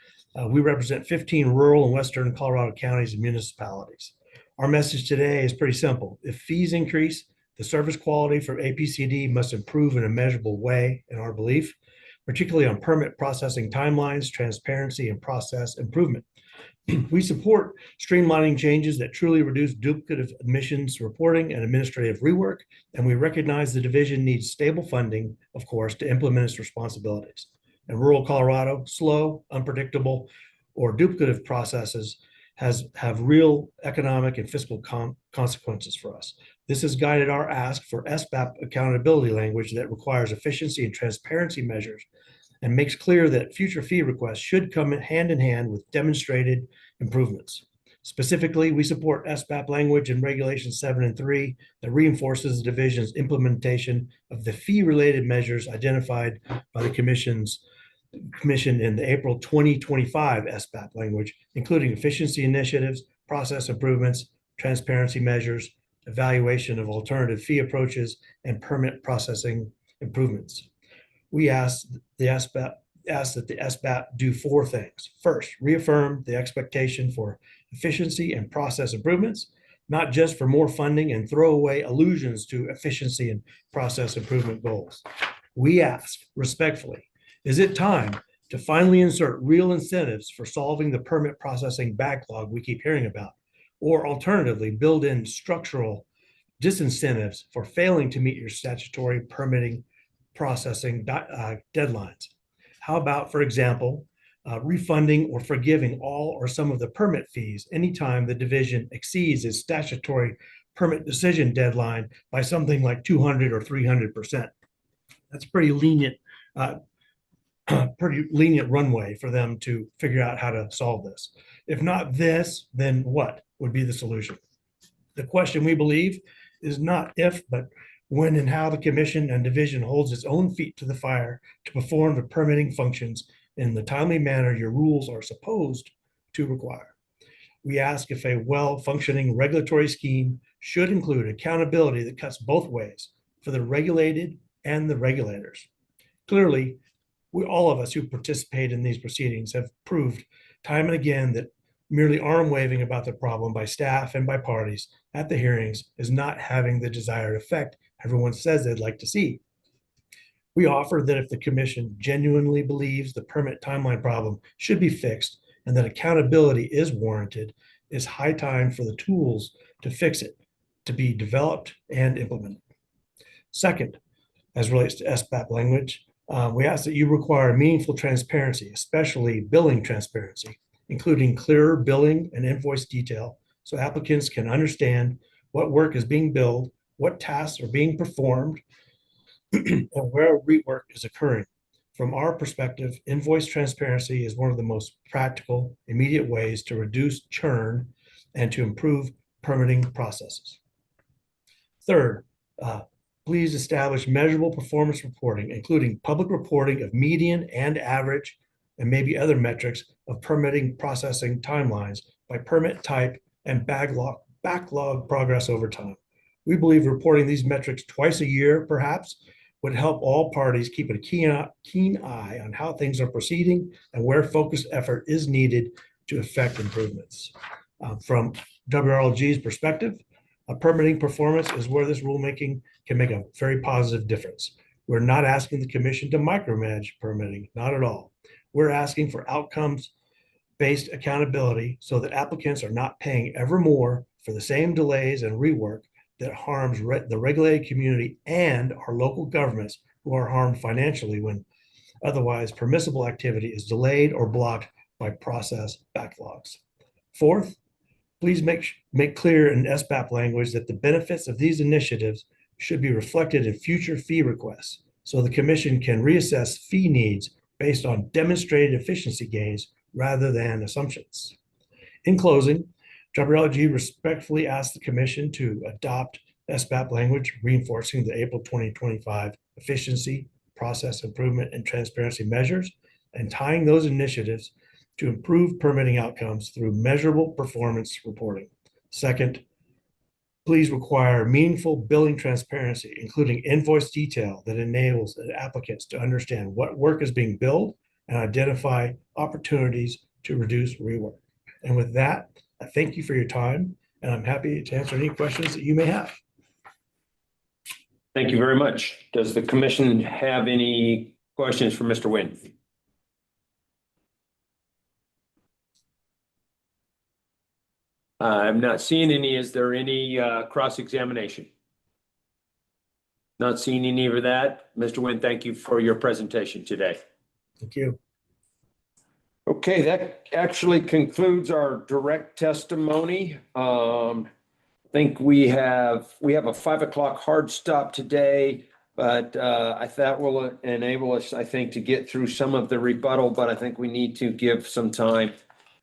We represent 15 rural and Western Colorado counties and municipalities. Our message today is pretty simple. If fees increase, the service quality for APCD must improve in a measurable way, in our belief, particularly on permit processing timelines, transparency, and process improvement. We support streamlining changes that truly reduce duplicative emissions reporting and administrative rework, and we recognize the division needs stable funding, of course, to implement its responsibilities. In rural Colorado, slow, unpredictable, or duplicative processes have real economic and fiscal consequences for us. This has guided our ask for SBAP accountability language that requires efficiency and transparency measures and makes clear that future fee requests should come hand in hand with demonstrated improvements. Specifically, we support SBAP language in Regulation 7 and 3 that reinforces the division's implementation of the fee-related measures identified by the commission in the April 2025 SBAP language, including efficiency initiatives, process improvements, transparency measures, evaluation of alternative fee approaches, and permit processing improvements. We ask that the SBAP do four things. First, reaffirm the expectation for efficiency and process improvements, not just for more funding and throw away allusions to efficiency and process improvement goals. We ask respectfully, is it time to finally insert real incentives for solving the permit processing backlog we keep hearing about, or alternatively, build in structural disincentives for failing to meet your statutory permitting processing deadlines. How about, for example, refunding or forgiving all or some of the permit fees anytime the division exceeds its statutory permit decision deadline by something like 200 or 300%. That's pretty lenient runway for them to figure out how to solve this. If not this, then what would be the solution? The question, we believe, is not if, but when and how the commission and division holds its own feet to the fire to perform the permitting functions in the timely manner your rules are supposed to require. We ask if a well-functioning regulatory scheme should include accountability that cuts both ways for the regulated and the regulators. Clearly, all of us who participate in these proceedings have proved time and again that merely arm waving about the problem by staff and by parties at the hearings is not having the desired effect everyone says they'd like to see. We offer that if the commission genuinely believes the permit timeline problem should be fixed and that accountability is warranted, it's high time for the tools to fix it to be developed and implemented. Second, as relates to SBAP language, we ask that you require meaningful transparency, especially billing transparency, including clearer billing and invoice detail so applicants can understand what work is being billed, what tasks are being performed, and where rework is occurring. From our perspective, invoice transparency is one of the most practical, immediate ways to reduce churn and to improve permitting processes. Third, please establish measurable performance reporting, including public reporting of median and average, and maybe other metrics of permitting processing timelines by permit type and backlog progress over time. We believe reporting these metrics twice a year, perhaps, would help all parties keep a keen eye on how things are proceeding and where focused effort is needed to effect improvements. From WRLG's perspective, permitting performance is where this rulemaking can make a very positive difference. We're not asking the commission to micromanage permitting, not at all. We're asking for outcomes-based accountability so that applicants are not paying ever more for the same delays and rework that harms the regulated community and our local governments who are harmed financially when otherwise permissible activity is delayed or blocked by process backlogs. Fourth, please make clear in SBAP language that the benefits of these initiatives should be reflected in future fee requests so the commission can reassess fee needs based on demonstrated efficiency gains rather than assumptions. In closing, WRLG respectfully asks the commission to adopt SBAP language, reinforcing the April 2025 efficiency, process improvement, and transparency measures, and tying those initiatives to improve permitting outcomes through measurable performance reporting. Second, please require meaningful billing transparency, including invoice detail that enables the applicants to understand what work is being billed and identify opportunities to reduce rework. And with that, I thank you for your time, and I'm happy to answer any questions that you may have. Thank you very much. Does the commission have any questions for Mr. Nguyen? I'm not seeing any. Is there any cross-examination? Not seeing any of that. Mr. Nguyen, thank you for your presentation today. Thank you. Okay, that actually concludes our direct testimony. I think we have a 5 o'clock hard stop today, but that will enable us, I think, to get through some of the rebuttal, but I think we need to give some time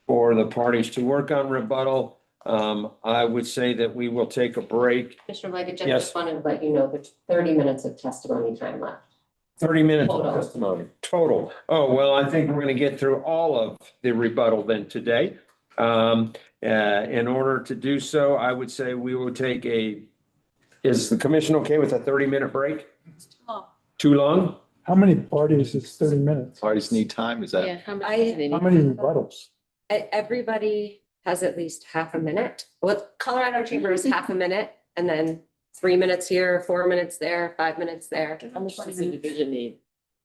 for the parties to work on rebuttal. I would say that we will take a break. Commissioner Blankenship, Yes. just wanted to let you know there's 30 minutes of testimony time left. 30 minutes of Total. testimony, total. Oh, well, I think we're going to get through all of the rebuttal then today. In order to do so, I would say we will take is the commission okay with a 30-minute break? It's too long. Too long? How many parties is 30 minutes? Parties need time, is that? Yeah, How many rebuttals? everybody has at least half a minute. Well, Colorado Chamber is half a minute, and then 3 minutes here, 4 minutes there, 5 minutes there. How much does the division need?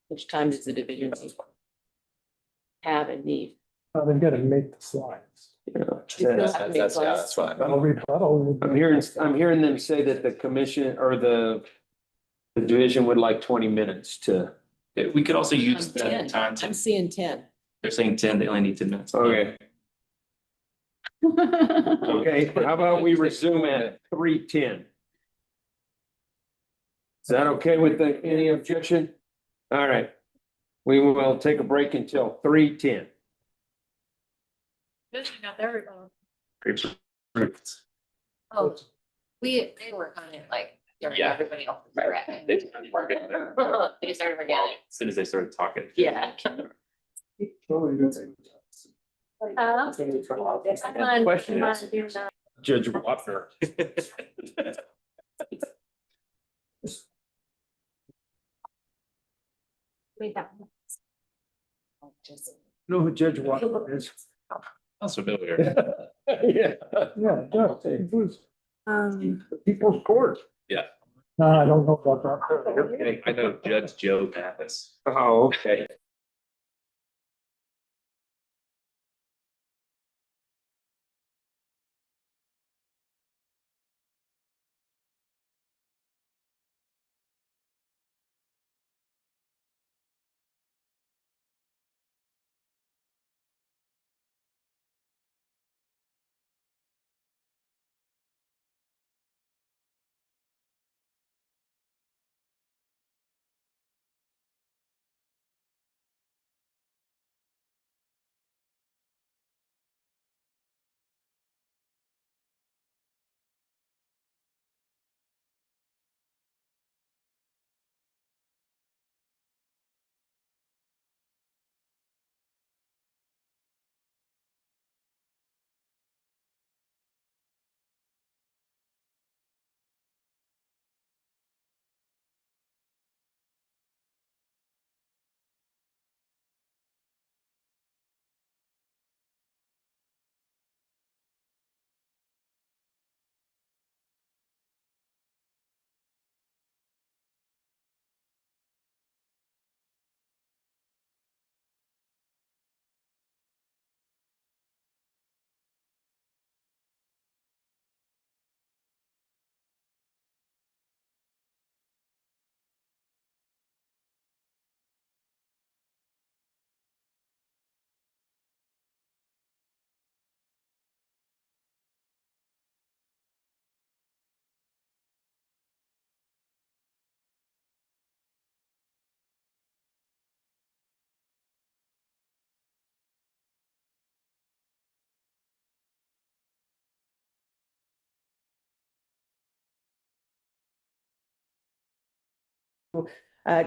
Which time does the division need? have and need. They gotta make the slides. That's fine. I'll rebuttal. I'm hearing them say that the commission or the division would like 20 minutes to. We could also use that time. I'm seeing 10. They're saying 10, they only need 10 minutes. Okay. Okay, how about we resume at 3:10? Is that okay with any objection? All right. We will take a break until 3:10. Oh, they work on it like during Yeah. everybody else. They started working They started forgetting. as soon as they started talking. Yeah. Question is, Judge Wapner. Know who Judge Wapner is? Sounds familiar. Yeah. Yeah, who's People's Court. Yeah. no, I don't know about that. I know Judge Joe Mathis. Oh, okay.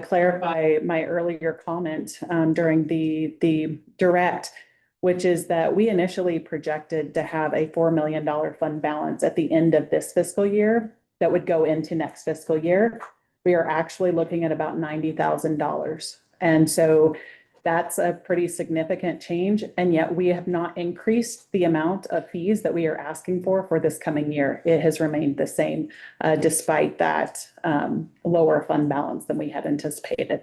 Clarify my earlier comment during the direct, which is that we initially projected to have a $4 million fund balance at the end of this fiscal year that would go into next fiscal year. We are actually looking at about $90,000. And so that's a pretty significant change. And yet we have not increased the amount of fees that we are asking for this coming year. It has remained the same despite that lower fund balance than we had anticipated.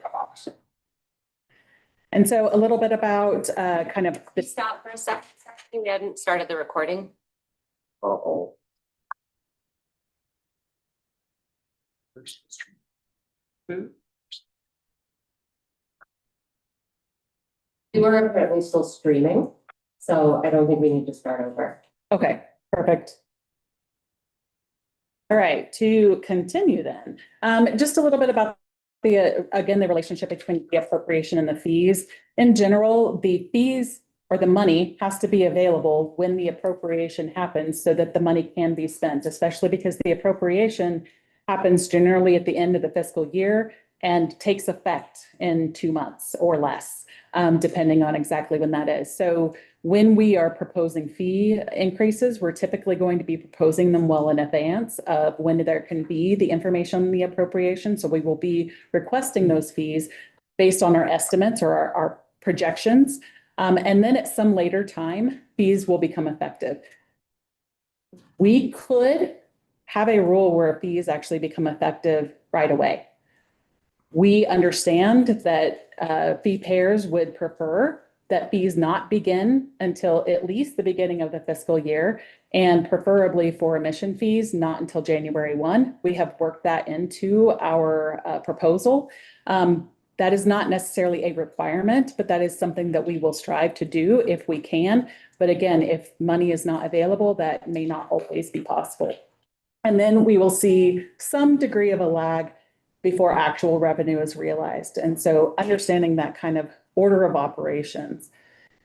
And so a little bit about kind of the Stop for a second. We hadn't started the recording. Uh-oh. We were apparently still streaming, so I don't think we need to start over. Okay, perfect. All right, to continue then, just a little bit about again, the relationship between the appropriation and the fees. In general, the fees or the money has to be available when the appropriation happens so that the money can be spent, especially because the appropriation happens generally at the end of the fiscal year and takes effect in 2 months or less, depending on exactly when that is. So when we are proposing fee increases, we're typically going to be proposing them well in advance of when there can be the information on the appropriation. So we will be requesting those fees based on our estimates or our projections. And then at some later time, fees will become effective. We could have a rule where fees actually become effective right away. We understand that fee payers would prefer that fees not begin until at least the beginning of the fiscal year, and preferably for emission fees, not until January 1. We have worked that into our proposal. That is not necessarily a requirement, but that is something that we will strive to do if we can. But again, if money is not available, that may not always be possible. And then we will see some degree of a lag before actual revenue is realized. And so understanding that kind of order of operations.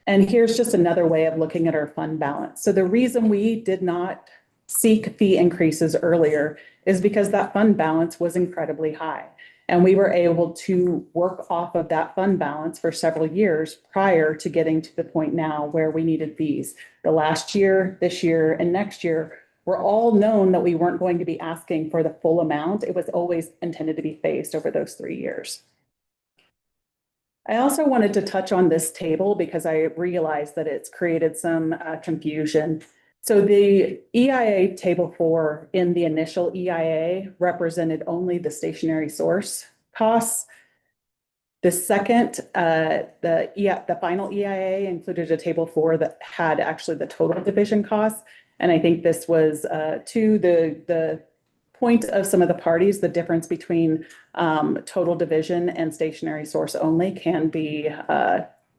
And here's just another way of looking at our fund balance. So the reason we did not seek fee increases earlier is because that fund balance was incredibly high. And we were able to work off of that fund balance for several years prior to getting to the point now where we needed fees. The last year, this year, and next year were all known that we weren't going to be asking for the full amount. It was always intended to be phased over those 3 years. I also wanted to touch on this table because I realized that it's created some confusion. So the EIA table 4 in the initial EIA represented only the source costs. The second, the final EIA included a table 4 that had actually the total division costs. And I think this was to the point of some of the parties, the difference between total division and stationary source only can be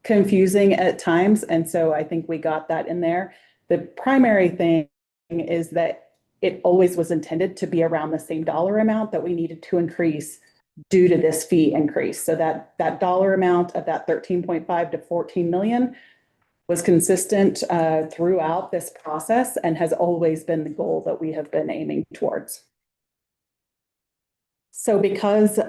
confusing at times. And so I think we got that in there. The primary thing is that it always was intended to be around the same dollar amount that we needed to increase due to this fee increase. So that dollar amount of that 13.5 to 14 million was consistent throughout this process and has always been the goal that we have been aiming towards. So because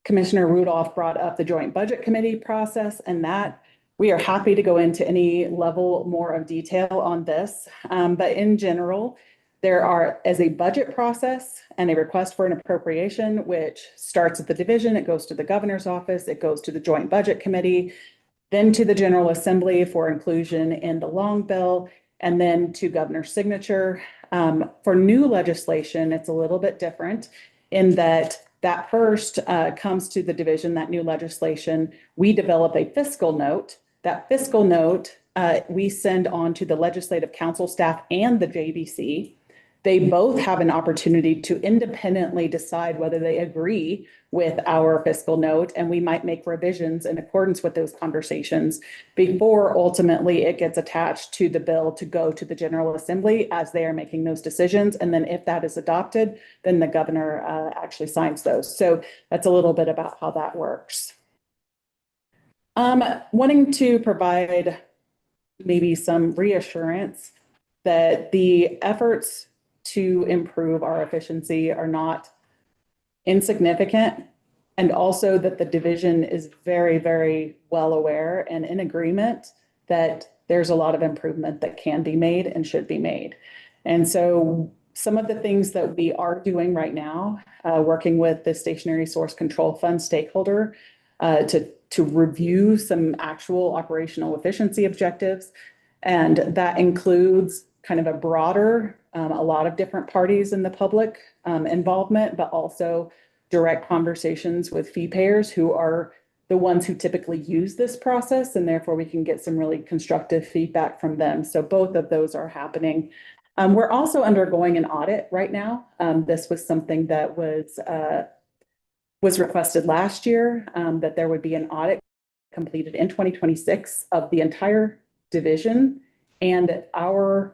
Commissioner Rudolph brought up the Joint Budget Committee process and that, we are happy to go into any level more of detail on this. But in general, there are, as a budget process and a request for an appropriation, which starts at the division, it goes to the governor's office, it goes to the Joint Budget Committee, then to the General Assembly for inclusion in the long bill, and then to governor's signature. For new legislation, it's a little bit different in that first comes to the division, that new legislation. We develop a fiscal note. That fiscal note we send on to the Legislative Council staff and the JBC. They both have an opportunity to independently decide whether they agree with our fiscal note, and we might make revisions in accordance with those conversations before ultimately it gets attached to the bill to go to the General Assembly as they are making those decisions. And then if that is adopted, then the governor actually signs those. So that's a little bit about how that works. Wanting to provide maybe some reassurance that the efforts to improve our efficiency are not insignificant, and also that the division is very, very well aware and in agreement that there's a lot of improvement that can be made and should be made. And so some of the things that we are doing right now, working with the Stationary Source Control Fund stakeholder to review some actual operational efficiency objectives. And that includes kind of a broader, a lot of different parties in the public involvement, but also direct conversations with fee payers who are the ones who typically use this process, and therefore we can get some really constructive feedback from them. So both of those are happening. We're also undergoing an audit right now. This was something that was requested last year, that there would be an audit completed in 2026 of the entire division and our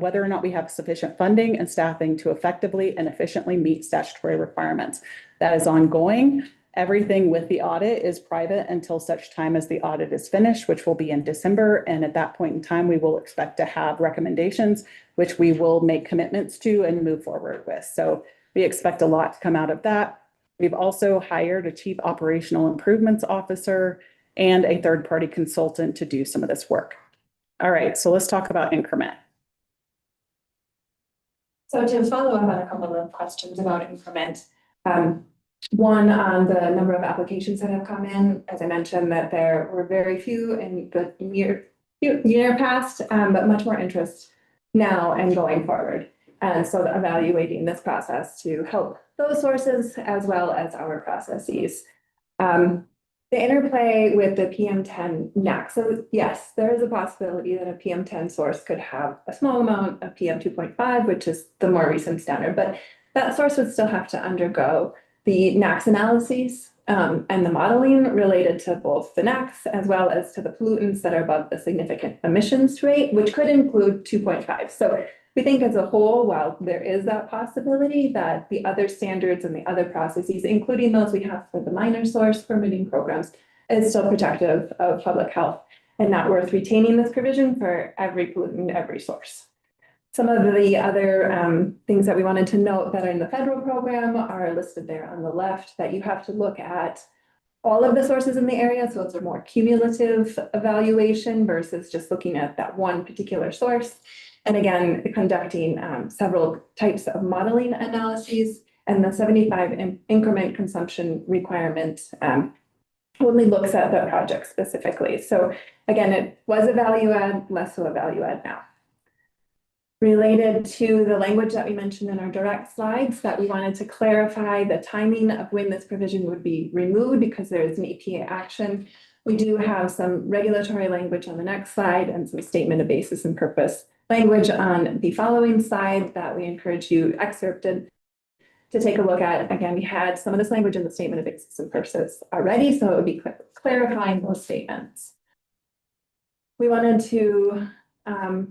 whether or not we have sufficient funding and staffing to effectively and efficiently meet statutory requirements. That is ongoing. Everything with the audit is private until such time as the audit is finished, which will be in December. And at that point in time, we will expect to have recommendations, which we will make commitments to and move forward with. So we expect a lot to come out of that. We've also hired a chief operational improvements officer and a third-party consultant to do some of this work. All right, so let's talk about increment. So to follow up on a couple of questions about increment, one on the number of applications that have come in, as I mentioned, that there were very few in the year past, but much more interest now and going forward. And so evaluating this process to help those sources as well as our processes. The interplay with the PM10 NAC. So yes, there is a possibility that a PM10 source could have a small amount of PM2.5, which is the more recent standard, but that source would still have to undergo the NACS analyses and the modeling related to both the NACS as well as to the pollutants that are above the significant emissions rate, which could include 2.5. So we think as a whole, while there is that possibility, that the other standards and the other processes, including those we have for the minor source permitting programs, is still protective of public health and not worth retaining this provision for every pollutant, every source. Some of the other things that we wanted to note that are in the federal program are listed there on the left, that you have to look at all of the sources in the area. So it's a more cumulative evaluation versus just looking at that one particular source. And again, conducting several types of modeling analyses, and the 75 increment consumption requirement only looks at the project specifically. So again, it was a value add, less so a value add now. Related to the language that we mentioned in our direct slides, that we wanted to clarify the timing of when this provision would be removed because there is an EPA action. We do have some regulatory language on the next slide and some statement of basis and purpose language on the following slide that we encourage you excerpted to take a look at. Again, we had some of this language in the statement of basis and purpose already, so it would be clarifying those statements. We wanted to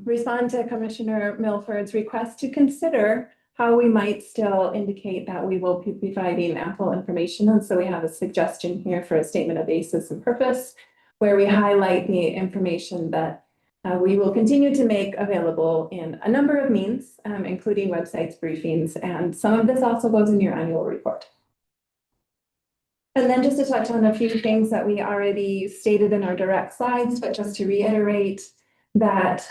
respond to Commissioner Milford's request to consider how we might still indicate that we will be providing ample information. And so we have a suggestion here for a statement of basis and purpose, where we highlight the information that we will continue to make available in a number of means, including websites, briefings, and some of this also goes in your annual report. And then just to touch on a few things that we already stated in our direct slides, but just to reiterate that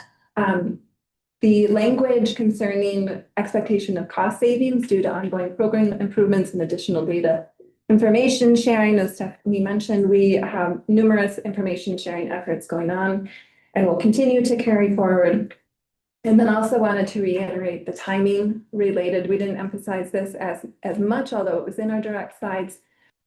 the language concerning expectation of cost savings due to ongoing program improvements and additional data information sharing, as Stephanie mentioned, we have numerous information sharing efforts going on and will continue to carry forward. And then also wanted to reiterate the timing related. We didn't emphasize this as much, although it was in our direct slides,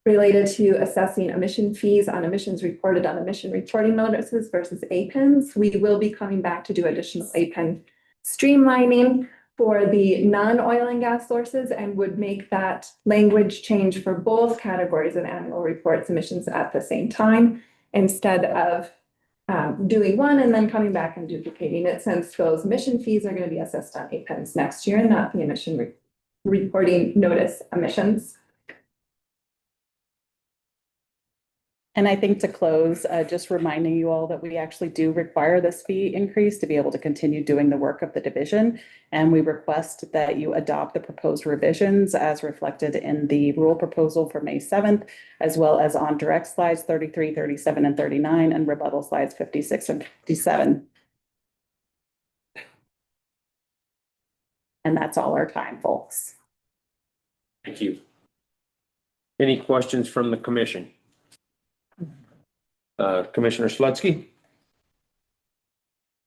related to assessing emission fees on emissions reported on emission reporting notices versus APINs. We will be coming back to do additional APIN streamlining for the non-oil and gas sources and would make that language change for both categories of annual reports emissions at the same time, instead of doing one and then coming back and duplicating it, since those emission fees are going to be assessed on APINs next year and not the emission reporting notice emissions. And I think to close, just reminding you all that we actually do require this fee increase to be able to continue doing the work of the division. And we request that you adopt the proposed revisions as reflected in the rule proposal for May 7th, as well as on direct slides 33, 37, and 39, and rebuttal slides 56 and 57. And that's all our time, folks. Thank you. Any questions from the commission? Commissioner Slutsky?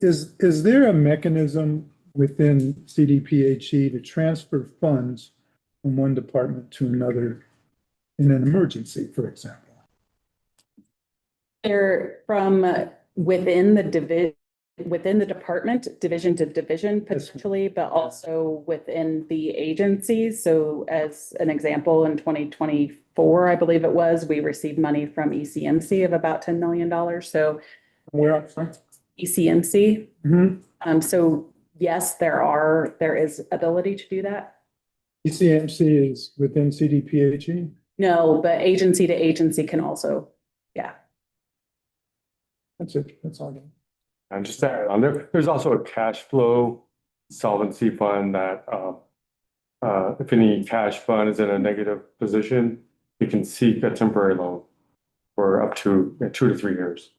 Is there a mechanism within CDPHE to transfer funds from one department to another in an emergency, for example? They're from within the department, division to division potentially, but also within the agencies. So as an example, in 2024, I believe it was, we received money from ECMC of about $10 million. So where up front? ECMC. Mm-hmm. So yes, there is ability to do that. ECMC is within CDPHE? No, but agency to agency can also, yeah. That's it. That's all. And just to add on there's also a cash flow solvency fund that if any cash fund is in a negative position, you can seek a temporary loan for up to 2 to 3 years.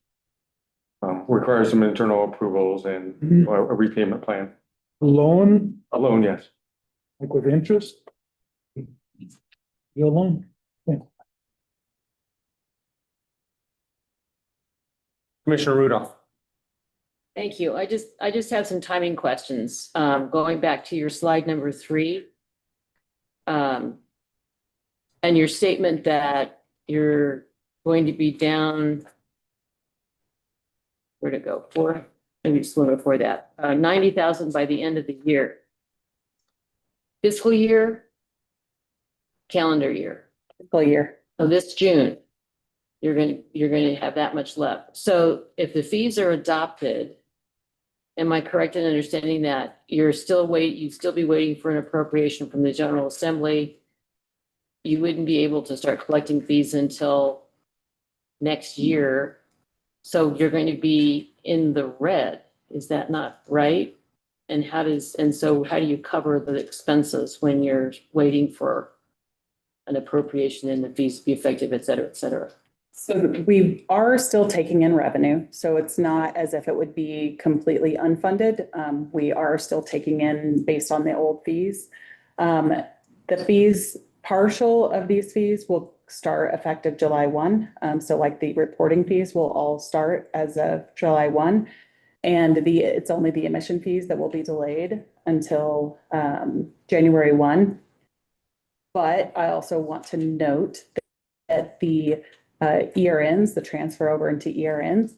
Requires some internal approvals and a repayment plan. A loan? A loan, yes. Like with interest? Your loan? Yeah. Commissioner Rudolph. Thank you. I just have some timing questions. Going back to your slide number 3. And your statement that you're going to be down. Where'd it go? Maybe just a little before that, 90,000 by the end of the year. Fiscal year, calendar year. Fiscal year. So this June, you're gonna have that much left. So if the fees are adopted, am I correct in understanding that you'd still be waiting for an appropriation from the General Assembly? You wouldn't be able to start collecting fees until next year. So you're going to be in the red. Is that not right? And so how do you cover the expenses when you're waiting for an appropriation and the fees to be effective, et cetera, et cetera? So we are still taking in revenue, so it's not as if it would be completely unfunded. We are still taking in based on the old fees. The fees, partial of these fees will start effective July 1. So like the reporting fees will all start as of July 1. And it's only the emission fees that will be delayed until January 1. But I also want to note that the ERNs, the transfer over into ERNs,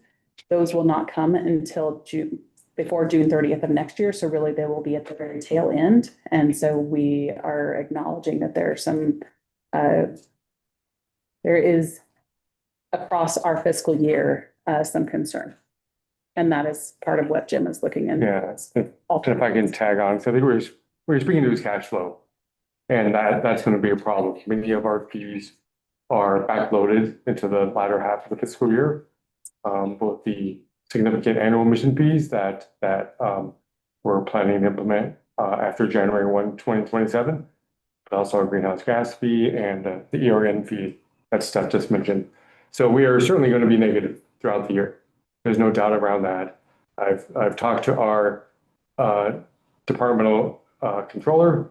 those will not come until before June 30th of next year. So really they will be at the very tail end. And so we are acknowledging that there is across our fiscal year some concern. And that is part of what Jim is looking into. Yeah, if I can tag on, so I think we're speaking to his cash flow. And that's going to be a problem. Many of our fees are backloaded into the latter half of the fiscal year. Both the significant annual emission fees that we're planning to implement after January 1, 2027, but also a greenhouse gas fee and the ERN fee that Steph just mentioned. So we are certainly going to be negative throughout the year. There's no doubt around that. I've talked to our departmental controller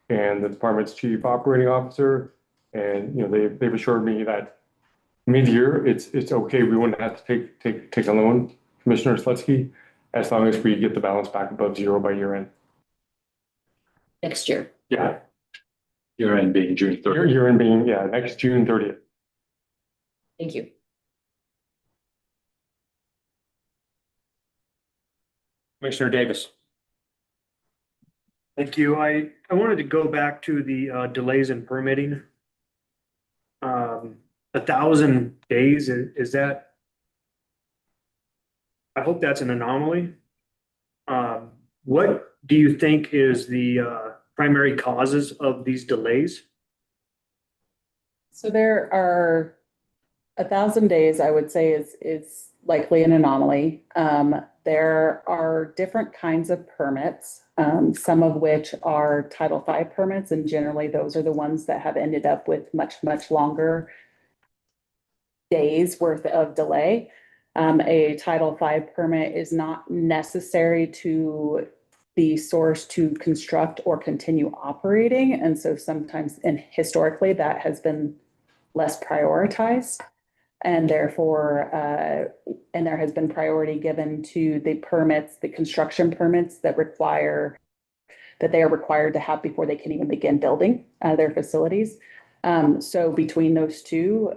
and the department's chief operating officer, and they've assured me that mid-year it's okay. We wouldn't have to take a loan, Commissioner Slutsky, as long as we get the balance back above zero by year end. Next year. Yeah. Year end being June 30th. Year end being next June 30th. Thank you. Commissioner Davis. Thank you. I wanted to go back to the delays in permitting. 1,000 days, is that? I hope that's an anomaly. What do you think is the primary causes of these delays? So there are 1,000 days, I would say is likely an anomaly. There are different kinds of permits, some of which are Title V permits, and generally those are the ones that have ended up with much, much longer days worth of delay. A Title V permit is not necessary to be source to construct or continue operating. And so sometimes, and historically, that has been less prioritized. And therefore, and there has been priority given to the permits, the construction permits that they are required to have before they can even begin building their facilities. So between those two,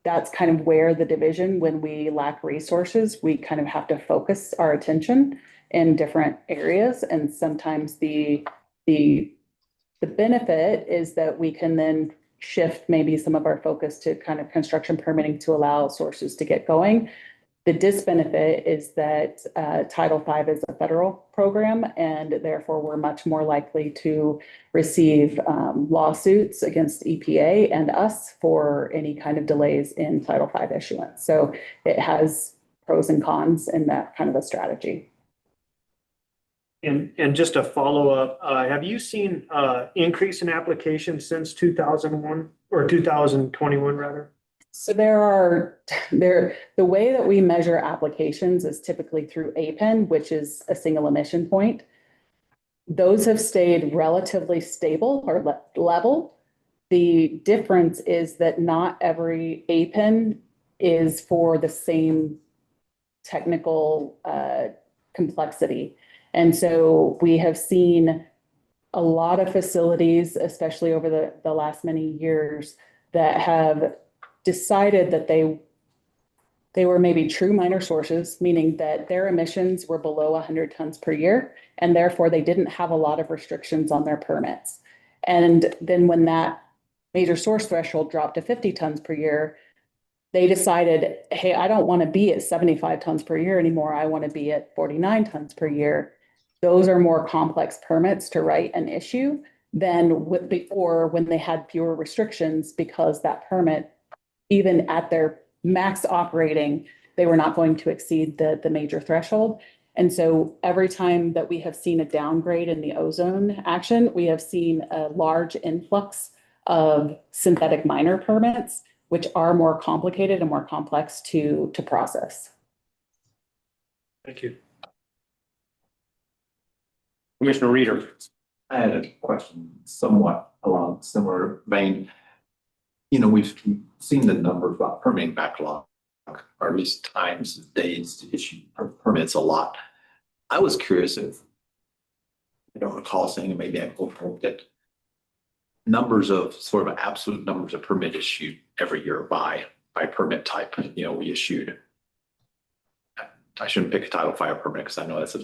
that's kind of where the division, when we lack resources, we kind of have to focus our attention in different areas. And sometimes the benefit is that we can then shift maybe some of our focus to kind of construction permitting to allow sources to get going. The disbenefit is that Title V is a federal program, and therefore we're much more likely to receive lawsuits against EPA and us for any kind of delays in Title V issuance. So it has pros and cons in that kind of a strategy. And just a follow-up, have you seen increase in applications since 2001 or 2021 rather? So the way that we measure applications is typically through APEN, which is a single emission point. Those have stayed relatively stable or level. The difference is that not every APEN is for the same technical complexity. And so we have seen a lot of facilities, especially over the last many years, that have decided that they were maybe true minor sources, meaning that their emissions were below 100 tons per year, and therefore they didn't have a lot of restrictions on their permits. And then when that major source threshold dropped to 50 tons per year, they decided, hey, I don't want to be at 75 tons per year anymore. I want to be at 49 tons per year. Those are more complex permits to write and issue than before, when they had fewer restrictions, because that permit, even at their max operating, they were not going to exceed the major threshold. And so every time that we have seen a downgrade in the ozone action, we have seen a large influx of synthetic minor permits, which are more complicated and more complex to process. Thank you. Commissioner Reader. I had a question somewhat along similar vein. You know, we've seen the numbers about permitting backlog, or at least times, days to issue permits a lot. I was curious if, I don't recall saying, and maybe I overlooked it, numbers of sort of absolute numbers of permit issued every year by permit type. You know, we issued, I shouldn't pick a Title V permit because I know that's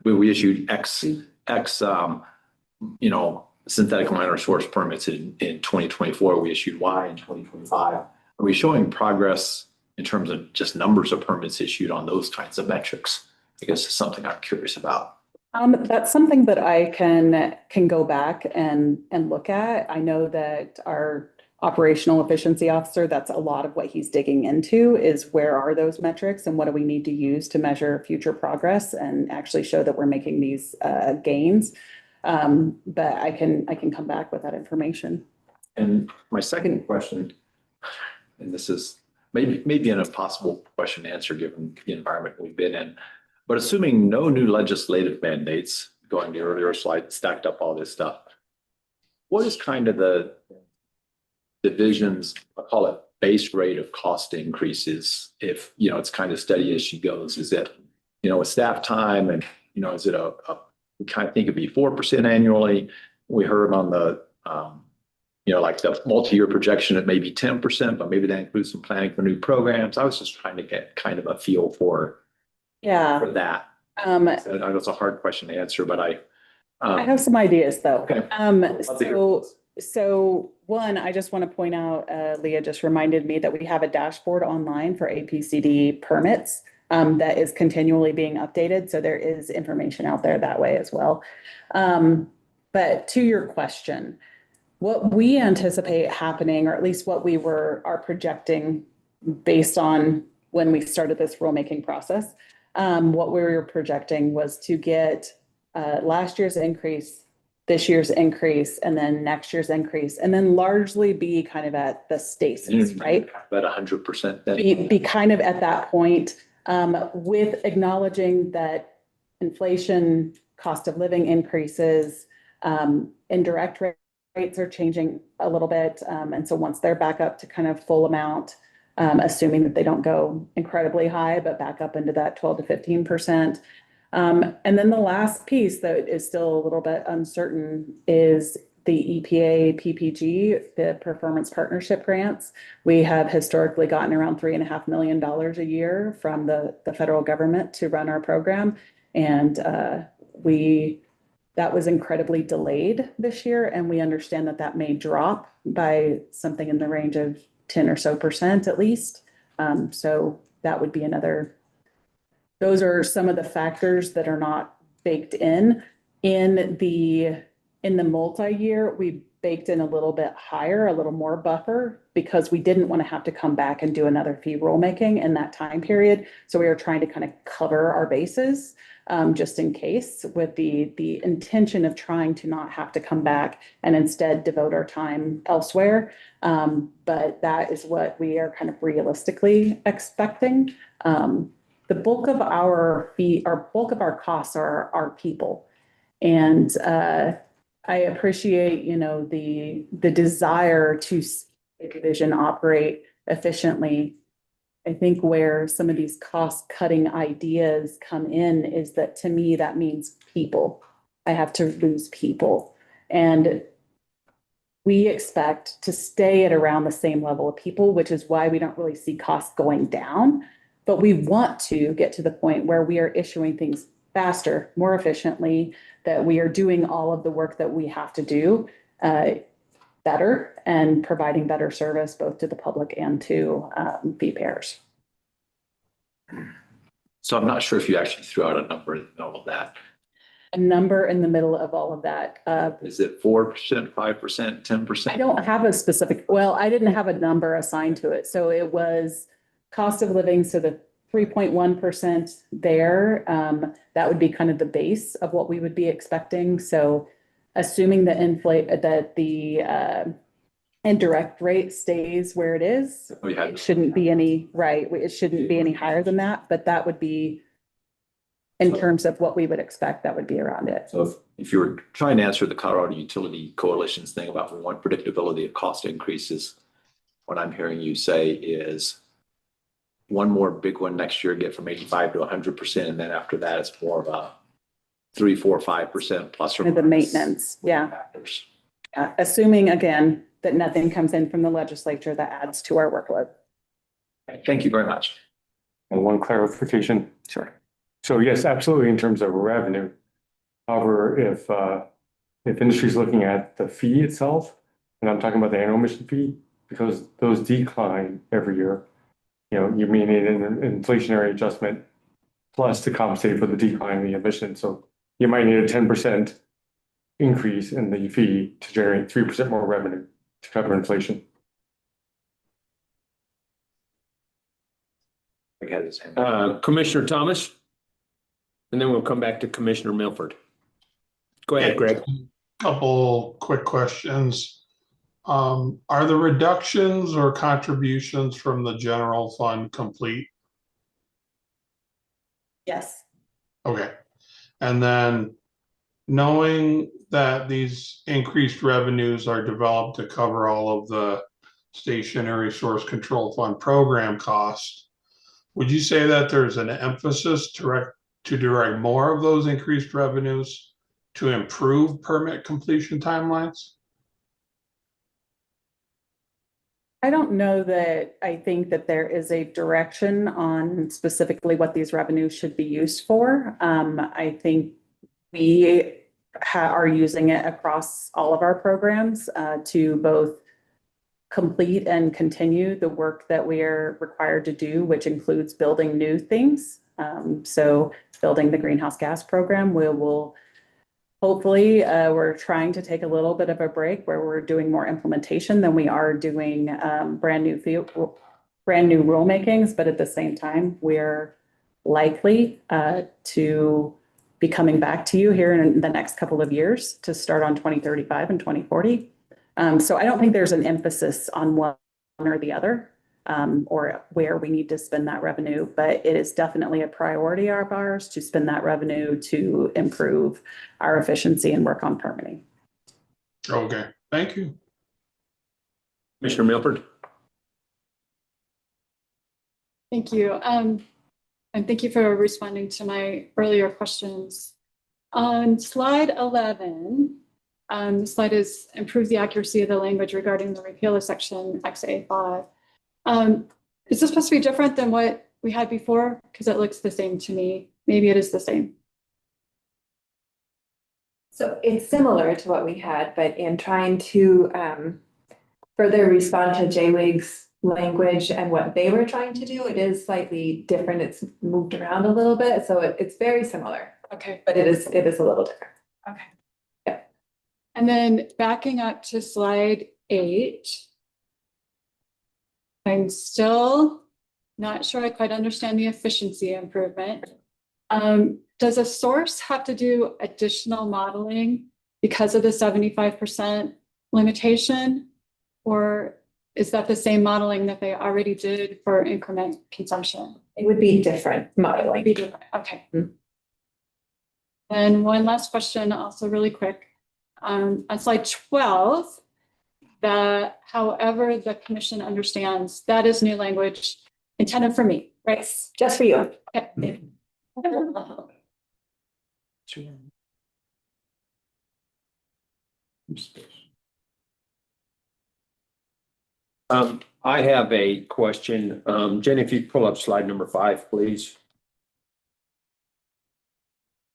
we issued X, you know, synthetic minor source permits in 2024. We issued Y in 2025. Are we showing progress in terms of just numbers of permits issued on those kinds of metrics? I guess it's something I'm curious about. That's something that I can go back and look at. I know that our operational efficiency officer, that's a lot of what he's digging into, is where are those metrics and what do we need to use to measure future progress and actually show that we're making these gains. But I can come back with that information. And my second question, and this is maybe an impossible question to answer given the environment we've been in, but assuming no new legislative mandates, going to the earlier slide, stacked up all this stuff, what is kind of the division's, I call it, base rate of cost increases if, you know, it's kind of steady as she goes? Is it, you know, with staff time and, you know, is it we kind of think it'd be 4% annually? We heard on the, you know, like the multi-year projection, it may be 10%, but maybe that includes some planning for new programs. I was just trying to get kind of a feel for that. I know it's a hard question to answer, but I have some ideas though. Okay. So one, I just want to point out, Leah just reminded me that we have a dashboard online for AQCC permits that is continually being updated. So there is information out there that way as well. But to your question, what we anticipate happening, or at least what we are projecting based on when we started this rulemaking process, what we were projecting was to get last year's increase, this year's increase, and then next year's increase, and then largely be kind of at the stasis, right? About 100%. Be kind of at that point, with acknowledging that inflation, cost of living increases, indirect rates are changing a little bit. And so once they're back up to kind of full amount, assuming that they don't go incredibly high, but back up into that 12 to 15%. And then the last piece that is still a little bit uncertain is the EPA PPG, the Performance Partnership Grants. We have historically gotten around $3.5 million a year from the federal government to run our program. And that was incredibly delayed this year. And we understand that that may drop by something in the range of 10% or so at least. So that would be those are some of the factors that are not baked in. In the multi-year, we baked in a little bit higher, a little more buffer, because we didn't want to have to come back and do another fee rulemaking in that time period. So we were trying to kind of cover our bases, just in case, with the intention of trying to not have to come back and instead devote our time elsewhere. But that is what we are kind of realistically expecting. The bulk of our costs are our people. And I appreciate, the desire to see a division operate efficiently. I think where some of these cost-cutting ideas come in is that, to me, that means people. I have to lose people. And we expect to stay at around the same level of people, which is why we don't really see costs going down. But we want to get to the point where we are issuing things faster, more efficiently, that we are doing all of the work that we have to do better and providing better service both to the public and to fee payers. So I'm not sure if you actually threw out a number in all of that. A number in the middle of all of that. Is it 4%, 5%, 10%? I don't have a specific, well, I didn't have a number assigned to it. So it was cost of living. So the 3.1% there, that would be kind of the base of what we would be expecting. So assuming that the indirect rate stays where it is, it shouldn't be any, right, it shouldn't be any higher than that, but that would be, in terms of what we would expect, that would be around it. So if you were trying to answer the Colorado Utility Coalition's thing about we want predictability of cost increases, what I'm hearing you say is one more big one next year, get from 85 to 100%, and then after that, it's more of a 3, 4, 5% plus or minus. The maintenance, yeah. Factors. Assuming again that nothing comes in from the legislature that adds to our workload. Thank you very much. And one clarification. Sure. So yes, absolutely in terms of revenue. However, if industry is looking at the fee itself, and I'm talking about the annual emission fee, because those decline every year, you may need an inflationary adjustment plus to compensate for the decline in the emission. So you might need a 10% increase in the fee to generate 3% more revenue to cover inflation. Commissioner Thomas, and then we'll come back to Commissioner Milford. Go ahead, Greg. Couple quick questions. Are the reductions or contributions from the general fund complete? Yes. Okay. And then knowing that these increased revenues are developed to cover all of the stationary source control fund program costs, would you say that there's an emphasis to direct more of those increased revenues to improve permit completion timelines? I don't know that I think that there is a direction on specifically what these revenues should be used for. I think we are using it across all of our programs to both complete and continue the work that we are required to do, which includes building new things. So building the greenhouse gas program, we will hopefully, we're trying to take a little bit of a break where we're doing more implementation than we are doing brand new rulemakings. But at the same time, we're likely to be coming back to you here in the next couple of years to start on 2035 and 2040. So I don't think there's an emphasis on one or the other or where we need to spend that revenue, but it is definitely a priority of ours to spend that revenue to improve our efficiency and work on permitting. Okay, thank you. Commissioner Milford. Thank you. And thank you for responding to my earlier questions. On slide 11, the slide is improve the accuracy of the language regarding the repeal of section XA5. Is this supposed to be different than what we had before? Because it looks the same to me. Maybe it is the same. So it's similar to what we had, but in trying to further respond to JWIG's language and what they were trying to do, it is slightly different. It's moved around a little bit, so it's very similar. Okay. But it is a little different. Okay. Yeah. And then backing up to slide 8, I'm still not sure I quite understand the efficiency improvement. Does a source have to do additional modeling because of the 75% limitation? Or is that the same modeling that they already did for increment consumption? It would be different modeling. It would be different. Okay. And one last question, also really quick. On slide 12, however the commission understands, that is new language intended for me, right? Just for you. Okay. I have a question. Jenny, if you pull up slide number 5, please.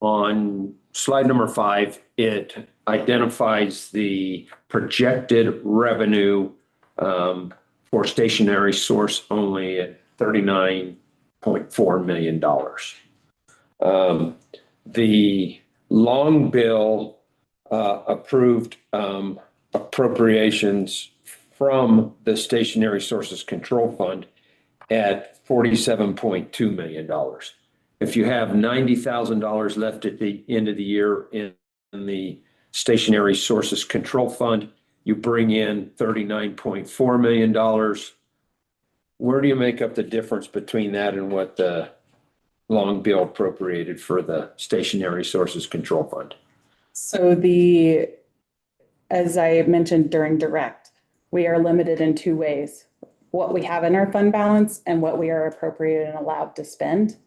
On slide number 5, it identifies the projected revenue for stationary source only at $39.4 million. The long bill approved appropriations from the Stationary Sources Control Fund at $47.2 million. If you have $90,000 left at the end of the year in the Stationary Sources Control Fund, you bring in $39.4 million. Where do you make up the difference between that and what the long bill appropriated for the Stationary Sources Control Fund? So as I mentioned during direct, we are limited in 2 ways: what we have in our fund balance and what we are appropriated and allowed to spend.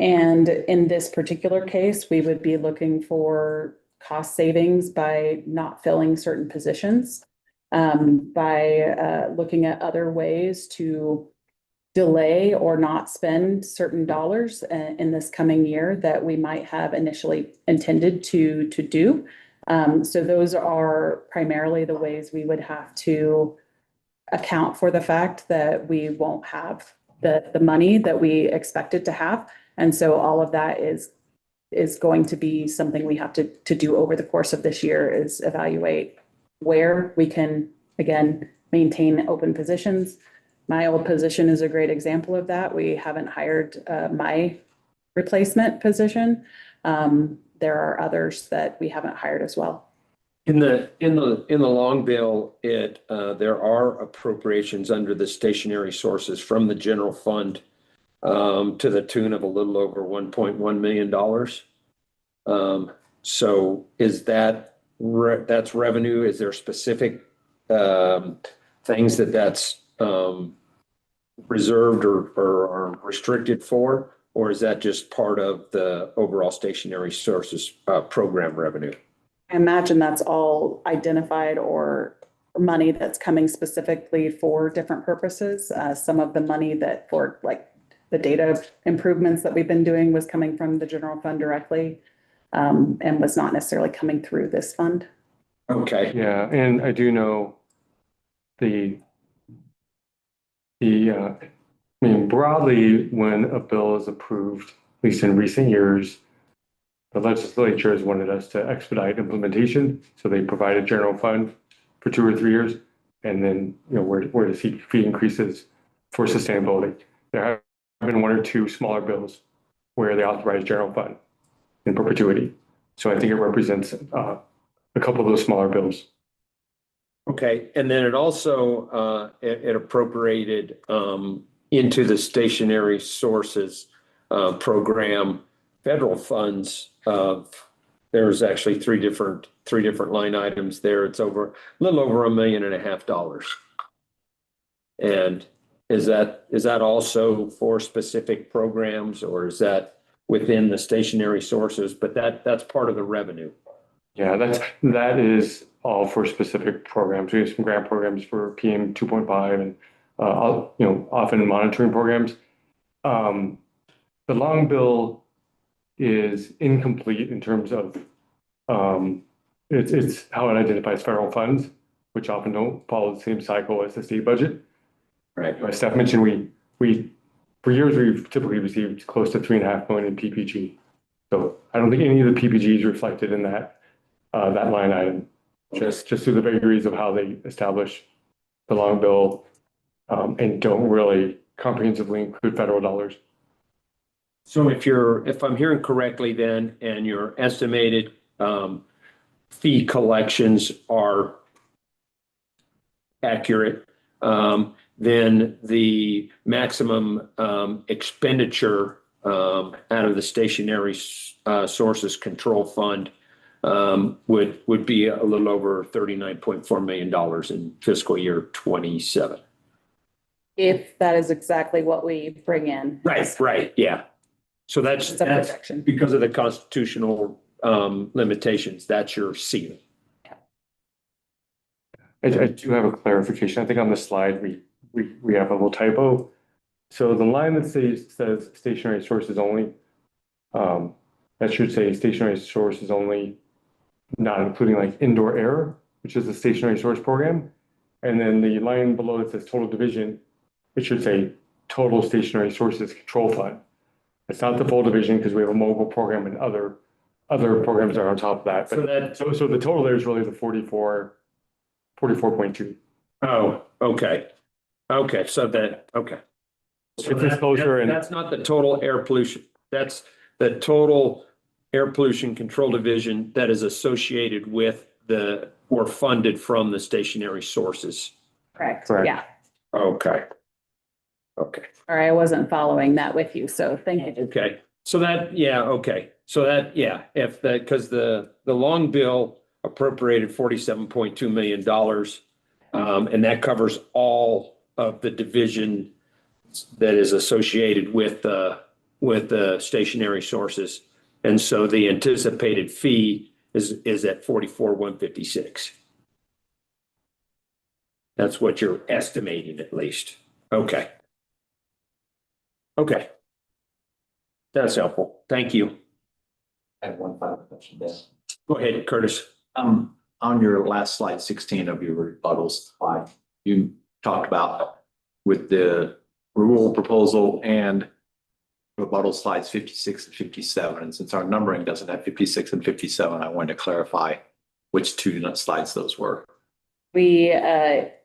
And in this particular case, we would be looking for cost savings by not filling certain positions, by looking at other ways to delay or not spend certain dollars in this coming year that we might have initially intended to do. So those are primarily the ways we would have to account for the fact that we won't have the money that we expected to have. And so all of that is going to be something we have to do over the course of this year, is evaluate where we can, again, maintain open positions. My old position is a great example of that. We haven't hired my replacement position. There are others that we haven't hired as well. In the long bill, there are appropriations under the stationary sources from the general fund to the tune of a little over $1.1 million. So is that's revenue? Is there specific things that's reserved or are restricted for, or is that just part of the overall stationary sources program revenue? I imagine that's all identified or money that's coming specifically for different purposes. Some of the money that for like the data improvements that we've been doing was coming from the general fund directly, and was not necessarily coming through this fund. Okay. Yeah, and I do know I mean, broadly, when a bill is approved, at least in recent years, the legislature has wanted us to expedite implementation. So they provide a general fund for 2 or 3 years, and then, where to seek fee increases for sustainability. There have been 1 or 2 smaller bills where they authorize general fund in perpetuity. So I think it represents a couple of those smaller bills. Okay, and then it also it appropriated into the stationary sources program federal funds. There's actually three different line items there. It's a little over $1.5 million. And is that also for specific programs, or is that within the stationary sources? But that's part of the revenue. Yeah, that is all for specific programs. We have some grant programs for PM 2.5 and often monitoring programs. The long bill is incomplete in terms of it's how it identifies federal funds, which often don't follow the same cycle as the state budget. Right. As Steph mentioned, we for years we've typically received close to $3.5 million in PPG. So I don't think any of the PPG is reflected in that line item. Just through the vagaries of how they establish the long bill and don't really comprehensively include federal dollars. So if I'm hearing correctly then, and your estimated fee collections are accurate, then the maximum expenditure out of the stationary sources control fund would be a little over $39.4 million in fiscal year 27. If that is exactly what we bring in. Right, yeah. So that's projection. because of the constitutional limitations. That's your ceiling. I do have a clarification. I think on the slide, we have a little typo. So the line that says stationary sources only, that should say stationary sources only, not including like indoor air, which is the stationary source program. And then the line below that says total division, it should say total stationary sources control fund. It's not the full division because we have a mobile program and other programs that are on top of that. But so the total there is really the 44.2. Oh, okay. Okay, so that, okay. So It's disclosure and that's not the total air pollution. That's the total air pollution control division that is associated with or funded from the stationary sources. Correct, Correct. yeah. Okay. Okay. Or I wasn't following that with you, so thank you. Okay. So that, yeah, okay. So that, yeah, if because the long bill appropriated $47.2 million. And that covers all of the division that is associated with the stationary sources. And so the anticipated fee is at 44,156. That's what you're estimating at least. Okay. Okay. That's helpful. Thank you. I have one final question, Dan. Go ahead, Curtis. On your last slide 16 of your rebuttals slide, you talked about with the rural proposal and rebuttal slides 56 and 57. And since our numbering doesn't have 56 and 57, I wanted to clarify which two slides those were. We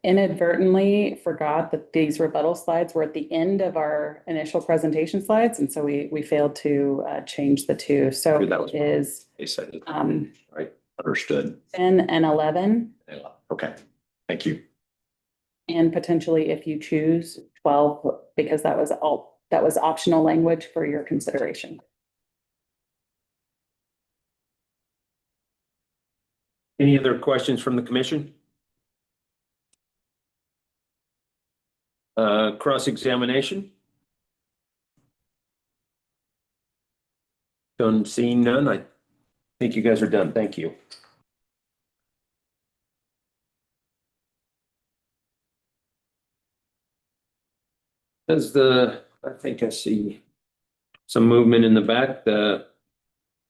inadvertently forgot that these rebuttal slides were at the end of our initial presentation slides. And so we failed to change the two. So That was it is they said it, right. Understood. 10 and 11, Okay, thank you. and potentially if you choose 12, because that was optional language for your consideration. Any other questions from the commission? Cross-examination? Don't see none. I think you guys are done. Thank you. I think I see some movement in the back, the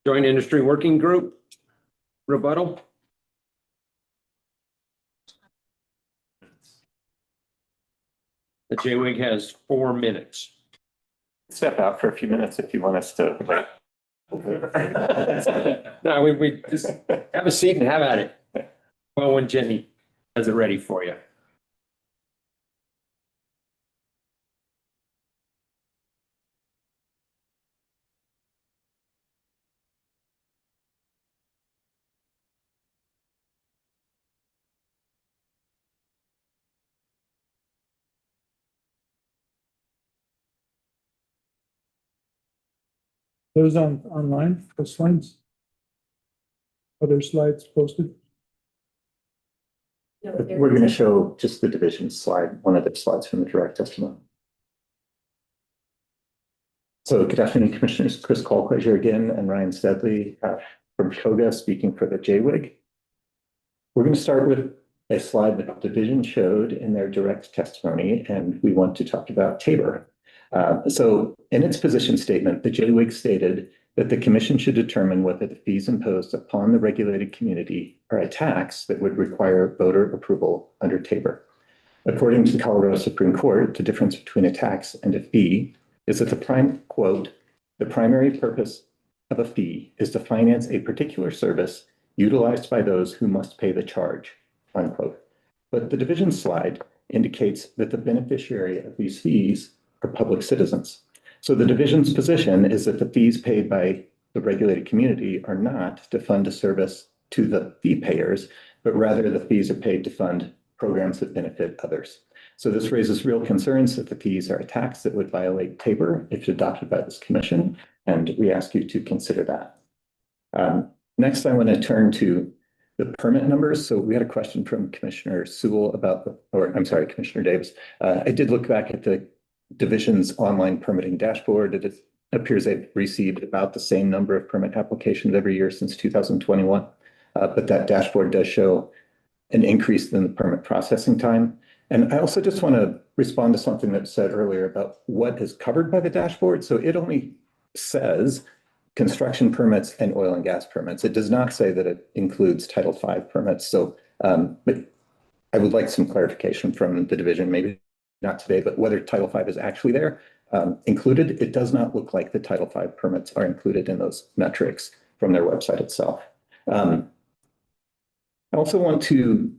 Joint Industry Working Group rebuttal. The JWIG has 4 minutes. Step out for a few minutes if you want us to. No, we just have a seat and have at it. Well, when Jenny has it ready for you. Those online, the slides? Other slides posted? We're going to show just the division slide, one of the slides from the direct testimony. So good afternoon, Commissioners. Chris Colquitt here again, and Ryan Steadley from COGA speaking for the JWIG. We're going to start with a slide that the division showed in their direct testimony, and we want to talk about Tabor. So in its position statement, the JWIG stated that the commission should determine whether the fees imposed upon the regulated community are a tax that would require voter approval under Tabor. According to the Colorado Supreme Court, the difference between a tax and a fee is that the primary purpose of a fee is to finance a particular service utilized by those who must pay the charge, unquote. But the division slide indicates that the beneficiary of these fees are public citizens. So the division's position is that the fees paid by the regulated community are not to fund a service to the fee payers, but rather the fees are paid to fund programs that benefit others. So this raises real concerns that the fees are a tax that would violate Tabor if adopted by this commission, and we ask you to consider that. Next, I want to turn to the permit numbers. So we had a question from Commissioner Sewell Commissioner Davis. I did look back at the division's online permitting dashboard. It appears they've received about the same number of permit applications every year since 2021. But that dashboard does show an increase in the permit processing time. And I also just want to respond to something that was said earlier about what is covered by the dashboard. So it only says construction permits and oil and gas permits. It does not say that it includes Title V permits. So but I would like some clarification from the division, maybe not today, but whether Title V is actually there included. It does not look like the Title V permits are included in those metrics from their website itself. I also want to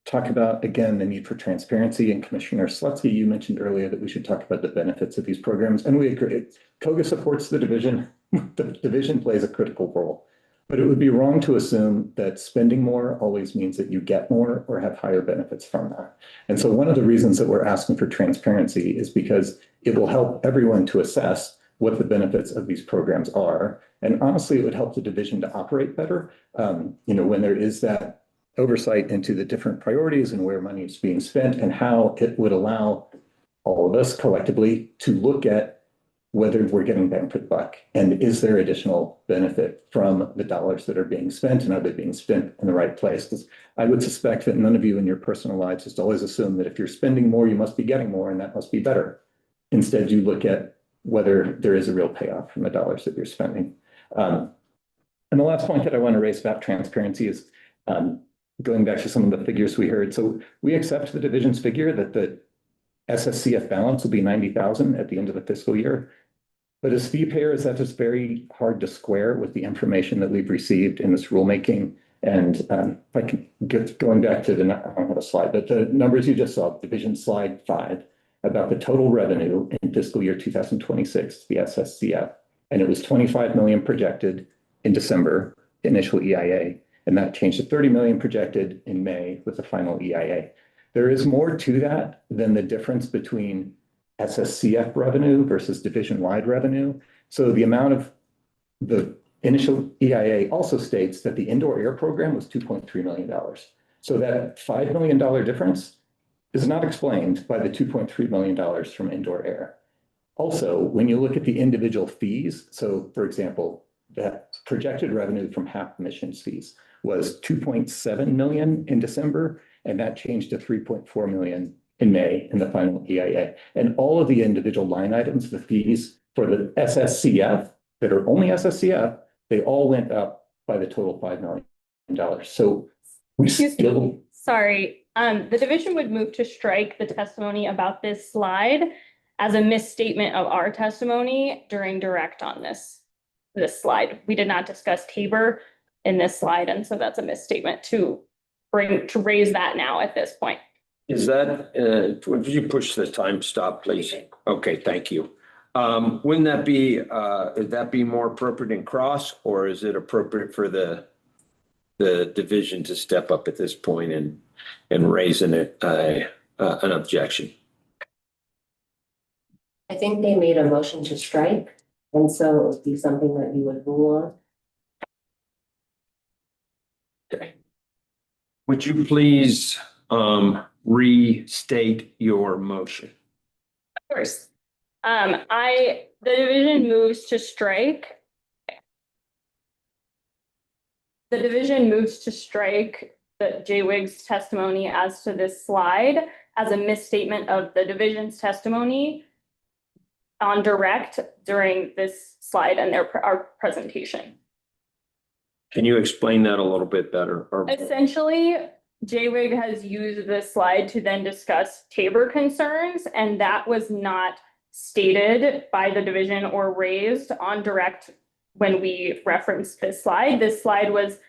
talk about, again, the need for transparency. And Commissioner Slutsky, you mentioned earlier that we should talk about the benefits of these programs, and we agree. COGA supports the division. The division plays a critical role, but it would be wrong to assume that spending more always means that you get more or have higher benefits from that. And so one of the reasons that we're asking for transparency is because it will help everyone to assess what the benefits of these programs are. And honestly, it would help the division to operate better. When there is that oversight into the different priorities and where money is being spent, and how it would allow all of us collectively to look at whether we're getting bang for the buck, and is there additional benefit from the dollars that are being spent, and are they being spent in the right place? Because I would suspect that none of you in your personal lives just always assume that if you're spending more, you must be getting more, and that must be better. Instead, you look at whether there is a real payoff from the dollars that you're spending. And the last point that I want to raise about transparency is going back to some of the figures we heard. So we accept the division's figure that the SSCF balance will be 90,000 at the end of the fiscal year. But as fee payers, that is very hard to square with the information that we've received in this rulemaking. And if I can get going back to I don't have a slide, but the numbers you just saw, division slide 5, about the total revenue in fiscal year 2026, the SSCF, and it was 25 million projected in December, initial EIA. And that changed to 30 million projected in May with the final EIA. There is more to that than the difference between SSCF revenue versus division-wide revenue. So the amount of the initial EIA also states that the indoor air program was $2.3 million. So that $5 million difference is not explained by the $2.3 million from indoor air. Also, when you look at the individual fees, so for example, that projected revenue from HAP emissions fees was 2.7 million in December, and that changed to 3.4 million in May in the final EIA. And all of the individual line items, the fees for the SSCF that are only SSCF, they all went up by the total $5 million. So we still. Sorry, the division would move to strike the testimony about this slide as a misstatement of our testimony during direct on this slide. We did not discuss Tabor in this slide, and so that's a misstatement to raise that now at this point. Is that, would you push the time stop, please? Okay, thank you. Wouldn't that be, would that be more appropriate in cross, or is it appropriate for the division to step up at this point and raise an objection? I think they made a motion to strike, and so it would be something that you would rule on. Okay. Would you please restate your motion? Of course. The division moves to strike. The division moves to strike the JWIG's testimony as to this slide as a misstatement of the division's testimony on direct during this slide and our presentation. Can you explain that a little bit better? Essentially, JWIG has used this slide to then discuss Tabor concerns, and that was not stated by the division or raised on direct when we referenced this slide. This slide was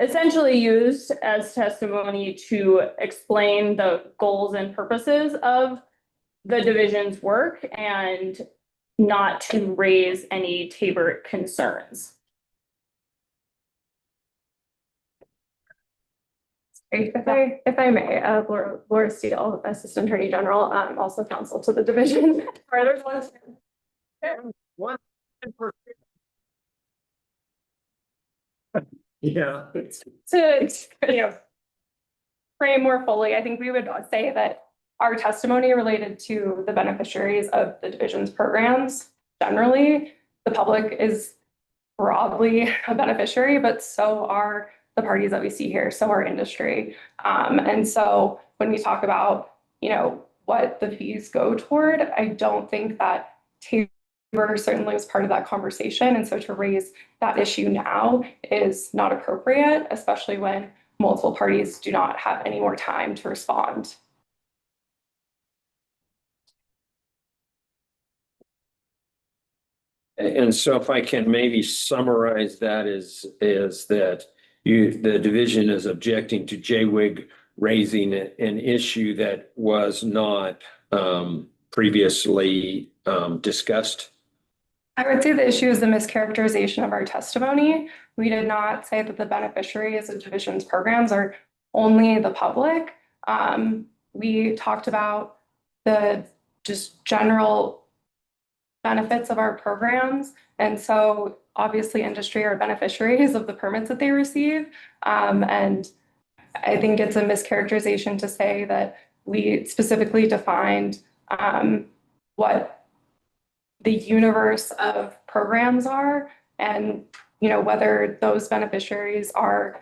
essentially used as testimony to explain the goals and purposes of the division's work and not to raise any Tabor concerns. If I may, Laura Steele, Assistant Attorney General, also counsel to the division. Yeah. To frame more fully, I think we would say that our testimony related to the beneficiaries of the division's programs. Generally, the public is broadly a beneficiary, but so are the parties that we see here, so our industry. And so when we talk about, what the fees go toward, I don't think that Tabor certainly was part of that conversation. And so to raise that issue now is not appropriate, especially when multiple parties do not have any more time to respond. And so if I can maybe summarize that is that the division is objecting to JWIG raising an issue that was not previously discussed. I would say the issue is the mischaracterization of our testimony. We did not say that the beneficiaries of division's programs are only the public. We talked about the just general benefits of our programs. And so obviously industry are beneficiaries of the permits that they receive. And I think it's a mischaracterization to say that we specifically defined what the universe of programs are, and whether those beneficiaries are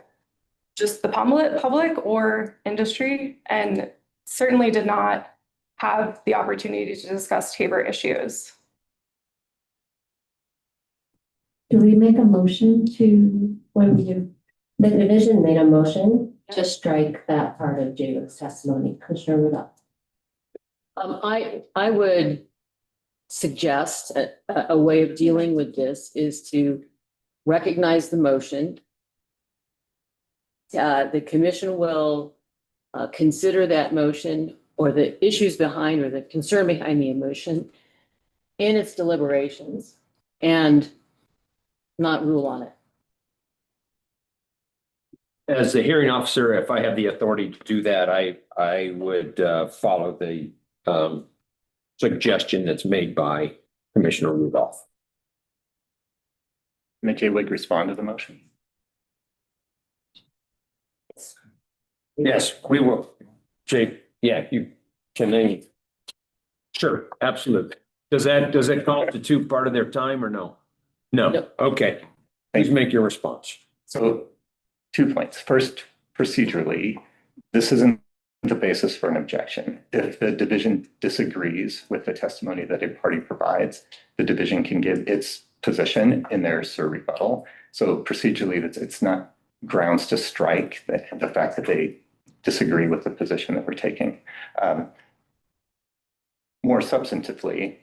just the public or industry, and certainly did not have the opportunity to discuss Tabor issues. Do we make a motion to, what do we do? The division made a motion to strike that part of Jaywick's testimony. Commissioner Rudolph. I would suggest a way of dealing with this is to recognize the motion. The commission will consider that motion or the issues behind or the concern behind the motion in its deliberations and not rule on it. As the hearing officer, if I have the authority to do that, I would follow the suggestion that's made by Commissioner Rudolph. May JWIG respond to the motion? Yes, we will. Jake, yeah, you can name. Sure, absolutely. Does that constitute part of their time or no? No, okay. Please make your response. So 2 points. First, procedurally, this isn't the basis for an objection. If the division disagrees with the testimony that a party provides, the division can give its position in their rebuttal. So procedurally, it's not grounds to strike the fact that they disagree with the position that we're taking. More substantively,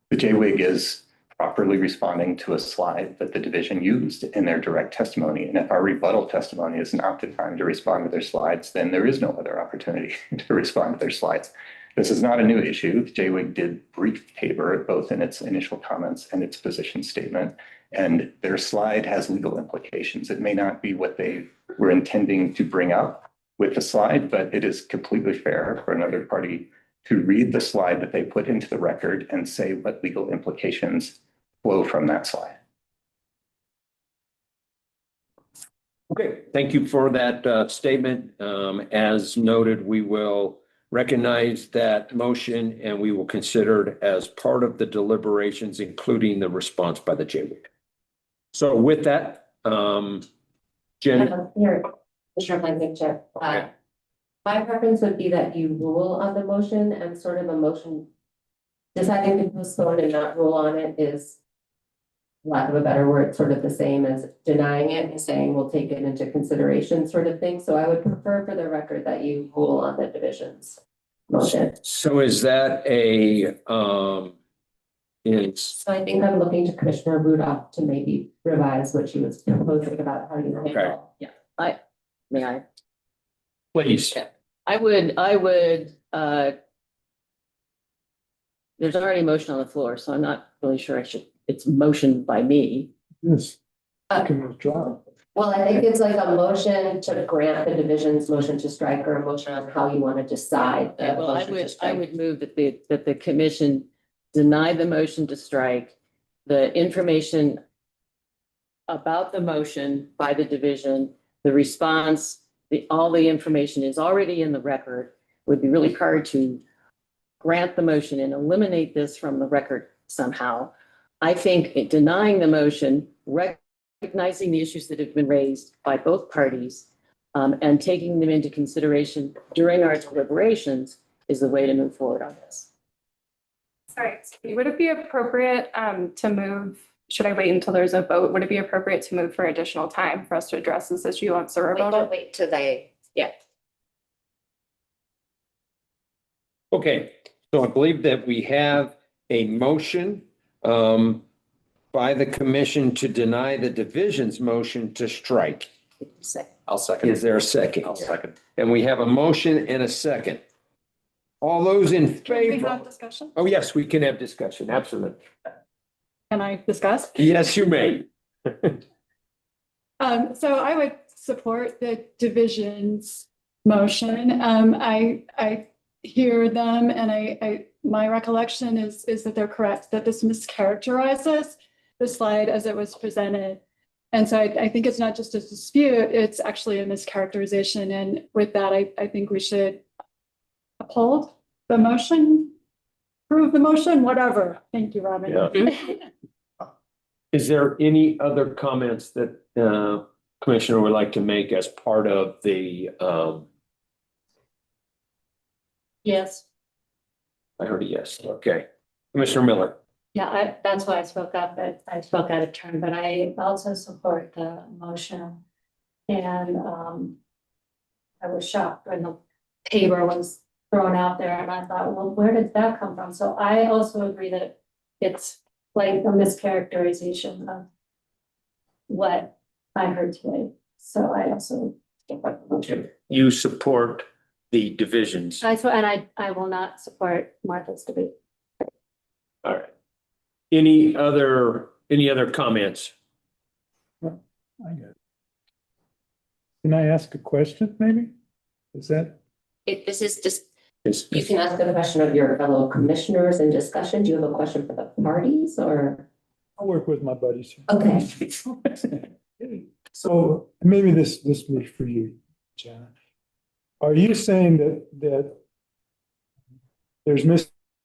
the JWIG is properly responding to a slide that the division used in their direct testimony. And if our rebuttal testimony is not the time to respond to their slides, then there is no other opportunity to respond to their slides. This is not a new issue. The JWIG did brief Tabor both in its initial comments and its position statement, and their slide has legal implications. It may not be what they were intending to bring up with the slide, but it is completely fair for another party to read the slide that they put into the record and say what legal implications flow from that slide. Okay, thank you for that statement. As noted, we will recognize that motion and we will consider it as part of the deliberations, including the response by the JWIG. So with that, Jenny. Here, Commissioner Blankenship. Okay. My preference would be that you rule on the motion, and sort of a motion deciding to postpone and not rule on it is, lack of a better word, sort of the same as denying it and saying we'll take it into consideration sort of thing. So I would prefer for the record that you rule on the division's motion. So is that So I think I'm looking to Commissioner Rudolph to maybe revise what she was proposing about how you handle. Yeah, may I? Please. I would, there's already a motion on the floor, so I'm not really sure it's motioned by me. Yes. Can withdraw. Well, I think it's like a motion to grant the division's motion to strike, or a motion on how you want to decide. Well, I would move that the commission deny the motion to strike. The information about the motion by the division, the response, all the information is already in the record. It would be really hard to grant the motion and eliminate this from the record somehow. I think denying the motion, recognizing the issues that have been raised by both parties and taking them into consideration during our deliberations is the way to move forward on this. Sorry, would it be appropriate to move, should I wait until there's a vote? Would it be appropriate to move for additional time for us to address this issue once we're about Wait till they, yeah. Okay, so I believe that we have a motion by the commission to deny the division's motion to strike. I'll second. Is there a second? I'll second. And we have a motion and a second. All those in Can we favor? have discussion? Oh, yes, we can have discussion, absolutely. Can I discuss? Yes, you may. So I would support the division's motion. I hear them and my recollection is that they're correct, that this mischaracterizes the slide as it was presented. And so I think it's not just a dispute, it's actually a mischaracterization. And with that, I think we should uphold the motion, approve the motion, whatever. Thank you, Robin. Yeah. Is there any other comments that Commissioner would like to make as part of the, Yes. I heard a yes, okay. Commissioner Miller? Yeah, that's why I spoke up, but I spoke out of turn, but I also support the motion. And I was shocked when the paper was thrown out there and I thought, well, where did that come from? So I also agree that it's like a mischaracterization of what I heard today. So I also support the motion. You support the divisions. And I will not support Martha's debate. All right. Any other comments? I got it. Can I ask a question, maybe? Is that? This is just, you can ask a question of your fellow commissioners in discussion. Do you have a question for the parties or? I'll work with my buddies here. Okay. So maybe this will be for you, Janet. Are you saying that there's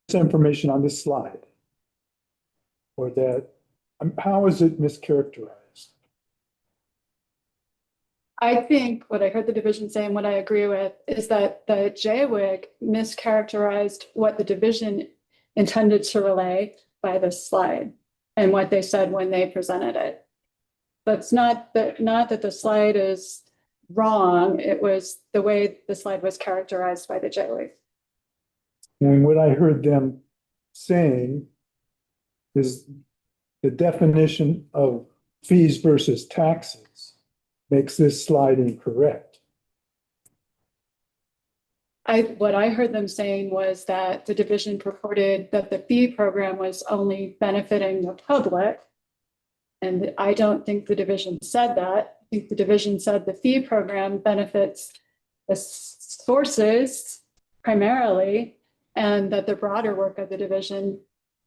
misinformation on this slide? Or that, how is it mischaracterized? I think what I heard the division say and what I agree with is that the JWIG mischaracterized what the division intended to relay by this slide and what they said when they presented it. That's not that the slide is wrong. It was the way the slide was characterized by the JWIG. And what I heard them saying is the definition of fees versus taxes makes this slide incorrect. What I heard them saying was that the division purported that the fee program was only benefiting the public. And I don't think the division said that. I think the division said the fee program benefits the sources primarily, and that the broader work of the division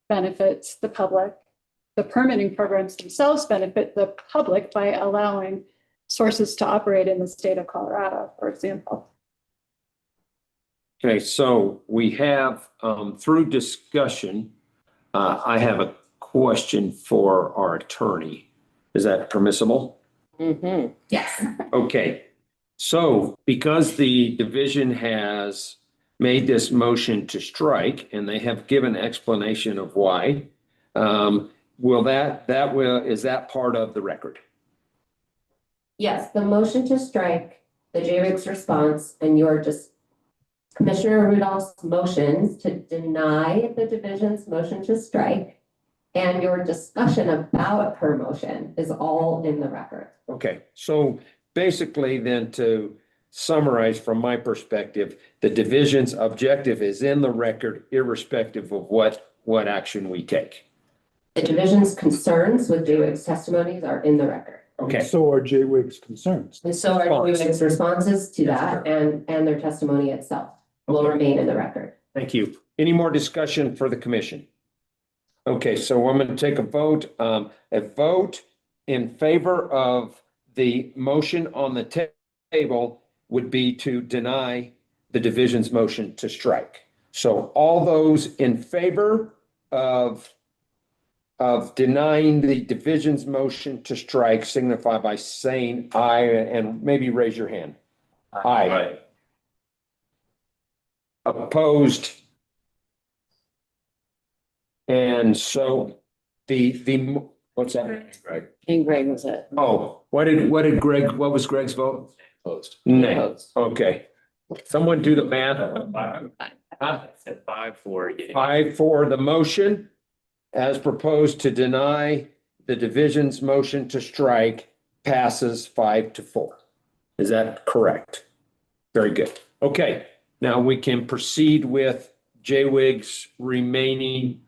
benefits the public. The permitting programs themselves benefit the public by allowing sources to operate in the state of Colorado, for example. Okay, so we have, through discussion, I have a question for our attorney. Is that permissible? Mm-hmm. Yes. Okay, so because the division has made this motion to strike and they have given explanation of why, is that part of the record? Yes, the motion to strike, the JRIG's response, and your just Commissioner Rudolph's motions to deny the division's motion to strike, and your discussion about her motion is all in the record. Okay, so basically then to summarize from my perspective, the division's objective is in the record irrespective of what action we take. The division's concerns with JWIG's testimonies are in the record. Okay. So are JWIG's concerns. And so are JWIG's responses to that, and their testimony itself will remain in the record. Thank you. Any more discussion for the commission? Okay, so I'm going to take a vote. A vote in favor of the motion on the table would be to deny the division's motion to strike. So all those in favor of of denying the division's motion to strike signify by saying aye and maybe raise your hand. Aye. Opposed? And so what's that? Greg. And Greg was it? Oh, what was Greg's vote? Opposed. Nay. Opposed. Okay. Someone do the math. I said 5-4. 5-4, the motion as proposed to deny the division's motion to strike passes 5-4. Is that correct? Very good. Okay, now we can proceed with JWIG's remaining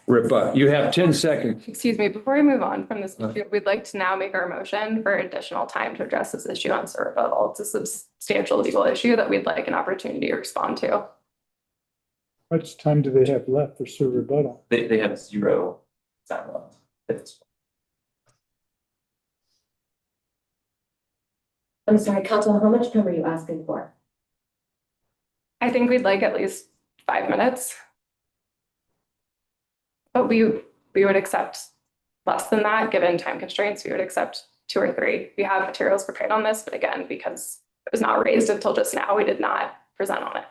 rebut. You have 10 seconds. Excuse me, before we move on from this issue, we'd like to now make our motion for additional time to address this issue on rebuttal. It's a substantial legal issue that we'd like an opportunity to respond to. How much time do they have left for Sir rebuttal? They have 0 time left. I'm sorry, Council, how much time are you asking for? I think we'd like at least 5 minutes. But we would accept less than that, given time constraints. We would accept 2 or 3. We have materials prepared on this, but again, because it was not raised until just now, we did not present on it.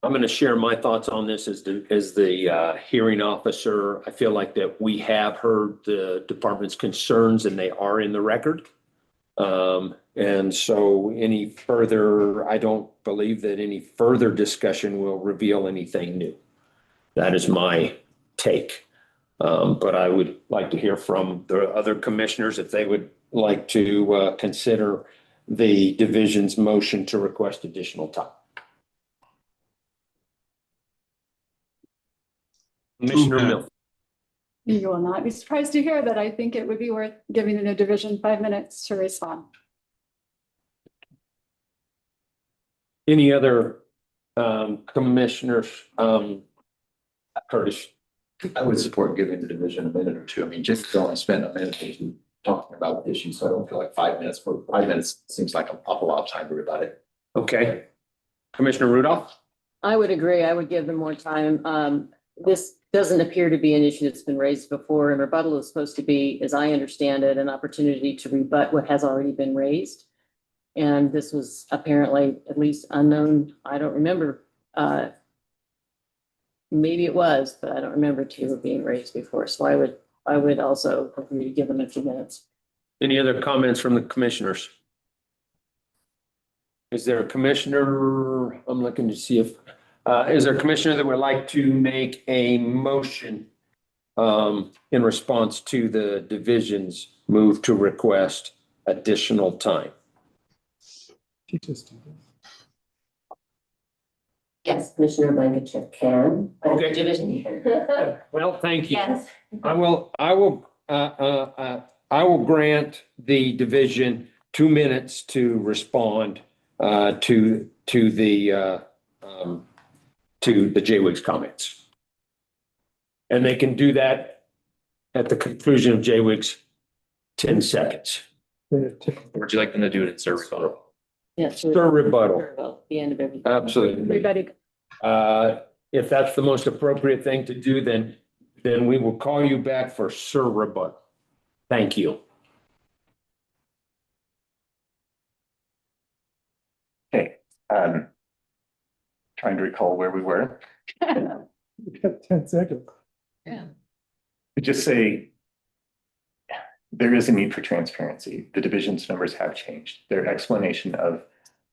I'm going to share my thoughts on this as the hearing officer. I feel like that we have heard the department's concerns and they are in the record. And so any further, I don't believe that any further discussion will reveal anything new. That is my take. But I would like to hear from the other commissioners if they would like to consider the division's motion to request additional time. Commissioner Mill. You will not be surprised to hear that I think it would be worth giving the division 5 minutes to respond. Any other commissioners? Curtis. I would support giving the division a minute or two. I mean, just only spent a minute or two talking about the issue, so I don't feel like 5 minutes. For 5 minutes seems like an awful lot of time to rebut it. Okay. Commissioner Rudolph? I would agree. I would give them more time. This doesn't appear to be an issue that's been raised before, and rebuttal is supposed to be, as I understand it, an opportunity to rebut what has already been raised. And this was apparently at least unknown. I don't remember. Maybe it was, but I don't remember two being raised before. So I would also agree to give them a few minutes. Any other comments from the commissioners? Is there a commissioner? I'm looking to see if, is there a commissioner that would like to make a motion in response to the division's move to request additional time? Yes, Commissioner Blankenship can. but Okay. Division. Well, thank you. Yes. I will grant the division 2 minutes to respond to the JWIG's comments. And they can do that at the conclusion of JWIG's 10 seconds. Would you like them to do it in service? Yes. Sir rebuttal. The end of everything. Absolutely. Everybody, If that's the most appropriate thing to do, then we will call you back for sir rebuttal. Thank you. Okay, trying to recall where we were. We've got 10 seconds. Yeah. We just say there is a need for transparency. The division's numbers have changed. Their explanation of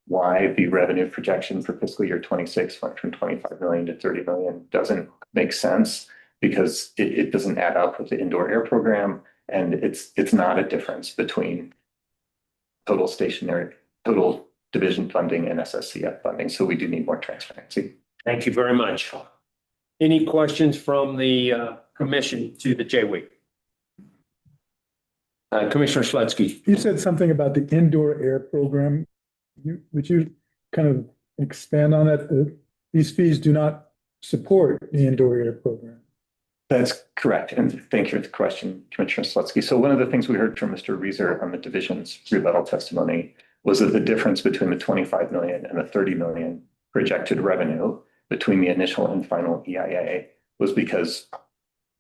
why the revenue projection for fiscal year 26 went from 25 million to 30 million doesn't make sense because it doesn't add up with the indoor air program. And it's not a difference between total division funding and SSCF funding. So we do need more transparency. Thank you very much. Any questions from the commission to the JWIG? Commissioner Slutsky. You said something about the indoor air program. Would you kind of expand on that? These fees do not support the indoor air program. That's correct. And thank you for the question, Commissioner Slutsky. So one of the things we heard from Mr. Reeser on the division's rebuttal testimony was that the difference between the 25 million and the 30 million projected revenue between the initial and final EIA was because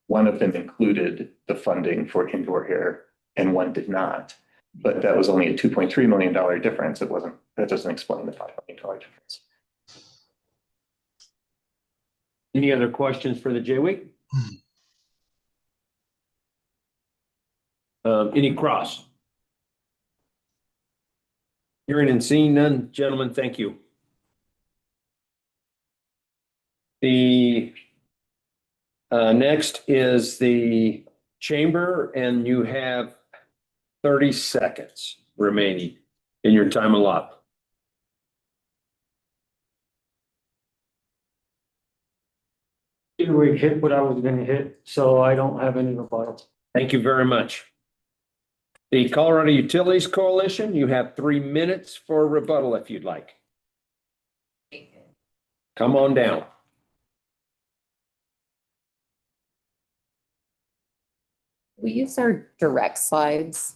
one of them included the funding for indoor air and one did not. But that was only a $2.3 million difference. That doesn't explain the $5 million difference. Any other questions for the JWIG? Any cross? Hearing and seeing none, gentlemen, thank you. The next is the chamber, and you have 30 seconds remaining in your time allotted. We hit what I was gonna hit, so I don't have any rebuttals. Thank you very much. The Colorado Utilities Coalition, you have 3 minutes for rebuttal if you'd like. Come on down. We use our direct slides.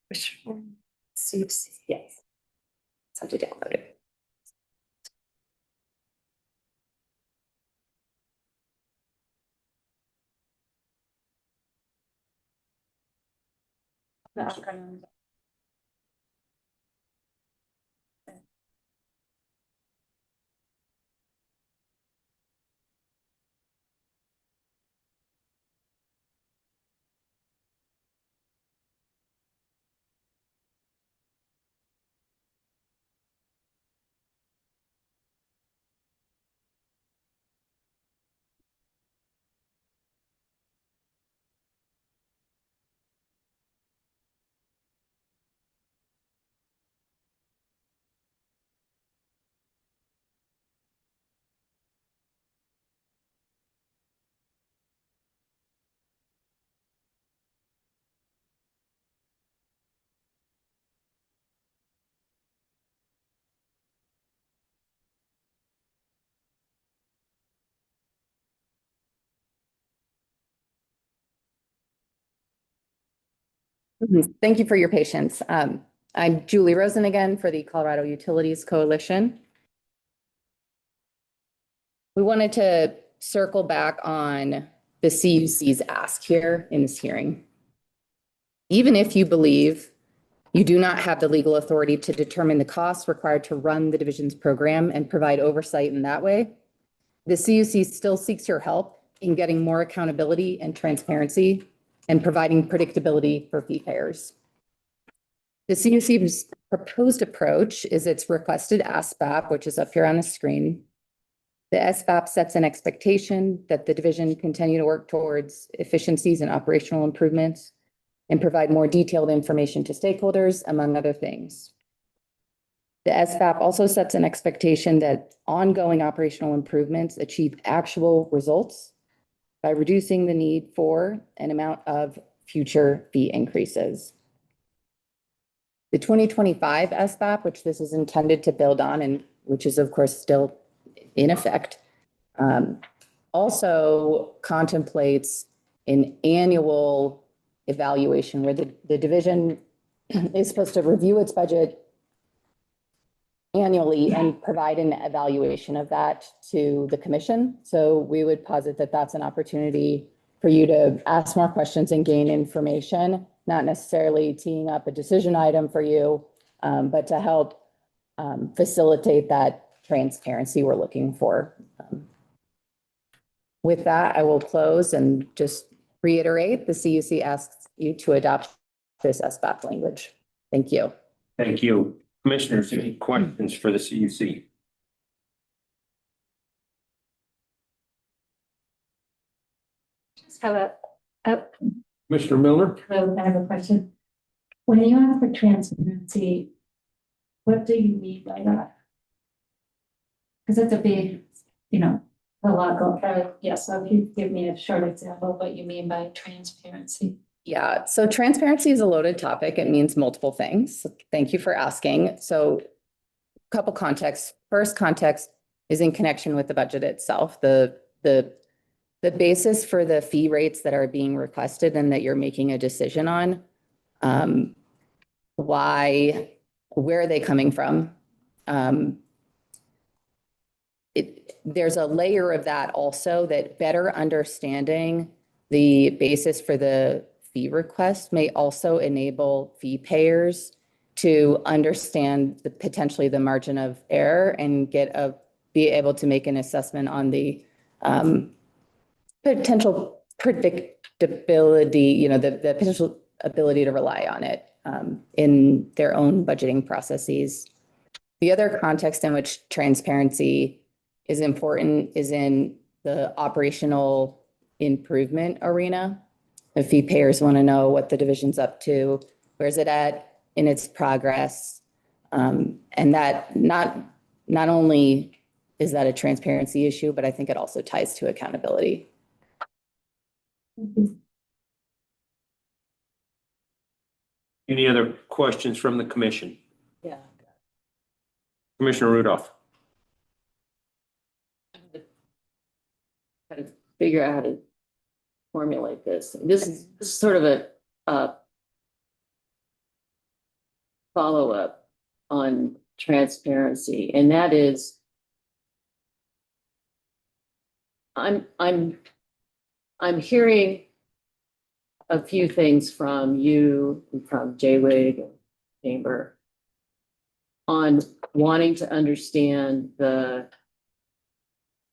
Which one? CFC, yes. It's have to download it. Thank you for your patience. I'm Julie Rosen again for the Colorado Utilities Coalition. We wanted to circle back on the CUC's ask here in this hearing. Even if you believe you do not have the legal authority to determine the costs required to run the division's program and provide oversight in that way, the CUC still seeks your help in getting more accountability and transparency and providing predictability for fee payers. The CUC's proposed approach is its requested SBAP, which is up here on the screen. The SBAP sets an expectation that the division continue to work towards efficiencies and operational improvements and provide more detailed information to stakeholders, among other things. The SBAP also sets an expectation that ongoing operational improvements achieve actual results by reducing the need for an amount of future fee increases. The 2025 SBAP, which this is intended to build on and which is of course still in effect, also contemplates an annual evaluation where the division is supposed to review its budget annually and provide an evaluation of that to the commission. So we would posit that that's an opportunity for you to ask more questions and gain information, not necessarily teeing up a decision item for you, but to help facilitate that transparency we're looking for. With that, I will close and just reiterate, the CUC asks you to adopt this SBAP language. Thank you. Thank you. Commissioners, any questions for the CUC? Just have a Commissioner Miller? I have a question. When you ask for transparency, what do you mean by that? Because it's a big, a lot going. Yes, so if you give me a short example of what you mean by transparency. Yeah, so transparency is a loaded topic. It means multiple things. Thank you for asking. So couple contexts. First context is in connection with the budget itself. The basis for the fee rates that are being requested and that you're making a decision on, where are they coming from? There's a layer of that also, that better understanding the basis for the fee request may also enable fee payers to understand potentially the margin of error and be able to make an assessment on the potential predictability, the potential ability to rely on it in their own budgeting processes. The other context in which transparency is important is in the operational improvement arena. The fee payers want to know what the division's up to, where's it at in its progress. And that not only is that a transparency issue, but I think it also ties to accountability. Any other questions from the commission? Yeah. Commissioner Rudolph. Kind of figure out how to formulate this. This is sort of a follow-up on transparency, and that is I'm hearing a few things from you and from JWIG and Chamber on wanting to understand the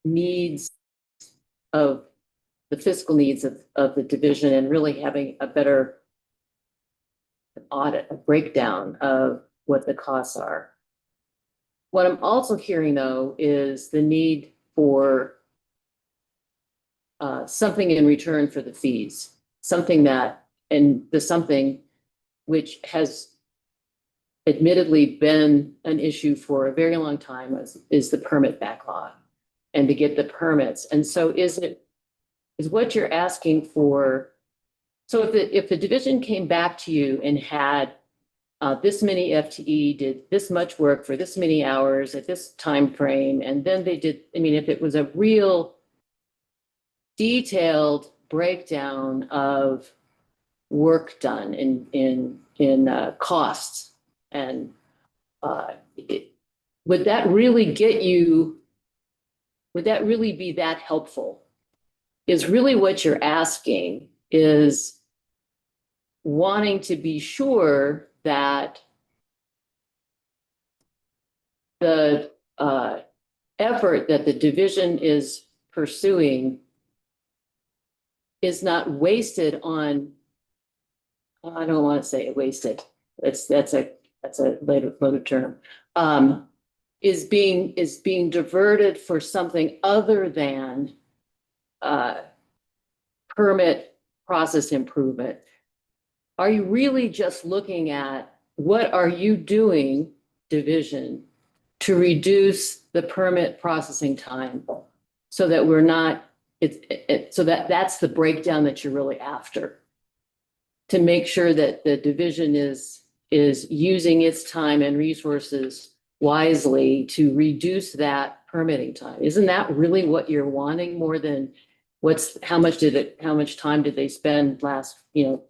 needs of the fiscal needs of the division and really having a better audit, a breakdown of what the costs are. What I'm also hearing, though, is the need for something in return for the fees, something which has admittedly been an issue for a very long time is the permit backlog and to get the permits. And so is what you're asking for. So if the division came back to you and had this many FTE, did this much work for this many hours at this time frame, and then they did, if it was a real detailed breakdown of work done in costs, and would that really be that helpful? Is really what you're asking, is wanting to be sure that the effort that the division is pursuing is not wasted on, I don't want to say wasted, that's a loaded term, is being diverted for something other than permit process improvement. Are you really just looking at what are you doing, division, to reduce the permit processing time so that we're not, so that's the breakdown that you're really after, to make sure that the division is using its time and resources wisely to reduce that permitting time? Isn't that really what you're wanting, more than how much time did they spend last,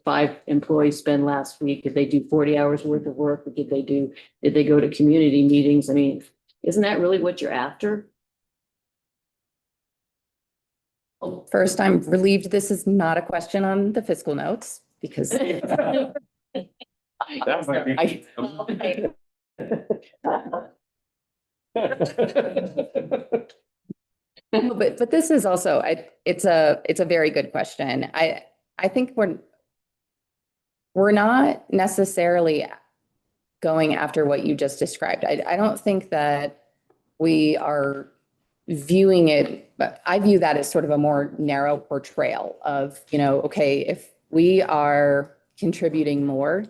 5 employees spend last week? Did they do 40 hours worth of work? Or did they go to community meetings? Isn't that really what you're after? First, I'm relieved this is not a question on the fiscal notes, because That might be. But this is also, it's a very good question. I think we're not necessarily going after what you just described. I don't think that we are viewing it, but I view that as sort of a more narrow portrayal of, okay, if we are contributing more,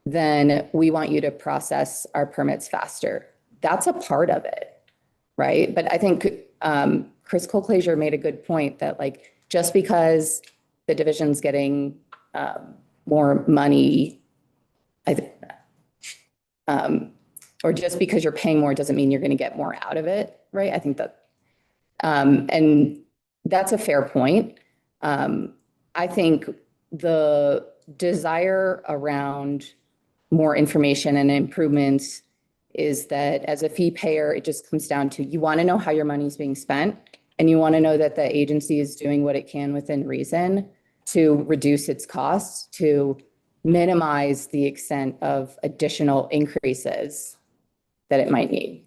then we want you to process our permits faster. That's a part of it, right? But I think Chris Colclaser made a good point that, just because the division's getting more money. Or just because you're paying more doesn't mean you're going to get more out of it, right? I think that, and that's a fair point. I think the desire around more information and improvements is that as a fee payer, it just comes down to you want to know how your money is being spent, and you want to know that the agency is doing what it can within reason to reduce its costs, to minimize the extent of additional increases that it might need.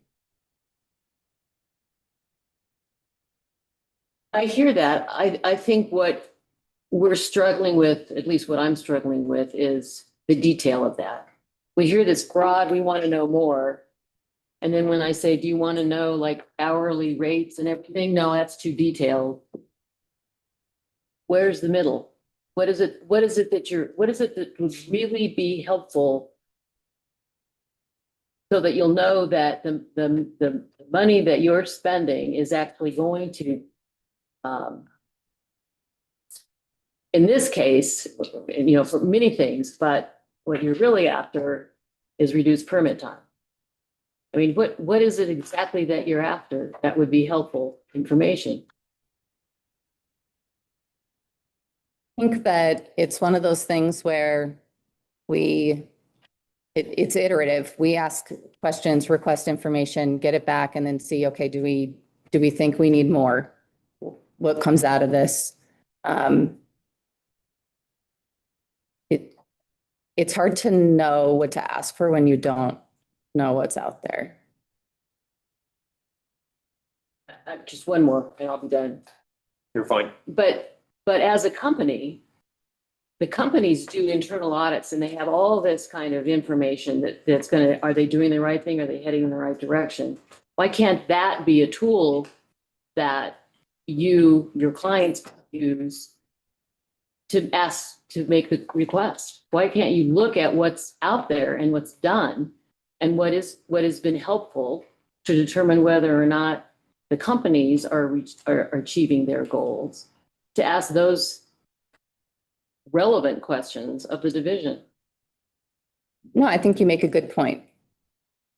I hear that. I think what we're struggling with, at least what I'm struggling with, is the detail of that. We hear this broad, we want to know more. And then when I say, do you want to know like hourly rates and everything? No, that's too detailed. Where's the middle? What is it that would really be helpful so that you'll know that the money that you're spending is actually going to, in this case, for many things, but what you're really after is reduced permit time. I mean, what is it exactly that you're after that would be helpful information? I think that it's one of those things where it's iterative. We ask questions, request information, get it back, and then see, okay, do we think we need more? What comes out of this? It's hard to know what to ask for when you don't know what's out there. Just one more and I'll be done. You're fine. But as a company, the companies do internal audits and they have all this kind of information that's are they doing the right thing? Are they heading in the right direction? Why can't that be a tool that your clients use to make the request? Why can't you look at what's out there and what's done and what has been helpful to determine whether or not the companies are achieving their goals, to ask those relevant questions of the division? No, I think you make a good point.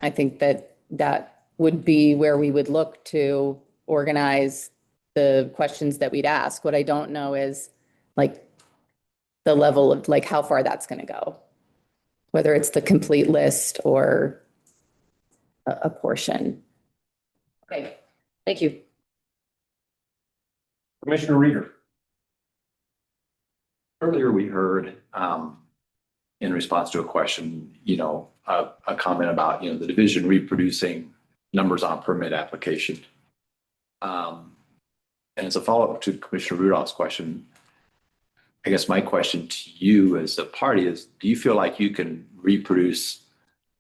I think that would be where we would look to organize the questions that we'd ask. What I don't know is like the level of like how far that's going to go, whether it's the complete list or a portion. Okay, thank you. Commissioner Reader. Earlier, we heard in response to a question, a comment about, the division reproducing numbers on permit application. And as a follow-up to Commissioner Rudolph's question, I guess my question to you as a party is, do you feel like you can reproduce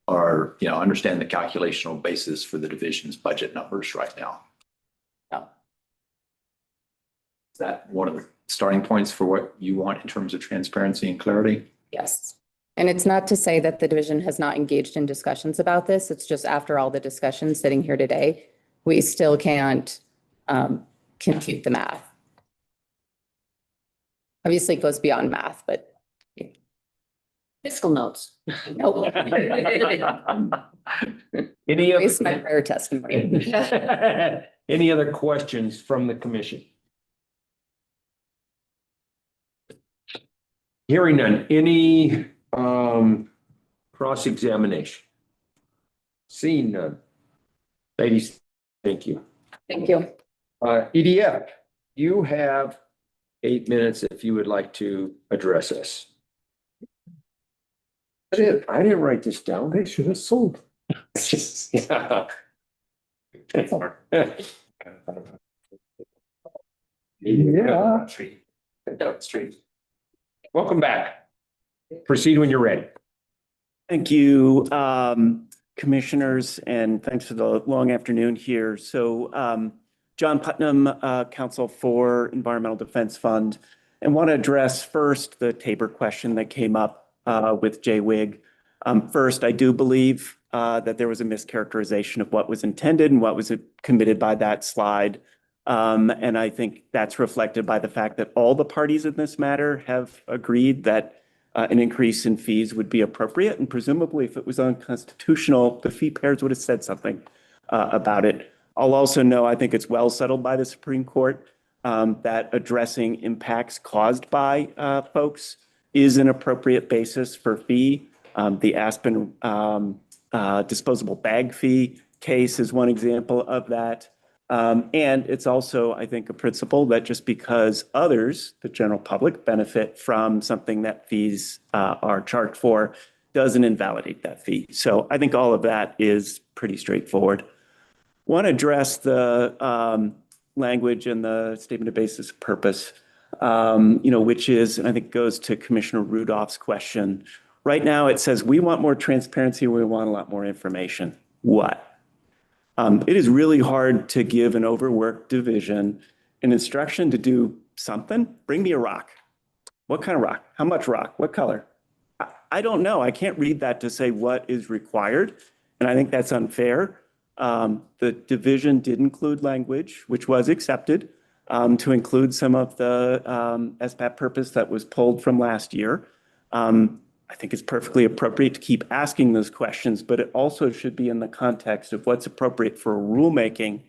or, understand the calculational basis for the division's budget numbers right now? No. Is that one of the starting points for what you want in terms of transparency and clarity? Yes. And it's not to say that the division has not engaged in discussions about this. It's just after all the discussions sitting here today, we still can't compute the math. Obviously, it goes beyond math, but fiscal notes. Nope. Any other my prior testimony. Any other questions from the commission? Hearing none. Any cross-examination? Seeing none. Ladies, thank you. Thank you. EDF, you have 8 minutes if you would like to address us. I didn't write this down. They should have sold. Yeah. Yeah. Welcome back. Proceed when you're ready. Thank you, commissioners, and thanks for the long afternoon here. So John Putnam, Counsel for Environmental Defense Fund, and want to address first the Tabor question that came up with JWIG. First, I do believe that there was a mischaracterization of what was intended and what was committed by that slide. And I think that's reflected by the fact that all the parties in this matter have agreed that an increase in fees would be appropriate. And presumably, if it was unconstitutional, the fee payers would have said something about it. I'll also know, I think it's well settled by the Supreme Court that addressing impacts caused by folks is an appropriate basis for fee. The Aspen disposable bag fee case is one example of that. And it's also, I think, a principle that just because others, the general public, benefit from something that fees are charged for doesn't invalidate that fee. So I think all of that is pretty straightforward. Want to address the language and the statement of basis of purpose, which is, and I think goes to Commissioner Rudolph's question. Right now, it says we want more transparency. We want a lot more information. What? It is really hard to give an overworked division an instruction to do something. Bring me a rock. What kind of rock? How much rock? What color? I don't know. I can't read that to say what is required. And I think that's unfair. The division did include language, which was accepted, to include some of the SBAP purpose that was pulled from last year. I think it's perfectly appropriate to keep asking those questions, but it also should be in the context of what's appropriate for rulemaking,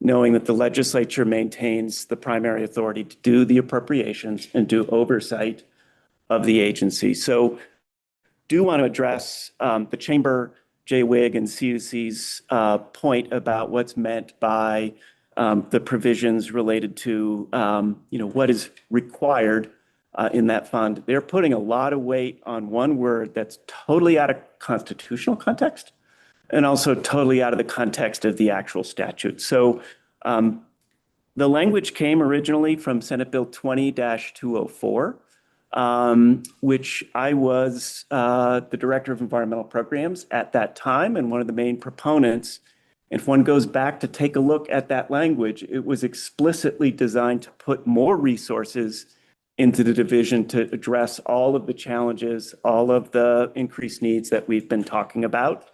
knowing that the legislature maintains the primary authority to do the appropriations and do oversight of the agency. So do want to address the Chamber, JWIG, and CUC's point about what's meant by the provisions related to what is required in that fund. They're putting a lot of weight on one word that's totally out of constitutional context and also totally out of the context of the actual statute. So the language came originally from Senate Bill 20-204, which I was the Director of Environmental Programs at that time and one of the main proponents. If one goes back to take a look at that language, it was explicitly designed to put more resources into the division to address all of the challenges, all of the increased needs that we've been talking about.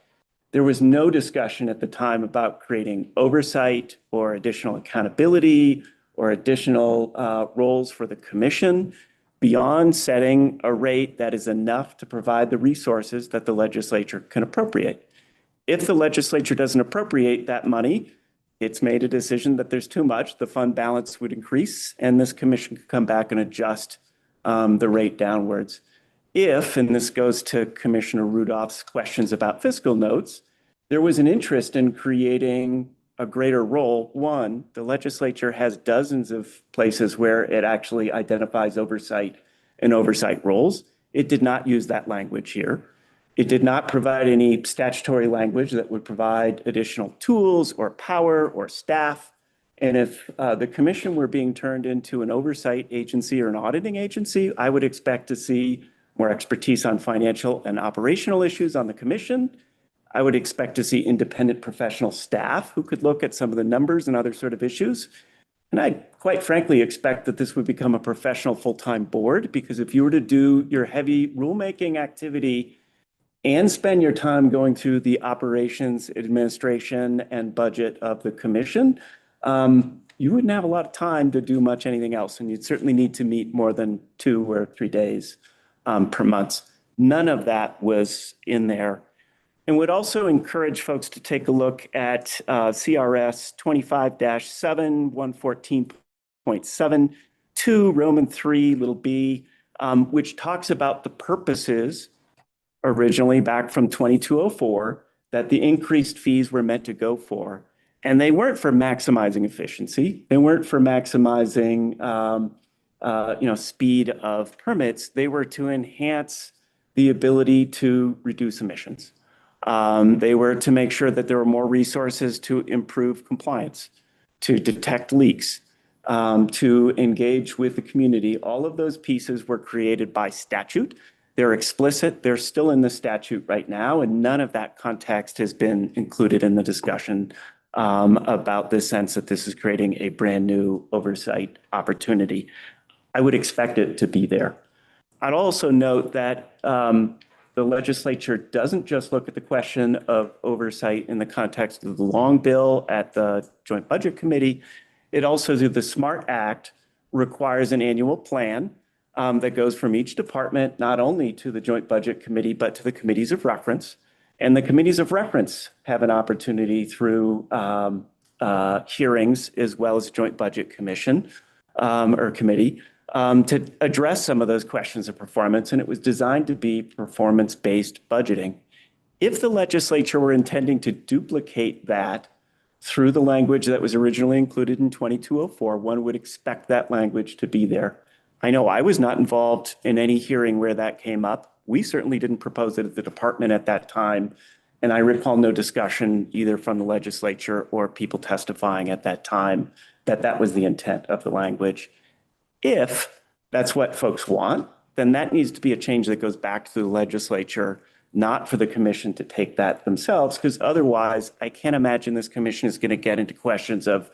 There was no discussion at the time about creating oversight or additional accountability or additional roles for the commission beyond setting a rate that is enough to provide the resources that the legislature can appropriate. If the legislature doesn't appropriate that money, it's made a decision that there's too much, the fund balance would increase, and this commission could come back and adjust the rate downwards. If, and this goes to Commissioner Rudolph's questions about fiscal notes, there was an interest in creating a greater role. One, the legislature has dozens of places where it actually identifies oversight and oversight roles. It did not use that language here. It did not provide any statutory language that would provide additional tools or power or staff. And if the commission were being turned into an oversight agency or an auditing agency, I would expect to see more expertise on financial and operational issues on the commission. I would expect to see independent professional staff who could look at some of the numbers and other sort of issues. And I quite frankly expect that this would become a professional full-time board, because if you were to do your heavy rulemaking activity and spend your time going through the operations, administration, and budget of the commission, you wouldn't have a lot of time to do much anything else. And you'd certainly need to meet more than 2 or 3 days per month. None of that was in there. And would also encourage folks to take a look at CRS 25-7, 114.72, Roman 3, little b, which talks about the purposes originally back from 2204 that the increased fees were meant to go for. And they weren't for maximizing efficiency. They weren't for maximizing speed of permits. They were to enhance the ability to reduce emissions. They were to make sure that there were more resources to improve compliance, to detect leaks, to engage with the community. All of those pieces were created by statute. They're explicit. They're still in the statute right now, and none of that context has been included in the discussion about the sense that this is creating a brand new oversight opportunity. I would expect it to be there. I'd also note that the legislature doesn't just look at the question of oversight in the context of the long bill at the Joint Budget Committee. It also, through the SMART Act, requires an annual plan that goes from each department, not only to the Joint Budget Committee, but to the committees of reference. And the committees of reference have an opportunity through hearings as well as Joint Budget Commission or committee to address some of those questions of performance. And it was designed to be performance-based budgeting. If the legislature were intending to duplicate that through the language that was originally included in 2204, one would expect that language to be there. I know I was not involved in any hearing where that came up. We certainly didn't propose it at the department at that time. And I recall no discussion either from the legislature or people testifying at that time that that was the intent of the language. If that's what folks want, then that needs to be a change that goes back to the legislature, not for the commission to take that themselves, because otherwise I can't imagine this commission is going to get into questions of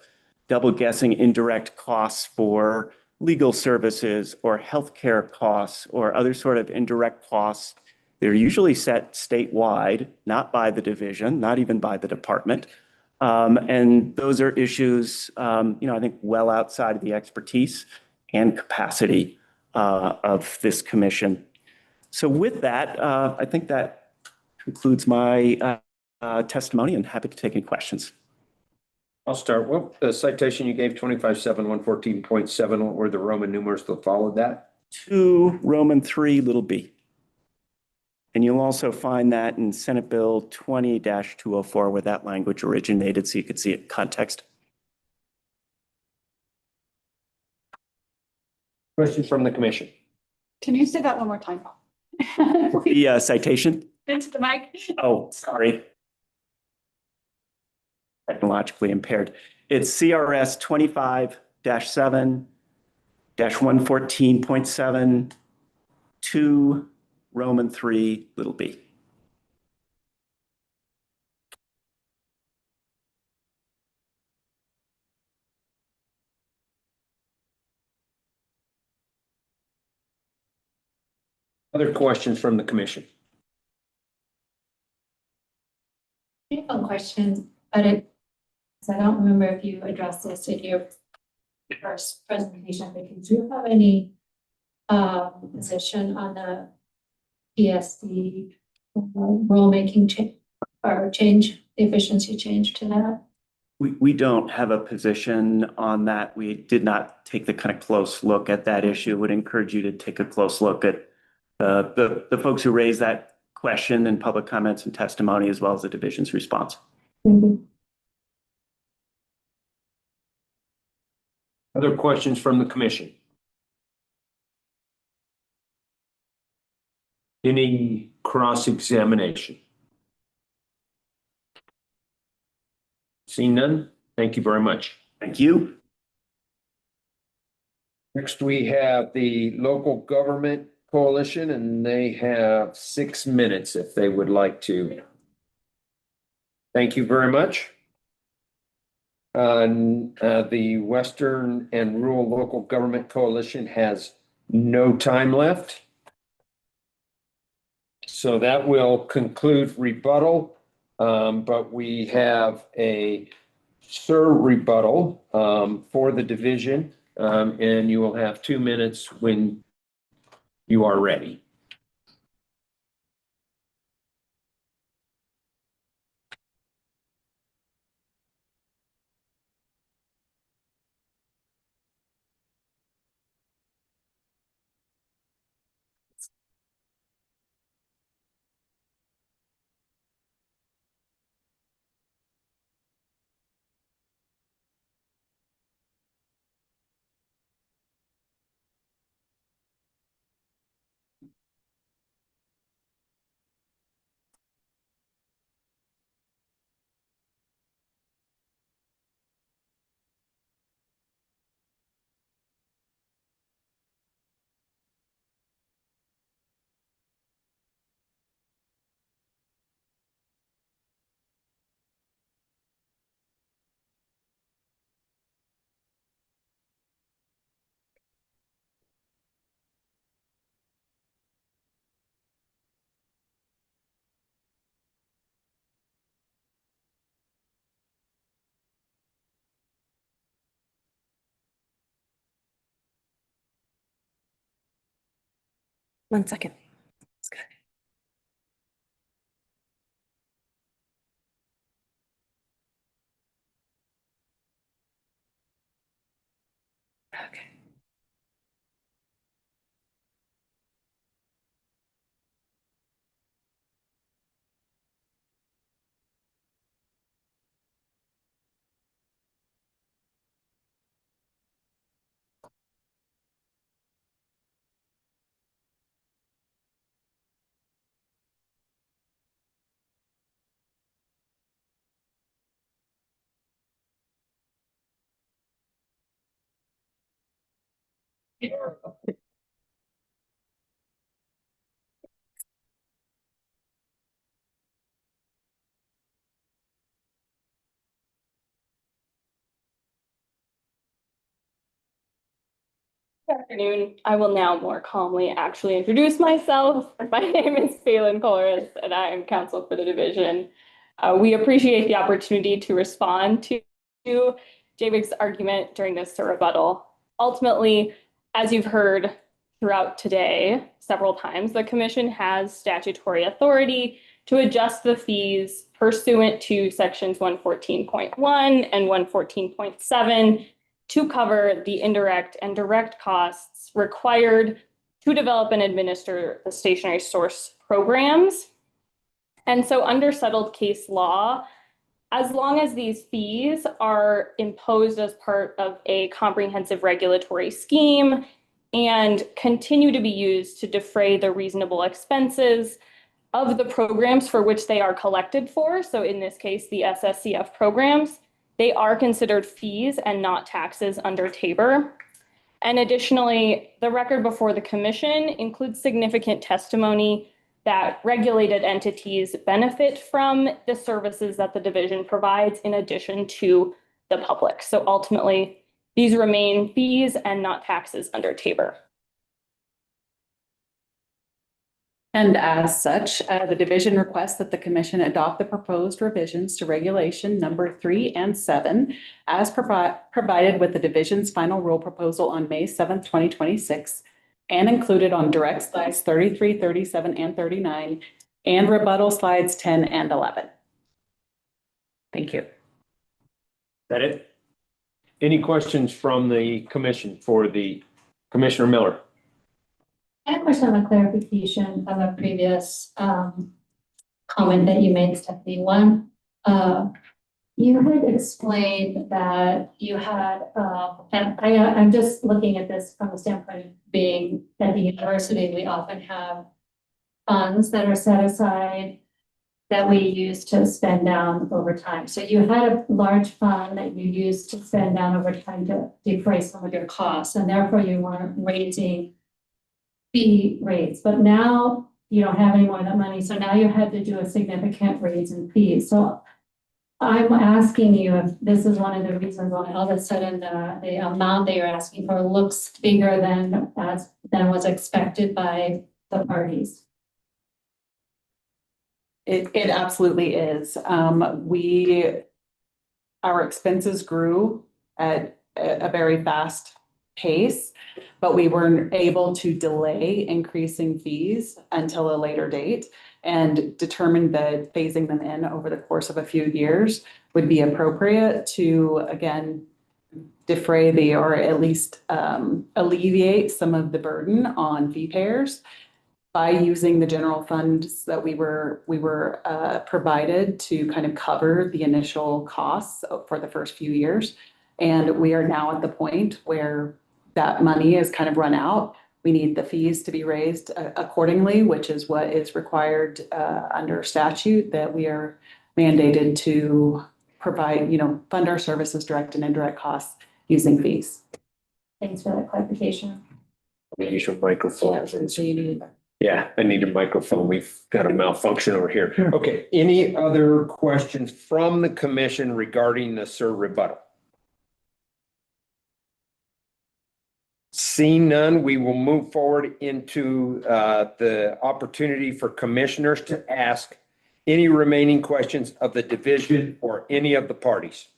double guessing indirect costs for legal services or healthcare costs or other sort of indirect costs. They're usually set statewide, not by the division, not even by the department. And those are issues, I think well outside of the expertise and capacity of this commission. So with that, I think that concludes my testimony and happy to take any questions. I'll start. Well, the citation you gave, 25.7, what were the Roman numerals that followed that? 2 Roman 3 little b. And you'll also find that in Senate Bill 20-204 where that language originated, so you could see it in context. Questions from the commission? Can you say that one more time? The citation? Into the mic. Oh, sorry. Technologically impaired. It's CRS 25-7-114.7 2 Roman 3 little b. Other questions from the commission? I have a question, but I don't remember if you addressed this in your first presentation, but do you have any position on the PSD rulemaking change or change, the efficiency change to that? We don't have a position on that. We did not take the kind of close look at that issue. Would encourage you to take a close look at the folks who raised that question in public comments and testimony, as well as the division's response. Mm-hmm. Other questions from the commission? Any cross-examination? Seeing none, thank you very much. Thank you. Next, we have the Local Government Coalition, and they have 6 minutes if they would like to. Thank you very much. The Western and Rural Local Government Coalition has no time left. So that will conclude rebuttal, but we have a rebuttal for the division, and you will have 2 minutes when you are ready. 1 second. Okay. Good afternoon. I will now more calmly actually introduce myself. My name is Phelan Colores, and I am counsel for the division. We appreciate the opportunity to respond to JWIG's argument during this rebuttal. Ultimately, as you've heard throughout today several times, the commission has statutory authority to adjust the fees pursuant to sections 114.1 and 114.7 to cover the indirect and direct costs required to develop and administer the stationary source programs. And so under settled case law, as long as these fees are imposed as part of a comprehensive regulatory scheme and continue to be used to defray the reasonable expenses of the programs for which they are collected for, so in this case, the SSCF programs, they are considered fees and not taxes under Tabor. And additionally, the record before the commission includes significant testimony that regulated entities benefit from the services that the division provides in addition to the public. So ultimately, these remain fees and not taxes under Tabor. And as such, the division requests that the commission adopt the proposed revisions to regulation number 3 and 7 as provided with the division's final rule proposal on May 7th, 2026, and included on direct slides 33, 37, and 39, and rebuttal slides 10 and 11. Thank you. Is that it? Any questions from the commission for the Commissioner Miller? I had a question on a clarification of a previous comment that you made, Stephanie. One, you had explained that you had, and I'm just looking at this from the standpoint of being at the university, we often have funds that are set aside that we use to spend down over time. So you had a large fund that you used to spend down over time to defray some of your costs, and therefore you weren't raising fee rates, but now you don't have any more of that money. So now you had to do a significant raise in fees. So I'm asking you if this is one of the reasons why all of a sudden the amount that you're asking for looks bigger than was expected by the parties. It absolutely is. Our expenses grew at a very fast pace, but we weren't able to delay increasing fees until a later date and determined that phasing them in over the course of a few years would be appropriate to, again, defray or at least alleviate some of the burden on fee payers by using the general funds that we were provided to kind of cover the initial costs for the first few years. And we are now at the point where that money is kind of run out. We need the fees to be raised accordingly, which is what is required under statute, that we are mandated to provide, fund our services, direct and indirect costs using fees. Thanks for that clarification. Use your microphone. Yeah, so you need. Yeah, I need a microphone. We've got a malfunction over here. Okay, any other questions from the commission regarding the SIR rebuttal? Seeing none, we will move forward into the opportunity for commissioners to ask any remaining questions of the division or any of the parties.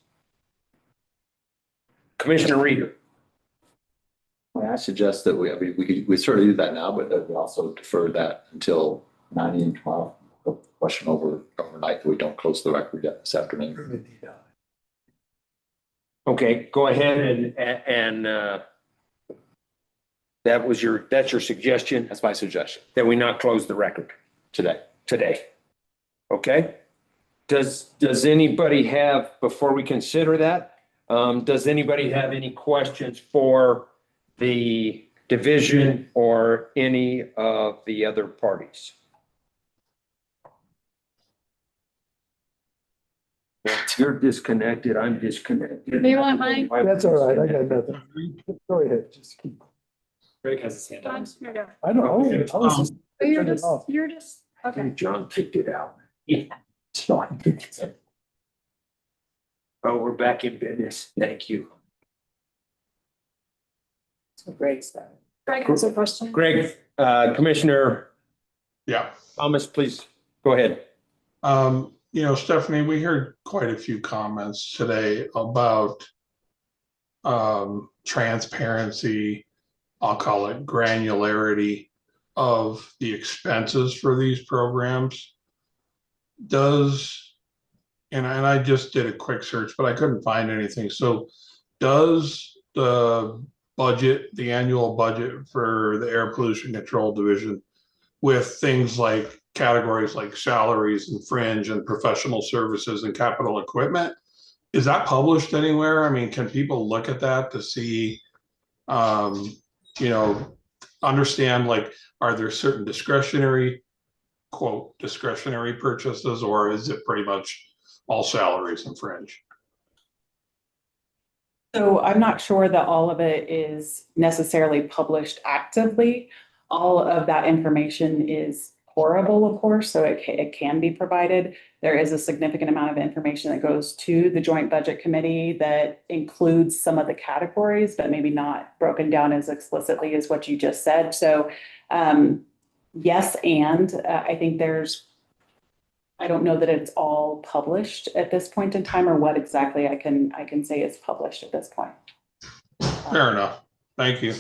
Commissioner Reeder. I suggest that we certainly do that now, but that we also defer that until 9 AM tomorrow. Question overnight, that we don't close the record yet this afternoon. Okay, go ahead and that's your suggestion, That's my suggestion. that we not close the record Today. today? Okay? Does anybody have, before we consider that, does anybody have any questions for the division or any of the other parties? You're disconnected, I'm disconnected. Do you want mine? That's all right. I got nothing. Go ahead. Just keep. Greg has his hand John, here you go. I don't know. I was just Oh, you're turning it just, off. okay. John kicked it out. Yeah. It's not. Oh, we're back in business. Thank you. So Greg's that. Greg has a question. Greg, Commissioner Yeah. Thomas, please go ahead. Stephanie, we heard quite a few comments today about transparency, I'll call it granularity of the expenses for these programs. And I just did a quick search, but I couldn't find anything. So does the annual budget for the Air Pollution Control Division, with things like categories like salaries and fringe and professional services and capital equipment, is that published anywhere? I mean, can people look at that to see, understand, like, are there certain discretionary purchases, or is it pretty much all salaries and fringe? So I'm not sure that all of it is necessarily published actively. All of that information is horrible, of course, so it can be provided. There is a significant amount of information that goes to the Joint Budget Committee that includes some of the categories, but maybe not broken down as explicitly as what you just said. So yes, and I think I don't know that it's all published at this point in time, or what exactly I can say is published at this point. Fair enough. Thank you.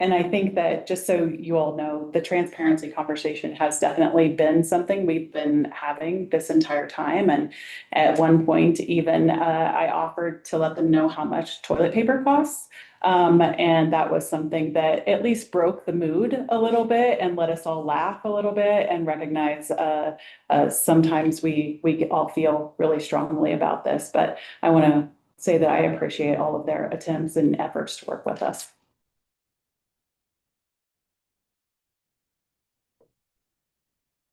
And I think that, just so you all know, the transparency conversation has definitely been something we've been having this entire time. And at one point, even I offered to let them know how much toilet paper costs. And that was something that at least broke the mood a little bit and let us all laugh a little bit and recognize sometimes we all feel really strongly about this. But I want to say that I appreciate all of their attempts and efforts to work with us.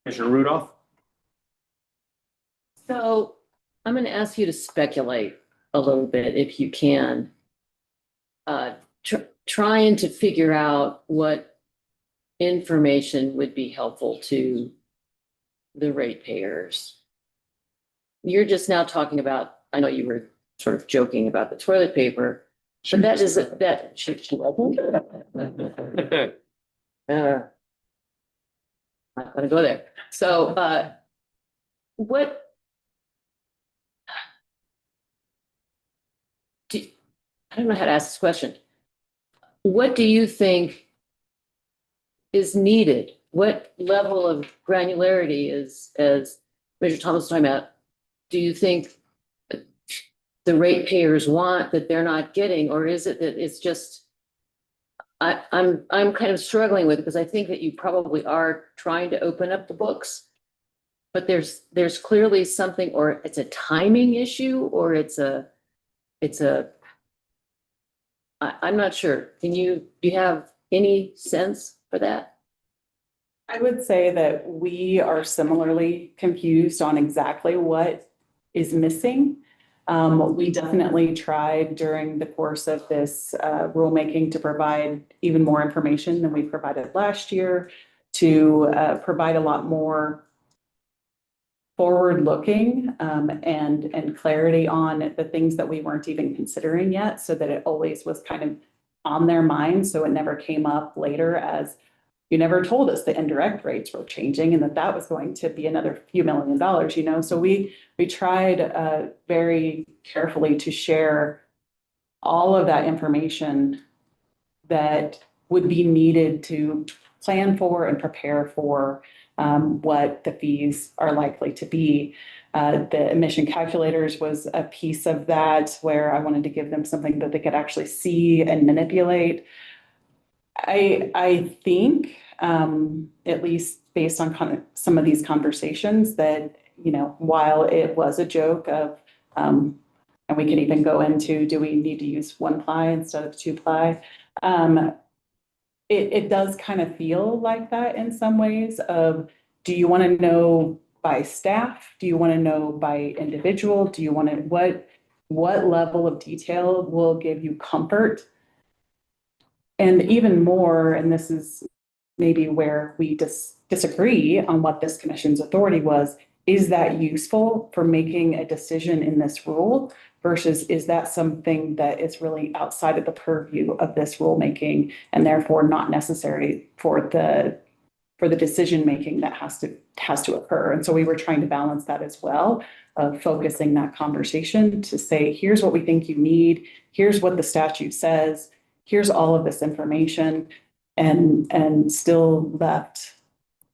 Commissioner Rudolph? So I'm going to ask you to speculate a little bit, if you can, trying to figure out what information would be helpful to the ratepayers. You're just now talking about, I know you were sort of joking about the toilet paper, but that is that she wasn't. Not gonna go there. So what I don't know how to ask this question. What do you think is needed? What level of granularity is, as Mr. Thomas was talking about, do you think the ratepayers want that they're not getting, or is it that it's just I'm kind of struggling with it, because I think that you probably are trying to open up the books, but there's clearly something, or it's a timing issue, or I'm not sure. Do you have any sense for that? I would say that we are similarly confused on exactly what is missing. We definitely tried during the course of this rulemaking to provide even more information than we provided last year, to provide a lot more forward-looking and clarity on the things that we weren't even considering yet, so that it always was kind of on their mind, so it never came up later as, you never told us the indirect rates were changing and that was going to be another few $1 million, So we tried very carefully to share all of that information that would be needed to plan for and prepare for what the fees are likely to be. The emission calculators was a piece of that where I wanted to give them something that they could actually see and manipulate. I think, at least based on some of these conversations, that, you know, while it was a joke of, and we can even go into, do we need to use 1-ply instead of 2-ply? It does kind of feel like that in some ways of, do you want to know by staff? Do you want to know by individual? Do you want to, what level of detail will give you comfort? And even more, and this is maybe where we disagree on what this commission's authority was, is that useful for making a decision in this rule versus is that something that is really outside of the purview of this rulemaking and therefore not necessary for the decision making that has to occur. And so we were trying to balance that as well, of focusing that conversation to say, here's what we think you need, here's what the statute says, here's all of this information, and still left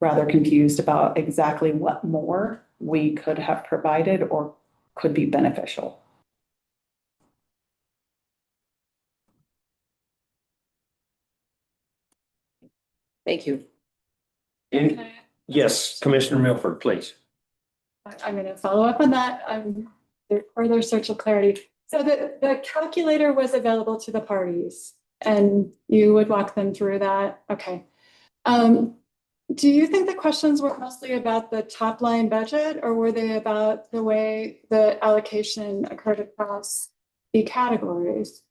rather confused about exactly what more we could have provided or could be beneficial. Thank you. Yes, Commissioner Milford, please. I'm going to follow up on that. Further search of clarity. So the calculator was available to the parties and you would walk them through that. Okay. Do you think the questions were mostly about the top line budget, or were they about the way the allocation occurred across the categories,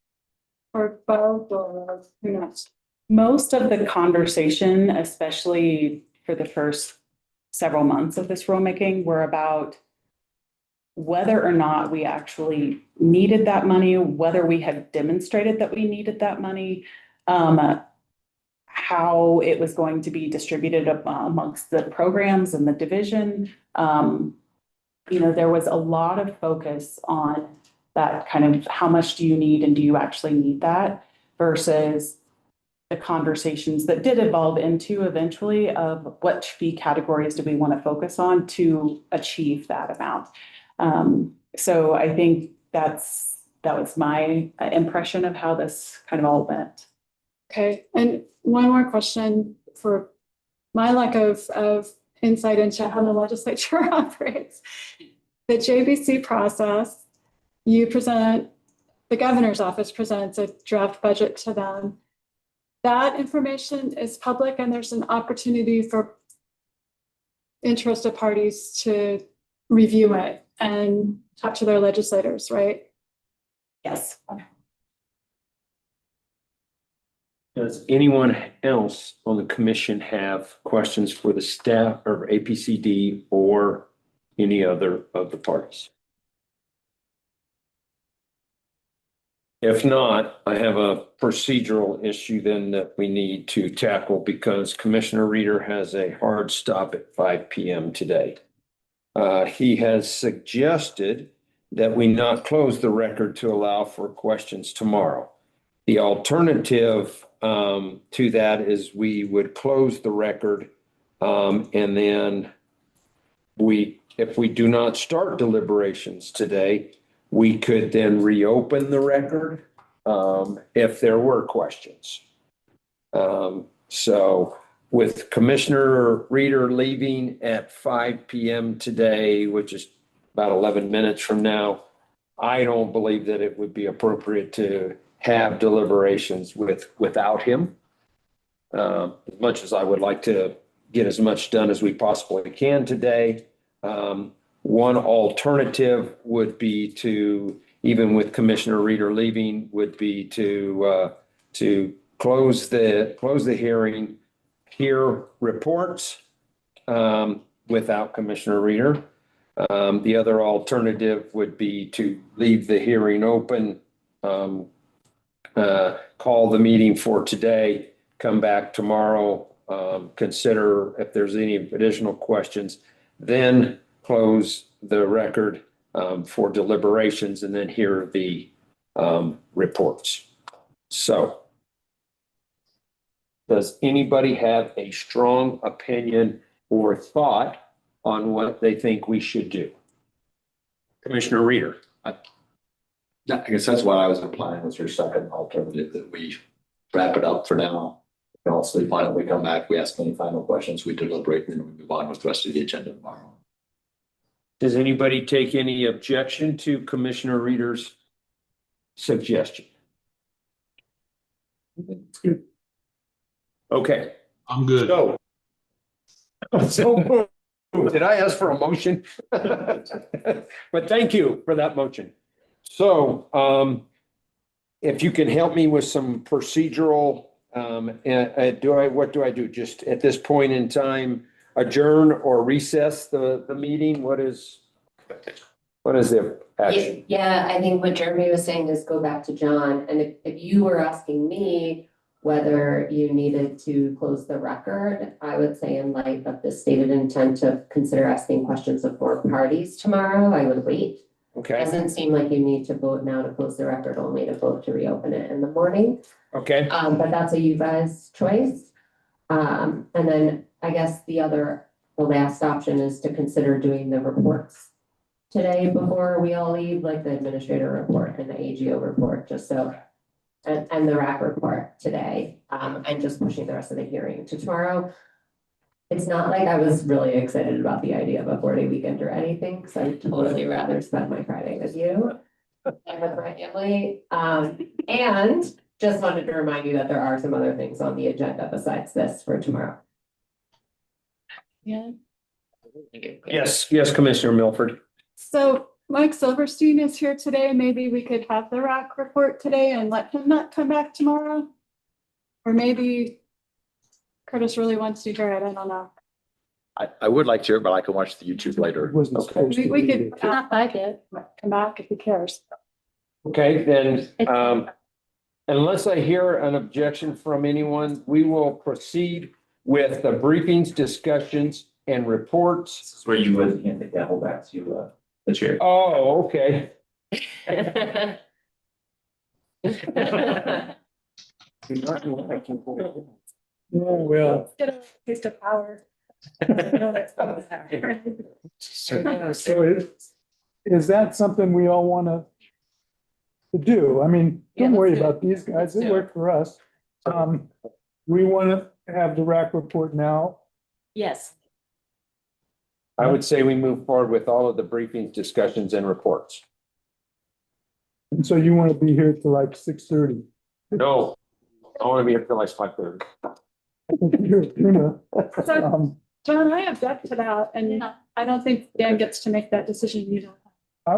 or both, or who knows? Most of the conversation, especially for the first several months of this rulemaking, were about whether or not we actually needed that money, whether we had demonstrated that we needed that money, how it was going to be distributed amongst the programs and the division. You know, there was a lot of focus on that kind of how much do you need and do you actually need that versus the conversations that did evolve into eventually of what fee categories do we want to focus on to achieve that amount. So I think that was my impression of how this kind of all went. Okay, and one more question for my lack of insight into how the legislature operates. The JBC process, you present, the governor's office presents a draft budget to them. That information is public and there's an opportunity for interested parties to review it and talk to their legislators, right? Yes. Does anyone else on the commission have questions for the staff or APCD or any other of the parties? If not, I have a procedural issue then that we need to tackle because Commissioner Reeder has a hard stop at 5 p.m. today. He has suggested that we not close the record to allow for questions tomorrow. The alternative to that is we would close the record and then if we do not start deliberations today, we could then reopen the record if there were questions. So with Commissioner Reeder leaving at 5 p.m. today, which is about 11 minutes from now, I don't believe that it would be appropriate to have deliberations without him. As much as I would like to get as much done as we possibly can today. One alternative would be to, even with Commissioner Reeder leaving, would be to close the hearing, hear reports without Commissioner Reeder. The other alternative would be to leave the hearing open, call the meeting for today, come back tomorrow, consider if there's any additional questions, then close the record for deliberations and then hear the reports. So Does anybody have a strong opinion or thought on what they think we should do? Commissioner Reader. I guess that's what I was implying was your second alternative, that we wrap it up for now. We can all sleep on it. We come back, we ask any final questions, we deliberate, and then we move on with the rest of the agenda tomorrow. Does anybody take any objection to Commissioner Reader's suggestion? Okay. I'm good. So did I ask for a motion? But thank you for that motion. So if you can help me with some procedural, what do I do? Just at this point in time, adjourn or recess the meeting? What is the action? Yeah, I think what Jeremy was saying is go back to John, and if you were asking me whether you needed to close the record, I would say in light of the stated intent to consider asking questions of board parties tomorrow, I would wait. Okay. Doesn't seem like you need to vote now to close the record, only to vote to reopen it in the morning. Okay. But that's a you guys' choice. And then I guess the last option is to consider doing the reports today before we all leave, like the administrator report and the AGO report, just so, and the RAC report today, and just pushing the rest of the hearing to tomorrow. It's not like I was really excited about the idea of a 4-day weekend or anything, because I'd totally rather spend my Friday with you and with my family. And just wanted to remind you that there are some other things on the agenda besides this for tomorrow. Yeah. Yes, Commissioner Milford. So Mike Silverstein is here today. Maybe we could have the RAC report today and let him not come back tomorrow. Or maybe Curtis really wants to hear it. I don't know. I would like to hear, but I can watch the YouTube later. We could come back if he cares. Okay, then, unless I hear an objection from anyone, we will proceed with the briefings, discussions, and reports. This is where you would hand the gavel back to the chair. Oh, okay. Oh, well. Get a taste of power. So is that something we all want to do? I mean, don't worry about these guys. They work for us. We want to have the RAC report now. Yes. I would say we move forward with all of the briefings, discussions, and reports. And so you want to be here till like 6:30. No, I want to be here till like 5:30. So, John, I object to that, and I don't think Dan gets to make that decision either. I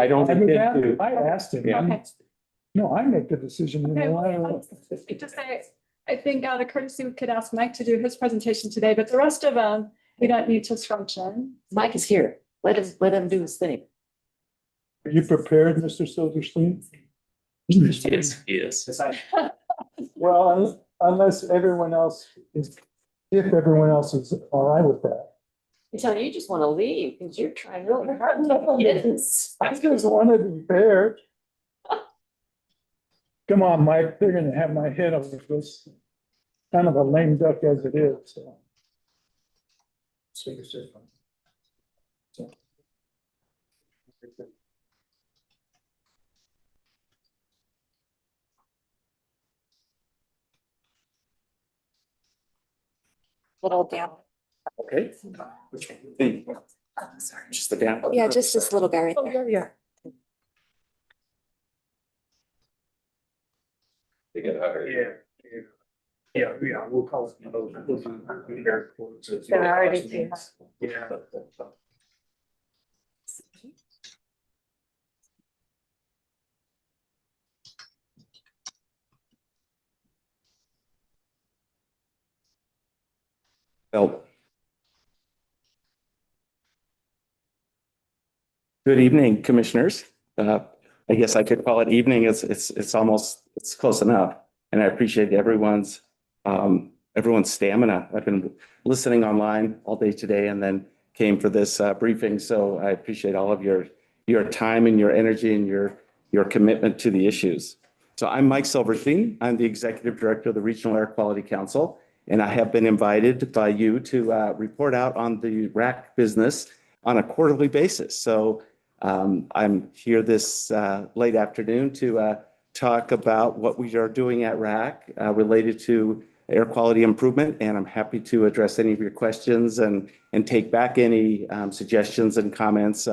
don't intend to. I asked him. Yeah. Okay. No, I make the decision. Just say, I think out of courtesy, we could ask Mike to do his presentation today, but the rest of them, we don't need to function. Mike is here. Let him do his thing. Are you prepared, Mr. Silverstein? Yes. Well, unless everyone else is, if everyone else is all right with that. Tony, you just want to leave because you're trying really hard. Yes. I just want to be fair. Come on, Mike, they're gonna have my head over this. Kind of a lame duck as it is, so. Little down. Okay. Which one? Sorry, just the down. Yeah, just this little guy right Oh, there. yeah. Yeah, we'll call it. Then I already see that. Yeah. Well. Good evening, commissioners. I guess I could call it evening. It's almost, it's close enough. And I appreciate everyone's stamina. I've been listening online all day today and then came for this briefing. So I appreciate all of your time and your energy and your commitment to the issues. So I'm Mike Silverstein. I'm the Executive Director of the Regional Air Quality Council, and I have been invited by you to report out on the RAC business on a quarterly basis. So I'm here this late afternoon to talk about what we are doing at RAC related to air quality improvement, and I'm happy to address any of your questions and take back any suggestions and comments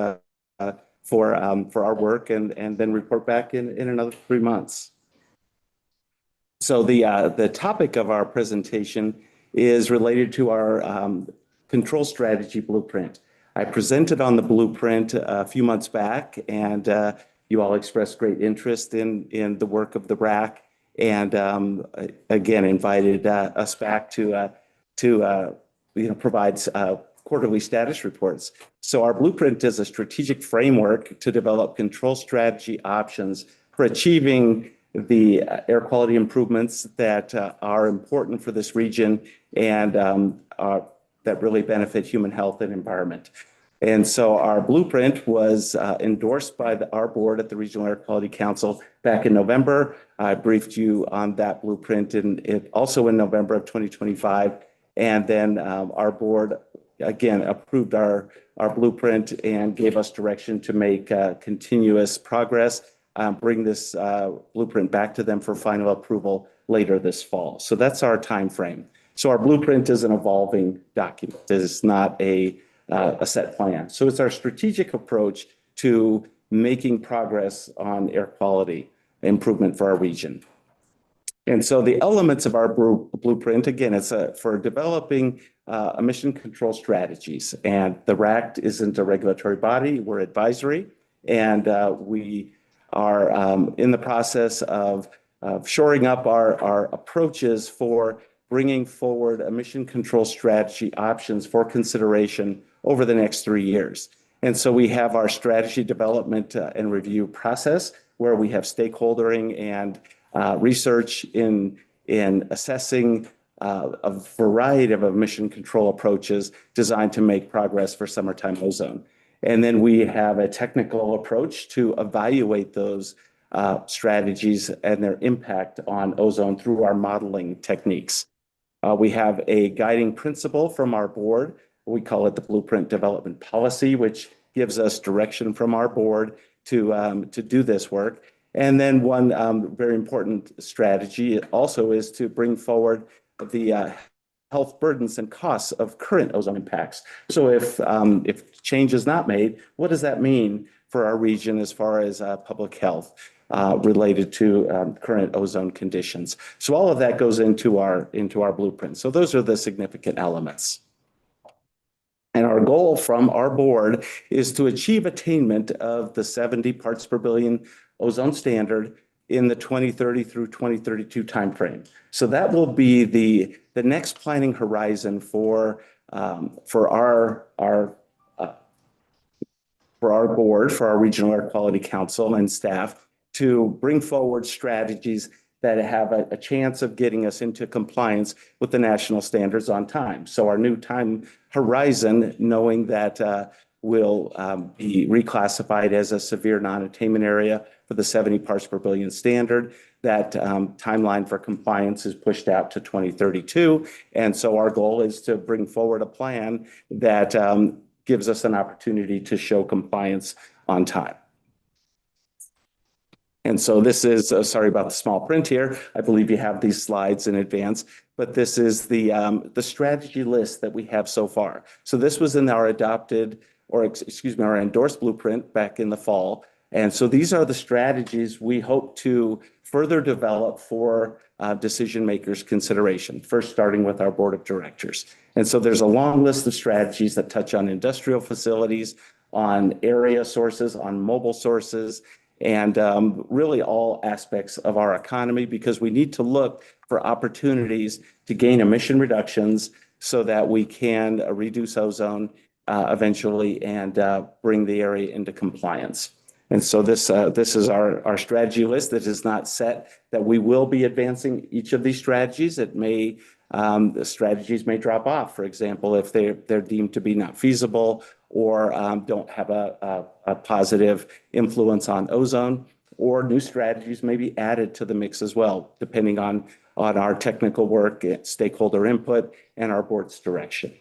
for our work, and then report back in another 3 months. So the topic of our presentation is related to our control strategy blueprint. I presented on the blueprint a few months back, and you all expressed great interest in the work of the RAC, and again invited us back to provide quarterly status reports. So our blueprint is a strategic framework to develop control strategy options for achieving the air quality improvements that are important for this region and that really benefit human health and environment. And so our blueprint was endorsed by our board at the Regional Air Quality Council back in November. I briefed you on that blueprint also in November of 2025. And then our board, again, approved our blueprint and gave us direction to make continuous progress, bring this blueprint back to them for final approval later this fall. So that's our time frame. So our blueprint is an evolving document. It is not a set plan. So it's our strategic approach to making progress on air quality improvement for our region. And so the elements of our blueprint, again, it's for developing emission control strategies. And the RAC isn't a regulatory body, we're advisory. And we are in the process of shoring up our approaches for bringing forward emission control strategy options for consideration over the next 3 years. And so we have our strategy development and review process where we have stakeholdering and research in assessing a variety of emission control approaches designed to make progress for summertime ozone. And then we have a technical approach to evaluate those strategies and their impact on ozone through our modeling techniques. We have a guiding principle from our board. We call it the Blueprint Development Policy, which gives us direction from our board to do this work. And then one very important strategy also is to bring forward the health burdens and costs of current ozone impacts. So if change is not made, what does that mean for our region as far as public health related to current ozone conditions? So all of that goes into our blueprint. So those are the significant elements. And our goal from our board is to achieve attainment of the 70 parts per billion ozone standard in the 2030 through 2032 timeframe. So that will be the next planning horizon for our board, for our Regional Air Quality Council and staff to bring forward strategies that have a chance of getting us into compliance with the national standards on time. So our new time horizon, knowing that will be reclassified as a severe non-attainment area for the 70 parts per billion standard, that timeline for compliance is pushed out to 2032. And so our goal is to bring forward a plan that gives us an opportunity to show compliance on time. And so this is, sorry about the small print here. I believe you have these slides in advance, but this is the strategy list that we have so far. So this was in our our endorsed blueprint back in the fall. And so these are the strategies we hope to further develop for decision makers' consideration, first starting with our board of directors. And so there's a long list of strategies that touch on industrial facilities, on area sources, on mobile sources, and really all aspects of our economy, because we need to look for opportunities to gain emission reductions so that we can reduce ozone eventually and bring the area into compliance. And so this is our strategy list that is not set, that we will be advancing each of these strategies. The strategies may drop off, for example, if they're deemed to be not feasible or don't have a positive influence on ozone. or new strategies may be added to the mix as well, depending on our technical work, stakeholder input, and our board's direction.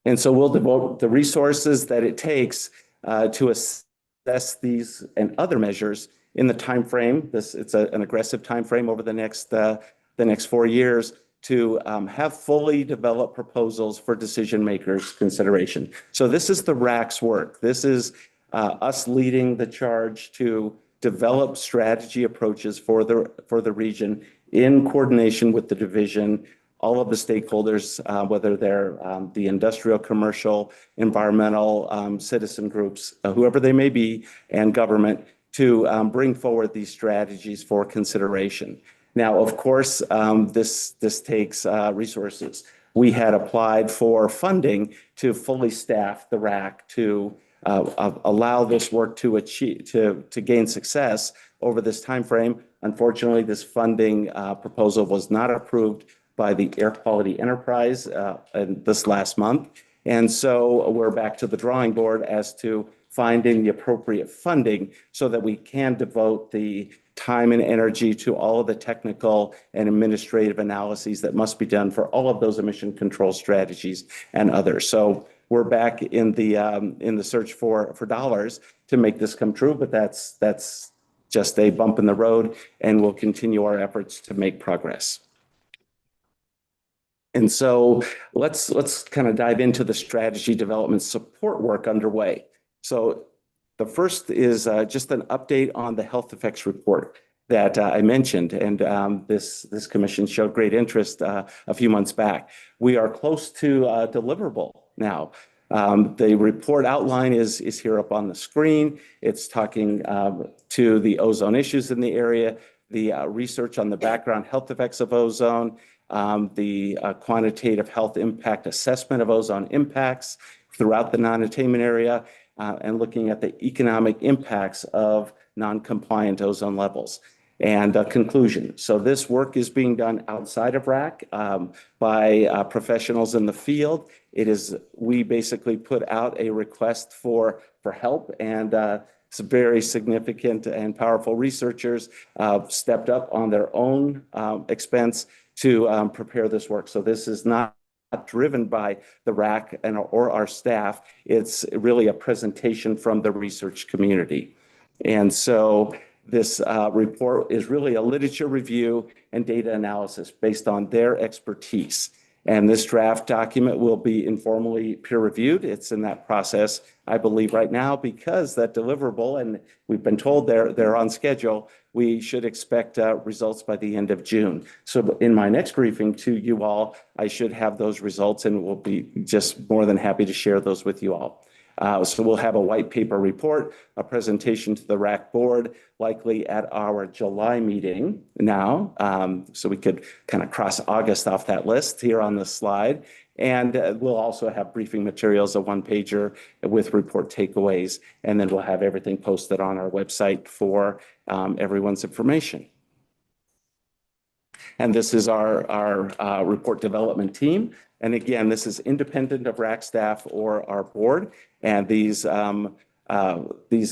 And so we'll devote the resources that it takes to assess these and other measures in the time frame. It's an aggressive time frame over the next 4 years to have fully developed proposals for decision makers' consideration. So this is the RAC's work. This is us leading the charge to develop strategy approaches for the region in coordination with the division, all of the stakeholders, whether they're the industrial, commercial, environmental, citizen groups, whoever they may be, and government, to bring forward these strategies for consideration. Now, of course, this takes resources. We had applied for funding to fully staff the RAC to allow this work to gain success over this timeframe. Unfortunately, this funding proposal was not approved by the Air Quality Enterprise this last month. And so we're back to the drawing board as to finding the appropriate funding so that we can devote the time and energy to all of the technical and administrative analyses that must be done for all of those emission control strategies and others. So we're back in the search for dollars to make this come true, but that's just a bump in the road, and we'll continue our efforts to make progress. And so let's kind of dive into the strategy development support work underway. So the first is just an update on the health effects report that I mentioned, and this commission showed great interest a few months back. We are close to deliverable now. The report outline is here up on the screen. It's talking to the ozone issues in the area, the research on the background health effects of ozone, the quantitative health impact assessment of ozone impacts throughout the non-attainment area, and looking at the economic impacts of non-compliant ozone levels. And a conclusion. So this work is being done outside of RAC by professionals in the field. We basically put out a request for help, and some very significant and powerful researchers stepped up on their own expense to prepare this work. So this is not driven by the RAC or our staff. It's really a presentation from the research community. And so this report is really a literature review and data analysis based on their expertise. And this draft document will be informally peer reviewed. It's in that process, I believe, right now, because that deliverable, and we've been told they're on schedule, we should expect results by the end of June. So in my next briefing to you all, I should have those results, and we'll be just more than happy to share those with you all. So we'll have a white paper report, a presentation to the RAC board, likely at our July meeting now. So we could kind of cross August off that list here on this slide. And we'll also have briefing materials, a one-pager with report takeaways, and then we'll have everything posted on our website for everyone's information. And this is our report development team. And again, this is independent of RAC staff or our board. And these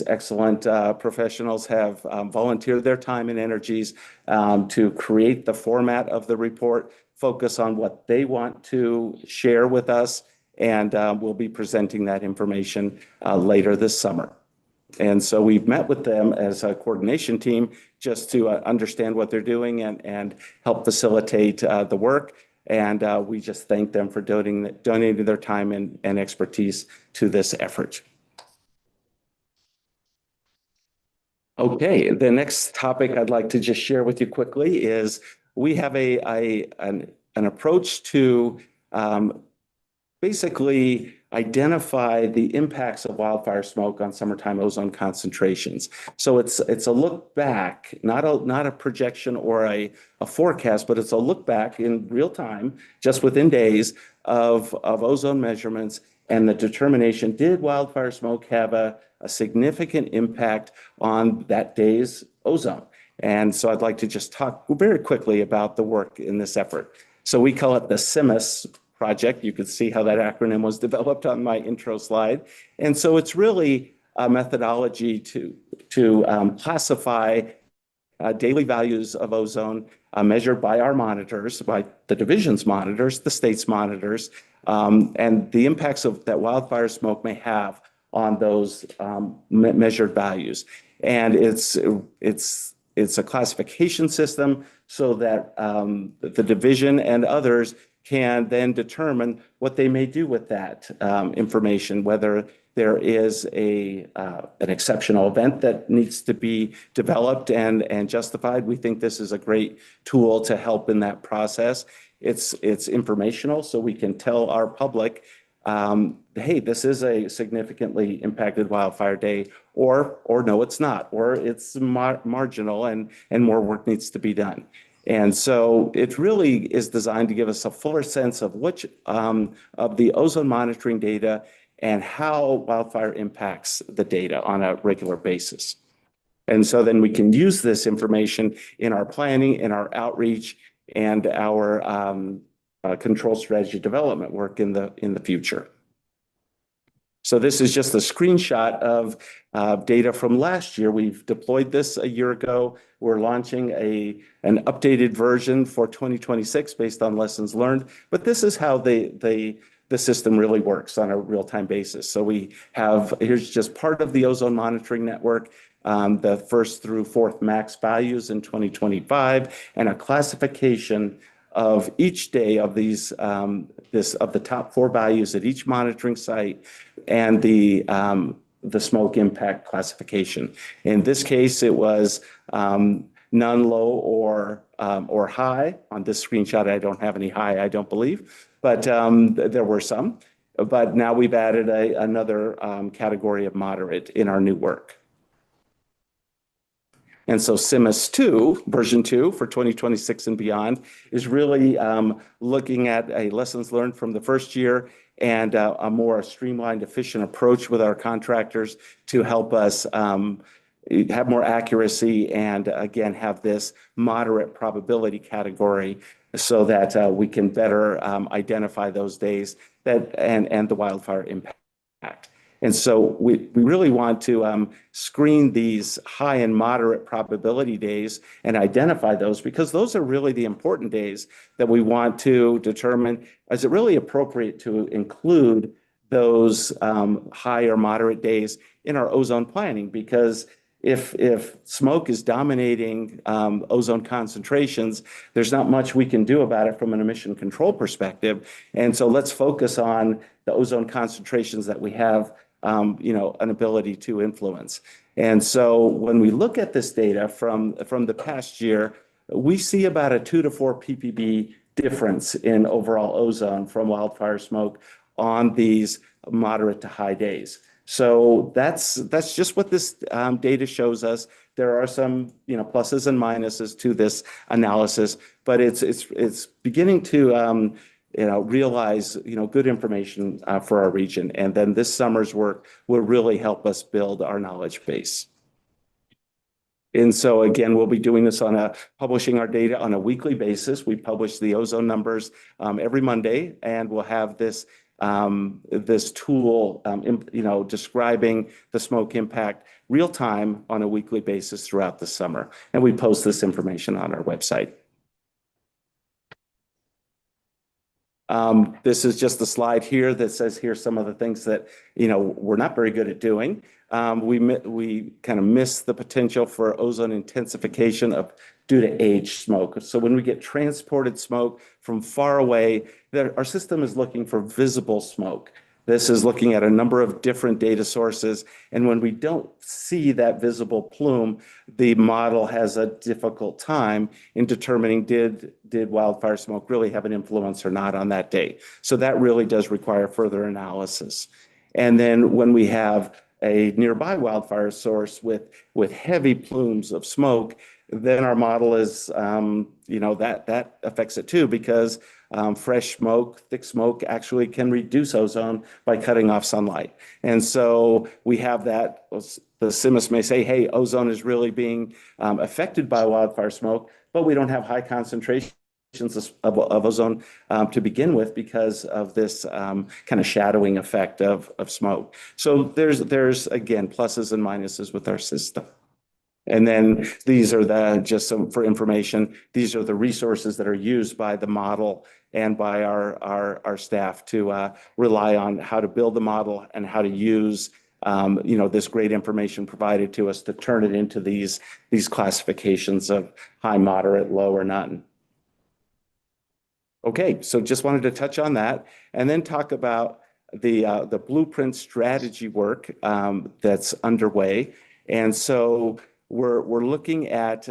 excellent professionals have volunteered their time and energies to create the format of the report, focus on what they want to share with us, and we'll be presenting that information later this summer. And so we've met with them as a coordination team just to understand what they're doing and help facilitate the work. And we just thank them for donating their time and expertise to this effort. Okay, the next topic I'd like to just share with you quickly is we have an approach to basically identify the impacts of wildfire smoke on summertime ozone concentrations. So it's a look back, not a projection or a forecast, but it's a look back in real time, just within days of ozone measurements and the determination, did wildfire smoke have a significant impact on that day's ozone? And so I'd like to just talk very quickly about the work in this effort. So we call it the CIMMUS project. You could see how that acronym was developed on my intro slide. And so it's really methodology to classify daily values of ozone measured by our monitors, by the division's monitors, the state's monitors, and the impacts that wildfire smoke may have on those measured values. And it's a classification system so that the division and others can then determine what they may do with that information, whether there is an exceptional event that needs to be developed and justified. We think this is a great tool to help in that process. It's informational, so we can tell our public, hey, this is a significantly impacted wildfire day, or no, it's not, or it's marginal and more work needs to be done. And so it really is designed to give us a fuller sense of which of the ozone monitoring data and how wildfire impacts the data on a regular basis. And so then we can use this information in our planning, in our outreach, and our control strategy development work in the future. So this is just a screenshot of data from last year. We've deployed this a year ago. We're launching an updated version for 2026 based on lessons learned. But this is how the system really works on a real-time basis. So here's just part of the ozone monitoring network, the first through fourth max values in 2025, and a classification of each day of these of the top 4 values at each monitoring site, and the smoke impact classification. In this case, it was none, low, or high. On this screenshot, I don't have any high, I don't believe, but there were some. But now we've added another category of moderate in our new work. And so CIMAS 2, version 2 for 2026 and beyond, is really looking at lessons learned from the first year and a more streamlined, efficient approach with our contractors to help us have more accuracy and, again, have this moderate probability category so that we can better identify those days and the wildfire impact. And so we really want to screen these high and moderate probability days and identify those, because those are really the important days that we want to determine, is it really appropriate to include those high or moderate days in our ozone planning? Because if smoke is dominating ozone concentrations, there's not much we can do about it from an emission control perspective. And so let's focus on the ozone concentrations that we have an ability to influence. And so when we look at this data from the past year, we see about a 2 to 4 ppb difference in overall ozone from wildfire smoke on these moderate to high days. So that's just what this data shows us. There are some pluses and minuses to this analysis, but it's beginning to realize, good information for our region. And then this summer's work will really help us build our knowledge base. And so again, we'll be doing this publishing our data on a weekly basis. We publish the ozone numbers every Monday, and we'll have this tool, describing the smoke impact real time on a weekly basis throughout the summer. And we post this information on our website. This is just a slide here that says here's some of the things that we're not very good at doing. We kind of miss the potential for ozone intensification due to age smoke. So when we get transported smoke from far away, our system is looking for visible smoke. This is looking at a number of different data sources. And when we don't see that visible plume, the model has a difficult time in determining did wildfire smoke really have an influence or not on that day. So that really does require further analysis. And then when we have a nearby wildfire source with heavy plumes of smoke, then our model is, that affects it too, because fresh smoke, thick smoke actually can reduce ozone by cutting off sunlight. And so we have that, the CIMAS may say, hey, ozone is really being affected by wildfire smoke, but we don't have high concentrations of ozone to begin with because of this kind of shadowing effect of smoke. So there's again pluses and minuses with our system. And then these are just some for information, these are the resources that are used by the model and by our staff to rely on how to build the model and how to use this great information provided to us to turn it into these classifications of high, moderate, low, or none. Okay, so just wanted to touch on that and then talk about the blueprint strategy work that's underway. And so we're looking at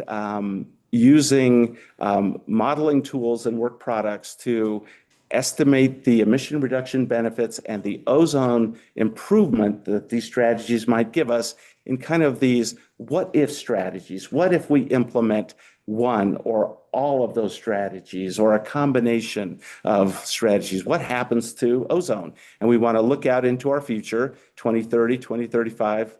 using modeling tools and work products to estimate the emission reduction benefits and the ozone improvement that these strategies might give us in kind of these what if strategies. What if we implement one or all of those strategies or a combination of strategies? What happens to ozone? And we want to look out into our future, 2030, 2035,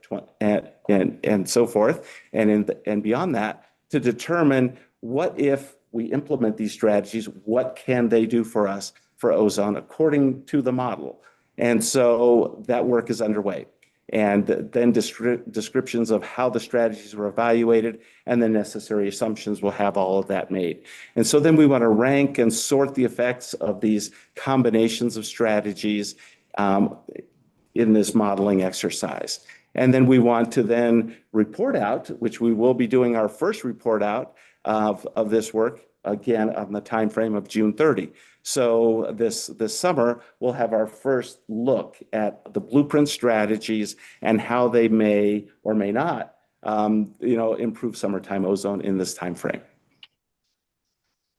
and so forth, and beyond that, to determine what if we implement these strategies, what can they do for us for ozone according to the model? And so that work is underway. And then descriptions of how the strategies were evaluated and the necessary assumptions will have all of that made. And so then we want to rank and sort the effects of these combinations of strategies in this modeling exercise. And then we want to then report out, which we will be doing our first report out of this work, again, on the time frame of June 30. So this summer, we'll have our first look at the blueprint strategies and how they may or may not, improve summertime ozone in this time frame.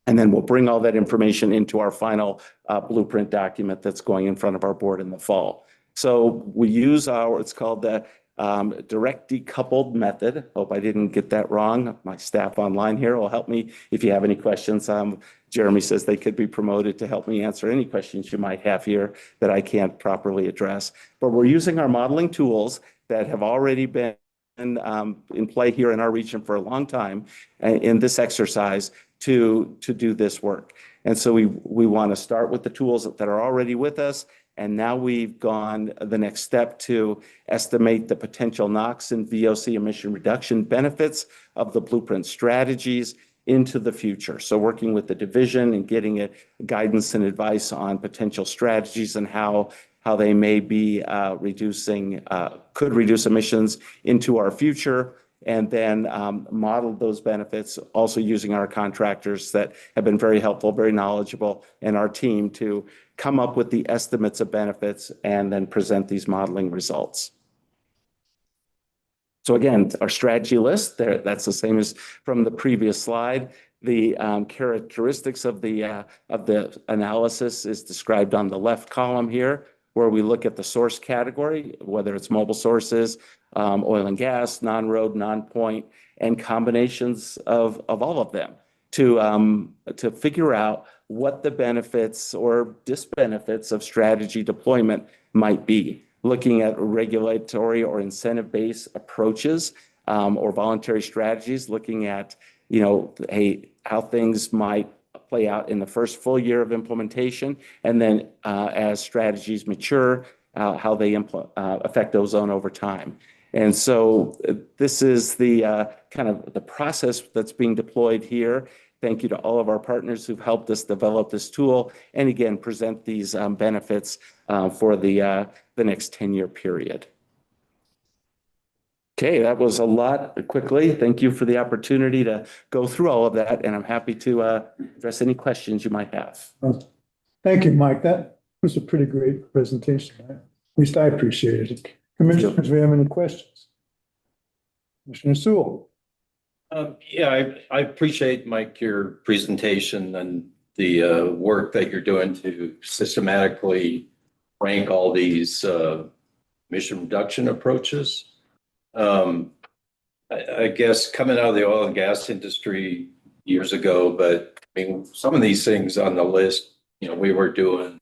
And then we'll bring all that information into our final blueprint document that's going in front of our board in the fall. So we use it's called the direct decoupled method. Hope I didn't get that wrong. My staff online here will help me if you have any questions. Jeremy says they could be promoted to help me answer any questions you might have here that I can't properly address. But we're using our modeling tools that have already been in play here in our region for a long time in this exercise to do this work. And so we want to start with the tools that are already with us. And now we've gone the next step to estimate the potential NOx and VOC emission reduction benefits of the blueprint strategies into the future. So working with the division and getting guidance and advice on potential strategies and how they may be could reduce emissions into our future, and then model those benefits, also using our contractors that have been very helpful, very knowledgeable, and our team to come up with the estimates of benefits and then present these modeling results. So again, our strategy list, that's the same as from the previous slide. The characteristics of the analysis is described on the left column here, where we look at the source category, whether it's mobile sources, oil and gas, non-road, non-point, and combinations of all of them to figure out what the benefits or disbenefits of strategy deployment might be. Looking at regulatory or incentive-based approaches or voluntary strategies, looking at, how things might play out in the first full year of implementation, and then as strategies mature, how they affect ozone over time. And so this is the kind of the process that's being deployed here. Thank you to all of our partners who've helped us develop this tool and again, present these benefits for the next 10-year period. Okay, that was a lot quickly. Thank you for the opportunity to go through all of that, and I'm happy to address any questions you might have. Thank you, Mike. That was a pretty great presentation. At least I appreciated it. Commissioners, do you have any questions? Commissioner Sewell. Yeah, I appreciate, Mike, your presentation and the work that you're doing to systematically rank all these emission reduction approaches. I guess coming out of the oil and gas industry years ago, but I mean, some of these things on the list, we were doing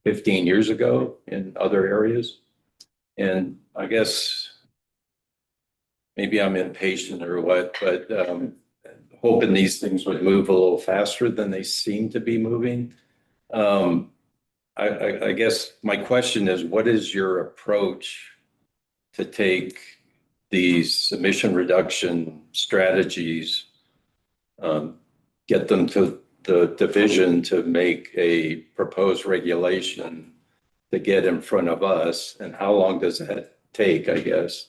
15 years ago in other areas. And I guess maybe I'm impatient or what, but hoping these things would move a little faster than they seem to be moving. I guess my question is, what is your approach to take these emission reduction strategies, get them to the division to make a proposed regulation to get in front of us, and how long does that take, I guess?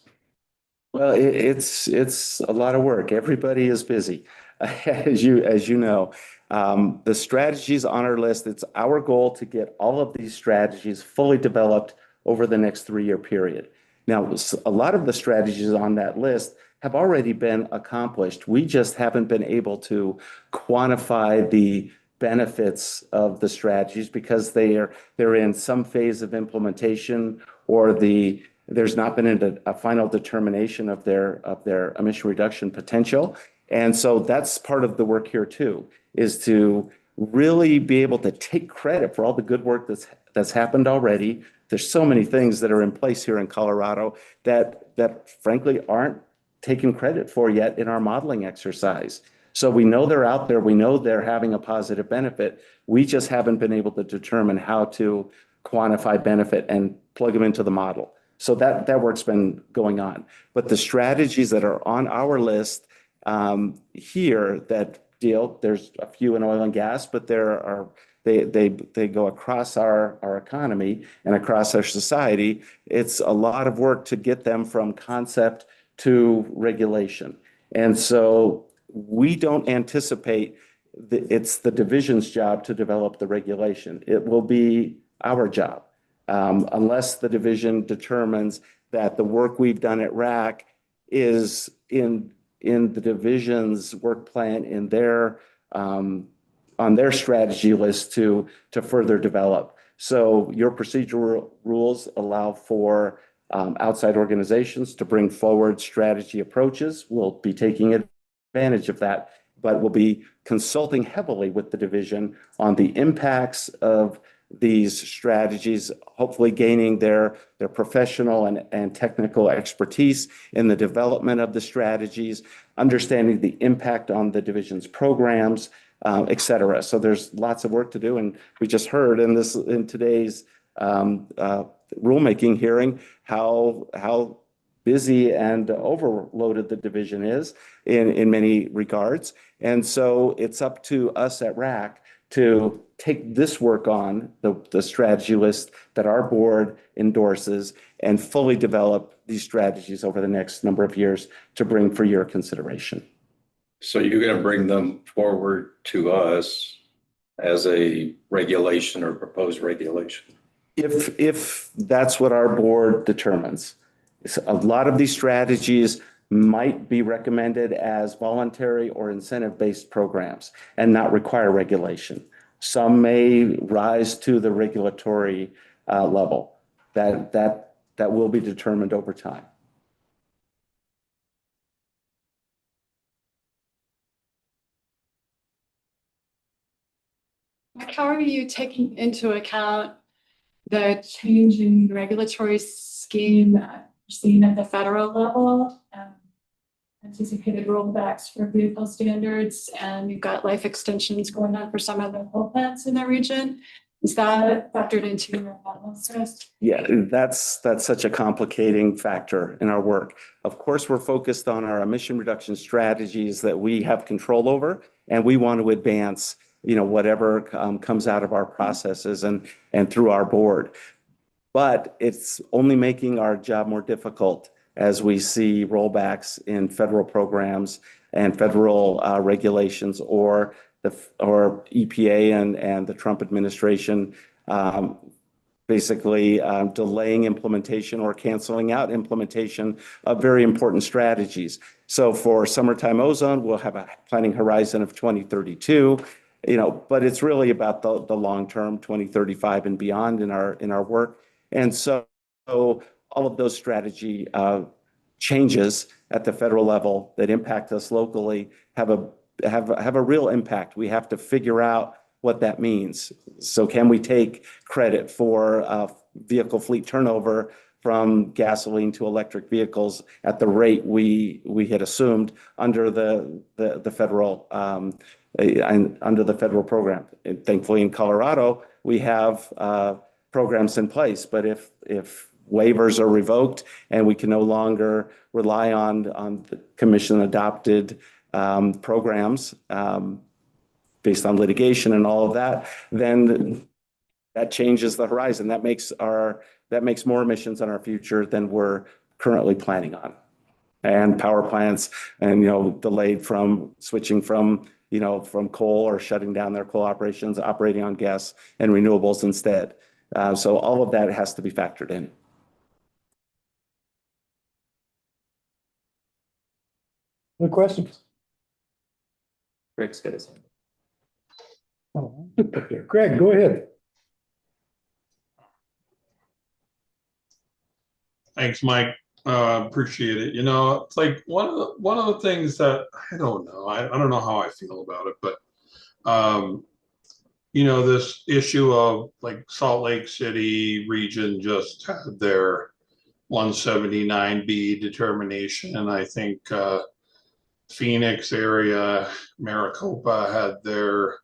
Well, it's a lot of work. Everybody is busy, as you know. The strategies on our list, it's our goal to get all of these strategies fully developed over the next 3-year period. Now, a lot of the strategies on that list have already been accomplished. We just haven't been able to quantify the benefits of the strategies because they're in some phase of implementation, or there's not been a final determination of their emission reduction potential. And so that's part of the work here too, is to really be able to take credit for all the good work that's happened already. There's so many things that are in place here in Colorado that frankly aren't taken credit for yet in our modeling exercise. So we know they're out there. We know they're having a positive benefit. We just haven't been able to determine how to quantify benefit and plug them into the model. So that work's been going on. But the strategies that are on our list here that deal, there's a few in oil and gas, but they go across our economy and across our society. It's a lot of work to get them from concept to regulation. And so we don't anticipate it's the division's job to develop the regulation. It will be our job. Unless the division determines that the work we've done at RAC is in the division's work plan in their on their strategy list to further develop. So your procedural rules allow for outside organizations to bring forward strategy approaches. We'll be taking advantage of that, but we'll be consulting heavily with the division on the impacts of these strategies, hopefully gaining their professional and technical expertise in the development of the strategies, understanding the impact on the division's programs, et cetera. So there's lots of work to do. And we just heard in today's rulemaking hearing how busy and overloaded the division is in many regards. And so it's up to us at RAC to take this work on, the strategy list that our board endorses, and fully develop these strategies over the next number of years to bring for your consideration. So you're going to bring them forward to us as a regulation or proposed regulation? If that's what our board determines. A lot of these strategies might be recommended as voluntary or incentive-based programs and not require regulation. Some may rise to the regulatory level. That will be determined over time. How are you taking into account the changing regulatory scheme that we're seeing at the federal level? Anticipated rollbacks for vehicle standards, and you've got life extensions going on for some of the coal plants in the region. Is that factored into your analysis? Yeah, that's such a complicating factor in our work. Of course, we're focused on our emission reduction strategies that we have control over, and we want to advance, whatever comes out of our processes and through our board. But it's only making our job more difficult as we see rollbacks in federal programs and federal regulations, or EPA and the Trump administration basically delaying implementation or canceling out implementation of very important strategies. So for summertime ozone, we'll have a planning horizon of 2032, but it's really about the long term, 2035 and beyond in our work. And so all of those strategy changes at the federal level that impact us locally have a real impact. We have to figure out what that means. So can we take credit for vehicle fleet turnover from gasoline to electric vehicles at the rate we had assumed under the federal and under the federal program. And thankfully, in Colorado, we have programs in place. But if waivers are revoked and we can no longer rely on the commission adopted programs based on litigation and all of that, then that changes the horizon. That makes more emissions in our future than we're currently planning on. And power plants and, delayed from switching from coal or shutting down their coal operations, operating on gas and renewables instead. So all of that has to be factored in. Any questions? Greg's got his hand. Oh, Greg, go ahead. Thanks, Mike. Appreciate it. It's like one of the things that I don't know. I don't know how I feel about it, but this issue of like Salt Lake City region just had their 179B determination, and I think Phoenix area, Maricopa had their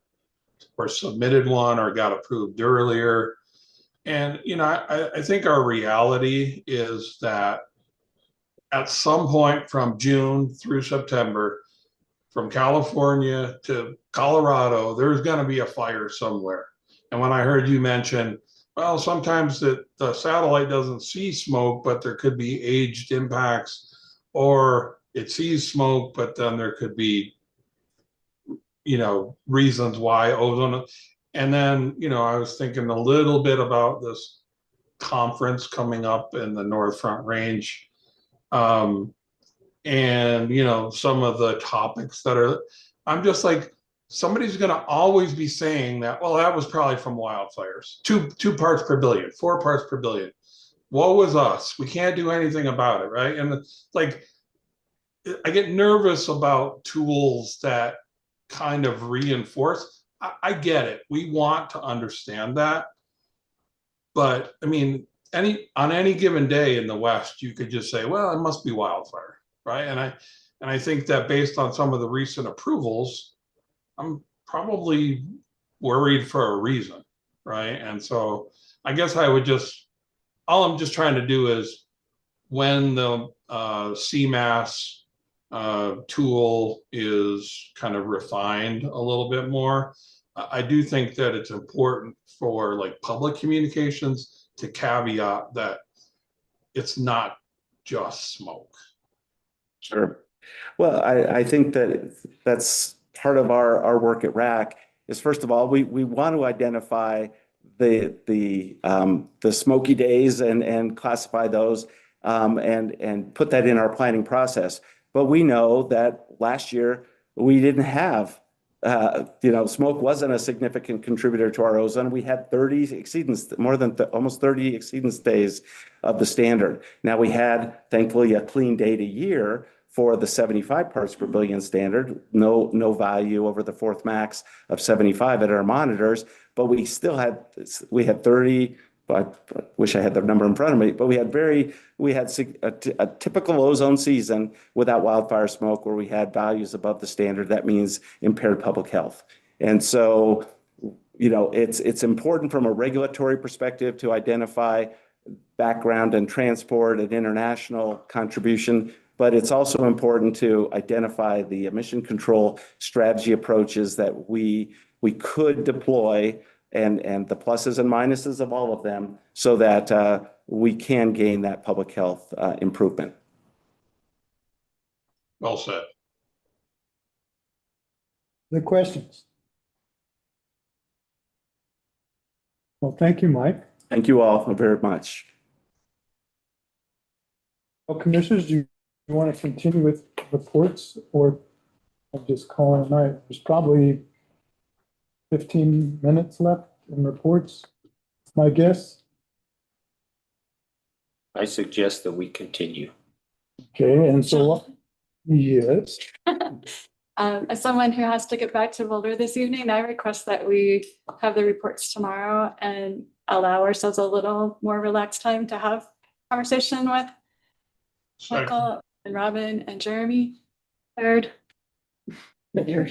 or submitted one or got approved earlier. And I think our reality is that at some point from June through September, from California to Colorado, there's going to be a fire somewhere. And when I heard you mention, well, sometimes the satellite doesn't see smoke, but there could be aged impacts, or it sees smoke, but then there could be, reasons why ozone. And then, I was thinking a little bit about this conference coming up in the North Front Range. And, some of the topics that I'm just like, somebody's going to always be saying that, well, that was probably from wildfires. 2 parts per billion, 4 parts per billion. Woe is us. We can't do anything about it, right? And like, I get nervous about tools that kind of reinforce. I get it. We want to understand that. But I mean, on any given day in the West, you could just say, well, it must be wildfire, right? And I think that based on some of the recent approvals, I'm probably worried for a reason, right? And so I guess all I'm just trying to do is when the CMAS tool is kind of refined a little bit more, I do think that it's important for like public communications to caveat that it's not just smoke. Sure. Well, I think that's part of our work at RAC is, first of all, we want to identify the smoky days and classify those and put that in our planning process. But we know that last year we didn't have smoke wasn't a significant contributor to our ozone. We had 30 exceedance, more than almost 30 exceedance days of the standard. Now we had, thankfully, a clean data year for the 75 parts per billion standard, no value over the fourth max of 75 at our monitors, but we had 30. But I wish I had the number in front of me, but we had a typical ozone season without wildfire smoke where we had values above the standard. That means impaired public health. And so, it's important from a regulatory perspective to identify background and transport and international contribution, but it's also important to identify the emission control strategy approaches that we could deploy and the pluses and minuses of all of them so that we can gain that public health improvement. Well said. The questions? Well, thank you, Mike. Thank you all very much. Well, commissioners, do you want to continue with reports, or I'll just call it a night? There's probably 15 minutes left in reports, my guess. I suggest that we continue. Okay, and so, yes. As someone who has to get back to Boulder this evening, I request that we have the reports tomorrow and allow ourselves a little more relaxed time to have conversation with Michael and Robin and Jeremy. Third. You're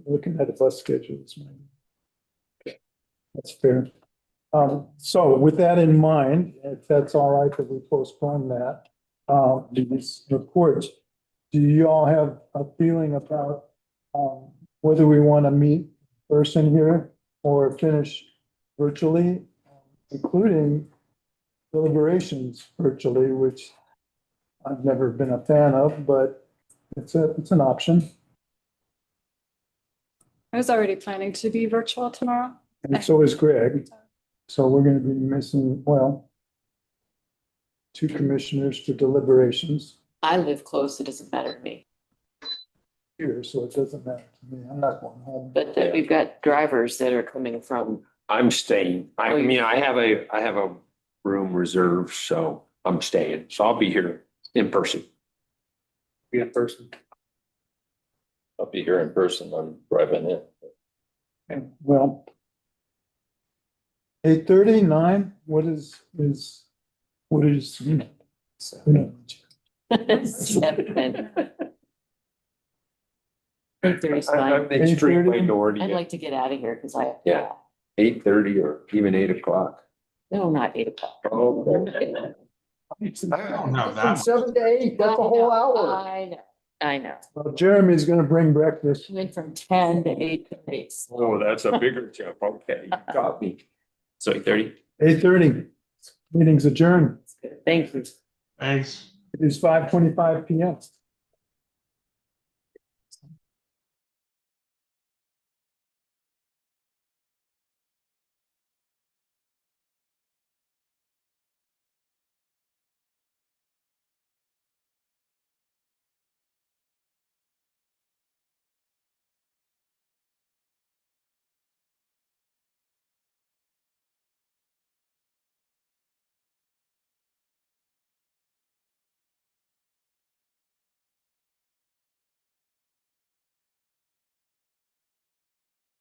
looking at the bus schedules. That's fair. So with that in mind, if that's all right, that we postpone that, these reports, do you all have a feeling about, whether we want to meet in person here or finish virtually, including deliberations virtually, which I've never been a fan of, but it's an option. I was already planning to be virtual tomorrow. And so is Greg. So we're going to be missing, well, 2 commissioners for deliberations I live close, it doesn't matter to me, here, so it doesn't matter to me. I'm not going home. but then we've got drivers that are coming from, I'm staying. I mean, I have a room reserved, so I'm staying. So I'll be here in person. Be in person. I'll be here in person. I'm driving in. Okay, well, 8:30, 9, what is? 7. I think there's I'm fine. the extreme 8:30? minority. I'd like to get out of here because I. Yeah. 8:30 or even 8 o'clock. No, not 8 o'clock. Oh. I don't know that. 7 to 8, that's a whole hour. I know. Well, Jeremy's going to bring breakfast. Went from 10 to 8:30. Oh, that's a bigger jump. Okay, you got me. So 8:30? 8:30, meeting's adjourned. Thank you. Thanks. It is 5:25 PM.